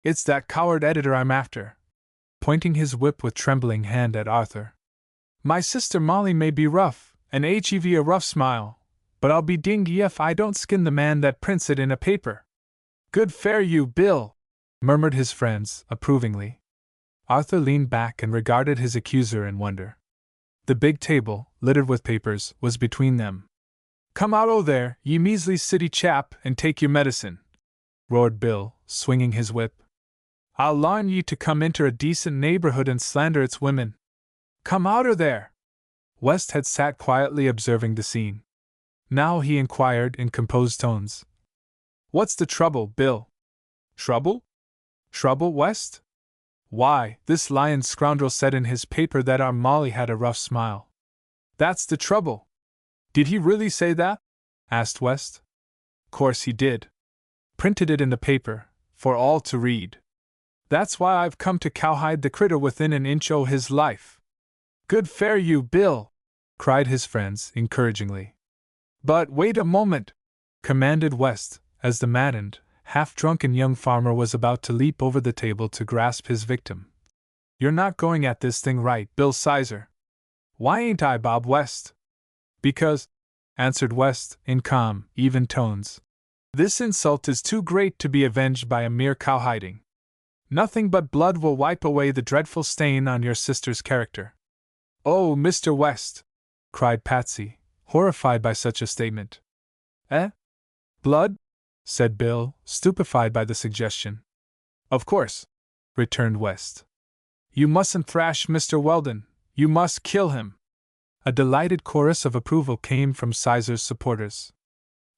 "It's that coward editor I'm after," pointing his whip with trembling hand at Arthur. "My sister Molly may be rough, and hev a rough smile, but I'll be dinged if I don't skin the man that prints it in a paper." "Good fare you, Bill!" murmured his friends, approvingly. Arthur leaned back and regarded his accuser in wonder. The big table, littered with papers, was between them. "Come out o' there, ye measly city chap, and take your medicine," roared Bill, swinging his whip. "I'll larn ye to come inter a decent neighborhood and slander its women. Come out o' there!" West had sat quietly observing the scene. Now he inquired in composed tones. "What's the trouble, Bill?" "Trouble? Trouble, West? Why, this lying scoundrel said in his paper that our Molly had a rough smile. That's the trouble. Did he really say that? Asked West. Course he did. Printed it in the paper, for all to read. That's why I've come to cowhide the critter within an inch o' his life. Good fare you, Bill, cried his friends encouragingly. But wait a moment, commanded West, as the maddened, half-drunken young farmer was about to leap over the table to grasp his victim. You're not going at this thing right, Bill Sizer. Why ain't I, Bob West? Because, answered West, in calm, even tones, this insult is too great to be avenged by a mere cowhiding. Nothing but blood will wipe away the dreadful stain on your sister's character. Oh, Mr. West, cried Patsy, horrified by such a statement. Eh? Blood? Said Bill, stupefied by the suggestion. Of course, returned West. You mustn't thrash Mr. Weldon, you must kill him. A delighted chorus of approval came from Sizer's supporters.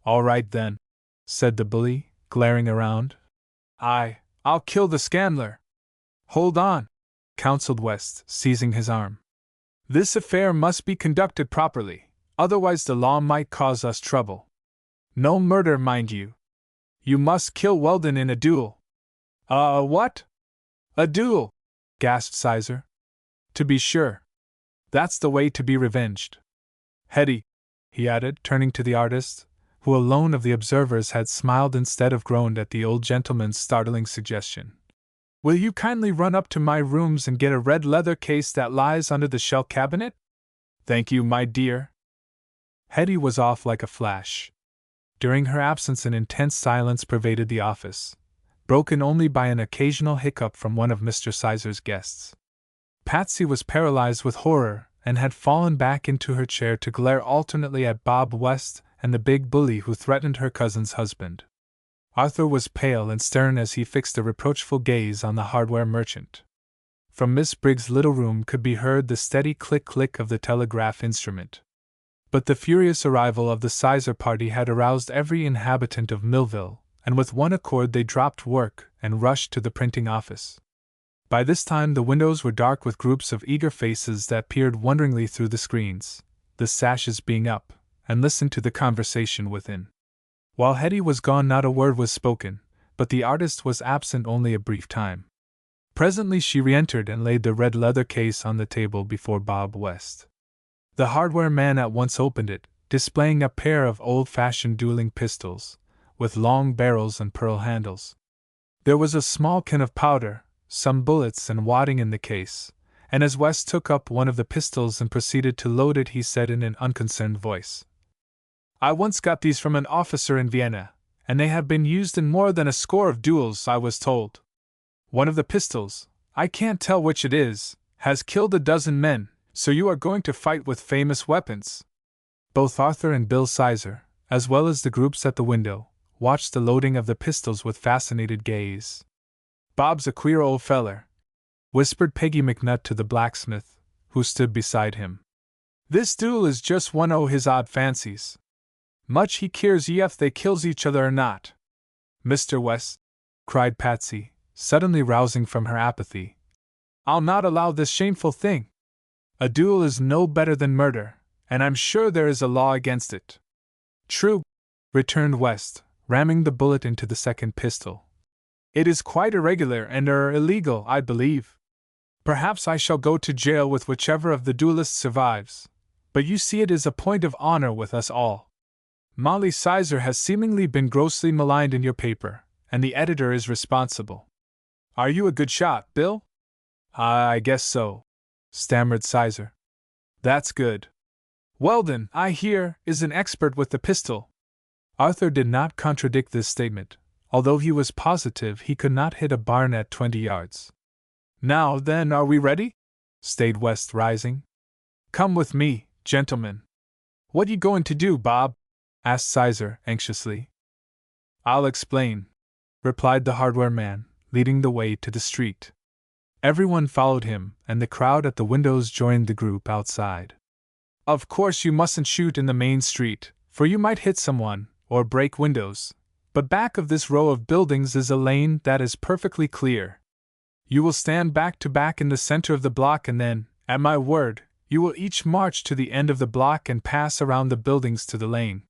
All right then, said the bully, glaring around. I'll kill the scandler. Hold on, counseled West, seizing his arm. This affair must be conducted properly, otherwise the law might cause us trouble. No murder, mind you. You must kill Weldon in a duel. What? A duel, gasped Sizer. To be sure. That's the way to be revenged. Hetty, he added, turning to the artist, who alone of the observers had smiled instead of groaned at the old gentleman's startling suggestion. Will you kindly run up to my rooms and get a red leather case that lies under the shell cabinet? Thank you, my dear. Hetty was off like a flash. During her absence an intense silence pervaded the office, broken only by an occasional hiccup from one of Mr. Sizer's guests. Patsy was paralyzed with horror and had fallen back into her chair to glare alternately at Bob West and the big bully who threatened her cousin's husband. Arthur was pale and stern as he fixed a reproachful gaze on the hardware merchant. From Miss Briggs' little room could be heard the steady click-click of the telegraph instrument. But the furious arrival of the Sizer party had aroused every inhabitant of Millville, and with one accord they dropped work and rushed to the printing office. By this time the windows were dark with groups of eager faces that peered wonderingly through the screens, the sashes being up, and listened to the conversation within. While Hetty was gone not a word was spoken, but the artist was absent only a brief time. Presently she re-entered and laid the red leather case on the table before Bob West. The hardware man at once opened it, displaying a pair of old-fashioned dueling pistols, with long barrels and pearl handles. There was a small can of powder, some bullets and wadding in the case, and as West took up one of the pistols and proceeded to load it he said in an unconcerned voice, I once got these from an officer in Vienna, and they have been used in more than a score of duels, I was told. One of the pistols, I can't tell which it is, has killed a dozen men, so you are going to fight with famous weapons. Both Arthur and Bill Sizer, as well as the groups at the window, watched the loading of the pistols with fascinated gaze. Bob's a queer old feller, whispered Peggy McNutt to the blacksmith, who stood beside him. This duel is just one o' his odd fancies. Much he cares ef they kills each other or not. Mr. West, cried Patsy, suddenly rousing from her apathy, I'll not allow this shameful thing. A duel is no better than murder, and I'm sure there is a law against it. True, returned West, ramming the bullet into the second pistol. It is quite irregular and illegal, I believe. Perhaps I shall go to jail with whichever of the duelists survives, but you see it is a point of honor with us all. Molly Sizer has seemingly been grossly maligned in your paper, and the editor is responsible. Are you a good shot, Bill? I guess so, stammered Sizer. That's good. Weldon, I hear, is an expert with the pistol. Arthur did not contradict this statement, although he was positive he could not hit a barn at 20 yards. Now then, are we ready? Stayed West, rising. Come with me, gentlemen. What you going to do, Bob? Asked Sizer, anxiously. I'll explain, replied the hardware man, leading the way to the street. Everyone followed him, and the crowd at the windows joined the group outside. Of course you mustn't shoot in the main street, for you might hit someone, or break windows, but back of this row of buildings is a lane that is perfectly clear. You will stand back to back in the center of the block and then, at my word, you will each march to the end of the block and pass around the buildings to the lane.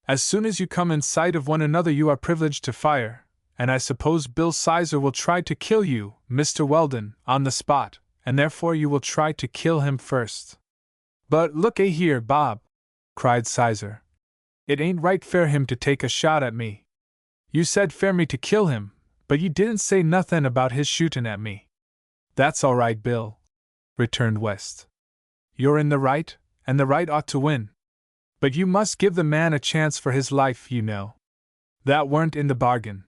As soon as you come in sight of one another, you are privileged to fire, and I suppose Bill Sizer will try to kill you, Mr. Weldon, on the spot, and therefore you will try to kill him first. But look-a here, Bob, cried Sizer. It ain't right fair him to take a shot at me. You said fair me to kill him, but you didn't say nothin' about his shootin' at me. That's all right, Bill, returned West. You're in the right, and the right ought to win. But you must give the man a chance for his life, you know. That weren't in the bargain.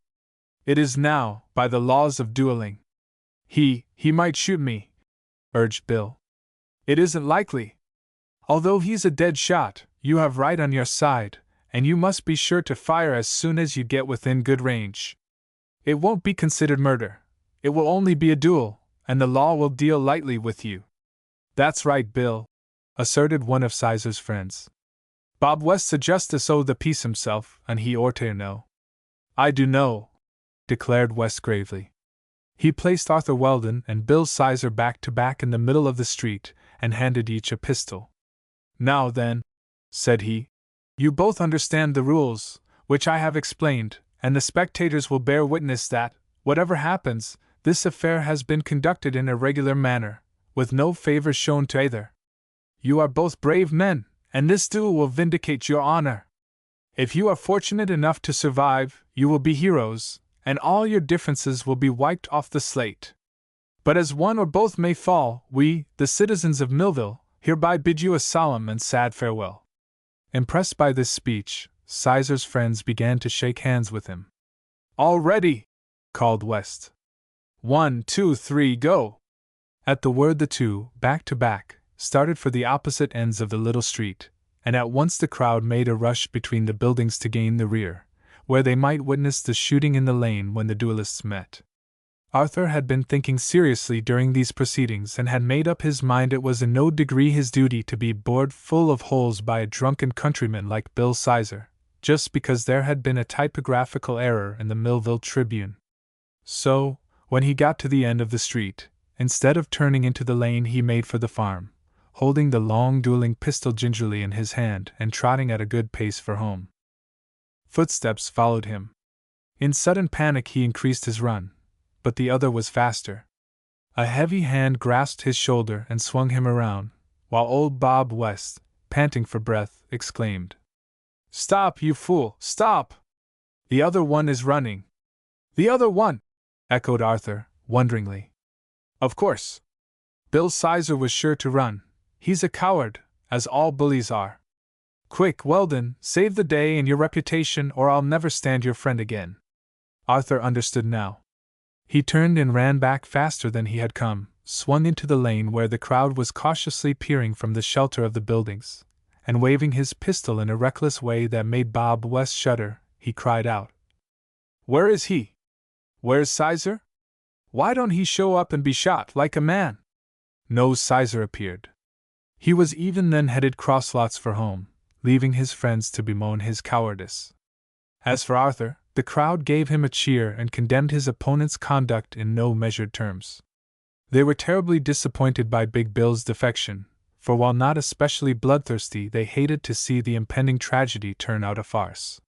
It is now, by the laws of dueling. He might shoot me, urged Bill. It isn't likely. Although he's a dead shot, you have right on your side, and you must be sure to fire as soon as you get within good range. It won't be considered murder. It will only be a duel, and the law will deal lightly with you. That's right, Bill, asserted one of Sizer's friends. Bob West's a justice o' the peace himself, and he orter know. I do know, declared West gravely. He placed Arthur Weldon and Bill Sizer back to back in the middle of the street, and handed each a pistol. Now then, said he, you both understand the rules, which I have explained, and the spectators will bear witness that, whatever happens, this affair has been conducted in a regular manner, with no favor shown to either. You are both brave men, and this duel will vindicate your honor. If you are fortunate enough to survive, you will be heroes, and all your differences will be wiped off the slate. But as one or both may fall, we, the citizens of Millville, hereby bid you a solemn and sad farewell. Impressed by this speech, Sizer's friends began to shake hands with him. All ready, called West. 1, 2, 3, go! At the word the two, back to back, started for the opposite ends of the little street, and at once the crowd made a rush between the buildings to gain the rear, where they might witness the shooting in the lane when the duelists met. Arthur had been thinking seriously during these proceedings and had made up his mind it was in no degree his duty to be bored full of holes by a drunken countryman like Bill Sizer, just because there had been a typographical error in the Millville Tribune. So, when he got to the end of the street, instead of turning into the lane he made for the farm, holding the long dueling pistol gingerly in his hand and trotting at a good pace for home. Footsteps followed him. In sudden panic he increased his run, but the other was faster. A heavy hand grasped his shoulder and swung him around, while old Bob West, panting for breath, exclaimed, "Stop, you fool, stop! The other one is running." "The other one?" echoed Arthur, wonderingly. "Of course. Bill Sizer was sure to run. He's a coward, as all bullies are. Quick, Weldon, save the day and your reputation, or I'll never stand your friend again." Arthur understood now. He turned and ran back faster than he had come, swung into the lane where the crowd was cautiously peering from the shelter of the buildings, and waving his pistol in a reckless way that made Bob West shudder, he cried out, "Where is he? Where's Sizer? Why don't he show up and be shot like a man?" No Sizer appeared. He was even then headed cross lots for home, leaving his friends to bemoan his cowardice. As for Arthur, the crowd gave him a cheer and condemned his opponent's conduct in no measured terms. They were terribly disappointed by Big Bill's defection, for while not especially bloodthirsty, they hated to see the impending tragedy turn out a farce.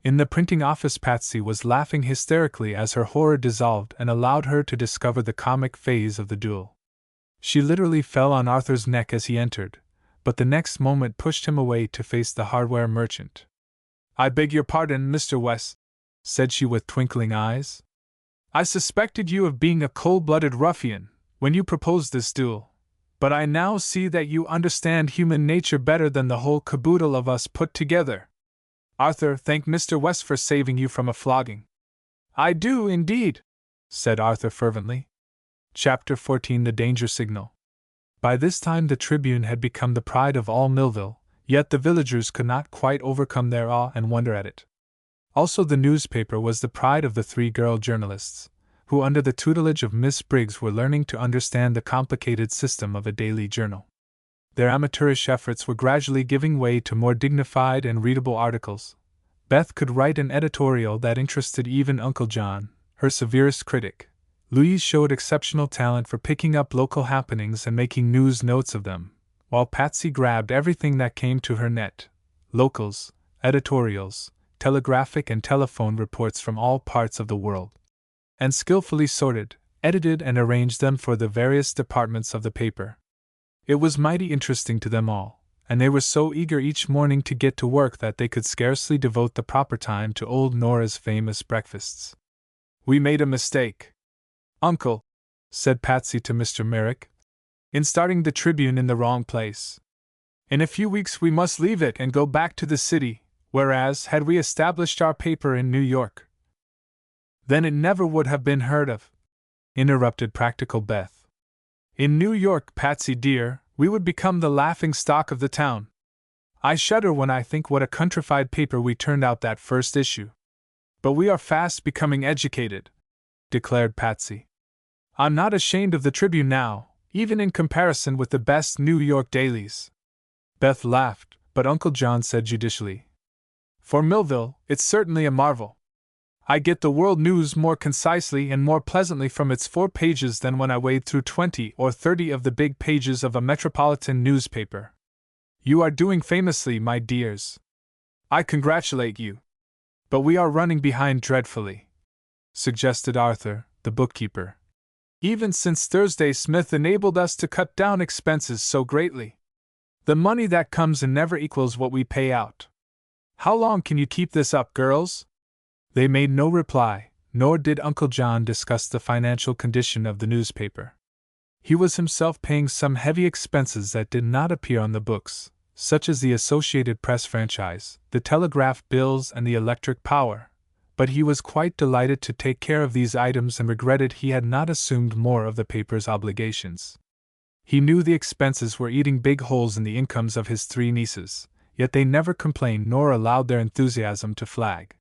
In the printing office, Patsy was laughing hysterically as her horror dissolved and allowed her to discover the comic phase of the duel. She literally fell on Arthur's neck as he entered, but the next moment pushed him away to face the hardware merchant. "I beg your pardon, Mr. West," said she with twinkling eyes. "I suspected you of being a cold-blooded ruffian when you proposed this duel, but I now see that you understand human nature better than the whole caboodle of us put together. Arthur, thank Mr. West for saving you from a flogging." "I do, indeed," said Arthur fervently. Chapter 14 The Danger Signal. By this time the Tribune had become the pride of all Millville, yet the villagers could not quite overcome their awe and wonder at it. Also, the newspaper was the pride of the three girl journalists, who under the tutelage of Miss Briggs were learning to understand the complicated system of a daily journal. Their amateurish efforts were gradually giving way to more dignified and readable articles. Beth could write an editorial that interested even Uncle John, her severest critic. Louise showed exceptional talent for picking up local happenings and making news notes of them, while Patsy grabbed everything that came to her net: locals, editorials, telegraphic and telephone reports from all parts of the world, and skillfully sorted, edited, and arranged them for the various departments of the paper. It was mighty interesting to them all, and they were so eager each morning to get to work that they could scarcely devote the proper time to old Nora's famous breakfasts. "We made a mistake, Uncle," said Patsy to Mr. Merrick, "in starting the Tribune in the wrong place. In a few weeks we must leave it and go back to the city, whereas, had we established our paper in New York—" "Then it never would have been heard of," interrupted practical Beth. "In New York, Patsy dear, we would become the laughing stock of the town. I shudder when I think what a countrified paper we turned out that first issue. But we are fast becoming educated," declared Patsy. "I'm not ashamed of the Tribune now, even in comparison with the best New York dailies." Beth laughed, but Uncle John said judicially, "For Millville, it's certainly a marvel. I get the world news more concisely and more pleasantly from its 4 pages than when I wade through 20 or 30 of the big pages of a metropolitan newspaper. You are doing famously, my dears. I congratulate you. But we are running behind dreadfully," suggested Arthur, the bookkeeper. "Even since Thursday Smith enabled us to cut down expenses so greatly. The money that comes in never equals what we pay out. How long can you keep this up, girls?" They made no reply, nor did Uncle John discuss the financial condition of the newspaper. He was himself paying some heavy expenses that did not appear on the books, such as the Associated Press franchise, the telegraph bills, and the electric power, but he was quite delighted to take care of these items and regretted he had not assumed more of the paper's obligations. He knew the expenses were eating big holes in the incomes of his 3 nieces, yet they never complained nor allowed their enthusiasm to flag.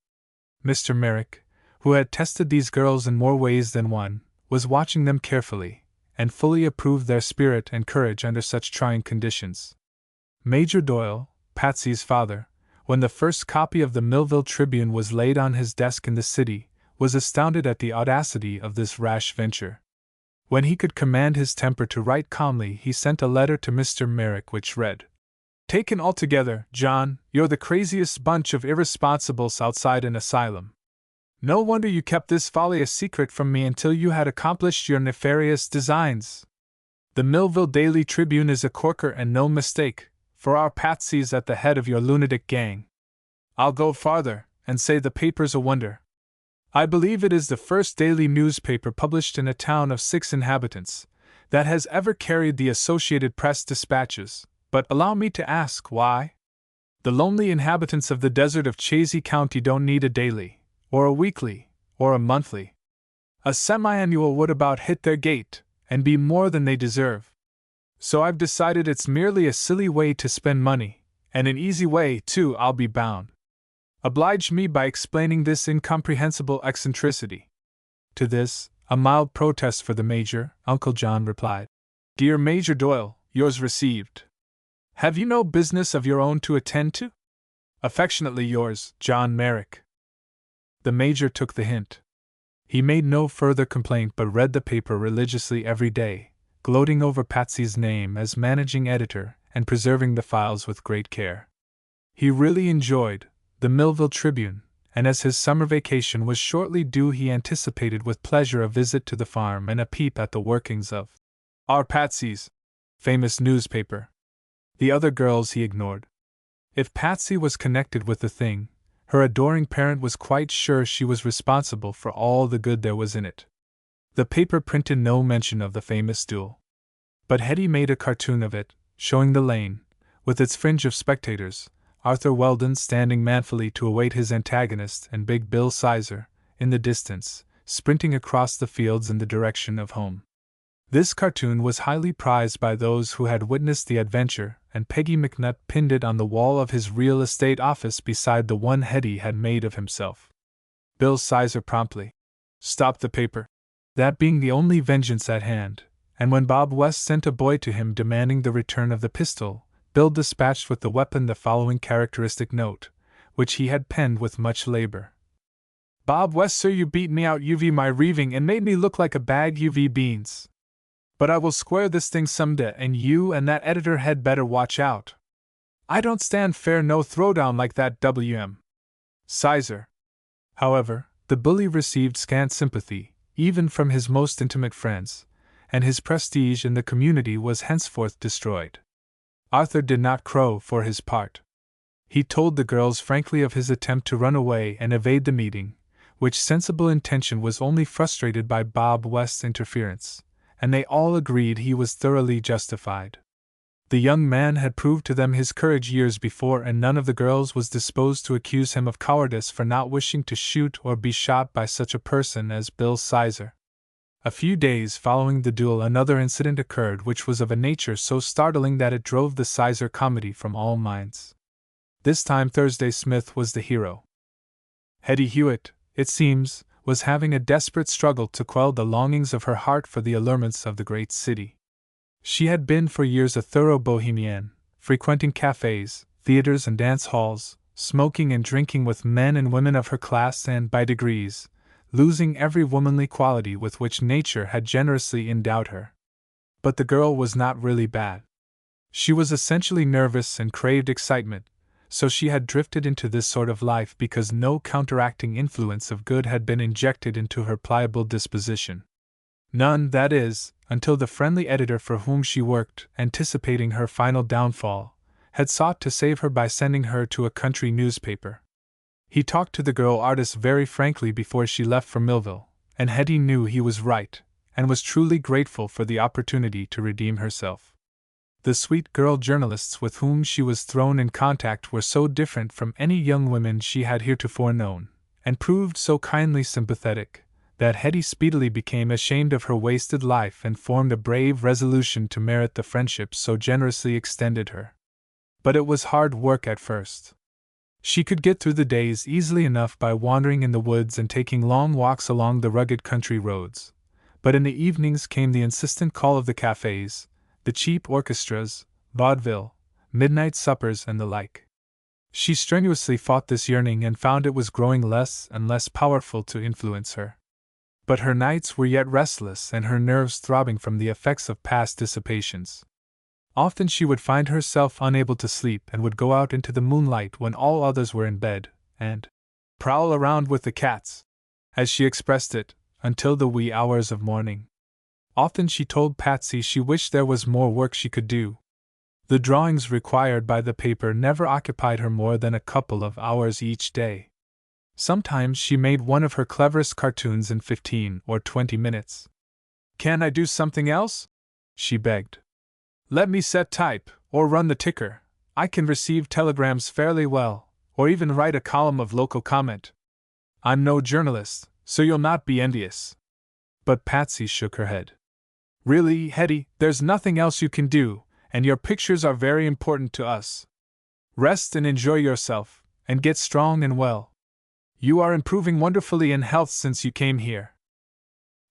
Mr. Merrick, who had tested these girls in more ways than one, was watching them carefully, and fully approved their spirit and courage under such trying conditions. Major Doyle, Patsy's father, when the first copy of the Millville Tribune was laid on his desk in the city, was astounded at the audacity of this rash venture. When he could command his temper to write calmly, he sent a letter to Mr. Merrick which read: "Taken altogether, John, you're the craziest bunch of irresponsibles outside an asylum. No wonder you kept this folly a secret from me until you had accomplished your nefarious designs. The Millville Daily Tribune is a corker and no mistake, for our Patsy's at the head of your lunatic gang. I'll go farther, and say the paper's a wonder. I believe it is the first daily newspaper published in a town of 6 inhabitants that has ever carried the Associated Press dispatches. But allow me to ask why? The lonely inhabitants of the desert of Chazy County don't need a daily, or a weekly, or a monthly. A semi-annual would about hit their gate, and be more than they deserve. So I've decided it's merely a silly way to spend money, and an easy way, too, I'll be bound. Oblige me by explaining this incomprehensible eccentricity." To this, a mild protest for the Major, Uncle John replied: "Dear Major Doyle, yours received. Have you no business of your own to attend to? Affectionately yours, John Merrick." The Major took the hint. He made no further complaint but read the paper religiously every day, gloating over Patsy's name as managing editor and preserving the files with great care. He really enjoyed the Millville Tribune, and as his summer vacation was shortly due, he anticipated with pleasure a visit to the farm and a peep at the workings of our Patsy's famous newspaper. The other girls he ignored. If Patsy was connected with the thing, her adoring parent was quite sure she was responsible for all the good there was in it. The paper printed no mention of the famous duel. But Hetty made a cartoon of it, showing the lane, with its fringe of spectators, Arthur Weldon standing manfully to await his antagonist, and Big Bill Sizer, in the distance, sprinting across the fields in the direction of home. This cartoon was highly prized by those who had witnessed the adventure, and Peggy McNutt pinned it on the wall of his real estate office beside the one Hetty had made of himself. Bill Sizer promptly stopped the paper, that being the only vengeance at hand, and when Bob West sent a boy to him demanding the return of the pistol, Bill dispatched with the weapon the following characteristic note, which he had penned with much labor: "Bob West, sir, you beat me out UV my reaving and made me look like a bag UV beans. But I will square this thing someday, and you and that editor had better watch out. I don't stand fair no throwdown like that W.M. Sizer. However, the bully received scant sympathy, even from his most intimate friends, and his prestige in the community was henceforth destroyed. Arthur did not crow for his part. He told the girls frankly of his attempt to run away and evade the meeting, which sensible intention was only frustrated by Bob West's interference, and they all agreed he was thoroughly justified. The young man had proved to them his courage years before, and none of the girls was disposed to accuse him of cowardice for not wishing to shoot or be shot by such a person as Bill Sizer. A few days following the duel, another incident occurred which was of a nature so startling that it drove the Sizer comedy from all minds. This time Thursday Smith was the hero. Hetty Hewitt, it seems, was having a desperate struggle to quell the longings of her heart for the allurements of the great city. She had been for years a thorough bohemian, frequenting cafes, theaters, and dance halls, smoking and drinking with men and women of her class, and, by degrees, losing every womanly quality with which nature had generously endowed her. But the girl was not really bad. She was essentially nervous and craved excitement, so she had drifted into this sort of life because no counteracting influence of good had been injected into her pliable disposition. None, that is, until the friendly editor for whom she worked, anticipating her final downfall, had sought to save her by sending her to a country newspaper. He talked to the girl artist very frankly before she left for Millville, and Hetty knew he was right, and was truly grateful for the opportunity to redeem herself. The sweet girl journalists with whom she was thrown in contact were so different from any young women she had heretofore known, and proved so kindly sympathetic, that Hetty speedily became ashamed of her wasted life and formed a brave resolution to merit the friendship so generously extended her. But it was hard work at first. She could get through the days easily enough by wandering in the woods and taking long walks along the rugged country roads, but in the evenings came the insistent call of the cafes, the cheap orchestras, vaudeville, midnight suppers, and the like. She strenuously fought this yearning and found it was growing less and less powerful to influence her. But her nights were yet restless and her nerves throbbing from the effects of past dissipations. Often she would find herself unable to sleep and would go out into the moonlight when all others were in bed, and prowl around with the cats, as she expressed it, until the wee hours of morning. Often she told Patsy she wished there was more work she could do. The drawings required by the paper never occupied her more than a couple of hours each day. Sometimes she made one of her cleverest cartoons in 15 or 20 minutes. "Can I do something else?" she begged. "Let me set type, or run the ticker. I can receive telegrams fairly well, or even write a column of local comment. I'm no journalist, so you'll not be envious." But Patsy shook her head. "Really, Hetty, there's nothing else you can do, and your pictures are very important to us. Rest and enjoy yourself, and get strong and well. You are improving wonderfully in health since you came here."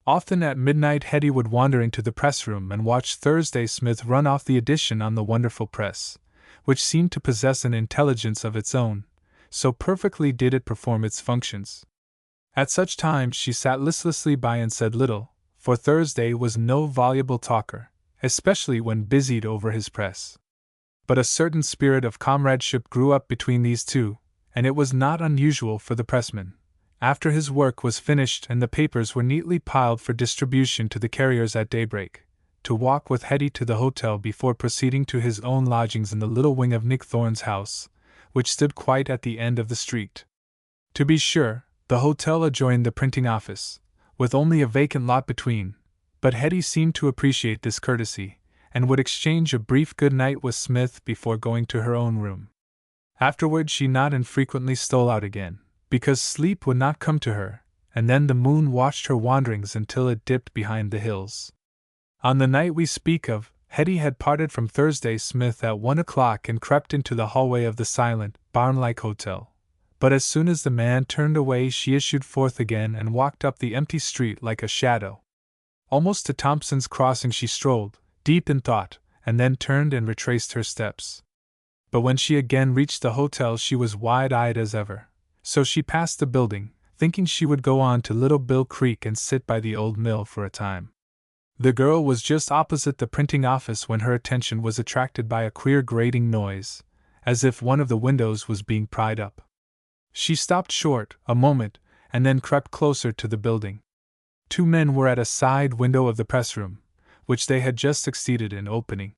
Often at midnight Hetty would wander into the press room and watch Thursday Smith run off the edition on the wonderful press, which seemed to possess an intelligence of its own, so perfectly did it perform its functions. At such times she sat listlessly by and said little, for Thursday was no voluble talker, especially when busied over his press. But a certain spirit of comradeship grew up between these two, and it was not unusual for the pressman, after his work was finished and the papers were neatly piled for distribution to the carriers at daybreak, to walk with Hetty to the hotel before proceeding to his own lodgings in the little wing of Nick Thorne's house, which stood quite at the end of the street. To be sure, the hotel adjoined the printing office, with only a vacant lot between, but Hetty seemed to appreciate this courtesy, and would exchange a brief good night with Smith before going to her own room. Afterward she not infrequently stole out again, because sleep would not come to her, and then the moon watched her wanderings until it dipped behind the hills. On the night we speak of, Hetty had parted from Thursday Smith at 1 o'clock and crept into the hallway of the silent, barn-like hotel, but as soon as the man turned away she issued forth again and walked up the empty street like a shadow. Almost to Thompson's Crossing she strolled, deep in thought, and then turned and retraced her steps. But when she again reached the hotel she was wide-eyed as ever, so she passed the building, thinking she would go on to Little Bill Creek and sit by the old mill for a time. The girl was just opposite the printing office when her attention was attracted by a queer grating noise, as if one of the windows was being pried up. She stopped short a moment and then crept closer to the building. Two men were at a side window of the press room, which they had just succeeded in opening.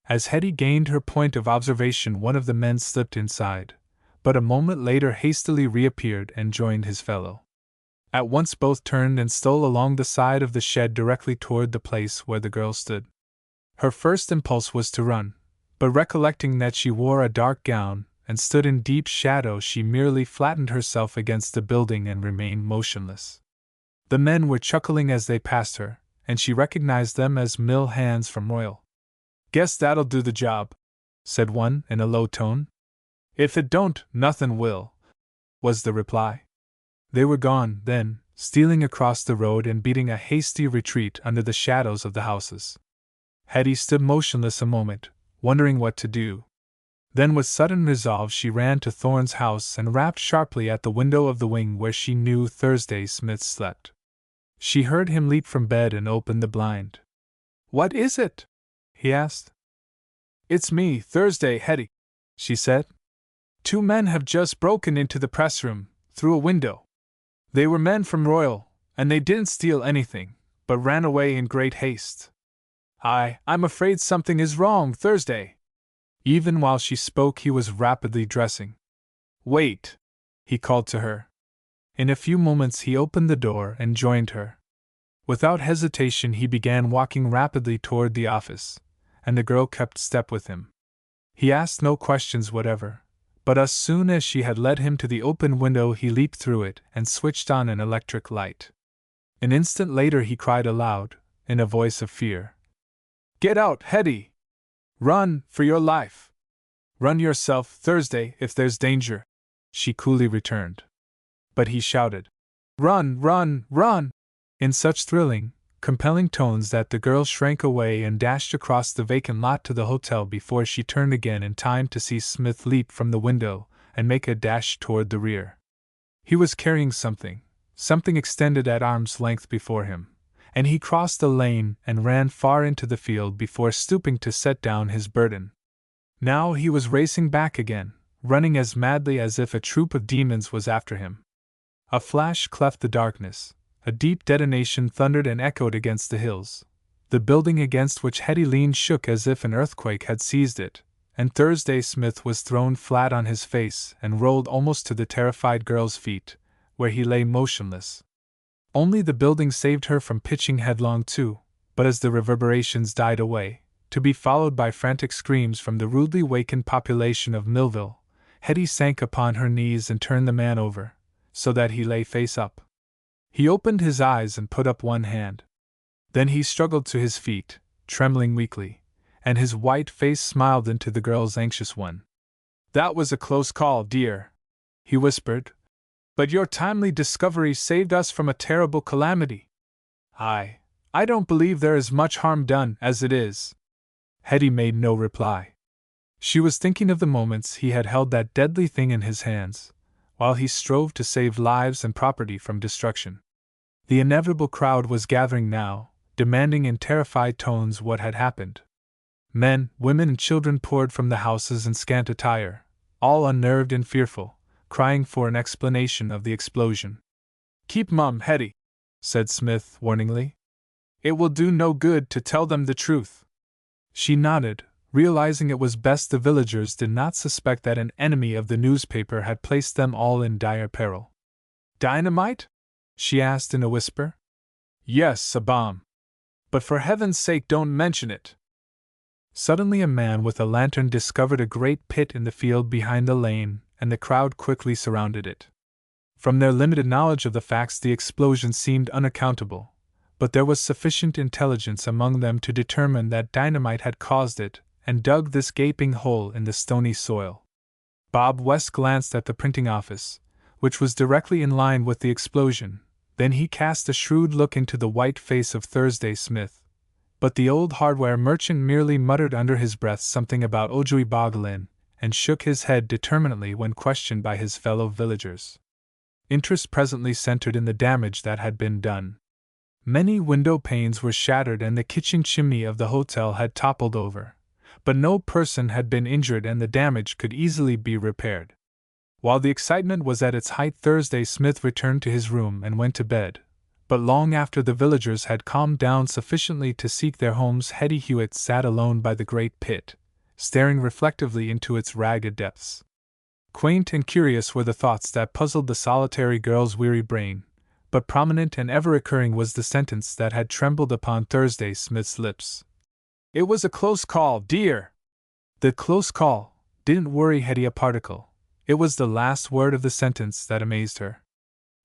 As Hetty gained her point of observation, one of the men slipped inside, but a moment later hastily reappeared and joined his fellow. At once both turned and stole along the side of the shed directly toward the place where the girl stood. Her first impulse was to run, but recollecting that she wore a dark gown and stood in deep shadow, she merely flattened herself against the building and remained motionless. The men were chuckling as they passed her, and she recognized them as mill hands from Royal. "Guess that'll do the job," said one in a low tone. "If it don't, nothin' will," was the reply. They were gone, then, stealing across the road and beating a hasty retreat under the shadows of the houses. Hetty stood motionless a moment, wondering what to do. Then with sudden resolve she ran to Thorne's house and rapped sharply at the window of the wing where she knew Thursday Smith slept. She heard him leap from bed and open the blind. "What is it?" he asked. "It's me, Thursday, Hetty," she said. "Two men have just broken into the press room, through a window. They were men from Royal, and they didn't steal anything, but ran away in great haste. I'm afraid something is wrong, Thursday." Even while she spoke, he was rapidly dressing. "Wait," he called to her. In a few moments he opened the door and joined her. Without hesitation he began walking rapidly toward the office, and the girl kept step with him. He asked no questions whatever, but as soon as she had led him to the open window he leaped through it and switched on an electric light. An instant later he cried aloud, in a voice of fear, "Get out, Hetty! Run, for your life! Run yourself, Thursday, if there's danger," she coolly returned. But he shouted, "Run, run, run!" in such thrilling, compelling tones that the girl shrank away and dashed across the vacant lot to the hotel before she turned again in time to see Smith leap from the window and make a dash toward the rear. He was carrying something extended at arm's length before him, and he crossed the lane and ran far into the field before stooping to set down his burden. Now he was racing back again, running as madly as if a troop of demons was after him. A flash cleft the darkness. A deep detonation thundered and echoed against the hills. The building against which Hetty leaned shook as if an earthquake had seized it, and Thursday Smith was thrown flat on his face and rolled almost to the terrified girl's feet, where he lay motionless. Only the building saved her from pitching headlong too, but as the reverberations died away, to be followed by frantic screams from the rudely wakened population of Millville, Hetty sank upon her knees and turned the man over, so that he lay face up. He opened his eyes and put up one hand. Then he struggled to his feet, trembling weakly, and his white face smiled into the girl's anxious one. "That was a close call, dear," he whispered, "but your timely discovery saved us from a terrible calamity. I don't believe there is much harm done, as it is." Hetty made no reply. She was thinking of the moments he had held that deadly thing in his hands, while he strove to save lives and property from destruction. The inevitable crowd was gathering now, demanding in terrified tones what had happened. Men, women, and children poured from the houses in scant attire, all unnerved and fearful, crying for an explanation of the explosion. "Keep mum, Hetty," said Smith warningly. "It will do no good to tell them the truth." She nodded, realizing it was best the villagers did not suspect that an enemy of the newspaper had placed them all in dire peril. "Dynamite?" she asked in a whisper. "Yes, a bomb. But for heaven's sake don't mention it." Suddenly a man with a lantern discovered a great pit in the field behind the lane, and the crowd quickly surrounded it. From their limited knowledge of the facts the explosion seemed unaccountable, but there was sufficient intelligence among them to determine that dynamite had caused it, and dug this gaping hole in the stony soil. Bob West glanced at the printing office, which was directly in line with the explosion. Then he cast a shrewd look into the white face of Thursday Smith, but the old hardware merchant merely muttered under his breath something about Ojui Boglin, and shook his head determinedly when questioned by his fellow villagers. Interest presently centered in the damage that had been done. Many window panes were shattered and the kitchen chimney of the hotel had toppled over, but no person had been injured and the damage could easily be repaired. While the excitement was at its height, Thursday Smith returned to his room and went to bed, but long after the villagers had calmed down sufficiently to seek their homes, Hetty Hewitt sat alone by the great pit, staring reflectively into its ragged depths. Quaint and curious were the thoughts that puzzled the solitary girl's weary brain, but prominent and ever-recurring was the sentence that had trembled upon Thursday Smith's lips. "It was a close call, dear!" The close call didn't worry Hetty a particle. It was the last word of the sentence that amazed her.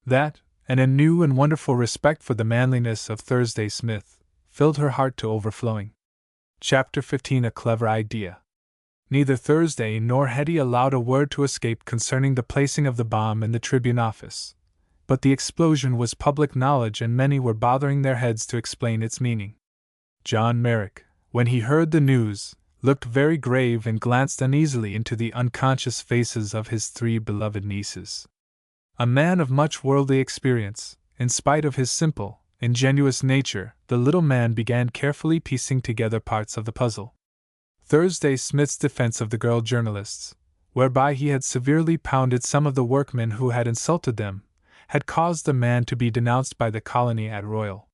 That, and a new and wonderful respect for the manliness of Thursday Smith, filled her heart to overflowing. Chapter 15. A clever idea. Neither Thursday nor Hetty allowed a word to escape concerning the placing of the bomb in the Tribune office, but the explosion was public knowledge and many were bothering their heads to explain its meaning. John Merrick, when he heard the news, looked very grave and glanced uneasily into the unconscious faces of his three beloved nieces. A man of much worldly experience, in spite of his simple, ingenuous nature, the little man began carefully piecing together parts of the puzzle. Thursday Smith's defense of the girl journalists, whereby he had severely pounded some of the workmen who had insulted them, had caused the man to be denounced by the colony at Royal.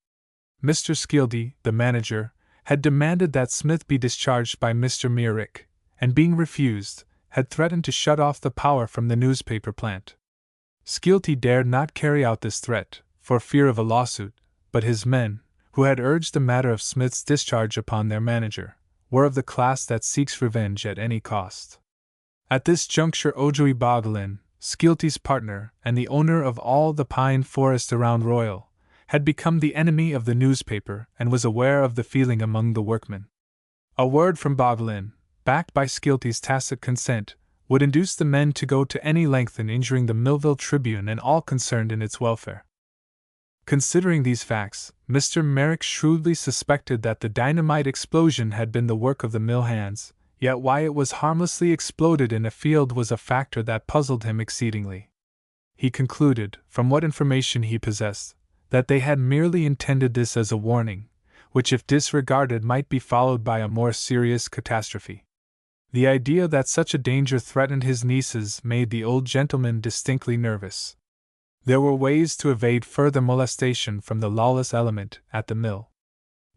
Mr. Skeelty, the manager, had demanded that Smith be discharged by Mr. Merrick, and being refused, had threatened to shut off the power from the newspaper plant. Skeelty dared not carry out this threat, for fear of a lawsuit, but his men, who had urged the matter of Smith's discharge upon their manager, were of the class that seeks revenge at any cost. At this juncture Ojui Boglin, Skeelty's partner and the owner of all the pine forest around Royal, had become the enemy of the newspaper and was aware of the feeling among the workmen. A word from Boglin, backed by Skeelty's tacit consent, would induce the men to go to any length in injuring the Millville Tribune and all concerned in its welfare. Considering these facts, Mr. Merrick shrewdly suspected that the dynamite explosion had been the work of the mill hands, yet why it was harmlessly exploded in a field was a factor that puzzled him exceedingly. He concluded, from what information he possessed, that they had merely intended this as a warning, which if disregarded might be followed by a more serious catastrophe. The idea that such a danger threatened his nieces made the old gentleman distinctly nervous. There were ways to evade further molestation from the lawless element at the mill.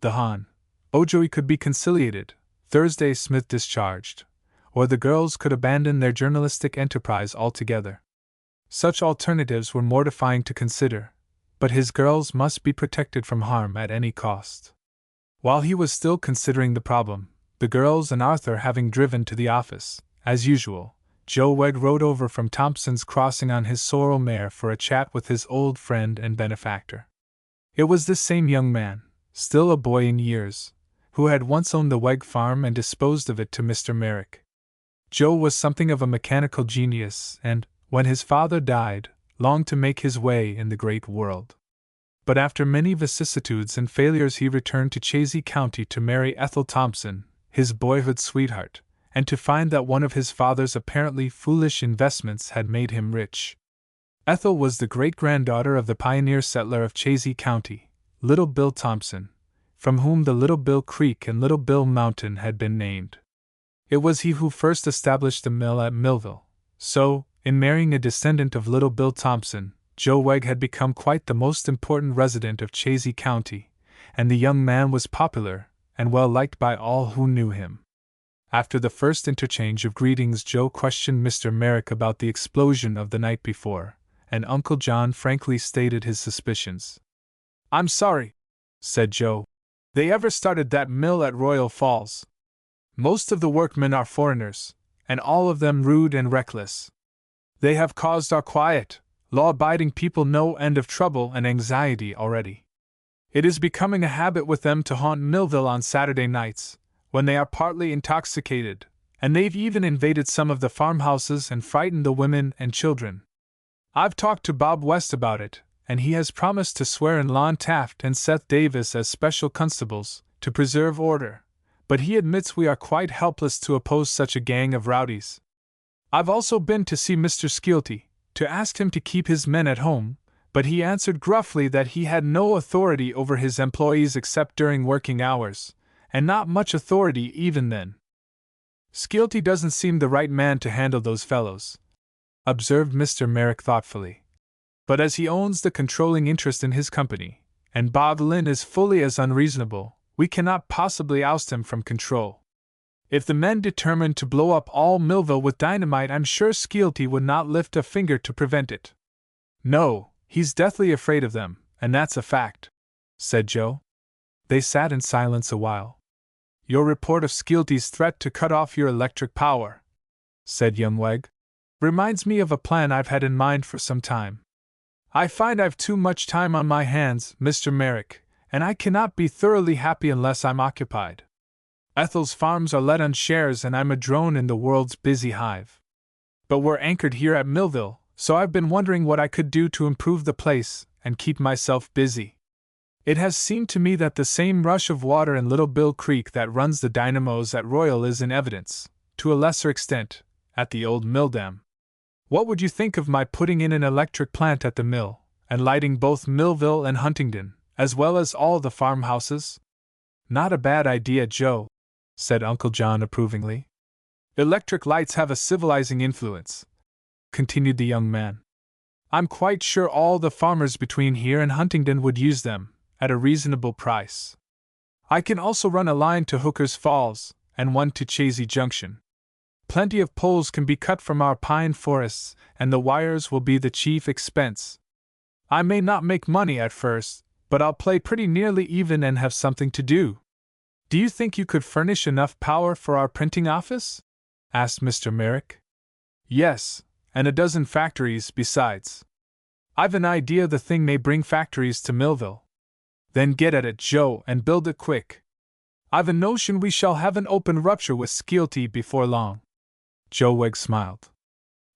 The Han, Ojui could be conciliated, Thursday Smith discharged, or the girls could abandon their journalistic enterprise altogether. Such alternatives were mortifying to consider, but his girls must be protected from harm at any cost. While he was still considering the problem, the girls and Arthur having driven to the office, as usual, Joe Wegg rode over from Thompson's Crossing on his sorrel mare for a chat with his old friend and benefactor. It was this same young man, still a boy in years, who had once owned the Wegg farm and disposed of it to Mr. Merrick. Joe was something of a mechanical genius and, when his father died, longed to make his way in the great world. But after many vicissitudes and failures he returned to Chazy County to marry Ethel Thompson, his boyhood sweetheart, and to find that one of his father's apparently foolish investments had made him rich. Ethel was the great-granddaughter of the pioneer settler of Chazy County, Little Bill Thompson, from whom the Little Bill Creek and Little Bill Mountain had been named. It was he who first established the mill at Millville, so, in marrying a descendant of Little Bill Thompson, Joe Wegg had become quite the most important resident of Chazy County, and the young man was popular and well liked by all who knew him. After the first interchange of greetings, Joe questioned Mr. Merrick about the explosion of the night before, and Uncle John frankly stated his suspicions. "I'm sorry," said Joe, "they ever started that mill at Royal Falls. Most of the workmen are foreigners, and all of them rude and reckless. They have caused our quiet, law-abiding people no end of trouble and anxiety already. It is becoming a habit with them to haunt Millville on Saturday nights, when they are partly intoxicated, and they've even invaded some of the farmhouses and frightened the women and children. I've talked to Bob West about it, and he has promised to swear in Lon Taft and Seth Davis as special constables, to preserve order, but he admits we are quite helpless to oppose such a gang of rowdies. I've also been to see Mr. Skeelty, to ask him to keep his men at home, but he answered gruffly that he had no authority over his employees except during working hours, and not much authority even then. Skeelty doesn't seem the right man to handle those fellows, observed Mr. Merrick thoughtfully. But as he owns the controlling interest in his company, and Bob Lynn is fully as unreasonable, we cannot possibly oust him from control. If the men determined to blow up all Millville with dynamite, I'm sure Skeelty would not lift a finger to prevent it. No, he's deathly afraid of them, and that's a fact, said Joe. They sat in silence a while. Your report of Skeelty's threat to cut off your electric power, said young Wegg, reminds me of a plan I've had in mind for some time. I find I've too much time on my hands, Mr. Merrick, and I cannot be thoroughly happy unless I'm occupied. Ethel's farms are let on shares and I'm a drone in the world's busy hive. But we're anchored here at Millville, so I've been wondering what I could do to improve the place and keep myself busy. It has seemed to me that the same rush of water in Little Bill Creek that runs the dynamos at Royal is in evidence, to a lesser extent, at the old mill dam. What would you think of my putting in an electric plant at the mill, and lighting both Millville and Huntingdon, as well as all the farmhouses? Not a bad idea, Joe, said Uncle John approvingly. Electric lights have a civilizing influence, continued the young man. I'm quite sure all the farmers between here and Huntingdon would use them, at a reasonable price. I can also run a line to Hooker's Falls, and one to Chazy Junction. Plenty of poles can be cut from our pine forests, and the wires will be the chief expense. I may not make money at first, but I'll play pretty nearly even and have something to do. Do you think you could furnish enough power for our printing office? Asked Mr. Merrick. Yes, and a dozen factories besides. I've an idea the thing may bring factories to Millville. Then get at it, Joe, and build it quick. I've a notion we shall have an open rupture with Skeelty before long. Joe Wegg smiled.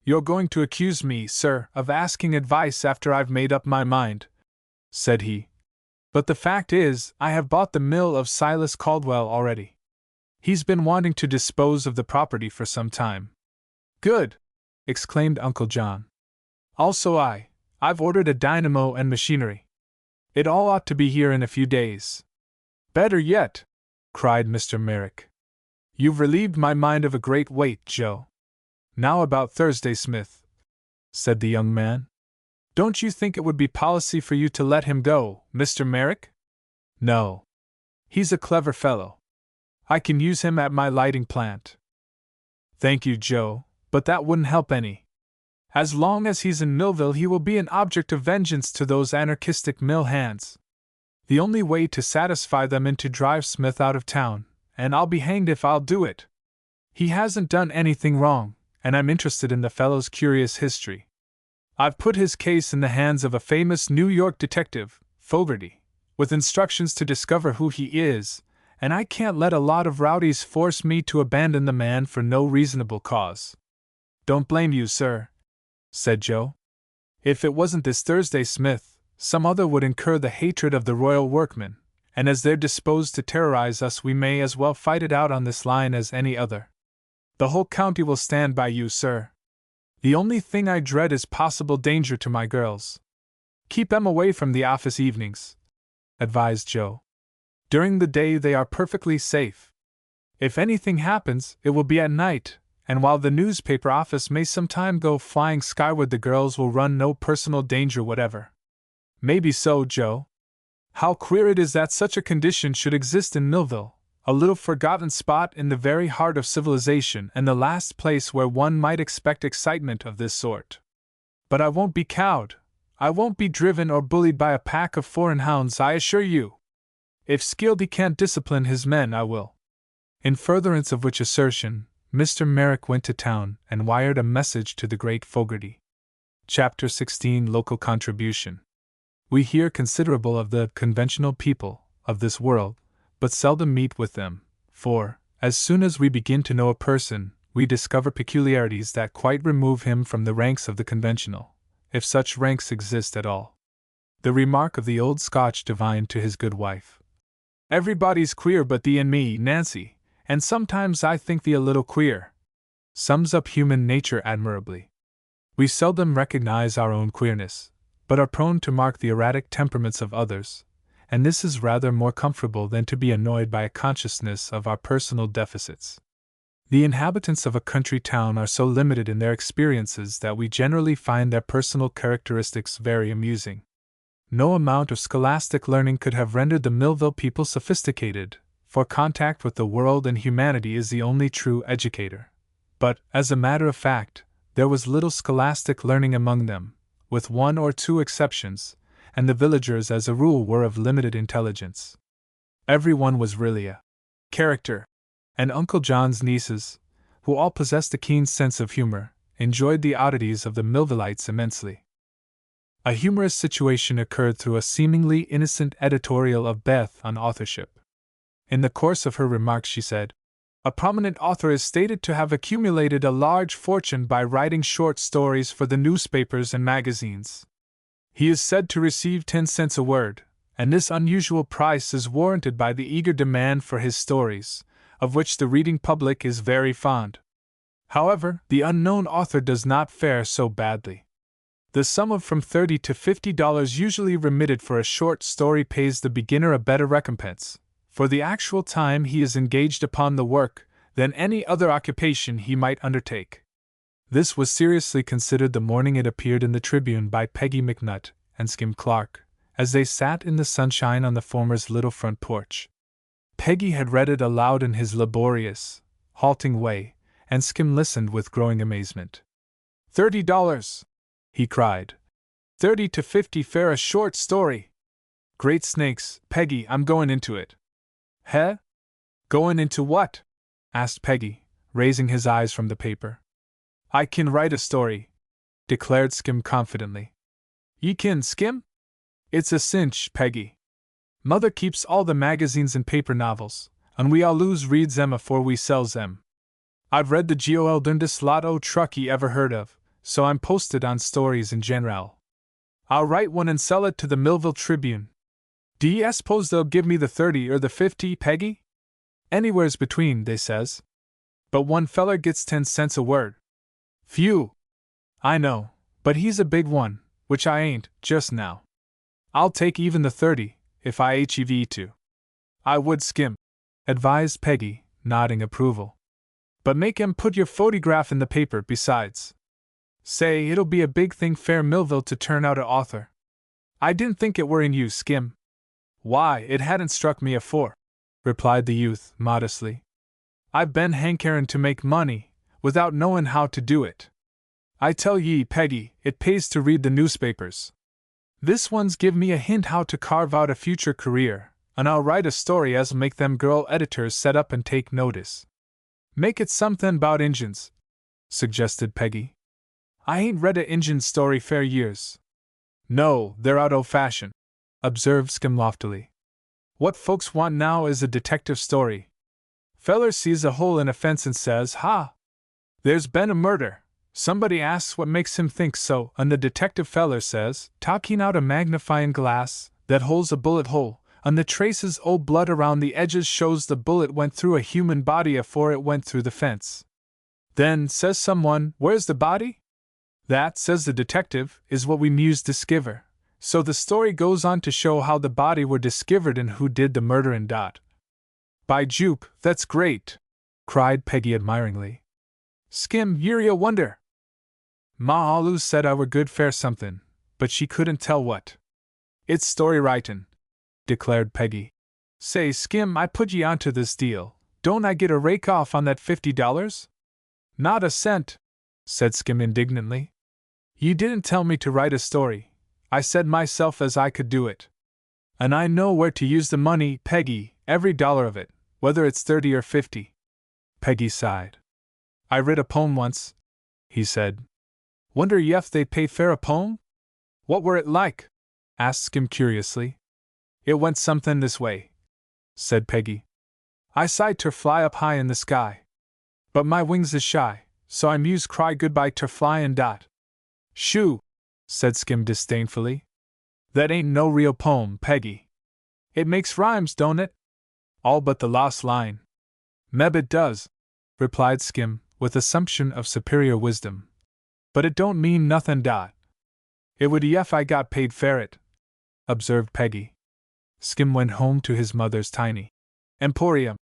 You're going to accuse me, sir, of asking advice after I've made up my mind, said he. But the fact is, I have bought the mill of Silas Caldwell already. He's been wanting to dispose of the property for some time. Good! Exclaimed Uncle John. Also I've ordered a dynamo and machinery. It all ought to be here in a few days. Better yet, cried Mr. Merrick. You've relieved my mind of a great weight, Joe. Now about Thursday Smith, said the young man. Don't you think it would be policy for you to let him go, Mr. Merrick? No. He's a clever fellow. I can use him at my lighting plant. Thank you, Joe, but that wouldn't help any. As long as he's in Millville, he will be an object of vengeance to those anarchistic mill hands. The only way to satisfy them is to drive Smith out of town, and I'll be hanged if I'll do it. He hasn't done anything wrong, and I'm interested in the fellow's curious history. I've put his case in the hands of a famous New York detective, Fogarty, with instructions to discover who he is, and I can't let a lot of rowdies force me to abandon the man for no reasonable cause. Don't blame you, sir, said Joe. If it wasn't this Thursday Smith, some other would incur the hatred of the Royal workmen, and as they're disposed to terrorize us, we may as well fight it out on this line as any other. The whole county will stand by you, sir. The only thing I dread is possible danger to my girls. Keep them away from the office evenings, advised Joe. During the day they are perfectly safe. If anything happens, it will be at night, and while the newspaper office may sometime go flying skyward, the girls will run no personal danger whatever. Maybe so, Joe. How queer it is that such a condition should exist in Millville, a little forgotten spot in the very heart of civilization and the last place where one might expect excitement of this sort. But I won't be cowed. I won't be driven or bullied by a pack of foreign hounds, I assure you. If Skeelty can't discipline his men, I will. In furtherance of which assertion, Mr. Merrick went to town and wired a message to the great Fogarty. Chapter 16 Local Contribution. We hear considerable of the conventional people of this world, but seldom meet with them, for, as soon as we begin to know a person, we discover peculiarities that quite remove him from the ranks of the conventional, if such ranks exist at all. The remark of the old Scotch divine to his good wife. Everybody's queer but thee and me, Nancy, and sometimes I think thee a little queer, sums up human nature admirably. We seldom recognize our own queerness, but are prone to mark the erratic temperaments of others, and this is rather more comfortable than to be annoyed by a consciousness of our personal deficits. The inhabitants of a country town are so limited in their experiences that we generally find their personal characteristics very amusing. No amount of scholastic learning could have rendered the Millville people sophisticated, for contact with the world and humanity is the only true educator. But, as a matter of fact, there was little scholastic learning among them, with one or two exceptions, and the villagers as a rule were of limited intelligence. Everyone was really a character, and Uncle John's nieces, who all possessed a keen sense of humor, enjoyed the oddities of the Millvillites immensely. A humorous situation occurred through a seemingly innocent editorial of Beth on authorship. In the course of her remarks she said, "A prominent author is stated to have accumulated a large fortune by writing short stories for the newspapers and magazines. He is said to receive 10 cents a word, and this unusual price is warranted by the eager demand for his stories, of which the reading public is very fond. However, the unknown author does not fare so badly. The sum of from $30 to $50 usually remitted for a short story pays the beginner a better recompense, for the actual time he is engaged upon the work, than any other occupation he might undertake." This was seriously considered the morning it appeared in the Tribune by Peggy McNutt and Skim Clark, as they sat in the sunshine on the former's little front porch. Peggy had read it aloud in his laborious, halting way, and Skim listened with growing amazement. $30! He cried. 30 to 50 for a short story! Great snakes, Peggy, I'm going into it. Heh? Going into what? Asked Peggy, raising his eyes from the paper. I can write a story, declared Skim confidently. Ye can, Skim? It's a cinch, Peggy. Mother keeps all the magazines and paper novels, and we all lose reads them afore we sells them. I've read the G.O.L. darndest lot o' truck ye ever heard of, so I'm posted on stories in general. I'll write one and sell it to the Millville Tribune. Do ye suppose they'll give me the 30 or the 50, Peggy? Anywheres between, they says. But one feller gets 10 cents a word. Phew! I know, but he's a big one, which I ain't, just now. I'll take even the 30, if I hev to. I would, Skim, advised Peggy, nodding approval. But make 'em put your photograph in the paper besides. Say, it'll be a big thing fair Millville to turn out a author. I didn't think it were in you, Skim. Why, it hadn't struck me afore, replied the youth, modestly. I've been hankerin' to make money, without knowin' how to do it. I tell ye, Peggy, it pays to read the newspapers. This one's give me a hint how to carve out a future career, and I'll write a story as'll make them girl editors set up and take notice. Make it somethin' 'bout Injuns, suggested Peggy. I ain't read a Injun story fair years. No, they're out o' fashion, observed Skim loftily. What folks want now is a detective story. Feller sees a hole in a fence and says, "Ha! There's been a murder." Somebody asks what makes him think so, and the detective feller says, "Taking out a magnifying glass that holds a bullet hole, and the traces o' blood around the edges shows the bullet went through a human body afore it went through the fence." Then, says someone, "Where's the body?" That, says the detective, is what we muse diskiver. So the story goes on to show how the body were diskivered and who did the murderin'. By Jupe, that's great, cried Peggy admiringly. Skim, you're a wonder. Ma always said I were good fair somethin', but she couldn't tell what. It's story writin', declared Peggy. Say, Skim, I put ye onto this deal. Don't I get a rake off on that $50? Not a cent, said Skim indignantly. You didn't tell me to write a story. I said myself as I could do it. And I know where to use the money, Peggy, every dollar of it, whether it's 30 or 50. Peggy sighed. I read a poem once, he said. Wonder yef they'd pay fair a poem? What were it like? Asked Skim curiously. It went somethin' this way, said Peggy. I sight ter fly up high in the sky. But my wings is shy, so I muse cry goodbye ter flyin'. Shoo, said Skim disdainfully. That ain't no real poem, Peggy. It makes rhymes, don't it? All but the last line. Meb it does, replied Skim, with assumption of superior wisdom. But it don't mean nothin'. It would if I got paid for it, observed Peggy. Skim went home to his mother's tiny emporium,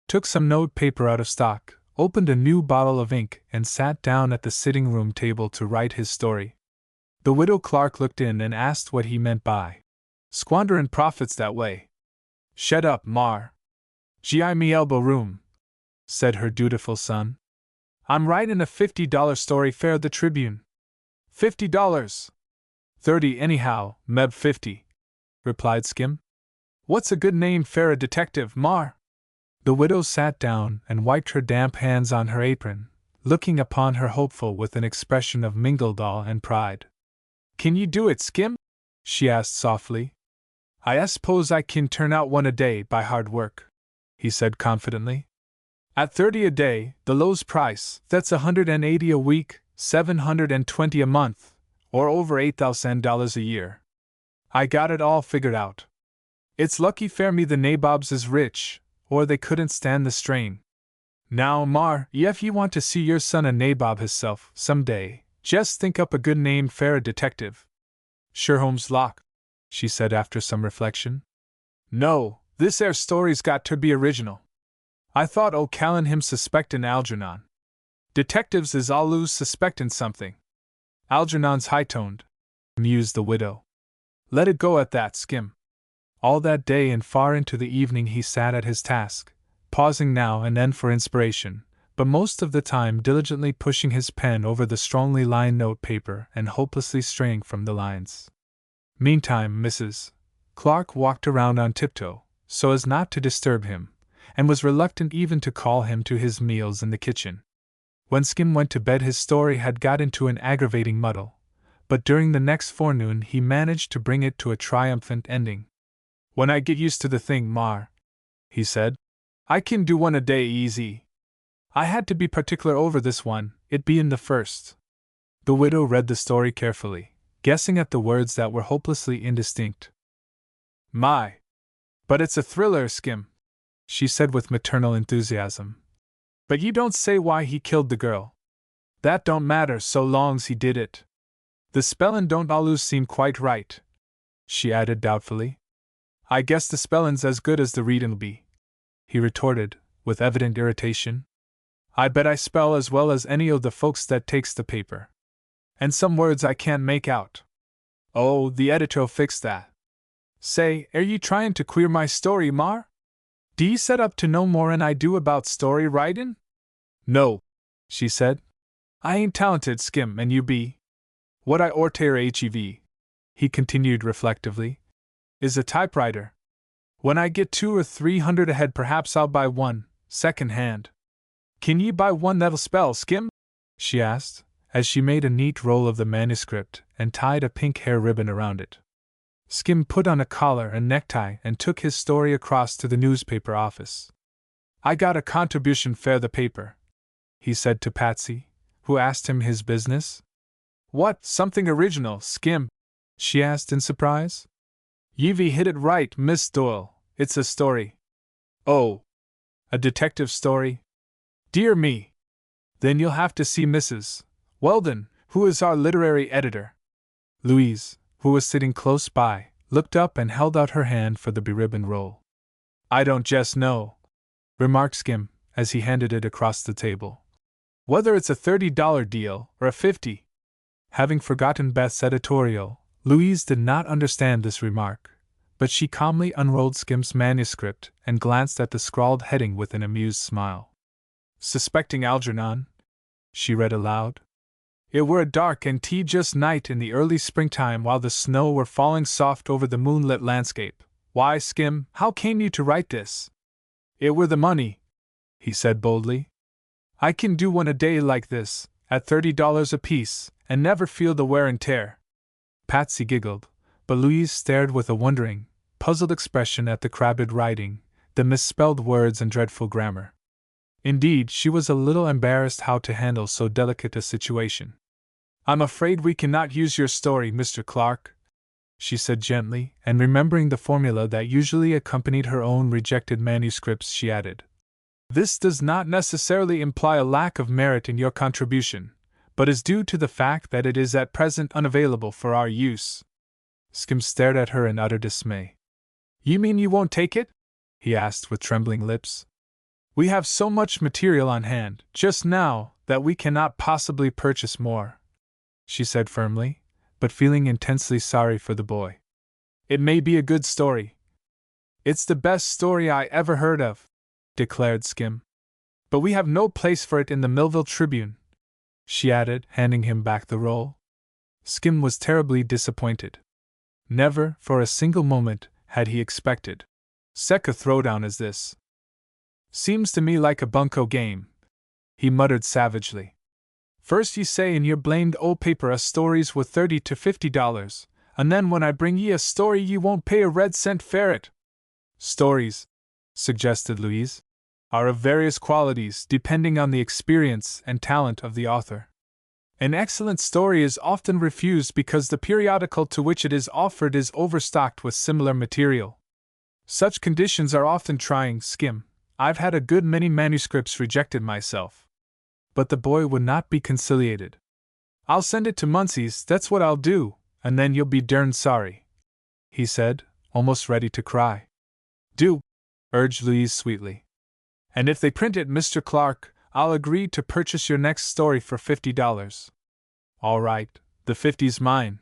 took some note paper out of stock, opened a new bottle of ink, and sat down at the sitting room table to write his story. The widow Clark looked in and asked what he meant by squanderin' profits that way. Shet up, Mar. Gi me elbow room, said her dutiful son. I'm writin' a $50 story for the Tribune. $50. 30 anyhow, meb 50, replied Skim. What's a good name for a detective, Mar? The widow sat down and wiped her damp hands on her apron, looking upon her hopeful with an expression of mingled awe and pride. Can you do it, Skim? She asked softly. I suppose I can turn out one a day by hard work, he said confidently. At 30 a day, the lowest price, that's $180 a week, $720 a month, or over $8,000 a year. I got it all figured out. It's lucky for me the nabobs is rich, or they couldn't stand the strain. Now, Mar, if you want to see your son a nabob hisself some day, just think up a good name for a detective. Sherholmes Locke, she said after some reflection. No, this 'ere story's got to be original. I thought O'Callaghan him suspectin' Algernon. Detectives is allus suspectin' something. Algernon's high-toned, mused the widow. Let it go at that, Skim. All that day and far into the evening he sat at his task, pausing now and then for inspiration, but most of the time diligently pushing his pen over the strongly lined note paper and hopelessly straying from the lines. Meantime, Mrs. Clark walked around on tiptoe, so as not to disturb him, and was reluctant even to call him to his meals in the kitchen. When Skim went to bed his story had got into an aggravating muddle, but during the next forenoon he managed to bring it to a triumphant ending. When I get used to the thing, Mar, he said, I can do one a day easy. I had to be particular over this one, it bein' the first. The widow read the story carefully, guessing at the words that were hopelessly indistinct. My! But it's a thriller, Skim, she said with maternal enthusiasm. But you don't say why he killed the girl. That don't matter so long's he did it. The spellin' don't allus seem quite right, she added doubtfully. I guess the spellin's as good as the readin'll be, he retorted, with evident irritation. I bet I spell as well as any o' the folks that takes the paper. And some words I can't make out. Oh, the editor'll fix that. Say, air ye tryin' to queer my story, Mar? Do ye set up to know more'n I do about story writin'? No, she said. I ain't talented, Skim, and you be. What I orter hev, he continued reflectively, is a typewriter. When I get 200 or 300 ahead, perhaps I'll buy one, second hand. Can ye buy one that'll spell, Skim? She asked, as she made a neat roll of the manuscript and tied a pink hair ribbon around it. Skim put on a collar and necktie and took his story across to the newspaper office. I got a contribution for the paper, he said to Patsy, who asked him his business. What, something original, Skim? She asked in surprise. You've hit it right, Miss Doyle, it's a story. Oh, a detective story? Dear me! Then you'll have to see Mrs. Weldon, who is our literary editor. Louise, who was sitting close by, looked up and held out her hand for the beribboned roll. I don't just know, remarked Skim, as he handed it across the table, whether it's a $30 deal or a $50. Having forgotten Beth's editorial, Louise did not understand this remark, but she calmly unrolled Skim's manuscript and glanced at the scrawled heading with an amused smile. Suspecting Algernon, she read aloud. It were a dark and teedious night in the early springtime while the snow were falling soft over the moonlit landscape. Why, Skim, how came you to write this? It were the money, he said boldly. I can do one a day like this, at $30 apiece, and never feel the wear and tear. Patsy giggled, but Louise stared with a wondering, puzzled expression at the crabbed writing, the misspelled words and dreadful grammar. Indeed, she was a little embarrassed how to handle so delicate a situation. I'm afraid we cannot use your story, Mr. Clark, she said gently, and remembering the formula that usually accompanied her own rejected manuscripts, she added, This does not necessarily imply a lack of merit in your contribution, but is due to the fact that it is at present unavailable for our use. Skim stared at her in utter dismay. You mean you won't take it? He asked with trembling lips. We have so much material on hand, just now, that we cannot possibly purchase more, she said firmly, but feeling intensely sorry for the boy. It may be a good story. It's the best story I ever heard of, declared Skim. But we have no place for it in the Millville Tribune, she added, handing him back the roll. Skim was terribly disappointed. Never, for a single moment, had he expected such a throwdown as this. Seems to me like a bunco game, he muttered savagely. First ye say in your blamed old paper a story's worth $30 to $50, and then when I bring ye a story ye won't pay a red cent for it. Stories, suggested Louise, are of various qualities depending on the experience and talent of the author. An excellent story is often refused because the periodical to which it is offered is overstocked with similar material. Such conditions are often trying, Skim. I've had a good many manuscripts rejected myself. But the boy would not be conciliated. I'll send it to Munsey's, that's what I'll do, and then you'll be derned sorry, he said, almost ready to cry. Do, urged Louise sweetly. And if they print it, Mr. Clark, I'll agree to purchase your next story for $50. All right, the 50's mine.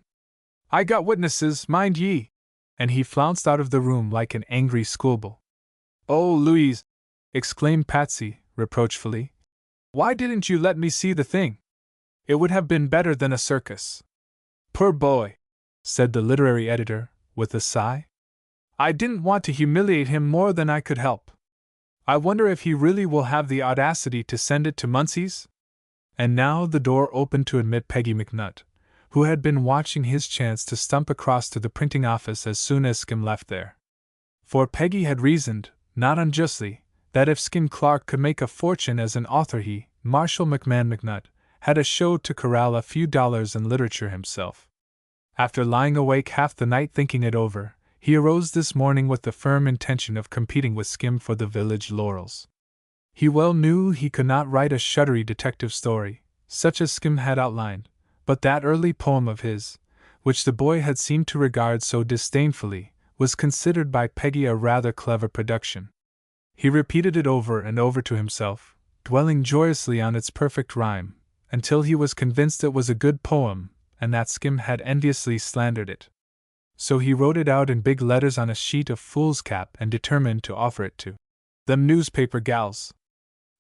I got witnesses, mind ye. And he flounced out of the room like an angry schoolboy. Oh, Louise, exclaimed Patsy, reproachfully. Why didn't you let me see the thing? It would have been better than a circus. Poor boy, said the literary editor, with a sigh. I didn't want to humiliate him more than I could help. I wonder if he really will have the audacity to send it to Munsey's? And now the door opened to admit Peggy McNutt, who had been watching his chance to stump across to the printing office as soon as Skim left there. For Peggy had reasoned, not unjustly, that if Skim Clark could make a fortune as an author he, Marshall McMahon McNutt, had a show to corral a few dollars in literature himself. After lying awake half the night thinking it over, he arose this morning with the firm intention of competing with Skim for the village laurels. He well knew he could not write a shuddery detective story, such as Skim had outlined, but that early poem of his, which the boy had seemed to regard so disdainfully, was considered by Peggy a rather clever production. He repeated it over and over to himself, dwelling joyously on its perfect rhyme, until he was convinced it was a good poem, and that Skim had enviously slandered it. So he wrote it out in big letters on a sheet of foolscap and determined to offer it to them newspaper gals.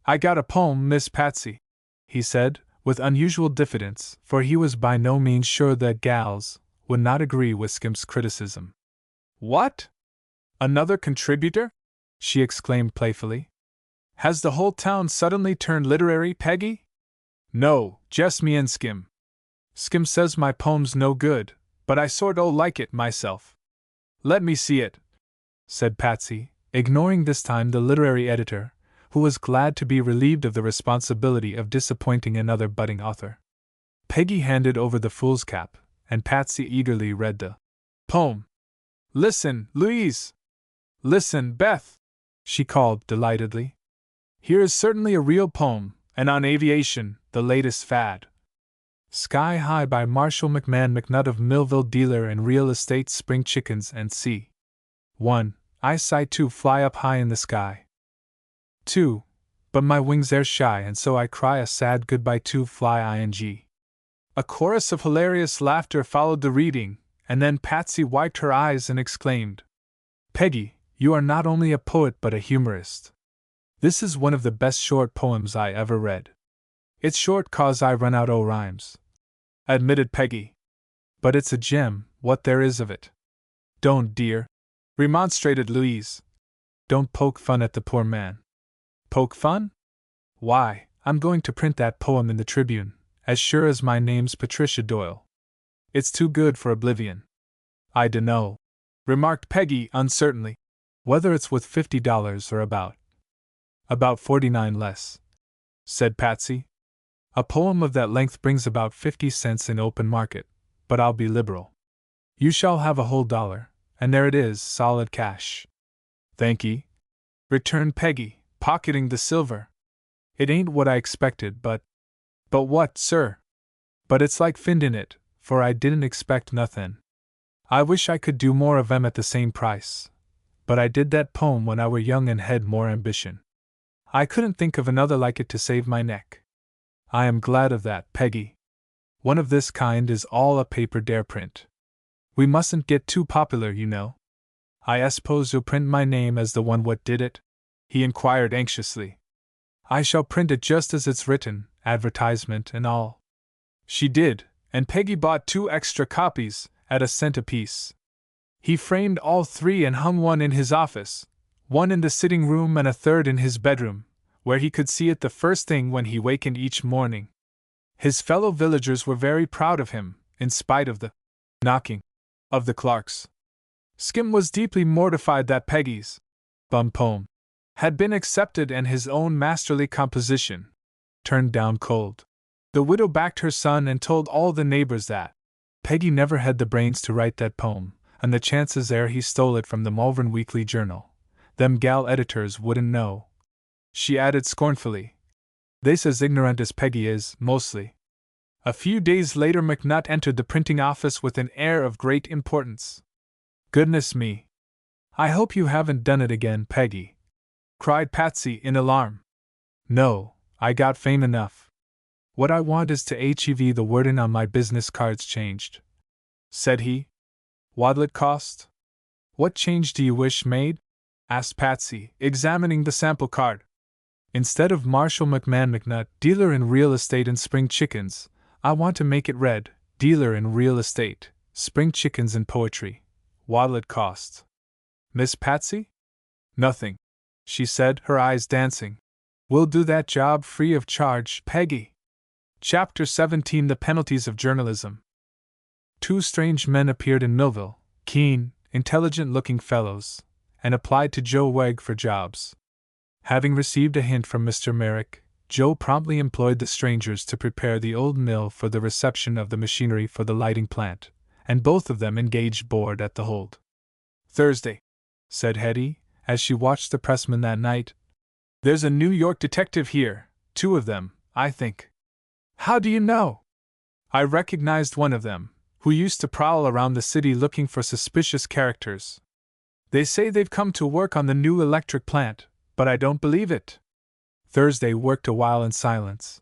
I got a poem, Miss Patsy, he said, with unusual diffidence, for he was by no means sure that gals would not agree with Skim's criticism. What? Another contributor? She exclaimed playfully. Has the whole town suddenly turned literary, Peggy? No, just me and Skim. Skim says my poem's no good, but I sort o' like it myself. Let me see it, said Patsy, ignoring this time the literary editor, who was glad to be relieved of the responsibility of disappointing another budding author. Peggy handed over the foolscap, and Patsy eagerly read the poem. Listen, Louise! Listen, Beth! She called delightedly. Here is certainly a real poem, and on aviation, the latest fad. Sky High by Marshall McMahon McNutt of Millville, dealer in real estate, spring chickens and c. 1. I sigh to fly up high in the sky. 2. But my wings are shy and so I cry a sad goodbye to fly ing. A chorus of hilarious laughter followed the reading, and then Patsy wiped her eyes and exclaimed, Peggy, you are not only a poet but a humorist. This is one of the best short poems I ever read. It's short 'cause I run out o' rhymes, admitted Peggy. But it's a gem, what there is of it. Don't, dear, remonstrated Louise. Don't poke fun at the poor man. Poke fun? Why, I'm going to print that poem in the Tribune, as sure as my name's Patricia Doyle. It's too good for oblivion. I dunno, remarked Peggy uncertainly, whether it's worth $50 or about 49 less, said Patsy. A poem of that length brings about 50 cents in open market, but I'll be liberal. You shall have a whole $1, and there it is, solid cash. Thankee, returned Peggy, pocketing the silver. It ain't what I expected, but what, sir? But it's like findin' it, for I didn't expect nothin'. I wish I could do more of 'em at the same price. But I did that poem when I were young and had more ambition. I couldn't think of another like it to save my neck. I am glad of that, Peggy. One of this kind is all a paper dare print. We mustn't get too popular, you know. I suppose you'll print my name as the one what did it? He inquired anxiously. I shall print it just as it's written, advertisement and all. She did, and Peggy bought 2 extra copies, at a cent apiece. He framed all 3 and hung one in his office, one in the sitting room and a third in his bedroom, where he could see it the first thing when he wakened each morning. His fellow villagers were very proud of him, in spite of the knocking of the clerks. Skim was deeply mortified that Peggy's bum poem had been accepted and his own masterly composition turned down cold. The widow backed her son and told all the neighbors that Peggy never had the brains to write that poem, and the chances are he stole it from the Malvern Weekly Journal. Them gal editors wouldn't know. She added scornfully, "They's as ignorant as Peggy is, mostly." A few days later McNutt entered the printing office with an air of great importance. "Goodness me! I hope you haven't done it again, Peggy," cried Patsy in alarm. "No, I got fame enough. What I want is to have the wording on my business cards changed," said he. "What'll it cost?" "What change do you wish made?" asked Patsy, examining the sample card. "Instead of Marshall McMahon McNutt, dealer in real estate and spring chickens, I want to make it read, dealer in real estate, spring chickens and poetry. What'll it cost?" "Miss Patsy?" "Nothing," she said, her eyes dancing. "We'll do that job free of charge, Peggy." Chapter 17: The Penalties of Journalism. 2 strange men appeared in Millville, keen, intelligent-looking fellows, and applied to Joe Wegg for jobs. Having received a hint from Mr. Merrick, Joe promptly employed the strangers to prepare the old mill for the reception of the machinery for the lighting plant, and both of them engaged board at the hold. "Thursday," said Hetty, as she watched the pressman that night. "There's a New York detective here, 2 of them, I think." "How do you know?" "I recognized one of them, who used to prowl around the city looking for suspicious characters. They say they've come to work on the new electric plant, but I don't believe it." Thursday worked a while in silence.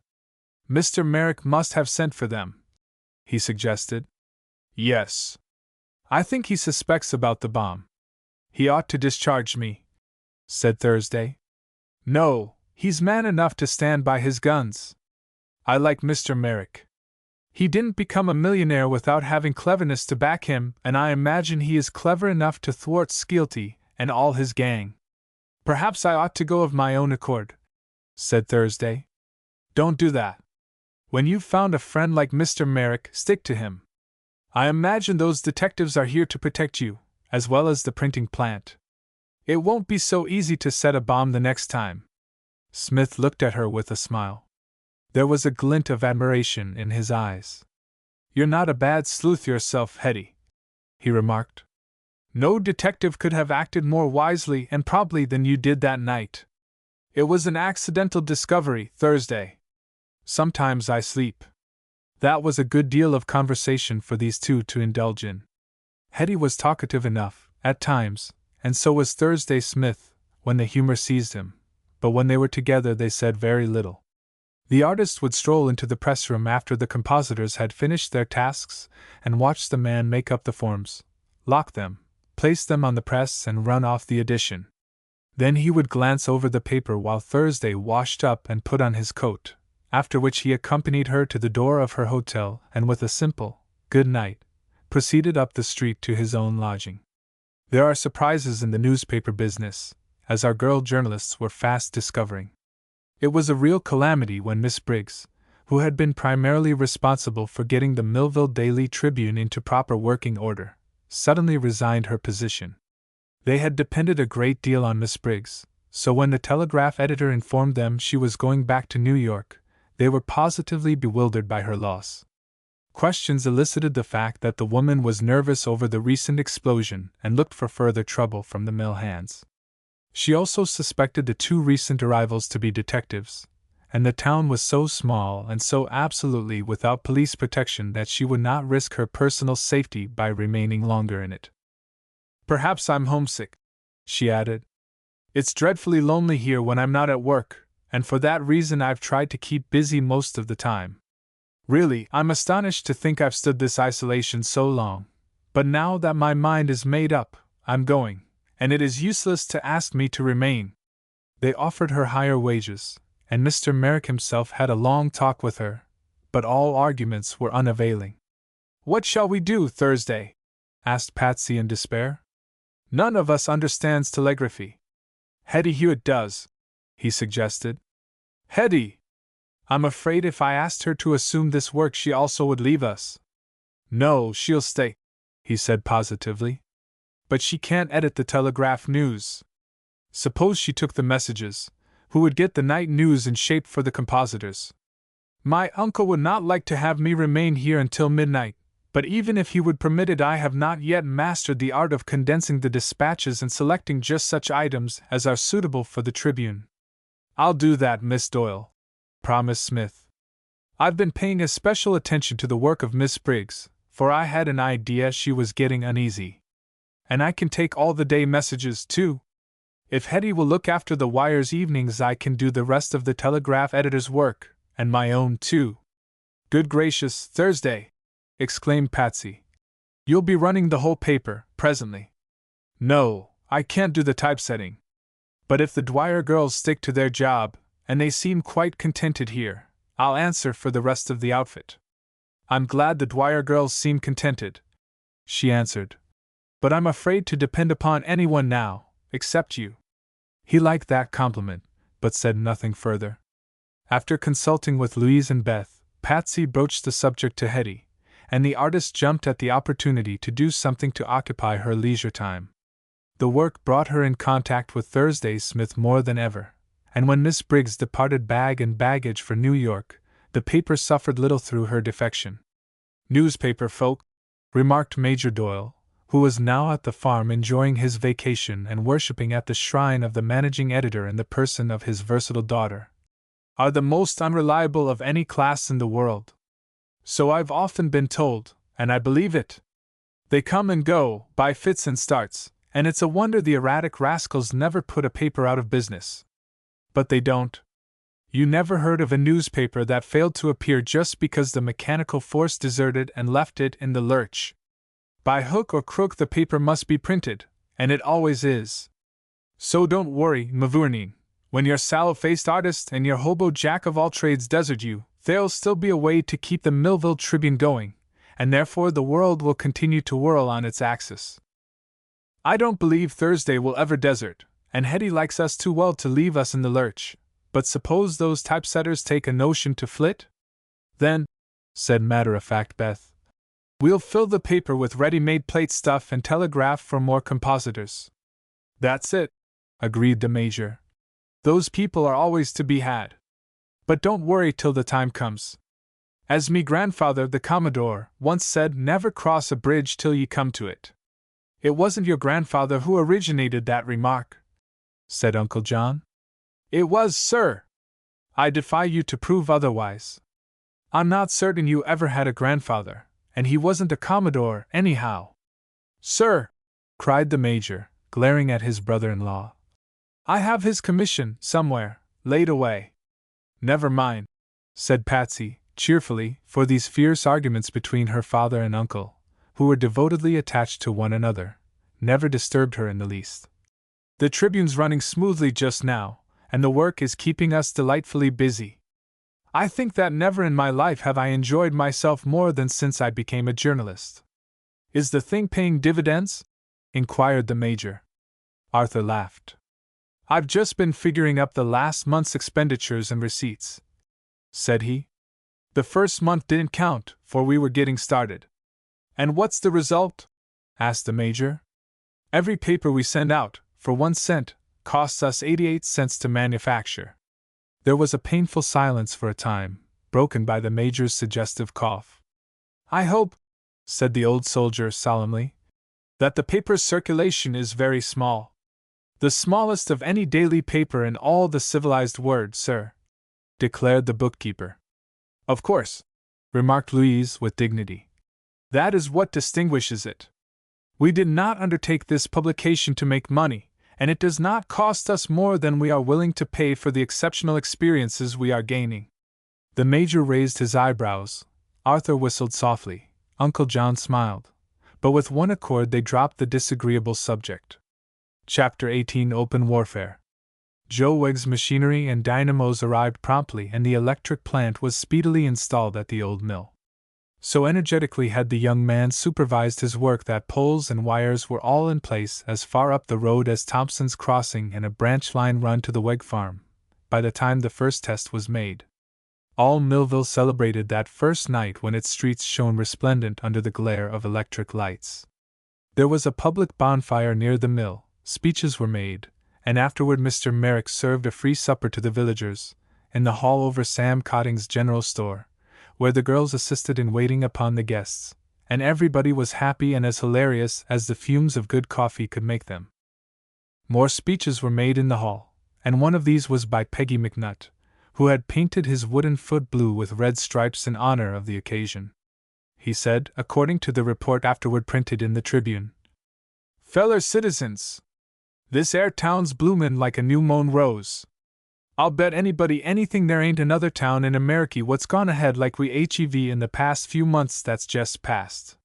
"Mr. Merrick must have sent for them," he suggested. "Yes. I think he suspects about the bomb." "He ought to discharge me," said Thursday. "No, he's man enough to stand by his guns. I like Mr. Merrick. He didn't become a millionaire without having cleverness to back him, and I imagine he is clever enough to thwart Skeelty and all his gang. Perhaps I ought to go of my own accord," said Thursday. "Don't do that. When you've found a friend like Mr. Merrick, stick to him. I imagine those detectives are here to protect you, as well as the printing plant. It won't be so easy to set a bomb the next time." Smith looked at her with a smile. There was a glint of admiration in his eyes. "You're not a bad sleuth yourself, Hetty," he remarked. "No detective could have acted more wisely and promptly than you did that night. It was an accidental discovery, Thursday. Sometimes I sleep." That was a good deal of conversation for these 2 to indulge in. Hetty was talkative enough, at times, and so was Thursday Smith, when the humor seized him, but when they were together they said very little. The artist would stroll into the press room after the compositors had finished their tasks and watch the man make up the forms, lock them, place them on the press, and run off the edition. Then he would glance over the paper while Thursday washed up and put on his coat, after which he accompanied her to the door of her hotel and with a simple, "good night," proceeded up the street to his own lodging. There are surprises in the newspaper business, as our girl journalists were fast discovering. It was a real calamity when Miss Briggs, who had been primarily responsible for getting the Millville Daily Tribune into proper working order, suddenly resigned her position. They had depended a great deal on Miss Briggs, so when the Telegraph editor informed them she was going back to New York, they were positively bewildered by her loss. Questions elicited the fact that the woman was nervous over the recent explosion and looked for further trouble from the mill hands. She also suspected the 2 recent arrivals to be detectives, and the town was so small and so absolutely without police protection that she would not risk her personal safety by remaining longer in it. "Perhaps I'm homesick," she added. "It's dreadfully lonely here when I'm not at work, and for that reason I've tried to keep busy most of the time. Really, I'm astonished to think I've stood this isolation so long, but now that my mind is made up, I'm going, and it is useless to ask me to remain." They offered her higher wages, and Mr. Merrick himself had a long talk with her, but all arguments were unavailing. "What shall we do Thursday?" asked Patsy in despair. "None of us understands telegraphy." "Hetty Hewitt does," he suggested. "Hetty! I'm afraid if I asked her to assume this work she also would leave us." "No, she'll stay," he said positively. "But she can't edit the telegraph news. Suppose she took the messages, who would get the night news in shape for the compositors? My uncle would not like to have me remain here until midnight, but even if he would permit it, I have not yet mastered the art of condensing the dispatches and selecting just such items as are suitable for the Tribune." "I'll do that, Miss Doyle," promised Smith. "I've been paying especial attention to the work of Miss Briggs, for I had an idea she was getting uneasy. And I can take all the day messages, too. If Hetty will look after the wires evenings, I can do the rest of the telegraph editor's work, and my own, too." "Good gracious, Thursday!" exclaimed Patsy. "You'll be running the whole paper, presently." "No, I can't do the typesetting. But if the Dwyer girls stick to their job, and they seem quite contented here, I'll answer for the rest of the outfit." "I'm glad the Dwyer girls seem contented," she answered. "But I'm afraid to depend upon anyone now, except you." He liked that compliment, but said nothing further. After consulting with Louise and Beth, Patsy broached the subject to Hetty, and the artist jumped at the opportunity to do something to occupy her leisure time. The work brought her in contact with Thursday Smith more than ever, and when Miss Briggs departed bag and baggage for New York, the paper suffered little through her defection. "Newspaper folk," remarked Major Doyle, who was now at the farm enjoying his vacation and worshipping at the shrine of the managing editor in the person of his versatile daughter, "are the most unreliable of any class in the world. So I've often been told, and I believe it. They come and go, by fits and starts, and it's a wonder the erratic rascals never put a paper out of business. But they don't. You never heard of a newspaper that failed to appear just because the mechanical force deserted and left it in the lurch. By hook or crook the paper must be printed, and it always is. So don't worry, Mavourneen. When your sallow-faced artist and your hobo jack-of-all-trades desert you, there'll still be a way to keep the Millville Tribune going, and therefore the world will continue to whirl on its axis. I don't believe Thursday will ever desert, and Hetty likes us too well to leave us in the lurch, but suppose those typesetters take a notion to flit? Then," said matter-of-fact Beth, "we'll fill the paper with ready-made plate stuff and telegraph for more compositors." "That's it," agreed the Major. "Those people are always to be had. But don't worry till the time comes. As me grandfather, the Commodore, once said, never cross a bridge till ye come to it." "It wasn't your grandfather who originated that remark," said Uncle John. "It was, sir. I defy you to prove otherwise. I'm not certain you ever had a grandfather, and he wasn't a Commodore, anyhow." "Sir!" cried the Major, glaring at his brother-in-law. "I have his commission, somewhere, laid away." "Never mind," said Patsy, cheerfully, for these fierce arguments between her father and uncle, who were devotedly attached to one another, never disturbed her in the least. "The Tribune's running smoothly just now, and the work is keeping us delightfully busy. I think that never in my life have I enjoyed myself more than since I became a journalist." "Is the thing paying dividends?" inquired the Major. Arthur laughed. "I've just been figuring up the last month's expenditures and receipts," said he. "The first month didn't count, for we were getting started." "And what's the result?" asked the Major. "Every paper we send out, for 1 cent, costs us 88 cents to manufacture." There was a painful silence for a time, broken by the Major's suggestive cough. "I hope," said the old soldier solemnly, "that the paper's circulation is very small." "The smallest of any daily paper in all the civilized world, sir." declared the bookkeeper. Of course, remarked Louise with dignity. That is what distinguishes it. We did not undertake this publication to make money, and it does not cost us more than we are willing to pay for the exceptional experiences we are gaining. The Major raised his eyebrows, Arthur whistled softly, Uncle John smiled, but with one accord they dropped the disagreeable subject. Chapter 18 Open Warfare. Joe Wegg's machinery and dynamos arrived promptly, and the electric plant was speedily installed at the old mill. So energetically had the young man supervised his work that poles and wires were all in place as far up the road as Thompson's Crossing and a branch line run to the Wegg farm, by the time the first test was made. All Millville celebrated that first night when its streets shone resplendent under the glare of electric lights. There was a public bonfire near the mill, speeches were made, and afterward Mr. Merrick served a free supper to the villagers, in the hall over Sam Cotting's general store, where the girls assisted in waiting upon the guests, and everybody was happy and as hilarious as the fumes of good coffee could make them. More speeches were made in the hall, and one of these was by Peggy McNutt, who had painted his wooden foot blue with red stripes in honor of the occasion. He said, according to the report afterward printed in the Tribune, "Feller citizens, this air town's bloomin' like a new-mown rose. I'll bet anybody anything there ain't another town in Ameriky what's gone ahead like we hev in the past few months that's jest passed."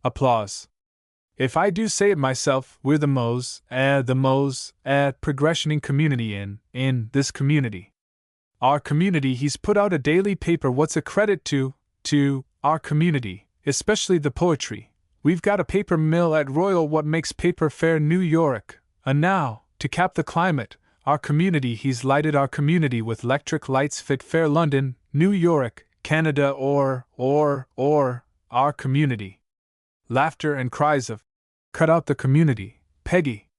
Applause. "If I do say it myself, we're the most progressioning community in this community. Our community he's put out a daily paper what's a credit to our community, especially the poetry. We've got a paper mill at Royal what makes paper fair New York, and now, to cap the climate, our community he's lighted our community with 'lectric lights fit fair London, New York, Canada or our community." Laughter and cries of, "Cut out the community, Peggy."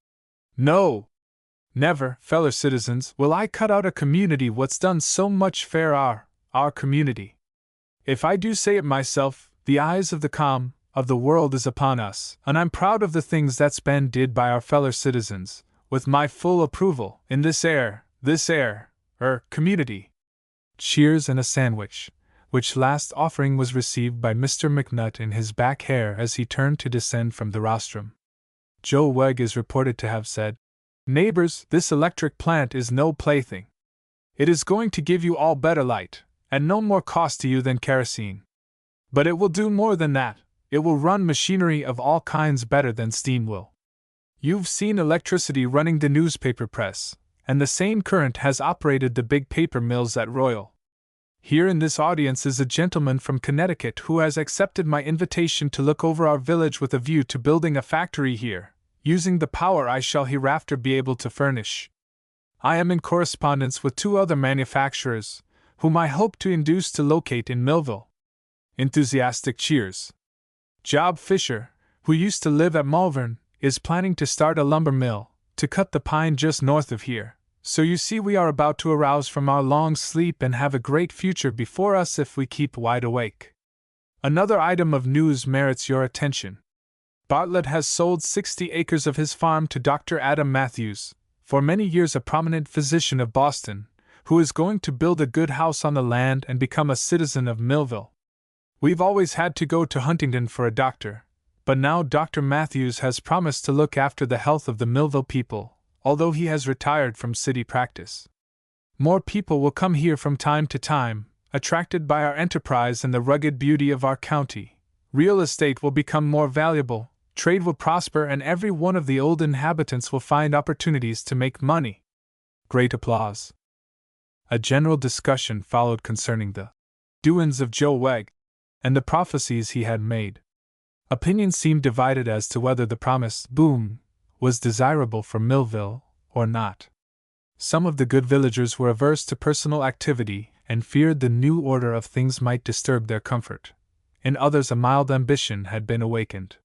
"No! Never, feller citizens, will I cut out a community what's done so much fair our community. If I do say it myself, the eyes of the world is upon us, and I'm proud of the things that's been did by our feller citizens, with my full approval, in this community." Cheers and a sandwich, which last offering was received by Mr. McNutt in his back hair as he turned to descend from the rostrum. Joe Wegg is reported to have said, "Neighbors, this electric plant is no plaything. It is going to give you all better light, and no more cost to you than kerosene. But it will do more than that, it will run machinery of all kinds better than steam will. You've seen electricity running the newspaper press, and the same current has operated the big paper mills at Royal. Here in this audience is a gentleman from Connecticut who has accepted my invitation to look over our village with a view to building a factory here, using the power I shall hereafter be able to furnish. I am in correspondence with 2 other manufacturers, whom I hope to induce to locate in Millville." Enthusiastic cheers. "Job Fisher, who used to live at Malvern, is planning to start a lumber mill, to cut the pine just north of here, so you see we are about to arouse from our long sleep and have a great future before us if we keep wide awake. Another item of news merits your attention. Bartlett has sold 60 acres of his farm to Dr. Adam Matthews, for many years a prominent physician of Boston, who is going to build a good house on the land and become a citizen of Millville. We've always had to go to Huntington for a doctor, but now Dr. Matthews has promised to look after the health of the Millville people, although he has retired from city practice. More people will come here from time to time, attracted by our enterprise and the rugged beauty of our county. Real estate will become more valuable, trade will prosper, and every one of the old inhabitants will find opportunities to make money." Great applause. A general discussion followed concerning the doings of Joe Wegg, and the prophecies he had made. Opinions seemed divided as to whether the promised boom was desirable for Millville or not. Some of the good villagers were averse to personal activity and feared the new order of things might disturb their comfort. In others a mild ambition had been awakened.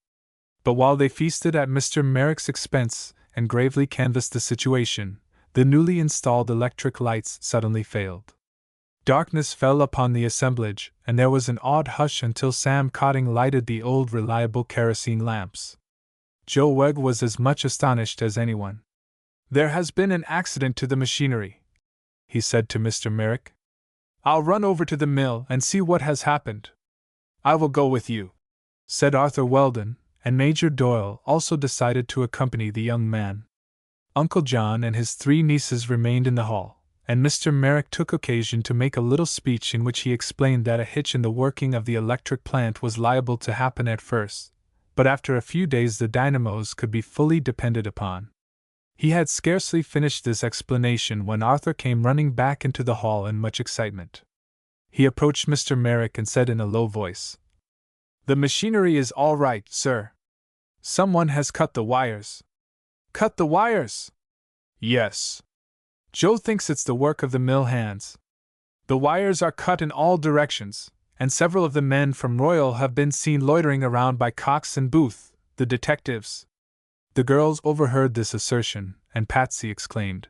But while they feasted at Mr. Merrick's expense and gravely canvassed the situation, the newly installed electric lights suddenly failed. Darkness fell upon the assemblage, and there was an awed hush until Sam Cotting lighted the old reliable kerosene lamps. Joe Wegg was as much astonished as anyone. "There has been an accident to the machinery," he said to Mr. Merrick. I'll run over to the mill and see what has happened. I will go with you, said Arthur Weldon, and Major Doyle also decided to accompany the young man. Uncle John and his 3 nieces remained in the hall, and Mr. Merrick took occasion to make a little speech in which he explained that a hitch in the working of the electric plant was liable to happen at first, but after a few days the dynamos could be fully depended upon. He had scarcely finished this explanation when Arthur came running back into the hall in much excitement. He approached Mr. Merrick and said in a low voice, "The machinery is all right, sir. Someone has cut the wires." "Cut the wires?" "Yes. Joe thinks it's the work of the mill hands. The wires are cut in all directions, and several of the men from Royal have been seen loitering around by Cox and Booth, the detectives." The girls overheard this assertion, and Patsy exclaimed,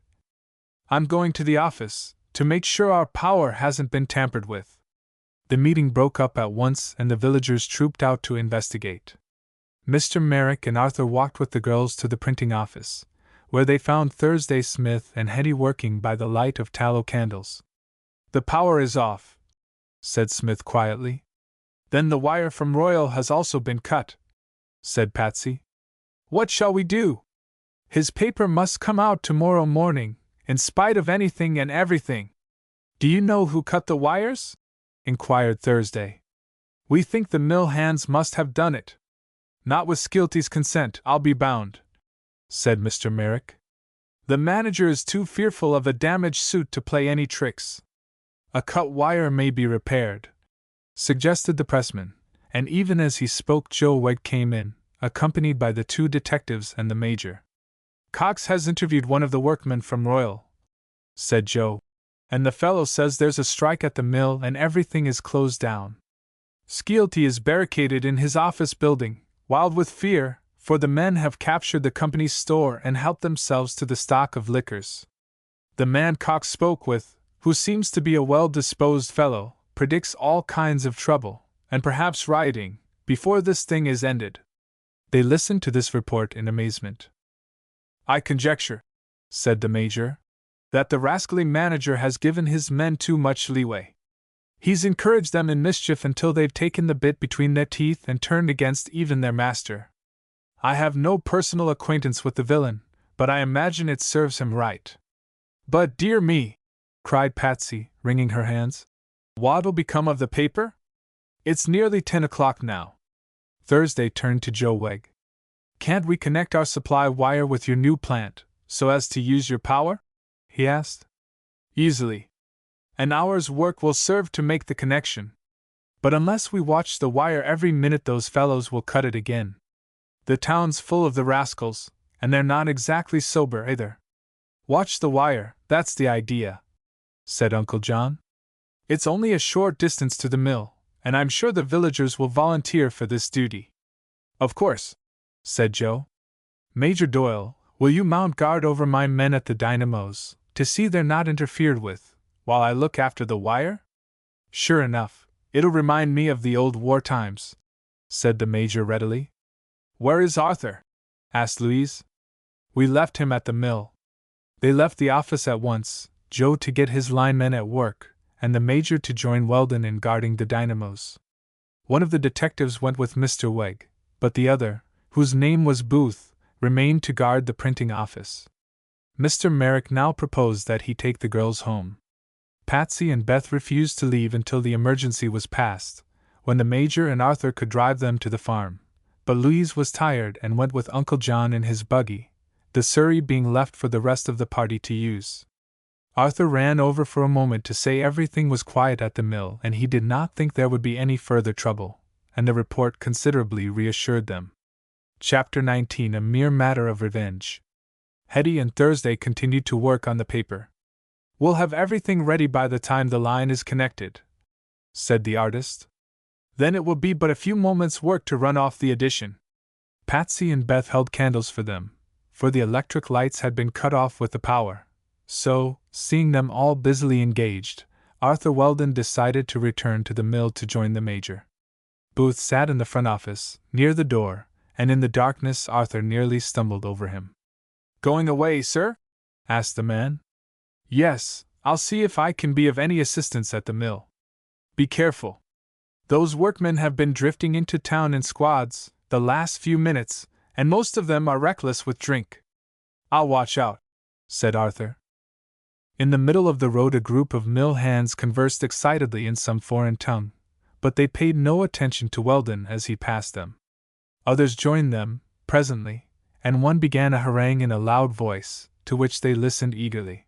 "I'm going to the office, to make sure our power hasn't been tampered with." The meeting broke up at once and the villagers trooped out to investigate. Mr. Merrick and Arthur walked with the girls to the printing office, where they found Thursday Smith and Hetty working by the light of tallow candles. "The power is off," said Smith quietly. "Then the wire from Royal has also been cut," said Patsy. "What shall we do? His paper must come out tomorrow morning, in spite of anything and everything." "Do you know who cut the wires?" inquired Thursday. "We think the mill hands must have done it. Not with Skeelty's consent, I'll be bound," said Mr. Merrick. "The manager is too fearful of a damaged suit to play any tricks." "A cut wire may be repaired," suggested the pressman, and even as he spoke Joe Wegg came in, accompanied by the 2 detectives and the major. "Cox has interviewed one of the workmen from Royal," said Joe, "and the fellow says there's a strike at the mill and everything is closed down. Skeelty is barricaded in his office building, wild with fear, for the men have captured the company's store and helped themselves to the stock of liquors. The man Cox spoke with, who seems to be a well-disposed fellow, predicts all kinds of trouble, and perhaps rioting, before this thing is ended." They listened to this report in amazement. "I conjecture," said the major, "that the rascally manager has given his men too much leeway. He's encouraged them in mischief until they've taken the bit between their teeth and turned against even their master. I have no personal acquaintance with the villain, but I imagine it serves him right." "But dear me!" cried Patsy, wringing her hands. "What'll become of the paper? It's nearly 10 o'clock now." Thursday turned to Joe Wegg. "Can't we connect our supply wire with your new plant, so as to use your power?" he asked. "Easily. An hour's work will serve to make the connection. But unless we watch the wire every minute, those fellows will cut it again. The town's full of the rascals, and they're not exactly sober either." "Watch the wire, that's the idea," said Uncle John. "It's only a short distance to the mill, and I'm sure the villagers will volunteer for this duty." "Of course," said Joe. "Major Doyle, will you mount guard over my men at the dynamos, to see they're not interfered with, while I look after the wire?" "Sure enough, it'll remind me of the old war times," said the major readily. "Where is Arthur?" asked Louise. "We left him at the mill." They left the office at once, Joe to get his linemen at work, and the major to join Weldon in guarding the dynamos. One of the detectives went with Mr. Wegg, but the other, whose name was Booth, remained to guard the printing office. Mr. Merrick now proposed that he take the girls home. Patsy and Beth refused to leave until the emergency was past, when the major and Arthur could drive them to the farm, but Louise was tired and went with Uncle John in his buggy, the surrey being left for the rest of the party to use. Arthur ran over for a moment to say everything was quiet at the mill and he did not think there would be any further trouble, and the report considerably reassured them. Chapter 19: A Mere Matter of Revenge. Hetty and Thursday continued to work on the paper. "We'll have everything ready by the time the line is connected," said the artist. "Then it will be but a few moments' work to run off the edition." Patsy and Beth held candles for them, for the electric lights had been cut off with the power. So, seeing them all busily engaged, Arthur Weldon decided to return to the mill to join the major. Booth sat in the front office, near the door, and in the darkness Arthur nearly stumbled over him. "Going away, sir?" asked the man. "Yes, I'll see if I can be of any assistance at the mill. Be careful. Those workmen have been drifting into town in squads the last few minutes, and most of them are reckless with drink. I'll watch out," said Arthur. In the middle of the road a group of mill hands conversed excitedly in some foreign tongue, but they paid no attention to Weldon as he passed them. Others joined them, presently, and one began a harangue in a loud voice, to which they listened eagerly.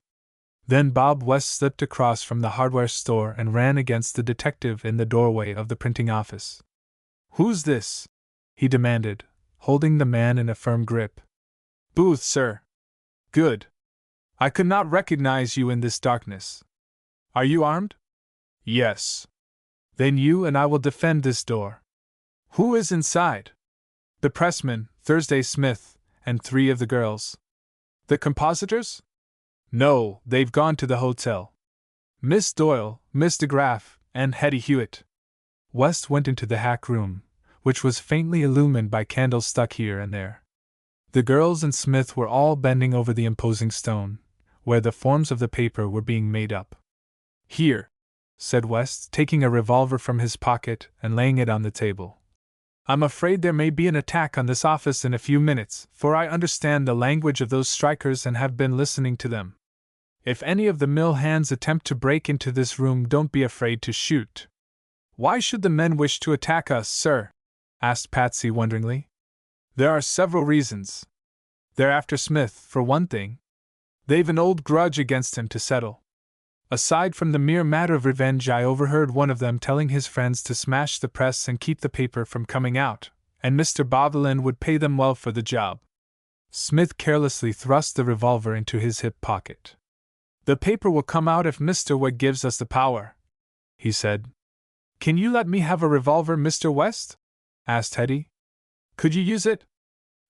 Then Bob West slipped across from the hardware store and ran against the detective in the doorway of the printing office. "Who's this?" he demanded, holding the man in a firm grip. "Booth, sir." "Good. I could not recognize you in this darkness. Are you armed?" "Yes." "Then you and I will defend this door." "Who is inside?" "The pressman, Thursday Smith, and 3 of the girls." "The compositors?" "No, they've gone to the hotel. Miss Doyle, Miss DeGraff, and Hetty Hewitt." West went into the hack room, which was faintly illumined by candles stuck here and there. The girls and Smith were all bending over the imposing stone, where the forms of the paper were being made up. "Here," said West, taking a revolver from his pocket and laying it on the table. "I'm afraid there may be an attack on this office in a few minutes, for I understand the language of those strikers and have been listening to them. If any of the mill hands attempt to break into this room, don't be afraid to shoot." "Why should the men wish to attack us, sir?" asked Patsy wonderingly. "There are several reasons. They're after Smith, for one thing. They've an old grudge against him to settle. Aside from the mere matter of revenge, I overheard one of them telling his friends to smash the press and keep the paper from coming out, and Mr. Bovelin would pay them well for the job." Smith carelessly thrust the revolver into his hip pocket. "The paper will come out if Mr. Webb gives us the power," he said. "Can you let me have a revolver, Mr. West?" asked Hetty. "Could you use it?"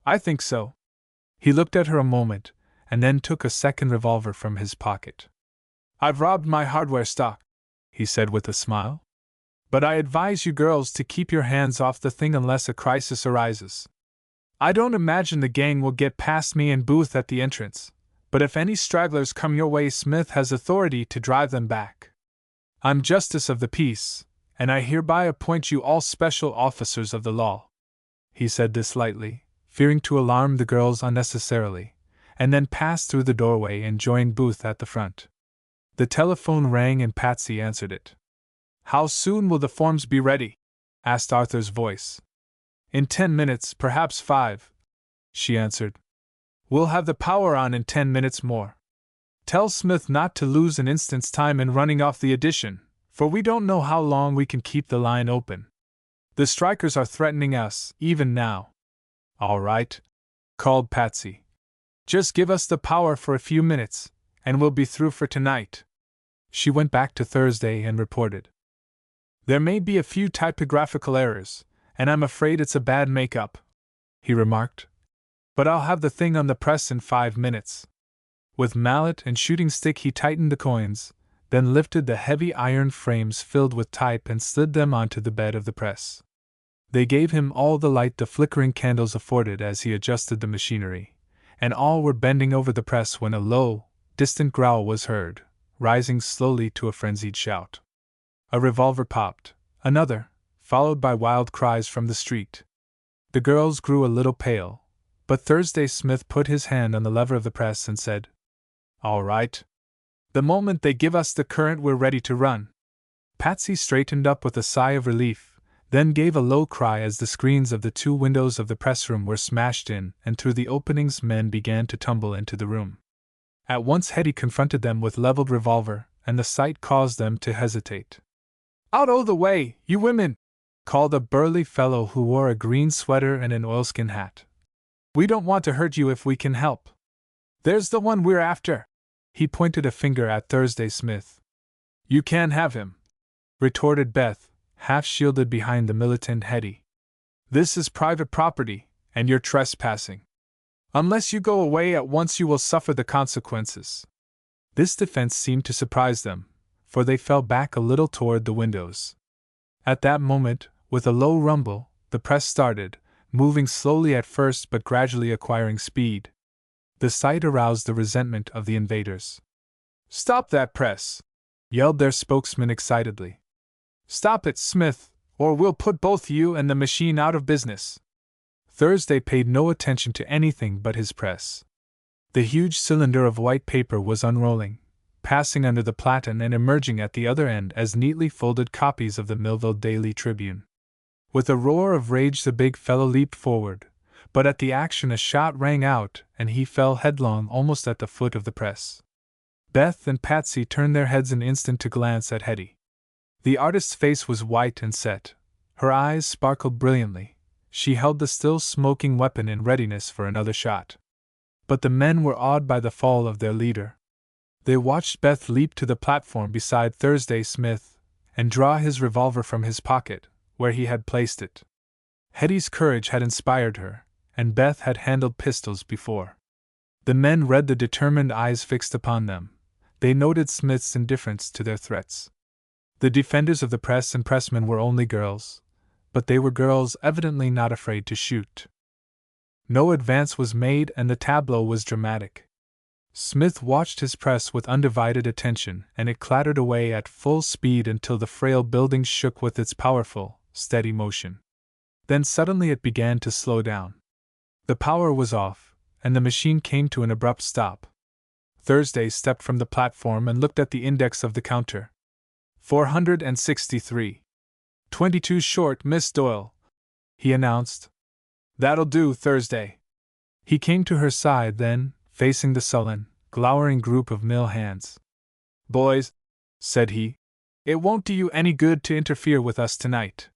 "I think so." He looked at her a moment, and then took a second revolver from his pocket. "I've robbed my hardware stock," he said with a smile. "But I advise you girls to keep your hands off the thing unless a crisis arises. I don't imagine the gang will get past me and Booth at the entrance, but if any stragglers come your way, Smith has authority to drive them back. I'm Justice of the Peace, and I hereby appoint you all special officers of the law." He said this lightly, fearing to alarm the girls unnecessarily, and then passed through the doorway and joined Booth at the front. The telephone rang and Patsy answered it. "How soon will the forms be ready?" asked Arthur's voice. "In 10 minutes, perhaps 5, she answered. "We'll have the power on in 10 minutes more. Tell Smith not to lose an instant's time in running off the edition, for we don't know how long we can keep the line open. The strikers are threatening us, even now." "All right," called Patsy. "Just give us the power for a few minutes, and we'll be through for tonight." She went back to Thursday and reported. "There may be a few typographical errors, and I'm afraid it's a bad make-up," he remarked. "But I'll have the thing on the press in 5 minutes." With mallet and shooting stick he tightened the coins, then lifted the heavy iron frames filled with type and slid them onto the bed of the press. They gave him all the light the flickering candles afforded as he adjusted the machinery, and all were bending over the press when a low, distant growl was heard, rising slowly to a frenzied shout. A revolver popped, another, followed by wild cries from the street. The girls grew a little pale, but Thursday Smith put his hand on the lever of the press and said, "All right. The moment they give us the current, we're ready to run." Patsy straightened up with a sigh of relief, then gave a low cry as the screens of the 2 windows of the pressroom were smashed in, and through the openings men began to tumble into the room. At once Hetty confronted them with leveled revolver, and the sight caused them to hesitate. "Out o' the way, you women!" called a burly fellow who wore a green sweater and an oilskin hat. "We don't want to hurt you if we can help. There's the one we're after." He pointed a finger at Thursday Smith. "You can't have him," retorted Beth, half shielded behind the militant Hetty. "This is private property, and you're trespassing. Unless you go away at once, you will suffer the consequences." This defense seemed to surprise them, for they fell back a little toward the windows. At that moment, with a low rumble, the press started, moving slowly at first but gradually acquiring speed. The sight aroused the resentment of the invaders. "Stop that press!" yelled their spokesman excitedly. "Stop it, Smith, or we'll put both you and the machine out of business." Thursday paid no attention to anything but his press. The huge cylinder of white paper was unrolling, passing under the platen and emerging at the other end as neatly folded copies of the Millville Daily Tribune. With a roar of rage the big fellow leaped forward, but at the action a shot rang out and he fell headlong almost at the foot of the press. Beth and Patsy turned their heads an instant to glance at Hetty. The artist's face was white and set. Her eyes sparkled brilliantly. She held the still smoking weapon in readiness for another shot. But the men were awed by the fall of their leader. They watched Beth leap to the platform beside Thursday Smith and draw his revolver from his pocket, where he had placed it. Hetty's courage had inspired her, and Beth had handled pistols before. The men read the determined eyes fixed upon them. They noted Smith's indifference to their threats. The defenders of the press and pressmen were only girls, but they were girls evidently not afraid to shoot. No advance was made and the tableau was dramatic. Smith watched his press with undivided attention, and it clattered away at full speed until the frail building shook with its powerful, steady motion. Then suddenly it began to slow down. The power was off, and the machine came to an abrupt stop. Thursday stepped from the platform and looked at the index of the counter. 463. 22 short, Miss Doyle, he announced. That'll do, Thursday. He came to her side then, facing the sullen, glowering group of mill hands. Boys, said he, it won't do you any good to interfere with us tonight.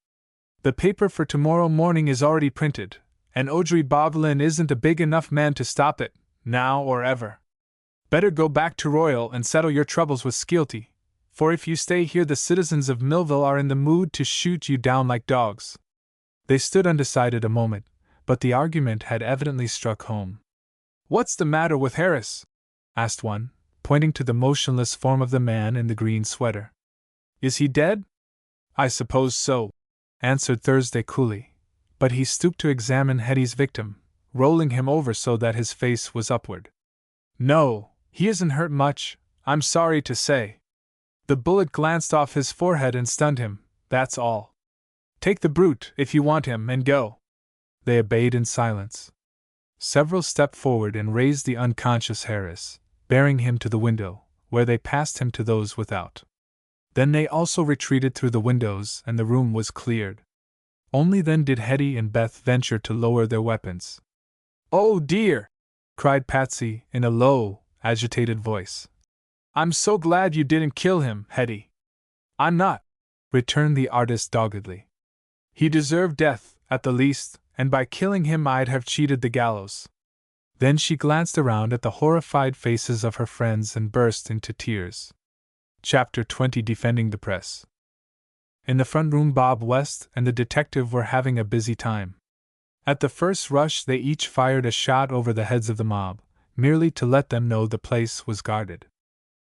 The paper for tomorrow morning is already printed, and Audrey Boglin isn't a big enough man to stop it, now or ever. Better go back to Royal and settle your troubles with Skeelty, for if you stay here the citizens of Millville are in the mood to shoot you down like dogs. They stood undecided a moment, but the argument had evidently struck home. What's the matter with Harris? Asked one, pointing to the motionless form of the man in the green sweater. Is he dead? I suppose so, answered Thursday coolly, but he stooped to examine Hetty's victim, rolling him over so that his face was upward. No, he isn't hurt much, I'm sorry to say. The bullet glanced off his forehead and stunned him, that's all. Take the brute, if you want him, and go. They obeyed in silence. Several stepped forward and raised the unconscious Harris, bearing him to the window, where they passed him to those without. Then they also retreated through the windows and the room was cleared. Only then did Hetty and Beth venture to lower their weapons. Oh dear! Cried Patsy in a low, agitated voice. I'm so glad you didn't kill him, Hetty. I'm not, returned the artist doggedly. He deserved death, at the least, and by killing him I'd have cheated the gallows. Then she glanced around at the horrified faces of her friends and burst into tears. Chapter 20 Defending the Press. In the front room Bob West and the detective were having a busy time. At the first rush they each fired a shot over the heads of the mob, merely to let them know the place was guarded.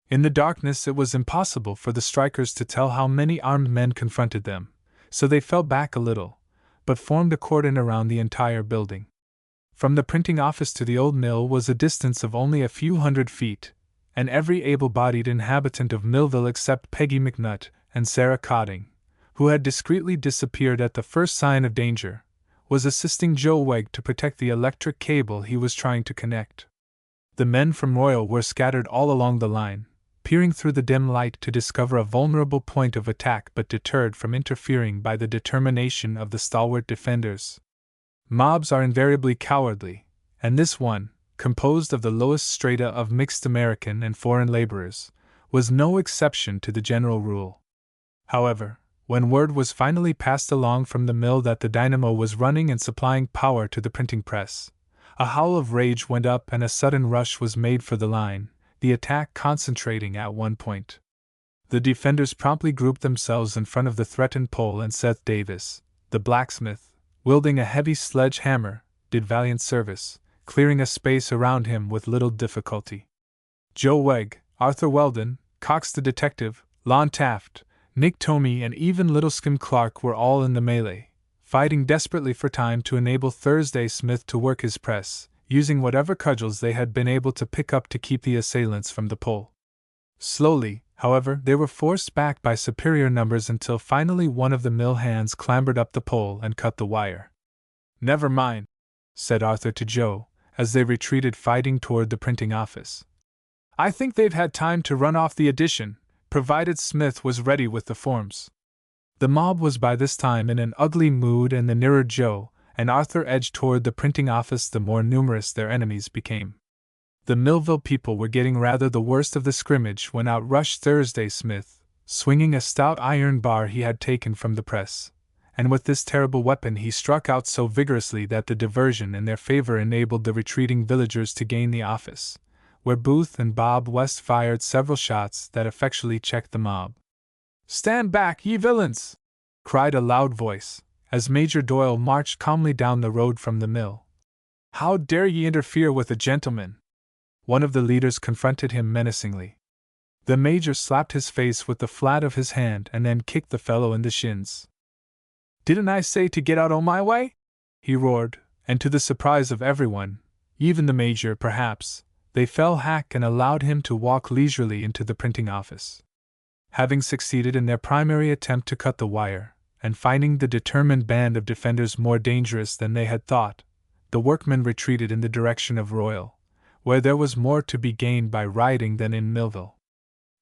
In the darkness it was impossible for the strikers to tell how many armed men confronted them, so they fell back a little, but formed a cordon around the entire building. From the printing office to the old mill was a distance of only a few hundred feet, and every able-bodied inhabitant of Millville except Peggy McNutt and Sarah Cotting, who had discreetly disappeared at the first sign of danger, was assisting Joe Wegg to protect the electric cable he was trying to connect. The men from Royal were scattered all along the line, peering through the dim light to discover a vulnerable point of attack but deterred from interfering by the determination of the stalwart defenders. Mobs are invariably cowardly, and this one, composed of the lowest strata of mixed American and foreign laborers, was no exception to the general rule. However, when word was finally passed along from the mill that the dynamo was running and supplying power to the printing press, a howl of rage went up and a sudden rush was made for the line, the attack concentrating at one point. The defenders promptly grouped themselves in front of the threatened pole, and Seth Davis, the blacksmith, wielding a heavy sledge-hammer, did valiant service, clearing a space around him with little difficulty. Joe Wegg, Arthur Weldon, Cox the detective, Lon Taft, Nick Tomey and even little Skim Clark were all in the melee, fighting desperately for time to enable Thursday Smith to work his press, using whatever cudgels they had been able to pick up to keep the assailants from the pole. Slowly, however, they were forced back by superior numbers until finally one of the mill hands clambered up the pole and cut the wire. "Never mind," said Arthur to Joe, as they retreated fighting toward the printing office. "I think they've had time to run off the edition, provided Smith was ready with the forms." The mob was by this time in an ugly mood, and the nearer Joe and Arthur edged toward the printing office, the more numerous their enemies became. The Millville people were getting rather the worst of the scrimmage when out rushed Thursday Smith, swinging a stout iron bar he had taken from the press, and with this terrible weapon he struck out so vigorously that the diversion in their favor enabled the retreating villagers to gain the office, where Booth and Bob West fired several shots that effectually checked the mob. "Stand back, ye villains!" cried a loud voice, as Major Doyle marched calmly down the road from the mill. "How dare ye interfere with a gentleman?" One of the leaders confronted him menacingly. The major slapped his face with the flat of his hand and then kicked the fellow in the shins. "Didn't I say to get out o' my way?" he roared, and to the surprise of everyone, even the major perhaps, they fell back and allowed him to walk leisurely into the printing office. Having succeeded in their primary attempt to cut the wire, and finding the determined band of defenders more dangerous than they had thought, the workmen retreated in the direction of Royal, where there was more to be gained by rioting than in Millville.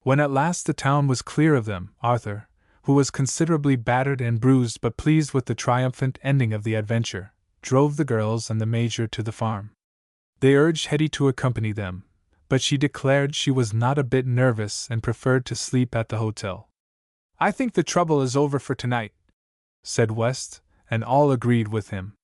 When at last the town was clear of them, Arthur, who was considerably battered and bruised but pleased with the triumphant ending of the adventure, drove the girls and the major to the farm. They urged Hetty to accompany them, but she declared she was not a bit nervous and preferred to sleep at the hotel. "I think the trouble is over for tonight," said West, and all agreed with him.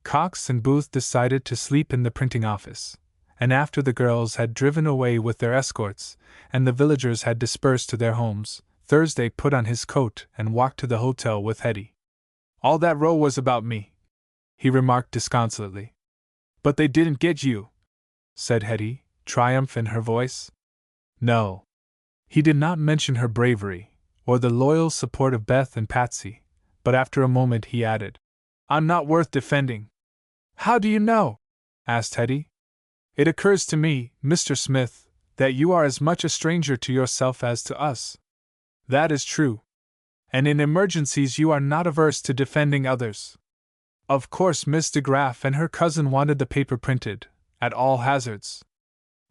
Cox and Booth decided to sleep in the printing office, and after the girls had driven away with their escorts, and the villagers had dispersed to their homes, Thursday put on his coat and walked to the hotel with Hetty. "All that row was about me," he remarked disconsolately. "But they didn't get you," said Hetty, triumph in her voice. No. He did not mention her bravery, or the loyal support of Beth and Patsy, but after a moment he added, "I'm not worth defending." "How do you know?" asked Hetty. "It occurs to me, Mr. Smith, that you are as much a stranger to yourself as to us." "That is true. And in emergencies you are not averse to defending others. Of course Miss de Graff and her cousin wanted the paper printed, at all hazards.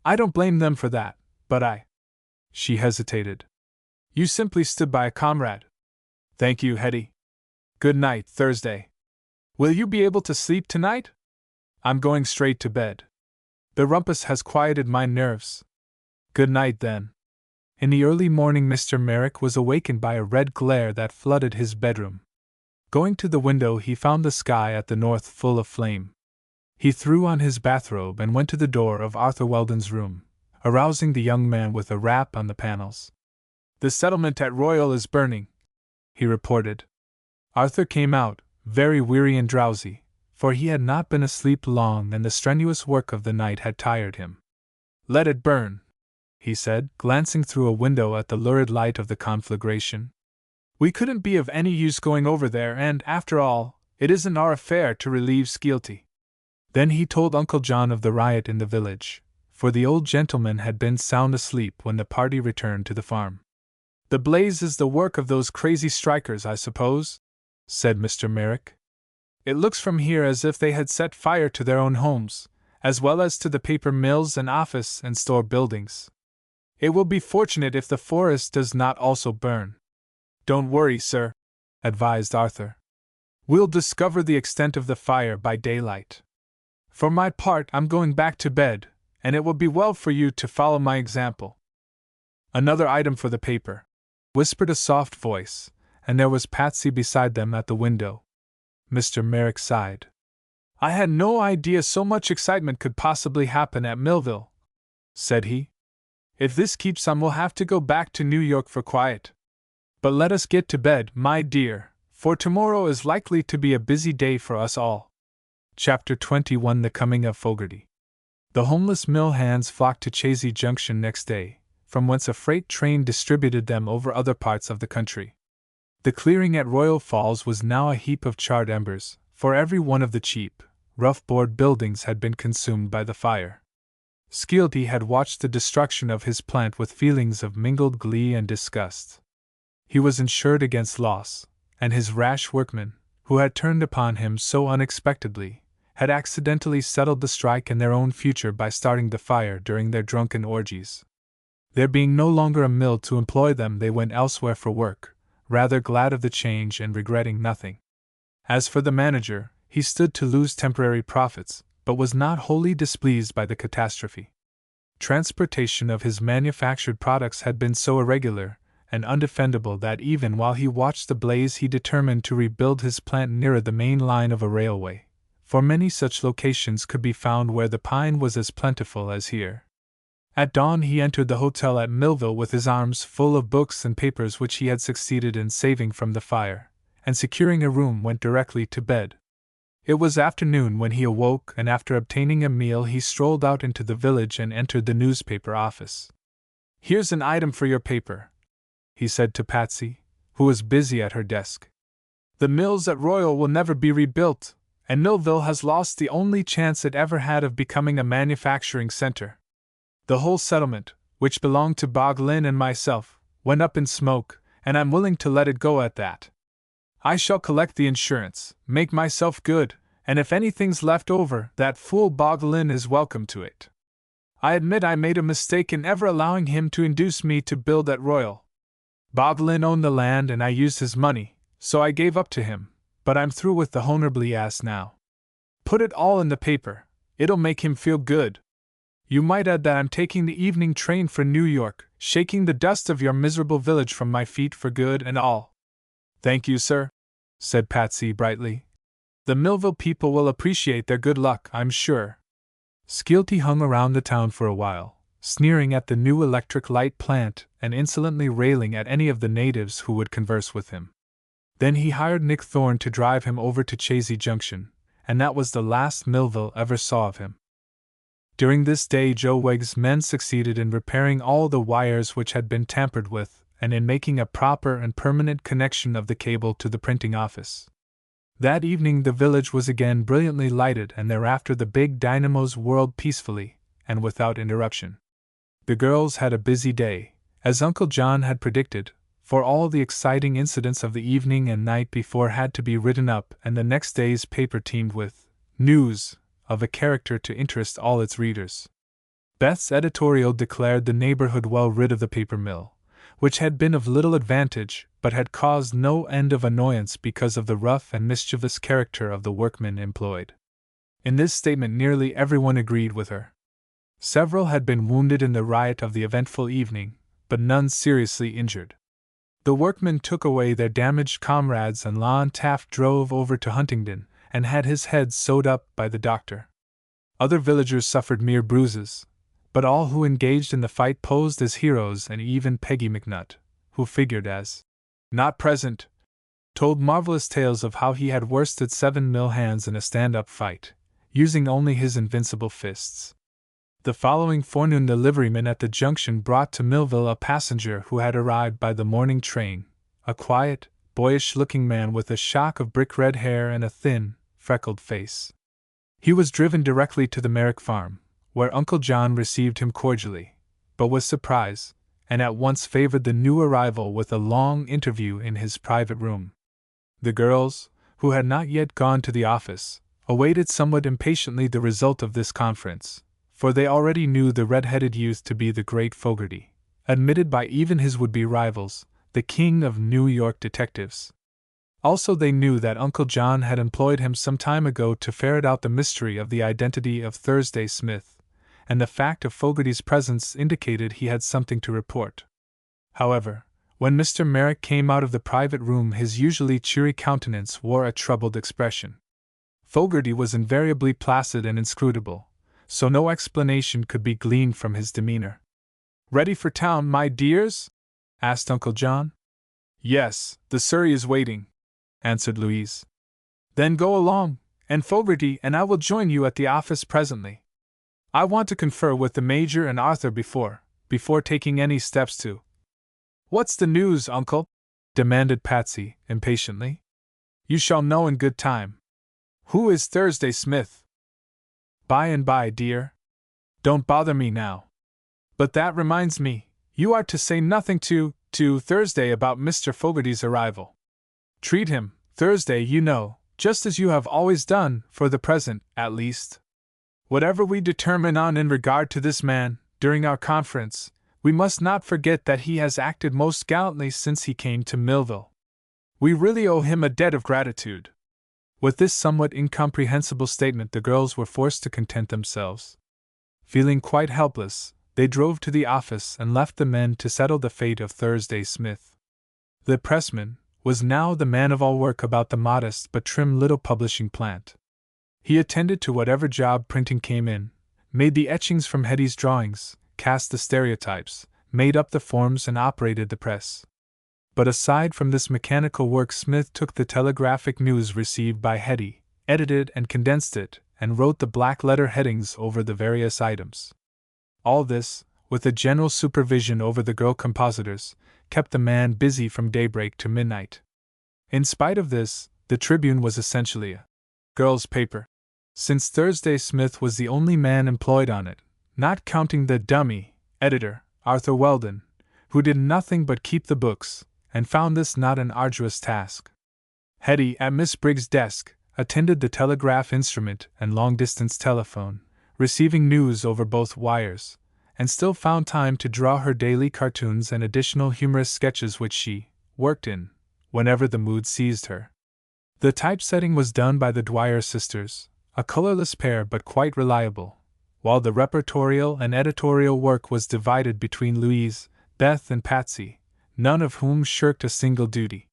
I don't blame them for that, but I—" She hesitated. "You simply stood by a comrade." "Thank you, Hetty. Good night, Thursday. Will you be able to sleep tonight?" "I'm going straight to bed. The rumpus has quieted my nerves." "Good night, then." In the early morning Mr. Merrick was awakened by a red glare that flooded his bedroom. Going to the window he found the sky at the north full of flame. He threw on his bathrobe and went to the door of Arthur Weldon's room, arousing the young man with a rap on the panels. "The settlement at Royal is burning," he reported. Arthur came out, very weary and drowsy, for he had not been asleep long and the strenuous work of the night had tired him. "Let it burn," he said, glancing through a window at the lurid light of the conflagration. "We couldn't be of any use going over there, and, after all, it isn't our affair to relieve Skeelty." Then he told Uncle John of the riot in the village, for the old gentleman had been sound asleep when the party returned to the farm. "The blaze is the work of those crazy strikers, I suppose?" said Mr. Merrick. "It looks from here as if they had set fire to their own homes, as well as to the paper mills and office and store buildings. It will be fortunate if the forest does not also burn." "Don't worry, sir," advised Arthur. "We'll discover the extent of the fire by daylight. For my part, I'm going back to bed, and it will be well for you to follow my example." "Another item for the paper," whispered a soft voice, and there was Patsy beside them at the window. Mr. Merrick sighed. "I had no idea so much excitement could possibly happen at Millville," said he. "If this keeps on, we'll have to go back to New York for quiet. But let us get to bed, my dear, for tomorrow is likely to be a busy day for us all." Chapter 21 The Coming of Fogarty. The homeless mill hands flocked to Chazy Junction next day, from whence a freight train distributed them over other parts of the country. The clearing at Royal Falls was now a heap of charred embers, for every one of the cheap, rough board buildings had been consumed by the fire. Skeelty had watched the destruction of his plant with feelings of mingled glee and disgust. He was insured against loss, and his rash workmen, who had turned upon him so unexpectedly, had accidentally settled the strike and their own future by starting the fire during their drunken orgies. There being no longer a mill to employ them, they went elsewhere for work, rather glad of the change and regretting nothing. As for the manager, he stood to lose temporary profits, but was not wholly displeased by the catastrophe. Transportation of his manufactured products had been so irregular and undefendable that even while he watched the blaze he determined to rebuild his plant nearer the main line of a railway, for many such locations could be found where the pine was as plentiful as here. At dawn he entered the hotel at Millville with his arms full of books and papers which he had succeeded in saving from the fire, and securing a room went directly to bed. It was afternoon when he awoke, and after obtaining a meal he strolled out into the village and entered the newspaper office. "Here's an item for your paper," he said to Patsy, who was busy at her desk. "The mills at Royal will never be rebuilt, and Millville has lost the only chance it ever had of becoming a manufacturing center. The whole settlement, which belonged to Boglin and myself, went up in smoke, and I'm willing to let it go at that. I shall collect the insurance, make myself good, and if anything's left over, that fool Boglin is welcome to it. I admit I made a mistake in ever allowing him to induce me to build at Royal. Boglin owned the land and I used his money, so I gave up to him, but I'm through with the honorably ass now. Put it all in the paper, it'll make him feel good. You might add that I'm taking the evening train for New York, shaking the dust of your miserable village from my feet for good and all." "Thank you, sir," said Patsy brightly. "The Millville people will appreciate their good luck, I'm sure." Skeelty hung around the town for a while, sneering at the new electric light plant and insolently railing at any of the natives who would converse with him. Then he hired Nick Thorne to drive him over to Chazy Junction, and that was the last Millville ever saw of him. During this day Joe Wegg's men succeeded in repairing all the wires which had been tampered with, and in making a proper and permanent connection of the cable to the printing office. That evening the village was again brilliantly lighted, and thereafter the big dynamos whirled peacefully and without interruption. The girls had a busy day, as Uncle John had predicted, for all the exciting incidents of the evening and night before had to be written up, and the next day's paper teemed with news of a character to interest all its readers. Beth's editorial declared the neighborhood well rid of the paper mill, which had been of little advantage but had caused no end of annoyance because of the rough and mischievous character of the workmen employed. In this statement nearly everyone agreed with her. Several had been wounded in the riot of the eventful evening, but none seriously injured. The workmen took away their damaged comrades, and Lon Taft drove over to Huntingdon and had his head sewed up by the doctor. Other villagers suffered mere bruises, but all who engaged in the fight posed as heroes, and even Peggy McNutt, who figured as not present, told marvelous tales of how he had worsted 7 mill hands in a stand-up fight, using only his invincible fists. The following forenoon the liveryman at the junction brought to Millville a passenger who had arrived by the morning train, a quiet, boyish-looking man with a shock of brick-red hair and a thin, freckled face. He was driven directly to the Merrick farm, where Uncle John received him cordially, but with surprise, and at once favored the new arrival with a long interview in his private room. The girls, who had not yet gone to the office, awaited somewhat impatiently the result of this conference, for they already knew the red-headed youth to be the great Fogarty, admitted by even his would-be rivals, the king of New York detectives. Also they knew that Uncle John had employed him some time ago to ferret out the mystery of the identity of Thursday Smith, and the fact of Fogarty's presence indicated he had something to report. However, when Mr. Merrick came out of the private room his usually cheery countenance wore a troubled expression. Fogarty was invariably placid and inscrutable, so no explanation could be gleaned from his demeanor. "Ready for town, my dears?" asked Uncle John. "Yes, the surrey is waiting," answered Louise. "Then go along, and Fogarty and I will join you at the office presently. I want to confer with the Major and Arthur before taking any steps to—" "What's the news, Uncle?" demanded Patsy, impatiently. "You shall know in good time. Who is Thursday Smith?" "By and by, dear. Don't bother me now. But that reminds me, you are to say nothing to Thursday about Mr. Fogarty's arrival. Treat him, Thursday, you know, just as you have always done, for the present, at least. Whatever we determine on in regard to this man, during our conference, we must not forget that he has acted most gallantly since he came to Millville. We really owe him a debt of gratitude. With this somewhat incomprehensible statement, the girls were forced to content themselves. Feeling quite helpless, they drove to the office and left the men to settle the fate of Thursday Smith. The pressman was now the man of all work about the modest but trim little publishing plant. He attended to whatever job printing came in, made the etchings from Hetty's drawings, cast the stereotypes, made up the forms, and operated the press. But aside from this mechanical work, Smith took the telegraphic news received by Hetty, edited and condensed it, and wrote the black letter headings over the various items. All this, with a general supervision over the girl compositors, kept the man busy from daybreak to midnight. In spite of this, the Tribune was essentially a girls' paper, since Thursday Smith was the only man employed on it, not counting the dummy editor, Arthur Weldon, who did nothing but keep the books, and found this not an arduous task. Hetty, at Miss Briggs' desk, attended the telegraph instrument and long-distance telephone, receiving news over both wires, and still found time to draw her daily cartoons and additional humorous sketches which she worked in, whenever the mood seized her. The typesetting was done by the Dwyer sisters, a colorless pair but quite reliable, while the repertorial and editorial work was divided between Louise, Beth, and Patsy, none of whom shirked a single duty.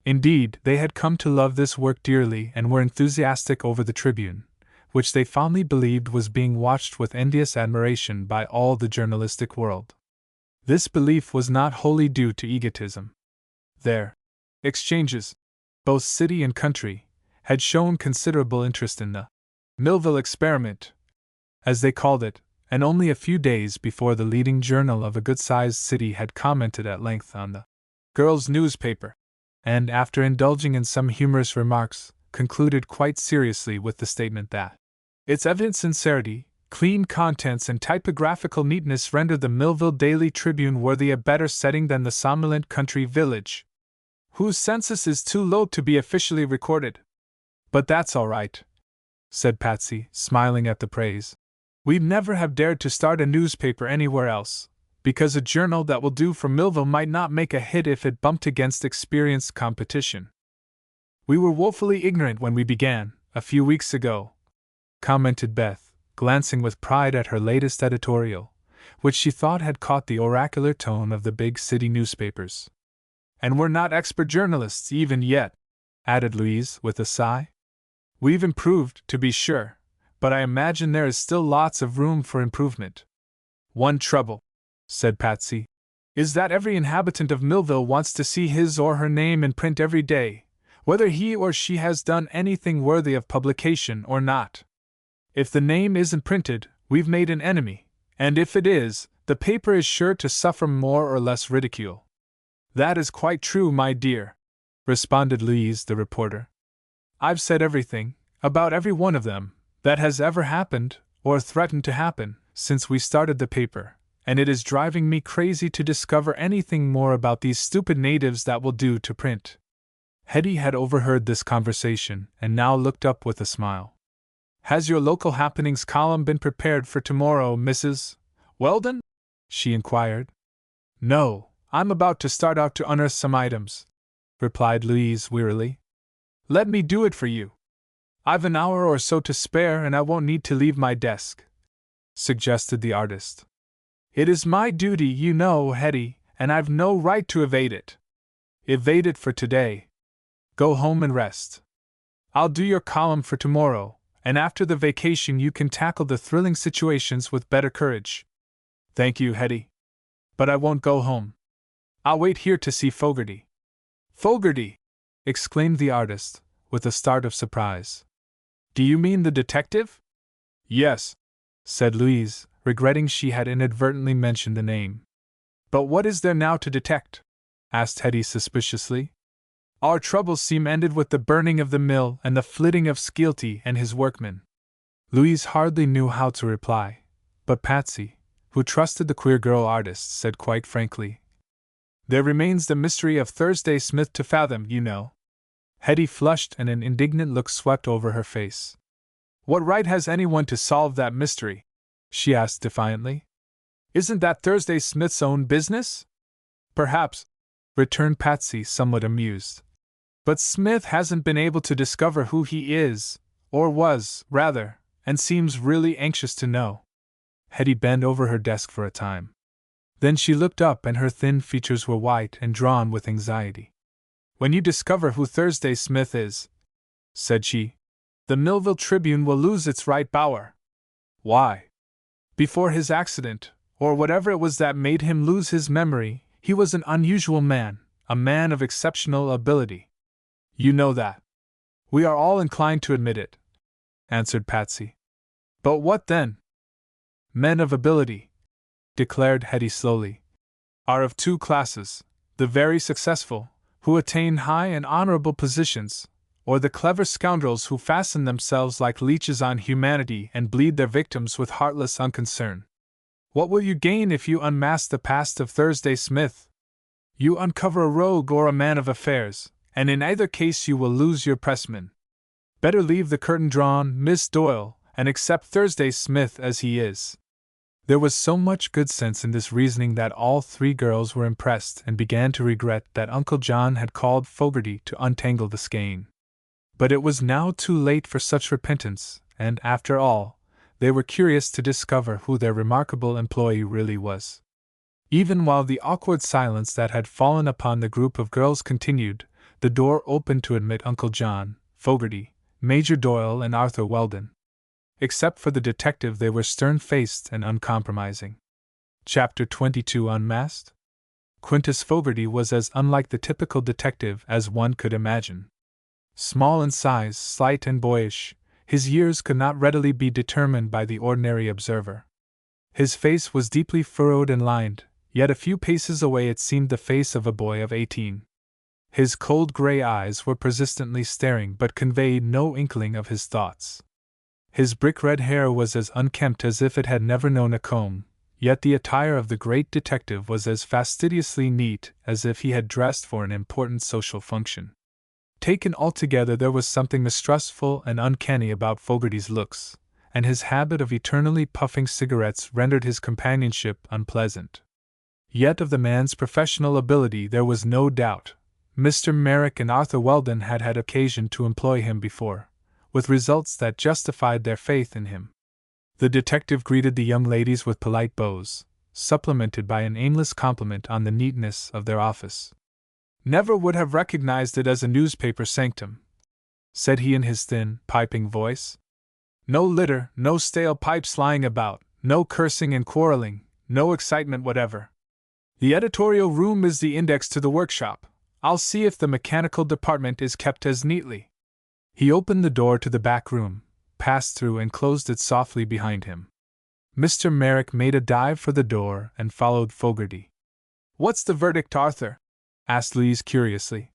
Indeed, they had come to love this work dearly and were enthusiastic over the Tribune, which they fondly believed was being watched with envious admiration by all the journalistic world. This belief was not wholly due to egotism. Their exchanges, both city and country, had shown considerable interest in the Millville experiment, as they called it, and only a few days before the leading journal of a good-sized city had commented at length on the girls' newspaper, and after indulging in some humorous remarks, concluded quite seriously with the statement that its evident sincerity, clean contents, and typographical neatness rendered the Millville Daily Tribune worthy a better setting than the somnolent country village, whose census is too low to be officially recorded. But that's all right, said Patsy, smiling at the praise. We'd never have dared to start a newspaper anywhere else, because a journal that will do for Millville might not make a hit if it bumped against experienced competition. We were woefully ignorant when we began, a few weeks ago, commented Beth, glancing with pride at her latest editorial, which she thought had caught the oracular tone of the big city newspapers. And we're not expert journalists even yet, added Louise with a sigh. We've improved, to be sure, but I imagine there is still lots of room for improvement. One trouble, said Patsy, is that every inhabitant of Millville wants to see his or her name in print every day, whether he or she has done anything worthy of publication or not. If the name isn't printed, we've made an enemy, and if it is, the paper is sure to suffer more or less ridicule. That is quite true, my dear, responded Louise the reporter. I've said everything, about every one of them, that has ever happened, or threatened to happen, since we started the paper, and it is driving me crazy to discover anything more about these stupid natives that will do to print. Hetty had overheard this conversation, and now looked up with a smile. Has your local happenings column been prepared for tomorrow, Mrs. Weldon? She inquired. No, I'm about to start out to unearth some items, replied Louise wearily. Let me do it for you. I've an hour or so to spare and I won't need to leave my desk, suggested the artist. It is my duty, you know, Hetty, and I've no right to evade it. Evade it for today. Go home and rest. I'll do your column for tomorrow, and after the vacation you can tackle the thrilling situations with better courage. Thank you, Hetty. But I won't go home. I'll wait here to see Fogarty. Fogarty! Exclaimed the artist, with a start of surprise. Do you mean the detective? Yes, said Louise, regretting she had inadvertently mentioned the name. But what is there now to detect? Asked Hetty suspiciously. Our troubles seem ended with the burning of the mill and the flitting of Skeelty and his workmen. Louise hardly knew how to reply, But Patsy, who trusted the queer girl artist, said quite frankly, "There remains the mystery of Thursday Smith to fathom, you know." Hetty flushed and an indignant look swept over her face. "What right has anyone to solve that mystery?" she asked defiantly. "Isn't that Thursday Smith's own business?" "Perhaps," returned Patsy, somewhat amused. "But Smith hasn't been able to discover who he is, or was, rather, and seems really anxious to know." Hetty bent over her desk for a time. Then she looked up and her thin features were white and drawn with anxiety. "When you discover who Thursday Smith is," said she, "the Millville Tribune will lose its right bower." "Why?" "Before his accident, or whatever it was that made him lose his memory, he was an unusual man, a man of exceptional ability. You know that." "We are all inclined to admit it," answered Patsy. "But what then?" "Men of ability," declared Hetty slowly, "are of two classes: the very successful, who attain high and honorable positions, or the clever scoundrels who fasten themselves like leeches on humanity and bleed their victims with heartless unconcern. What will you gain if you unmask the past of Thursday Smith? You uncover a rogue or a man of affairs, and in either case you will lose your pressman. Better leave the curtain drawn, Miss Doyle, and accept Thursday Smith as he is." There was so much good sense in this reasoning that all three girls were impressed and began to regret that Uncle John had called Fogarty to untangle the skein. But it was now too late for such repentance, and, after all, they were curious to discover who their remarkable employee really was. Even while the awkward silence that had fallen upon the group of girls continued, the door opened to admit Uncle John, Fogarty, Major Doyle, and Arthur Weldon. Except for the detective, they were stern-faced and uncompromising. Chapter 22 Unmasked? Quintus Fogarty was as unlike the typical detective as one could imagine. Small in size, slight and boyish, his years could not readily be determined by the ordinary observer. His face was deeply furrowed and lined, yet a few paces away it seemed the face of a boy of 18. His cold gray eyes were persistently staring but conveyed no inkling of his thoughts. His brick-red hair was as unkempt as if it had never known a comb, yet the attire of the great detective was as fastidiously neat as if he had dressed for an important social function. Taken altogether, there was something mistrustful and uncanny about Fogarty's looks, and his habit of eternally puffing cigarettes rendered his companionship unpleasant. Yet of the man's professional ability there was no doubt. Mr. Merrick and Arthur Weldon had had occasion to employ him before, with results that justified their faith in him. The detective greeted the young ladies with polite bows, supplemented by an aimless compliment on the neatness of their office. "Never would have recognized it as a newspaper sanctum," said he in his thin, piping voice. "No litter, no stale pipes lying about, no cursing and quarreling, no excitement whatever. The editorial room is the index to the workshop. I'll see if the mechanical department is kept as neatly." He opened the door to the back room, passed through and closed it softly behind him. Mr. Merrick made a dive for the door and followed Fogarty. "What's the verdict, Arthur?" asked Louise curiously.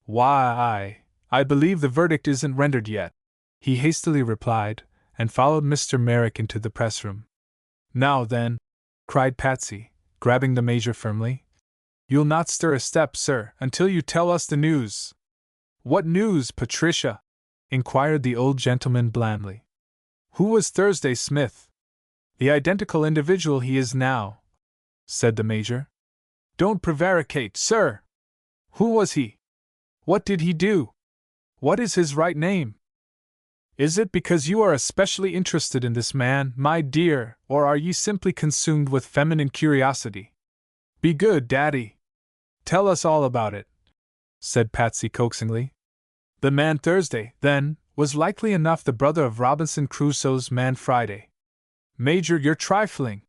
"Why, I believe the verdict isn't rendered yet," he hastily replied, and followed Mr. Merrick into the press room. "Now then," cried Patsy, grabbing the Major firmly, "you'll not stir a step, sir, until you tell us the news." "What news, Patricia?" inquired the old gentleman blandly. "Who was Thursday Smith?" "The identical individual he is now," said the Major. "Don't prevaricate, sir! Who was he? What did he do? What is his right name? Is it because you are especially interested in this man, my dear, or are ye simply consumed with feminine curiosity? Be good, Daddy. Tell us all about it," said Patsy coaxingly. "The man Thursday, then, was likely enough the brother of Robinson Crusoe's man Friday." "Major, you're trifling.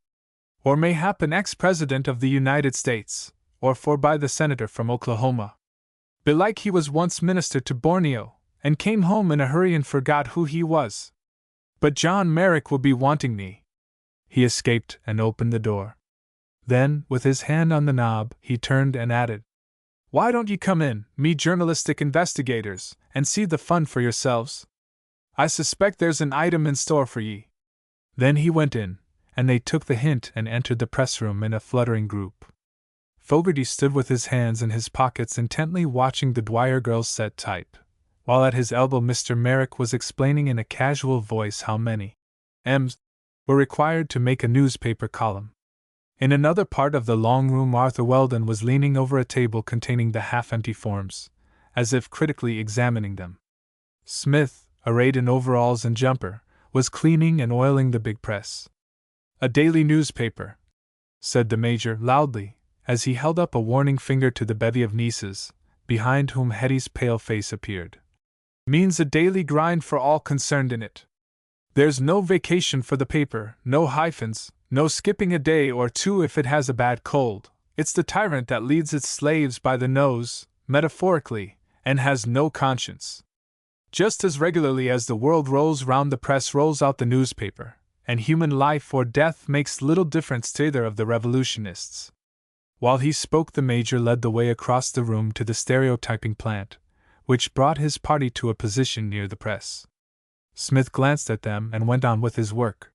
Or mayhap an ex-president of the United States, or forby the senator from Oklahoma. Belike he was once minister to Borneo, and came home in a hurry and forgot who he was. But John Merrick will be wanting me." He escaped and opened the door. Then, with his hand on the knob, he turned and added, "Why don't ye come in, me journalistic investigators, and see the fun for yourselves? I suspect there's an item in store for ye." Then he went in, and they took the hint and entered the press room in a fluttering group. Fogarty stood with his hands in his pockets intently watching the Dwyer girls set type, while at his elbow Mr. Merrick was explaining in a casual voice how many M's were required to make a newspaper column. In another part of the long room Arthur Weldon was leaning over a table containing the half-empty forms, as if critically examining them. Smith, arrayed in overalls and jumper, was cleaning and oiling the big press. "A daily newspaper," said the Major loudly, as he held up a warning finger to the bevy of nieces, behind whom Hetty's pale face appeared. "Means a daily grind for all concerned in it. There's no vacation for the paper, no hyphens, no skipping a day or two if it has a bad cold. It's the tyrant that leads its slaves by the nose, metaphorically, and has no conscience. Just as regularly as the world rolls round, the press rolls out the newspaper, and human life or death makes little difference to either of the revolutionists." While he spoke, the Major led the way across the room to the stereotyping plant, which brought his party to a position near the press. Smith glanced at them and went on with his work.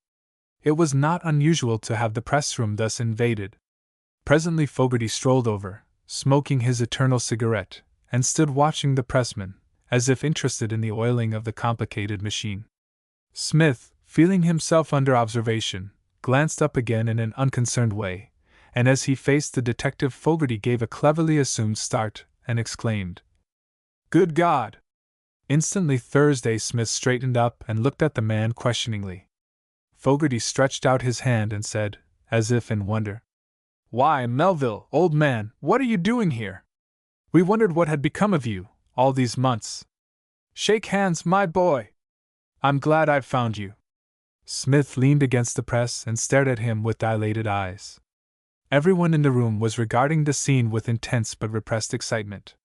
It was not unusual to have the press room thus invaded. Presently Fogarty strolled over, smoking his eternal cigarette, and stood watching the pressman, as if interested in the oiling of the complicated machine. Smith, feeling himself under observation, glanced up again in an unconcerned way, and as he faced the detective Fogarty gave a cleverly assumed start, and exclaimed, "Good God!" Instantly Thursday Smith straightened up and looked at the man questioningly. Fogarty stretched out his hand and said, as if in wonder, "Why, Melville, old man, what are you doing here? We wondered what had become of you, all these months. Shake hands, my boy. I'm glad I've found you." Smith leaned against the press and stared at him with dilated eyes. Everyone in the room was regarding the scene with intense but repressed excitement.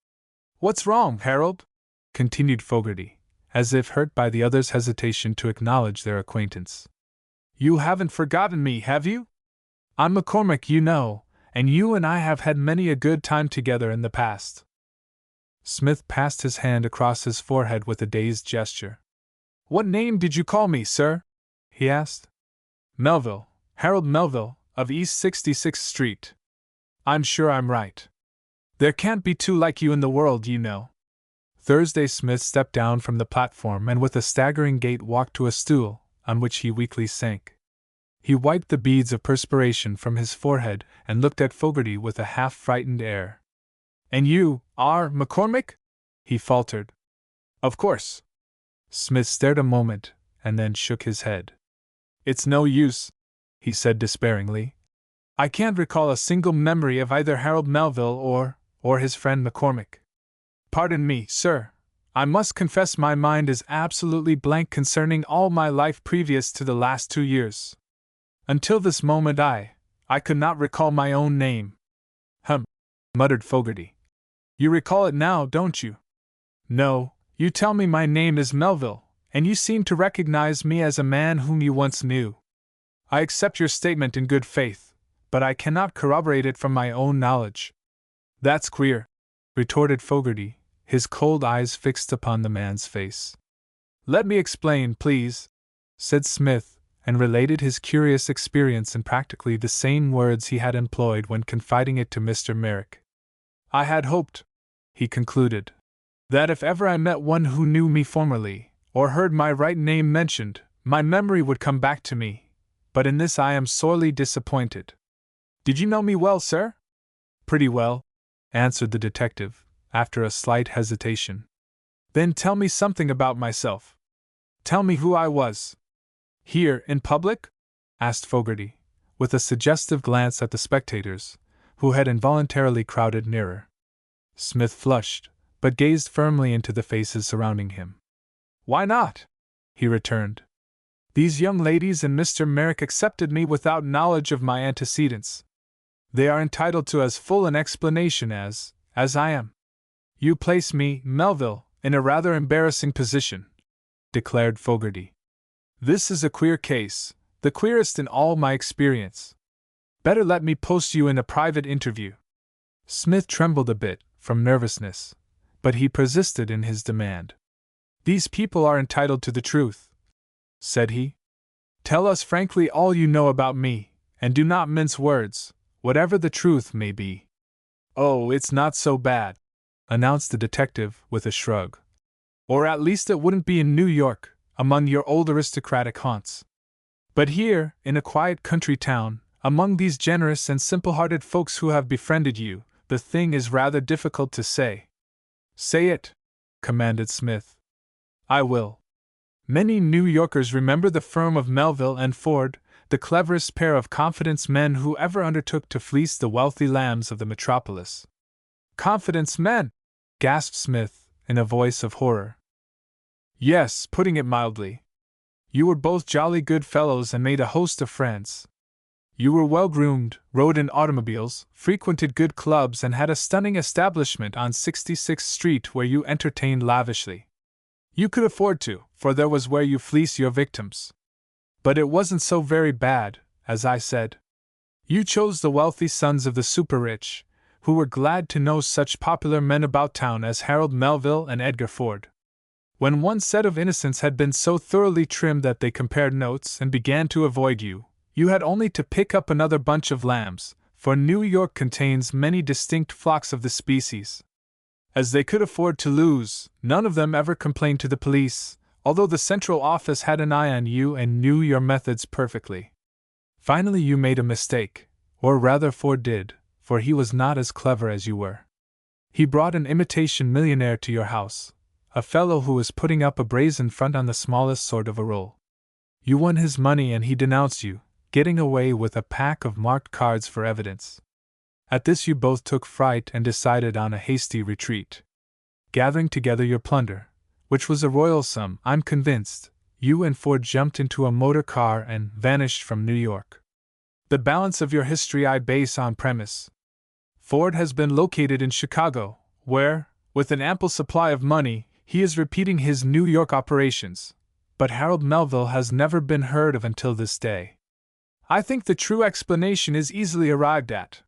"What's wrong, Harold?" continued Fogarty, as if hurt by the other's hesitation to acknowledge their acquaintance. "You haven't forgotten me, have you? I'm McCormick, you know, and you and I have had many a good time together in the past." Smith passed his hand across his forehead with a dazed gesture. "What name did you call me, sir?" he asked. "Melville, Harold Melville, of East 66th Street. I'm sure I'm right. There can't be two like you in the world, you know." Thursday Smith stepped down from the platform and with a staggering gait walked to a stool, on which he weakly sank. He wiped the beads of perspiration from his forehead and looked at Fogarty with a half-frightened air. "And you are McCormick?" he faltered. "Of course." Smith stared a moment, and then shook his head. "It's no use," he said despairingly. "I can't recall a single memory of either Harold Melville or his friend McCormick. Pardon me, sir. I must confess my mind is absolutely blank concerning all my life previous to the last 2 years. Until this moment I could not recall my own name." Muttered Fogarty. "You recall it now, don't you?" "No, you tell me my name is Melville, and you seem to recognize me as a man whom you once knew. I accept your statement in good faith, but I cannot corroborate it from my own knowledge." "That's queer," retorted Fogarty, his cold eyes fixed upon the man's face. "Let me explain, please," said Smith, and related his curious experience in practically the same words he had employed when confiding it to Mr. Merrick. "I had hoped," he concluded, "that if ever I met one who knew me formerly, or heard my right name mentioned, my memory would come back to me, but in this I am sorely disappointed. Did you know me well, sir?" "Pretty well," answered the detective, after a slight hesitation. "Then tell me something about myself. Tell me who I was." "Here, in public?" asked Fogarty, with a suggestive glance at the spectators, who had involuntarily crowded nearer. Smith flushed, but gazed firmly into the faces surrounding him. "Why not?" he returned. "These young ladies and Mr. Merrick accepted me without knowledge of my antecedents. They are entitled to as full an explanation as I am." "You place me, Melville, in a rather embarrassing position," declared Fogarty. "This is a queer case, the queerest in all my experience. Better let me post you in a private interview." Smith trembled a bit, from nervousness, but he persisted in his demand. "These people are entitled to the truth," said he. Tell us frankly all you know about me, and do not mince words, whatever the truth may be." "Oh, it's not so bad," announced the detective with a shrug. "Or at least it wouldn't be in New York, among your old aristocratic haunts. But here, in a quiet country town, among these generous and simple-hearted folks who have befriended you, the thing is rather difficult to say." "Say it," commanded Smith. "I will. Many New Yorkers remember the firm of Melville and Ford, the cleverest pair of confidence men who ever undertook to fleece the wealthy lambs of the metropolis." "Confidence men!" gasped Smith, in a voice of horror. "Yes, putting it mildly. You were both jolly good fellows and made a host of friends. You were well groomed, rode in automobiles, frequented good clubs, and had a stunning establishment on 66th Street where you entertained lavishly. You could afford to, for there was where you fleece your victims. But it wasn't so very bad, as I said. You chose the wealthy sons of the super-rich, who were glad to know such popular men about town as Harold Melville and Edgar Ford. When one set of innocents had been so thoroughly trimmed that they compared notes and began to avoid you, you had only to pick up another bunch of lambs, for New York contains many distinct flocks of the species. As they could afford to lose, none of them ever complained to the police, although the central office had an eye on you and knew your methods perfectly. Finally you made a mistake, or rather Ford did, for he was not as clever as you were. He brought an imitation millionaire to your house, a fellow who was putting up a brazen front on the smallest sort of a roll. You won his money and he denounced you, getting away with a pack of marked cards for evidence. At this you both took fright and decided on a hasty retreat. Gathering together your plunder, which was a royal sum, I'm convinced, you and Ford jumped into a motor car and vanished from New York. The balance of your history I base on premise. Ford has been located in Chicago, where, with an ample supply of money, he is repeating his New York operations, but Harold Melville has never been heard of until this day. I think the true explanation is easily arrived at.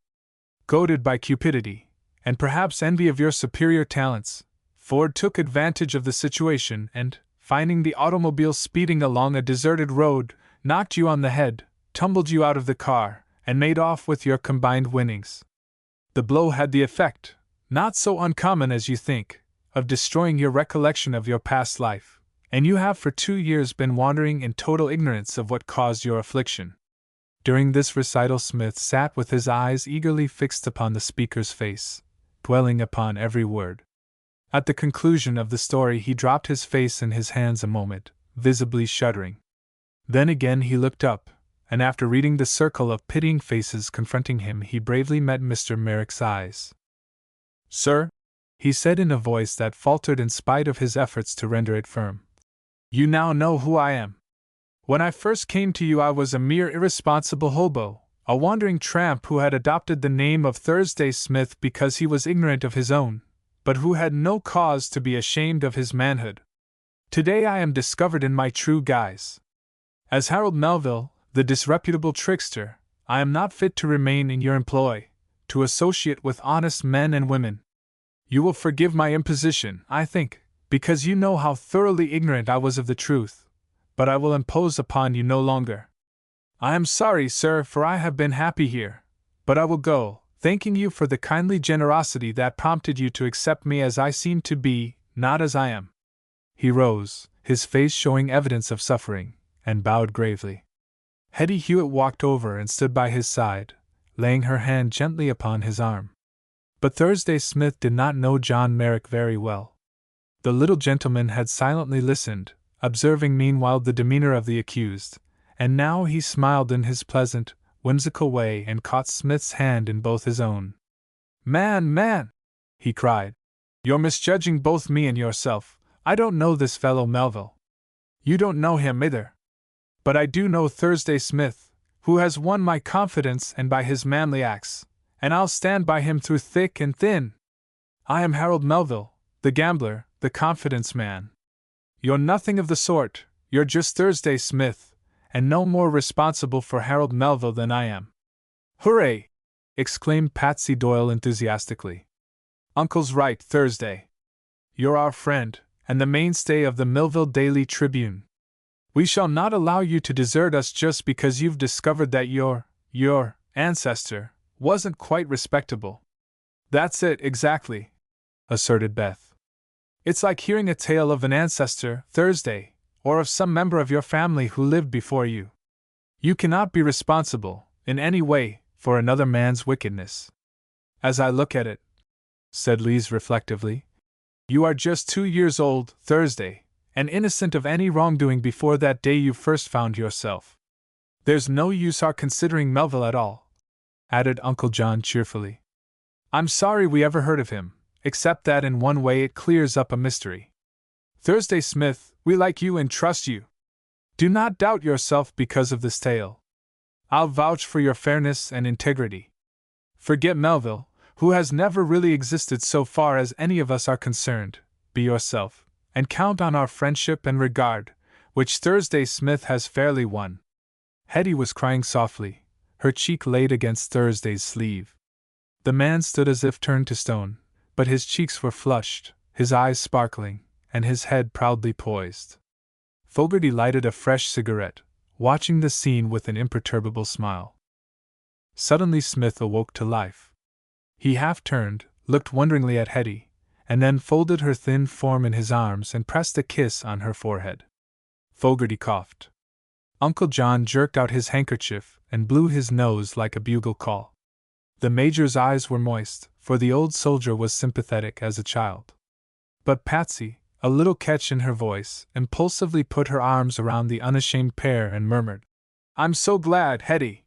Goaded by cupidity, and perhaps envy of your superior talents, Ford took advantage of the situation and, finding the automobile speeding along a deserted road, knocked you on the head, tumbled you out of the car, and made off with your combined winnings. The blow had the effect, not so uncommon as you think, of destroying your recollection of your past life, and you have for 2 years been wandering in total ignorance of what caused your affliction." During this recital Smith sat with his eyes eagerly fixed upon the speaker's face, dwelling upon every word. At the conclusion of the story he dropped his face in his hands a moment, visibly shuddering. Then again he looked up, and after reading the circle of pitying faces confronting him he bravely met Mr. Merrick's eyes. "Sir," he said in a voice that faltered in spite of his efforts to render it firm, "you now know who I am. When I first came to you I was a mere irresponsible hobo, a wandering tramp who had adopted the name of Thursday Smith because he was ignorant of his own, but who had no cause to be ashamed of his manhood. Today I am discovered in my true guise. As Harold Melville, the disreputable trickster, I am not fit to remain in your employ, to associate with honest men and women. You will forgive my imposition, I think, because you know how thoroughly ignorant I was of the truth, but I will impose upon you no longer. I am sorry, sir, for I have been happy here, but I will go, thanking you for the kindly generosity that prompted you to accept me as I seem to be, not as I am." He rose, his face showing evidence of suffering, and bowed gravely. Hetty Hewitt walked over and stood by his side, laying her hand gently upon his arm. But Thursday Smith did not know John Merrick very well. The little gentleman had silently listened, observing meanwhile the demeanor of the accused, and now he smiled in his pleasant, whimsical way and caught Smith's hand in both his own. Man, he cried. "You're misjudging both me and yourself. I don't know this fellow Melville. You don't know him either. But I do know Thursday Smith, who has won my confidence and by his manly acts, and I'll stand by him through thick and thin. I am Harold Melville, the gambler, the confidence man. You're nothing of the sort, you're just Thursday Smith, and no more responsible for Harold Melville than I am." "Hooray!" exclaimed Patsy Doyle enthusiastically. "Uncle's right, Thursday. You're our friend, and the mainstay of the Millville Daily Tribune. We shall not allow you to desert us just because you've discovered that your ancestor wasn't quite respectable. That's it, exactly, asserted Beth. It's like hearing a tale of an ancestor, Thursday, or of some member of your family who lived before you. You cannot be responsible, in any way, for another man's wickedness. As I look at it, said Lise reflectively, you are just 2 years old, Thursday, and innocent of any wrongdoing before that day you first found yourself. There's no use our considering Melville at all, added Uncle John cheerfully. I'm sorry we ever heard of him, except that in one way it clears up a mystery. Thursday Smith, we like you and trust you. Do not doubt yourself because of this tale. I'll vouch for your fairness and integrity. Forget Melville, who has never really existed so far as any of us are concerned, be yourself, and count on our friendship and regard, which Thursday Smith has fairly won. Hetty was crying softly, her cheek laid against Thursday's sleeve. The man stood as if turned to stone, but his cheeks were flushed, his eyes sparkling, and his head proudly poised. Fogarty lighted a fresh cigarette, watching the scene with an imperturbable smile. Suddenly Smith awoke to life. He half turned, looked wonderingly at Hetty, and then folded her thin form in his arms and pressed a kiss on her forehead. Fogarty coughed. Uncle John jerked out his handkerchief and blew his nose like a bugle call. The Major's eyes were moist, for the old soldier was sympathetic as a child. But Patsy, a little catch in her voice, impulsively put her arms around the unashamed pair and murmured, I'm so glad, Hetty.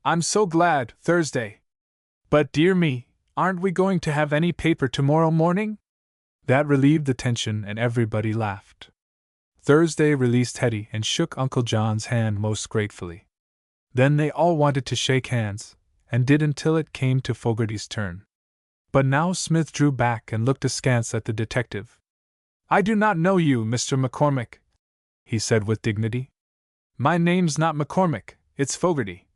I'm so glad, Thursday. But dear me, aren't we going to have any paper tomorrow morning? That relieved the tension and everybody laughed. Thursday released Hetty and shook Uncle John's hand most gratefully. Then they all wanted to shake hands, and did until it came to Fogarty's turn. But now Smith drew back and looked askance at the detective. I do not know you, Mr. McCormick, he said with dignity. My name's not McCormick, it's Fogarty,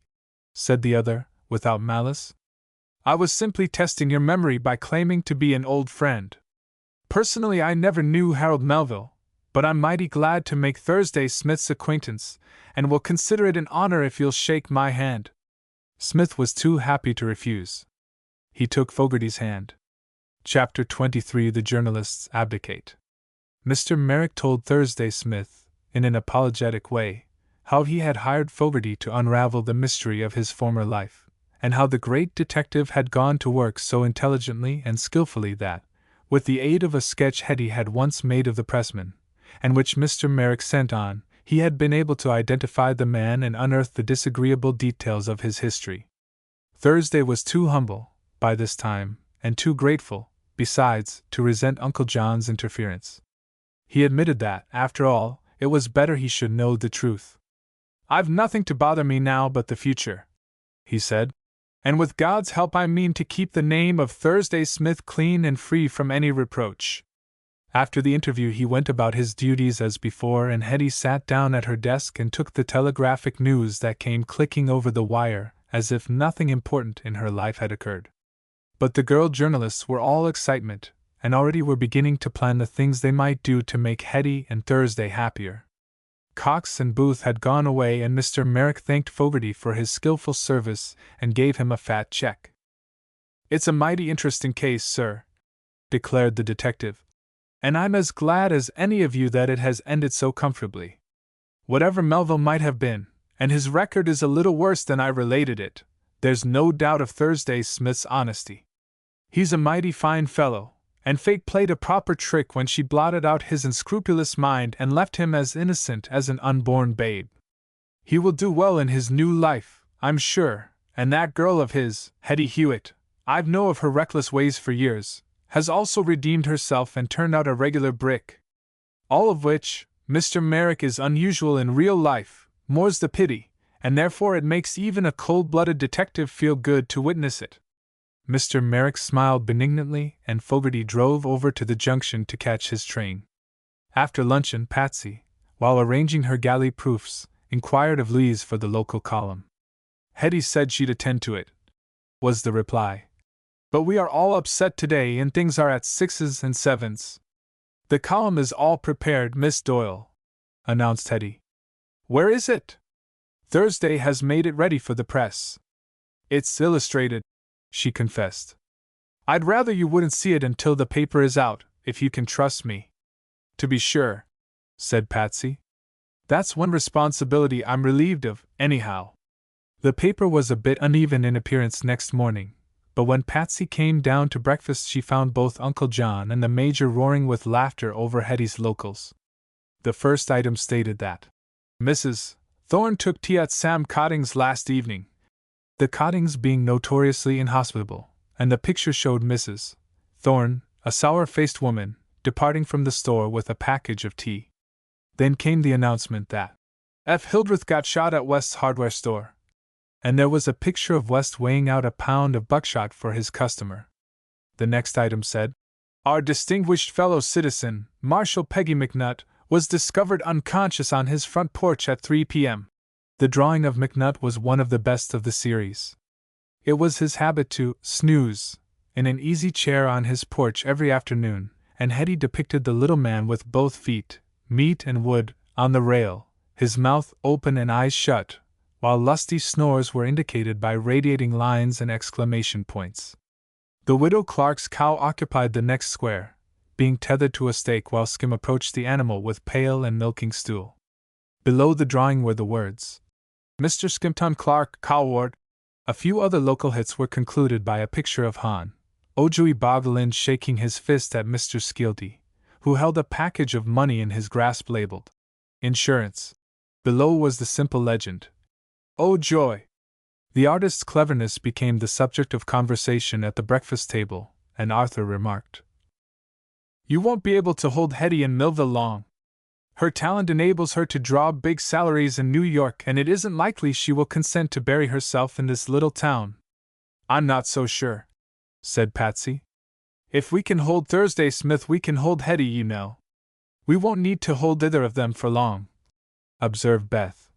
said the other, without malice. I was simply testing your memory by claiming to be an old friend. Personally, I never knew Harold Melville, but I'm mighty glad to make Thursday Smith's acquaintance, and will consider it an honor if you'll shake my hand. Smith was too happy to refuse. He took Fogarty's hand. Chapter 23 The Journalists Abdicate. Mr. Merrick told Thursday Smith, in an apologetic way, how he had hired Fogarty to unravel the mystery of his former life, and how the great detective had gone to work so intelligently and skillfully that, with the aid of a sketch Hetty had once made of the pressman, and which Mr. Merrick sent on, he had been able to identify the man and unearth the disagreeable details of his history. Thursday was too humble, by this time, and too grateful, besides, to resent Uncle John's interference. He admitted that, after all, it was better he should know the truth. I've nothing to bother me now but the future, he said, and with God's help I mean to keep the name of Thursday Smith clean and free from any reproach. After the interview he went about his duties as before, and Hetty sat down at her desk and took the telegraphic news that came clicking over the wire, as if nothing important in her life had occurred. But the girl journalists were all excitement, and already were beginning to plan the things they might do to make Hetty and Thursday happier. Cox and Booth had gone away, and Mr. Merrick thanked Fogarty for his skillful service and gave him a fat check. It's a mighty interesting case, sir, declared the detective, and I'm as glad as any of you that it has ended so comfortably. Whatever Melville might have been, and his record is a little worse than I related it, there's no doubt of Thursday Smith's honesty. He's a mighty fine fellow, and fate played a proper trick when she blotted out his unscrupulous mind and left him as innocent as an unborn babe. He will do well in his new life, I'm sure, and that girl of his, Hetty Hewitt, I've known of her reckless ways for years, has also redeemed herself and turned out a regular brick. All of which, Mr. Merrick, is unusual in real life, more's the pity, and therefore it makes even a cold-blooded detective feel good to witness it. Mr. Merrick smiled benignantly, and Fogarty drove over to the junction to catch his train. After luncheon, Patsy, while arranging her galley proofs, inquired of Lise for the local column. Hetty said she'd attend to it, was the reply. But we are all upset today and things are at 6s and 7s. The column is all prepared, Miss Doyle, announced Hetty. Where is it? Thursday has made it ready for the press. It's illustrated, she confessed. I'd rather you wouldn't see it until the paper is out, if you can trust me. To be sure, said Patsy. That's one responsibility I'm relieved of, anyhow. The paper was a bit uneven in appearance next morning, but when Patsy came down to breakfast she found both Uncle John and the Major roaring with laughter over Hetty's locals. The first item stated that Mrs. Thorne took tea at Sam Cotting's last evening, the Cottings being notoriously inhospitable, and the picture showed Mrs. Thorne, a sour-faced woman, departing from the store with a package of tea. Then came the announcement that F. Hildreth got shot at West's hardware store, and there was a picture of West weighing out a pound of buckshot for his customer. The next item said, Our distinguished fellow citizen, Marshal Peggy McNutt, was discovered unconscious on his front porch at 3 p.m. The drawing of McNutt was one of the best of the series. It was his habit to snooze in an easy chair on his porch every afternoon, and Hetty depicted the little man with both feet, meat and wood, on the rail, his mouth open and eyes shut, while lusty snores were indicated by radiating lines and exclamation points. The widow Clark's cow occupied the next square, being tethered to a stake while Skim approached the animal with pail and milking stool. Below the drawing were the words, Mr. Skimpton Clark, Coward. A few other local hits were concluded by a picture of Han Ojui Boglin shaking his fist at Mr. Skeelty, who held a package of money in his grasp labeled Insurance. Below was the simple legend, Oh joy! The artist's cleverness became the subject of conversation at the breakfast table, and Arthur remarked, You won't be able to hold Hetty in Millville long. Her talent enables her to draw big salaries in New York, and it isn't likely she will consent to bury herself in this little town. I'm not so sure, said Patsy. If we can hold Thursday Smith, we can hold Hetty, you know. We won't need to hold either of them for long, observed Beth.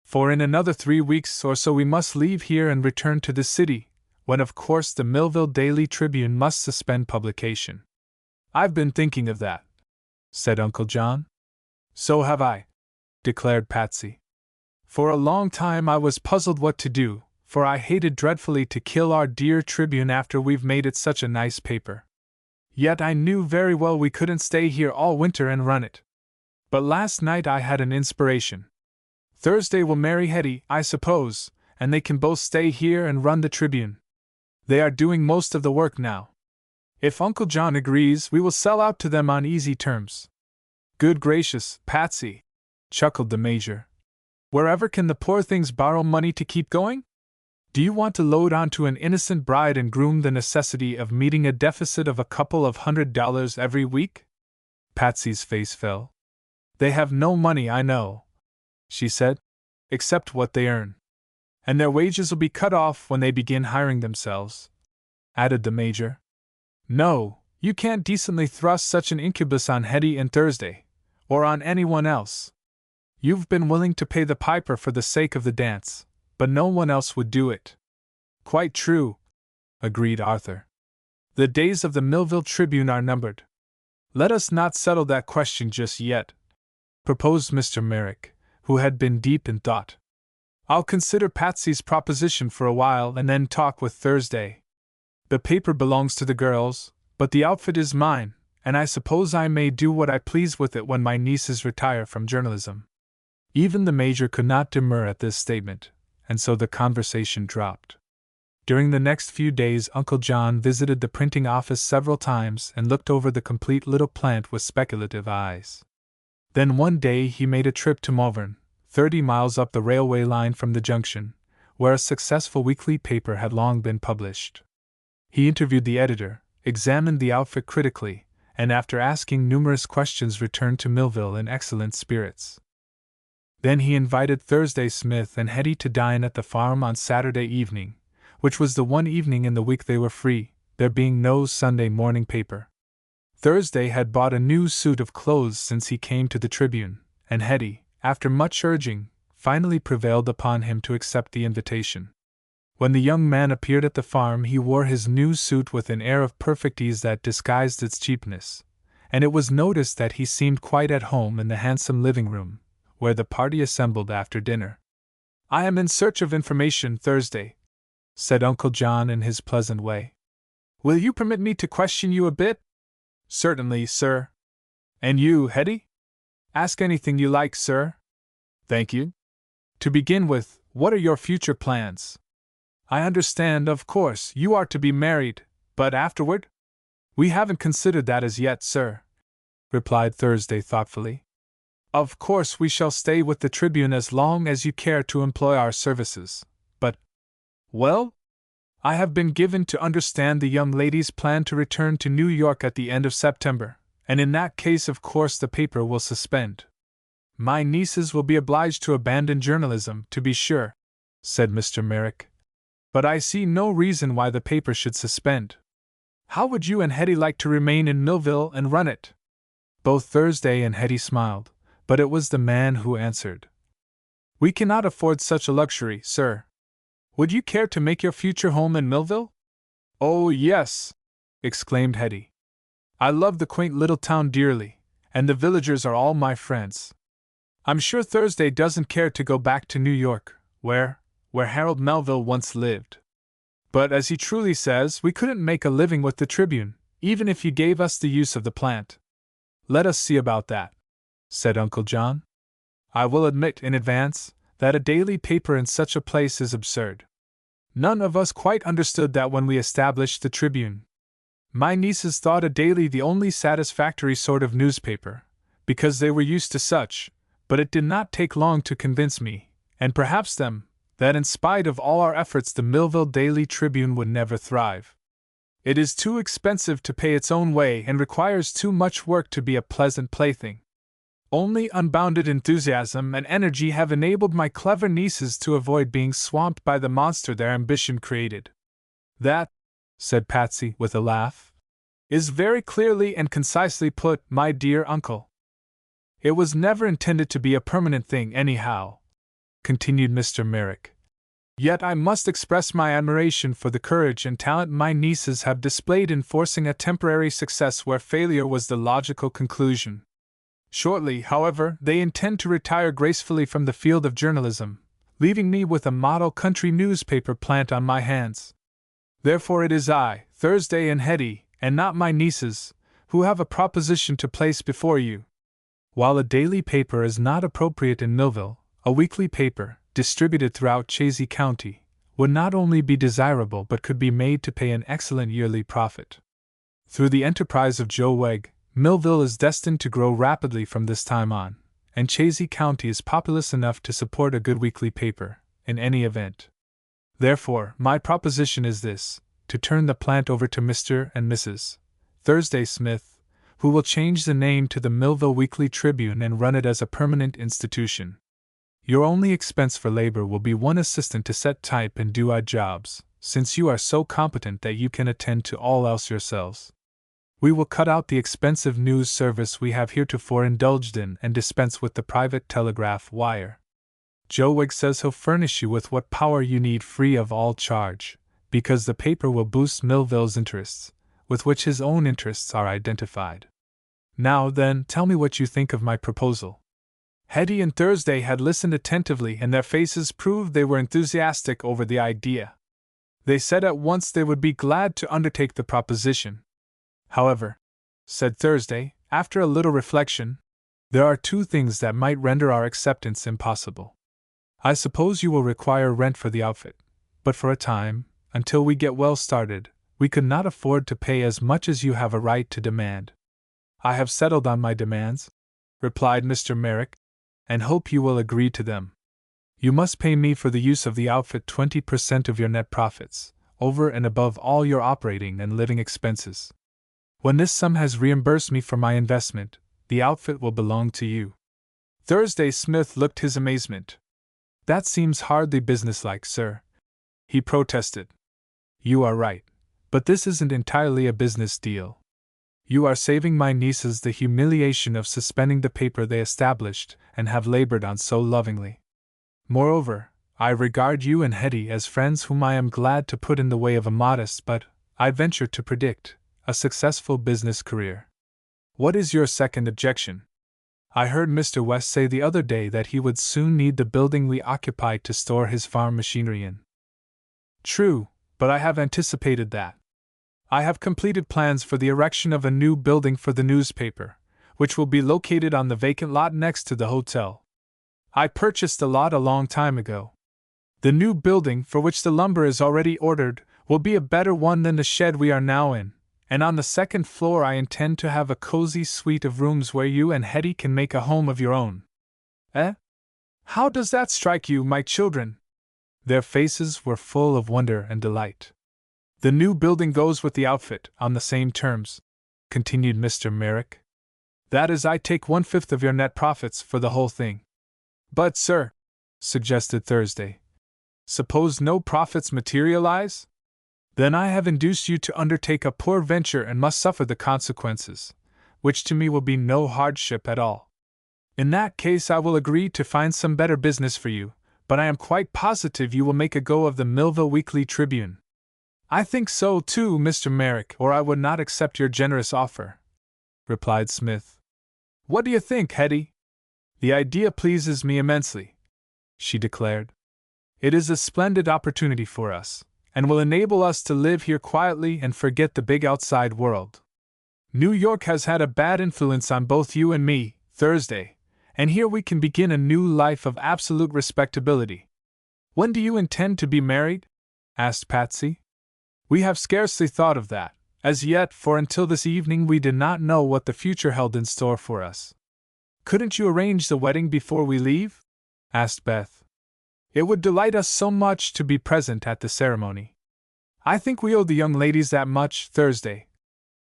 For in another 3 weeks or so we must leave here and return to the city, when of course the Millville Daily Tribune must suspend publication. I've been thinking of that, said Uncle John. So have I, declared Patsy. For a long time I was puzzled what to do, for I hated dreadfully to kill our dear Tribune after we've made it such a nice paper. Yet I knew very well we couldn't stay here all winter and run it. But last night I had an inspiration. Thursday will marry Hetty, I suppose, and they can both stay here and run the Tribune. They are doing most of the work now. If Uncle John agrees, we will sell out to them on easy terms. Good gracious, Patsy, chuckled the Major. Wherever can the poor things borrow money to keep going? Do you want to load onto an innocent bride and groom the necessity of meeting a deficit of a couple of $100 every week? Patsy's face fell. They have no money, I know, she said, except what they earn. And their wages will be cut off when they begin hiring themselves, added the Major. No, you can't decently thrust such an incubus on Hetty and Thursday, or on anyone else. You've been willing to pay the piper for the sake of the dance, but no one else would do it. Quite true, agreed Arthur. The days of the Millville Tribune are numbered. Let us not settle that question just yet, proposed Mr. Merrick, who had been deep in thought. I'll consider Patsy's proposition for a while and then talk with Thursday. The paper belongs to the girls, but the outfit is mine, and I suppose I may do what I please with it when my nieces retire from journalism. Even the Major could not demur at this statement, and so the conversation dropped. During the next few days Uncle John visited the printing office several times and looked over the complete little plant with speculative eyes. Then one day he made a trip to Malvern, 30 miles up the railway line from the junction, where a successful weekly paper had long been published. He interviewed the editor, examined the outfit critically, and after asking numerous questions returned to Millville in excellent spirits. Then he invited Thursday Smith and Hetty to dine at the farm on Saturday evening, which was the one evening in the week they were free, there being no Sunday morning paper. Thursday had bought a new suit of clothes since he came to the Tribune, and Hetty, after much urging, finally prevailed upon him to accept the invitation. When the young man appeared at the farm he wore his new suit with an air of perfect ease that disguised its cheapness, and it was noticed that he seemed quite at home in the handsome living room, where the party assembled after dinner. "I am in search of information, Thursday," said Uncle John in his pleasant way. "Will you permit me to question you a bit?" "Certainly, sir." "And you, Hetty?" "Ask anything you like, sir." "Thank you. To begin with, what are your future plans? I understand, of course, you are to be married, but afterward?" "We haven't considered that as yet, sir," replied Thursday thoughtfully. "Of course we shall stay with the Tribune as long as you care to employ our services, but— Well? I have been given to understand the young ladies plan to return to New York at the end of September, and in that case of course the paper will suspend." "My nieces will be obliged to abandon journalism, to be sure," said Mr. Merrick. "But I see no reason why the paper should suspend. How would you and Hetty like to remain in Millville and run it?" Both Thursday and Hetty smiled, but it was the man who answered. "We cannot afford such a luxury, sir. Would you care to make your future home in Millville?" "Oh, yes!" exclaimed Hetty. "I love the quaint little town dearly, and the villagers are all my friends. I'm sure Thursday doesn't care to go back to New York, where Harold Melville once lived. But as he truly says, we couldn't make a living with the Tribune, even if you gave us the use of the plant." "Let us see about that," said Uncle John. "I will admit in advance that a daily paper in such a place is absurd. None of us quite understood that when we established the Tribune. My nieces thought a daily the only satisfactory sort of newspaper, because they were used to such, but it did not take long to convince me, and perhaps them, that in spite of all our efforts the Millville Daily Tribune would never thrive. It is too expensive to pay its own way and requires too much work to be a pleasant plaything. Only unbounded enthusiasm and energy have enabled my clever nieces to avoid being swamped by the monster their ambition created." "That," said Patsy with a laugh, "is very clearly and concisely put, my dear uncle. It was never intended to be a permanent thing anyhow," continued Mr. Merrick. "Yet I must express my admiration for the courage and talent my nieces have displayed in forcing a temporary success where failure was the logical conclusion. Shortly, however, they intend to retire gracefully from the field of journalism, leaving me with a model country newspaper plant on my hands. Therefore it is I, Thursday and Hetty, and not my nieces, who have a proposition to place before you. While a daily paper is not appropriate in Millville, a weekly paper, distributed throughout Chazy County, would not only be desirable but could be made to pay an excellent yearly profit. Through the enterprise of Joe Wegg, Millville is destined to grow rapidly from this time on, and Chazy County is populous enough to support a good weekly paper, in any event. Therefore, my proposition is this: to turn the plant over to Mr. and Mrs. Thursday Smith, who will change the name to the Millville Weekly Tribune and run it as a permanent institution. Your only expense for labor will be one assistant to set type and do odd jobs, since you are so competent that you can attend to all else yourselves. We will cut out the expensive news service we have heretofore indulged in and dispense with the private telegraph wire. Joe Wigg says he'll furnish you with what power you need free of all charge, because the paper will boost Millville's interests, with which his own interests are identified. Now then, tell me what you think of my proposal." Hetty and Thursday had listened attentively, and their faces proved they were enthusiastic over the idea. They said at once they would be glad to undertake the proposition. "However," said Thursday, after a little reflection, "there are two things that might render our acceptance impossible. I suppose you will require rent for the outfit, but for a time, until we get well started, we could not afford to pay as much as you have a right to demand." "I have settled on my demands," replied Mr. Merrick, "and hope you will agree to them. You must pay me for the use of the outfit 20% of your net profits, over and above all your operating and living expenses. When this sum has reimbursed me for my investment, the outfit will belong to you." Thursday Smith looked his amazement. "That seems hardly businesslike, sir," he protested. "You are right, but this isn't entirely a business deal. You are saving my nieces the humiliation of suspending the paper they established and have labored on so lovingly. Moreover, I regard you and Hetty as friends whom I am glad to put in the way of a modest but, I venture to predict, a successful business career. What is your second objection?" I heard Mr. West say the other day that he would soon need the building we occupy to store his farm machinery in. True, but I have anticipated that. I have completed plans for the erection of a new building for the newspaper, which will be located on the vacant lot next to the hotel. I purchased the lot a long time ago. The new building, for which the lumber is already ordered, will be a better one than the shed we are now in, and on the second floor I intend to have a cozy suite of rooms where you and Hetty can make a home of your own. Eh? How does that strike you, my children? Their faces were full of wonder and delight. The new building goes with the outfit, on the same terms, continued Mr. Merrick. That is, I take 1/5 of your net profits for the whole thing. But, sir, suggested Thursday, suppose no profits materialize? Then I have induced you to undertake a poor venture and must suffer the consequences, which to me will be no hardship at all. In that case I will agree to find some better business for you, but I am quite positive you will make a go of the Millville Weekly Tribune. I think so too, Mr. Merrick, or I would not accept your generous offer, replied Smith. What do you think, Hetty? The idea pleases me immensely, she declared. It is a splendid opportunity for us, and will enable us to live here quietly and forget the big outside world. New York has had a bad influence on both you and me, Thursday, and here we can begin a new life of absolute respectability. When do you intend to be married? Asked Patsy. We have scarcely thought of that, as yet, for until this evening we did not know what the future held in store for us. Couldn't you arrange the wedding before we leave? Asked Beth. It would delight us so much to be present at the ceremony. I think we owe the young ladies that much, Thursday,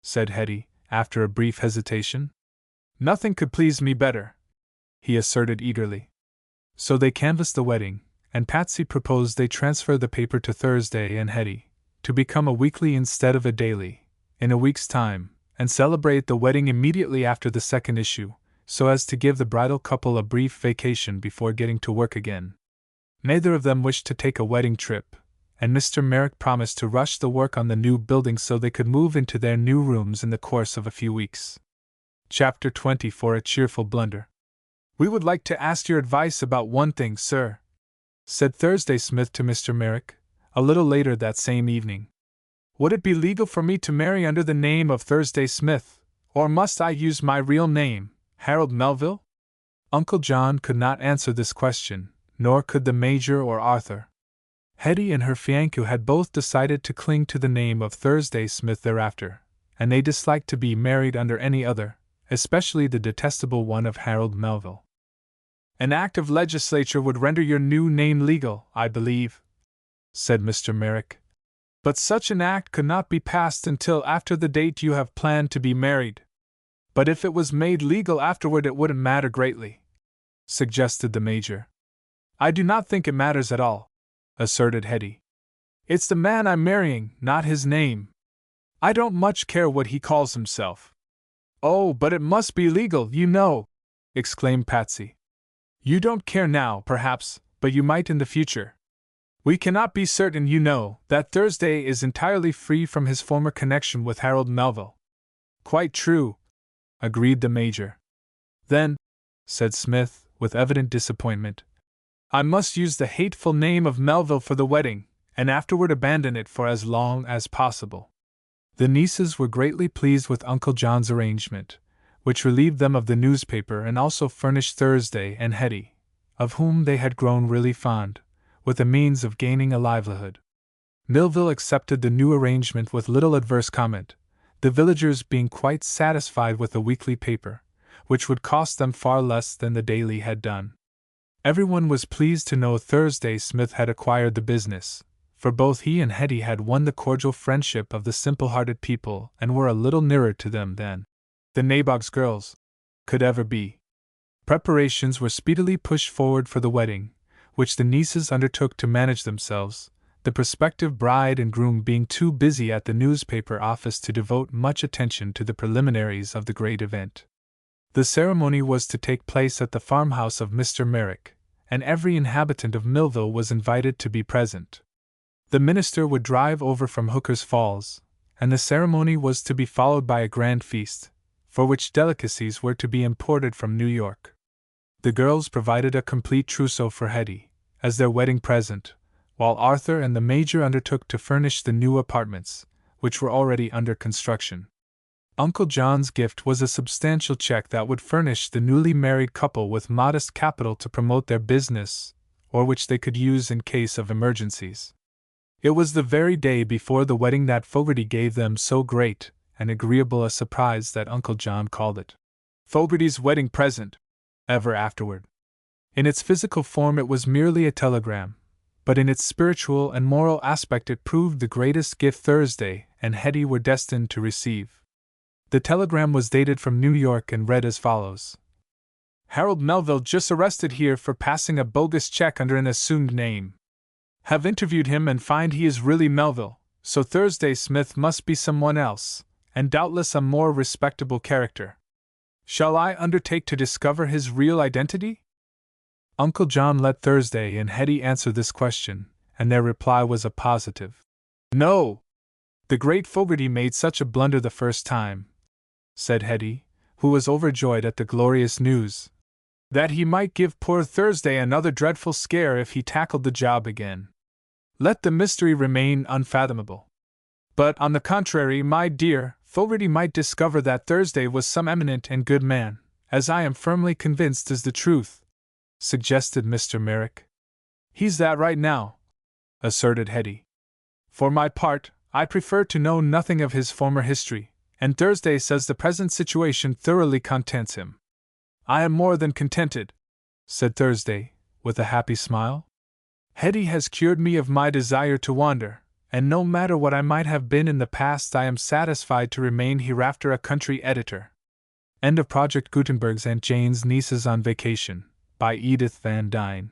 said Hetty, after a brief hesitation. Nothing could please me better, he asserted eagerly. So they canvassed the wedding, and Patsy proposed they transfer the paper to Thursday and Hetty, to become a weekly instead of a daily, in a week's time, and celebrate the wedding immediately after the second issue, so as to give the bridal couple a brief vacation before getting to work again. Neither of them wished to take a wedding trip, and Mr. Merrick promised to rush the work on the new building so they could move into their new rooms in the course of a few weeks. Chapter 20 for a cheerful blunder. We would like to ask your advice about one thing, sir, said Thursday Smith to Mr. Merrick, a little later that same evening. Would it be legal for me to marry under the name of Thursday Smith, or must I use my real name, Harold Melville? Uncle John could not answer this question, nor could the Major or Arthur. Hetty and her fiancé had both decided to cling to the name of Thursday Smith thereafter, and they disliked to be married under any other, especially the detestable one of Harold Melville. An act of legislature would render your new name legal, I believe, said Mr. Merrick. But such an act could not be passed until after the date you have planned to be married. But if it was made legal afterward it wouldn't matter greatly, suggested the Major. I do not think it matters at all, asserted Hetty. It's the man I'm marrying, not his name. I don't much care what he calls himself. Oh, but it must be legal, you know, exclaimed Patsy. You don't care now, perhaps, but you might in the future. We cannot be certain, you know, that Thursday is entirely free from his former connection with Harold Melville. Quite true, agreed the Major. Then, said Smith, with evident disappointment, I must use the hateful name of Melville for the wedding, and afterward abandon it for as long as possible. The nieces were greatly pleased with Uncle John's arrangement, which relieved them of the newspaper and also furnished Thursday and Hetty, of whom they had grown really fond, with the means of gaining a livelihood. Millville accepted the new arrangement with little adverse comment, the villagers being quite satisfied with the weekly paper, which would cost them far less than the daily had done. Everyone was pleased to know Thursday Smith had acquired the business, for both he and Hetty had won the cordial friendship of the simple-hearted people and were a little nearer to them than the Nabog's girls could ever be. Preparations were speedily pushed forward for the wedding, which the nieces undertook to manage themselves, the prospective bride and groom being too busy at the newspaper office to devote much attention to the preliminaries of the great event. The ceremony was to take place at the farmhouse of Mr. Merrick, and every inhabitant of Millville was invited to be present. The minister would drive over from Hooker's Falls, and the ceremony was to be followed by a grand feast, for which delicacies were to be imported from New York. The girls provided a complete trousseau for Hetty, as their wedding present, while Arthur and the Major undertook to furnish the new apartments, which were already under construction. Uncle John's gift was a substantial check that would furnish the newly married couple with modest capital to promote their business, or which they could use in case of emergencies. It was the very day before the wedding that Fogarty gave them so great and agreeable a surprise that Uncle John called it Fogarty's wedding present, ever afterward. In its physical form it was merely a telegram, but in its spiritual and moral aspect it proved the greatest gift Thursday and Hetty were destined to receive. The telegram was dated from New York and read as follows: Harold Melville just arrested here for passing a bogus check under an assumed name. Have interviewed him and find he is really Melville, so Thursday Smith must be someone else, and doubtless a more respectable character. Shall I undertake to discover his real identity? Uncle John let Thursday and Hetty answer this question, and their reply was a positive no. The great Fogarty made such a blunder the first time, said Hetty, who was overjoyed at the glorious news, that he might give poor Thursday another dreadful scare if he tackled the job again. Let the mystery remain unfathomable. But, on the contrary, my dear, Fogarty might discover that Thursday was some eminent and good man, as I am firmly convinced is the truth, suggested Mr. Merrick. He's that right now, asserted Hetty. For my part, I prefer to know nothing of his former history, and Thursday says the present situation thoroughly contents him. I am more than contented, said Thursday, with a happy smile. Hetty has cured me of my desire to wander, and no matter what I might have been in the past, I am satisfied to remain hereafter a country editor. End of Project Gutenberg's Aunt Jane's Nieces on Vacation, by Edith Van Dyne.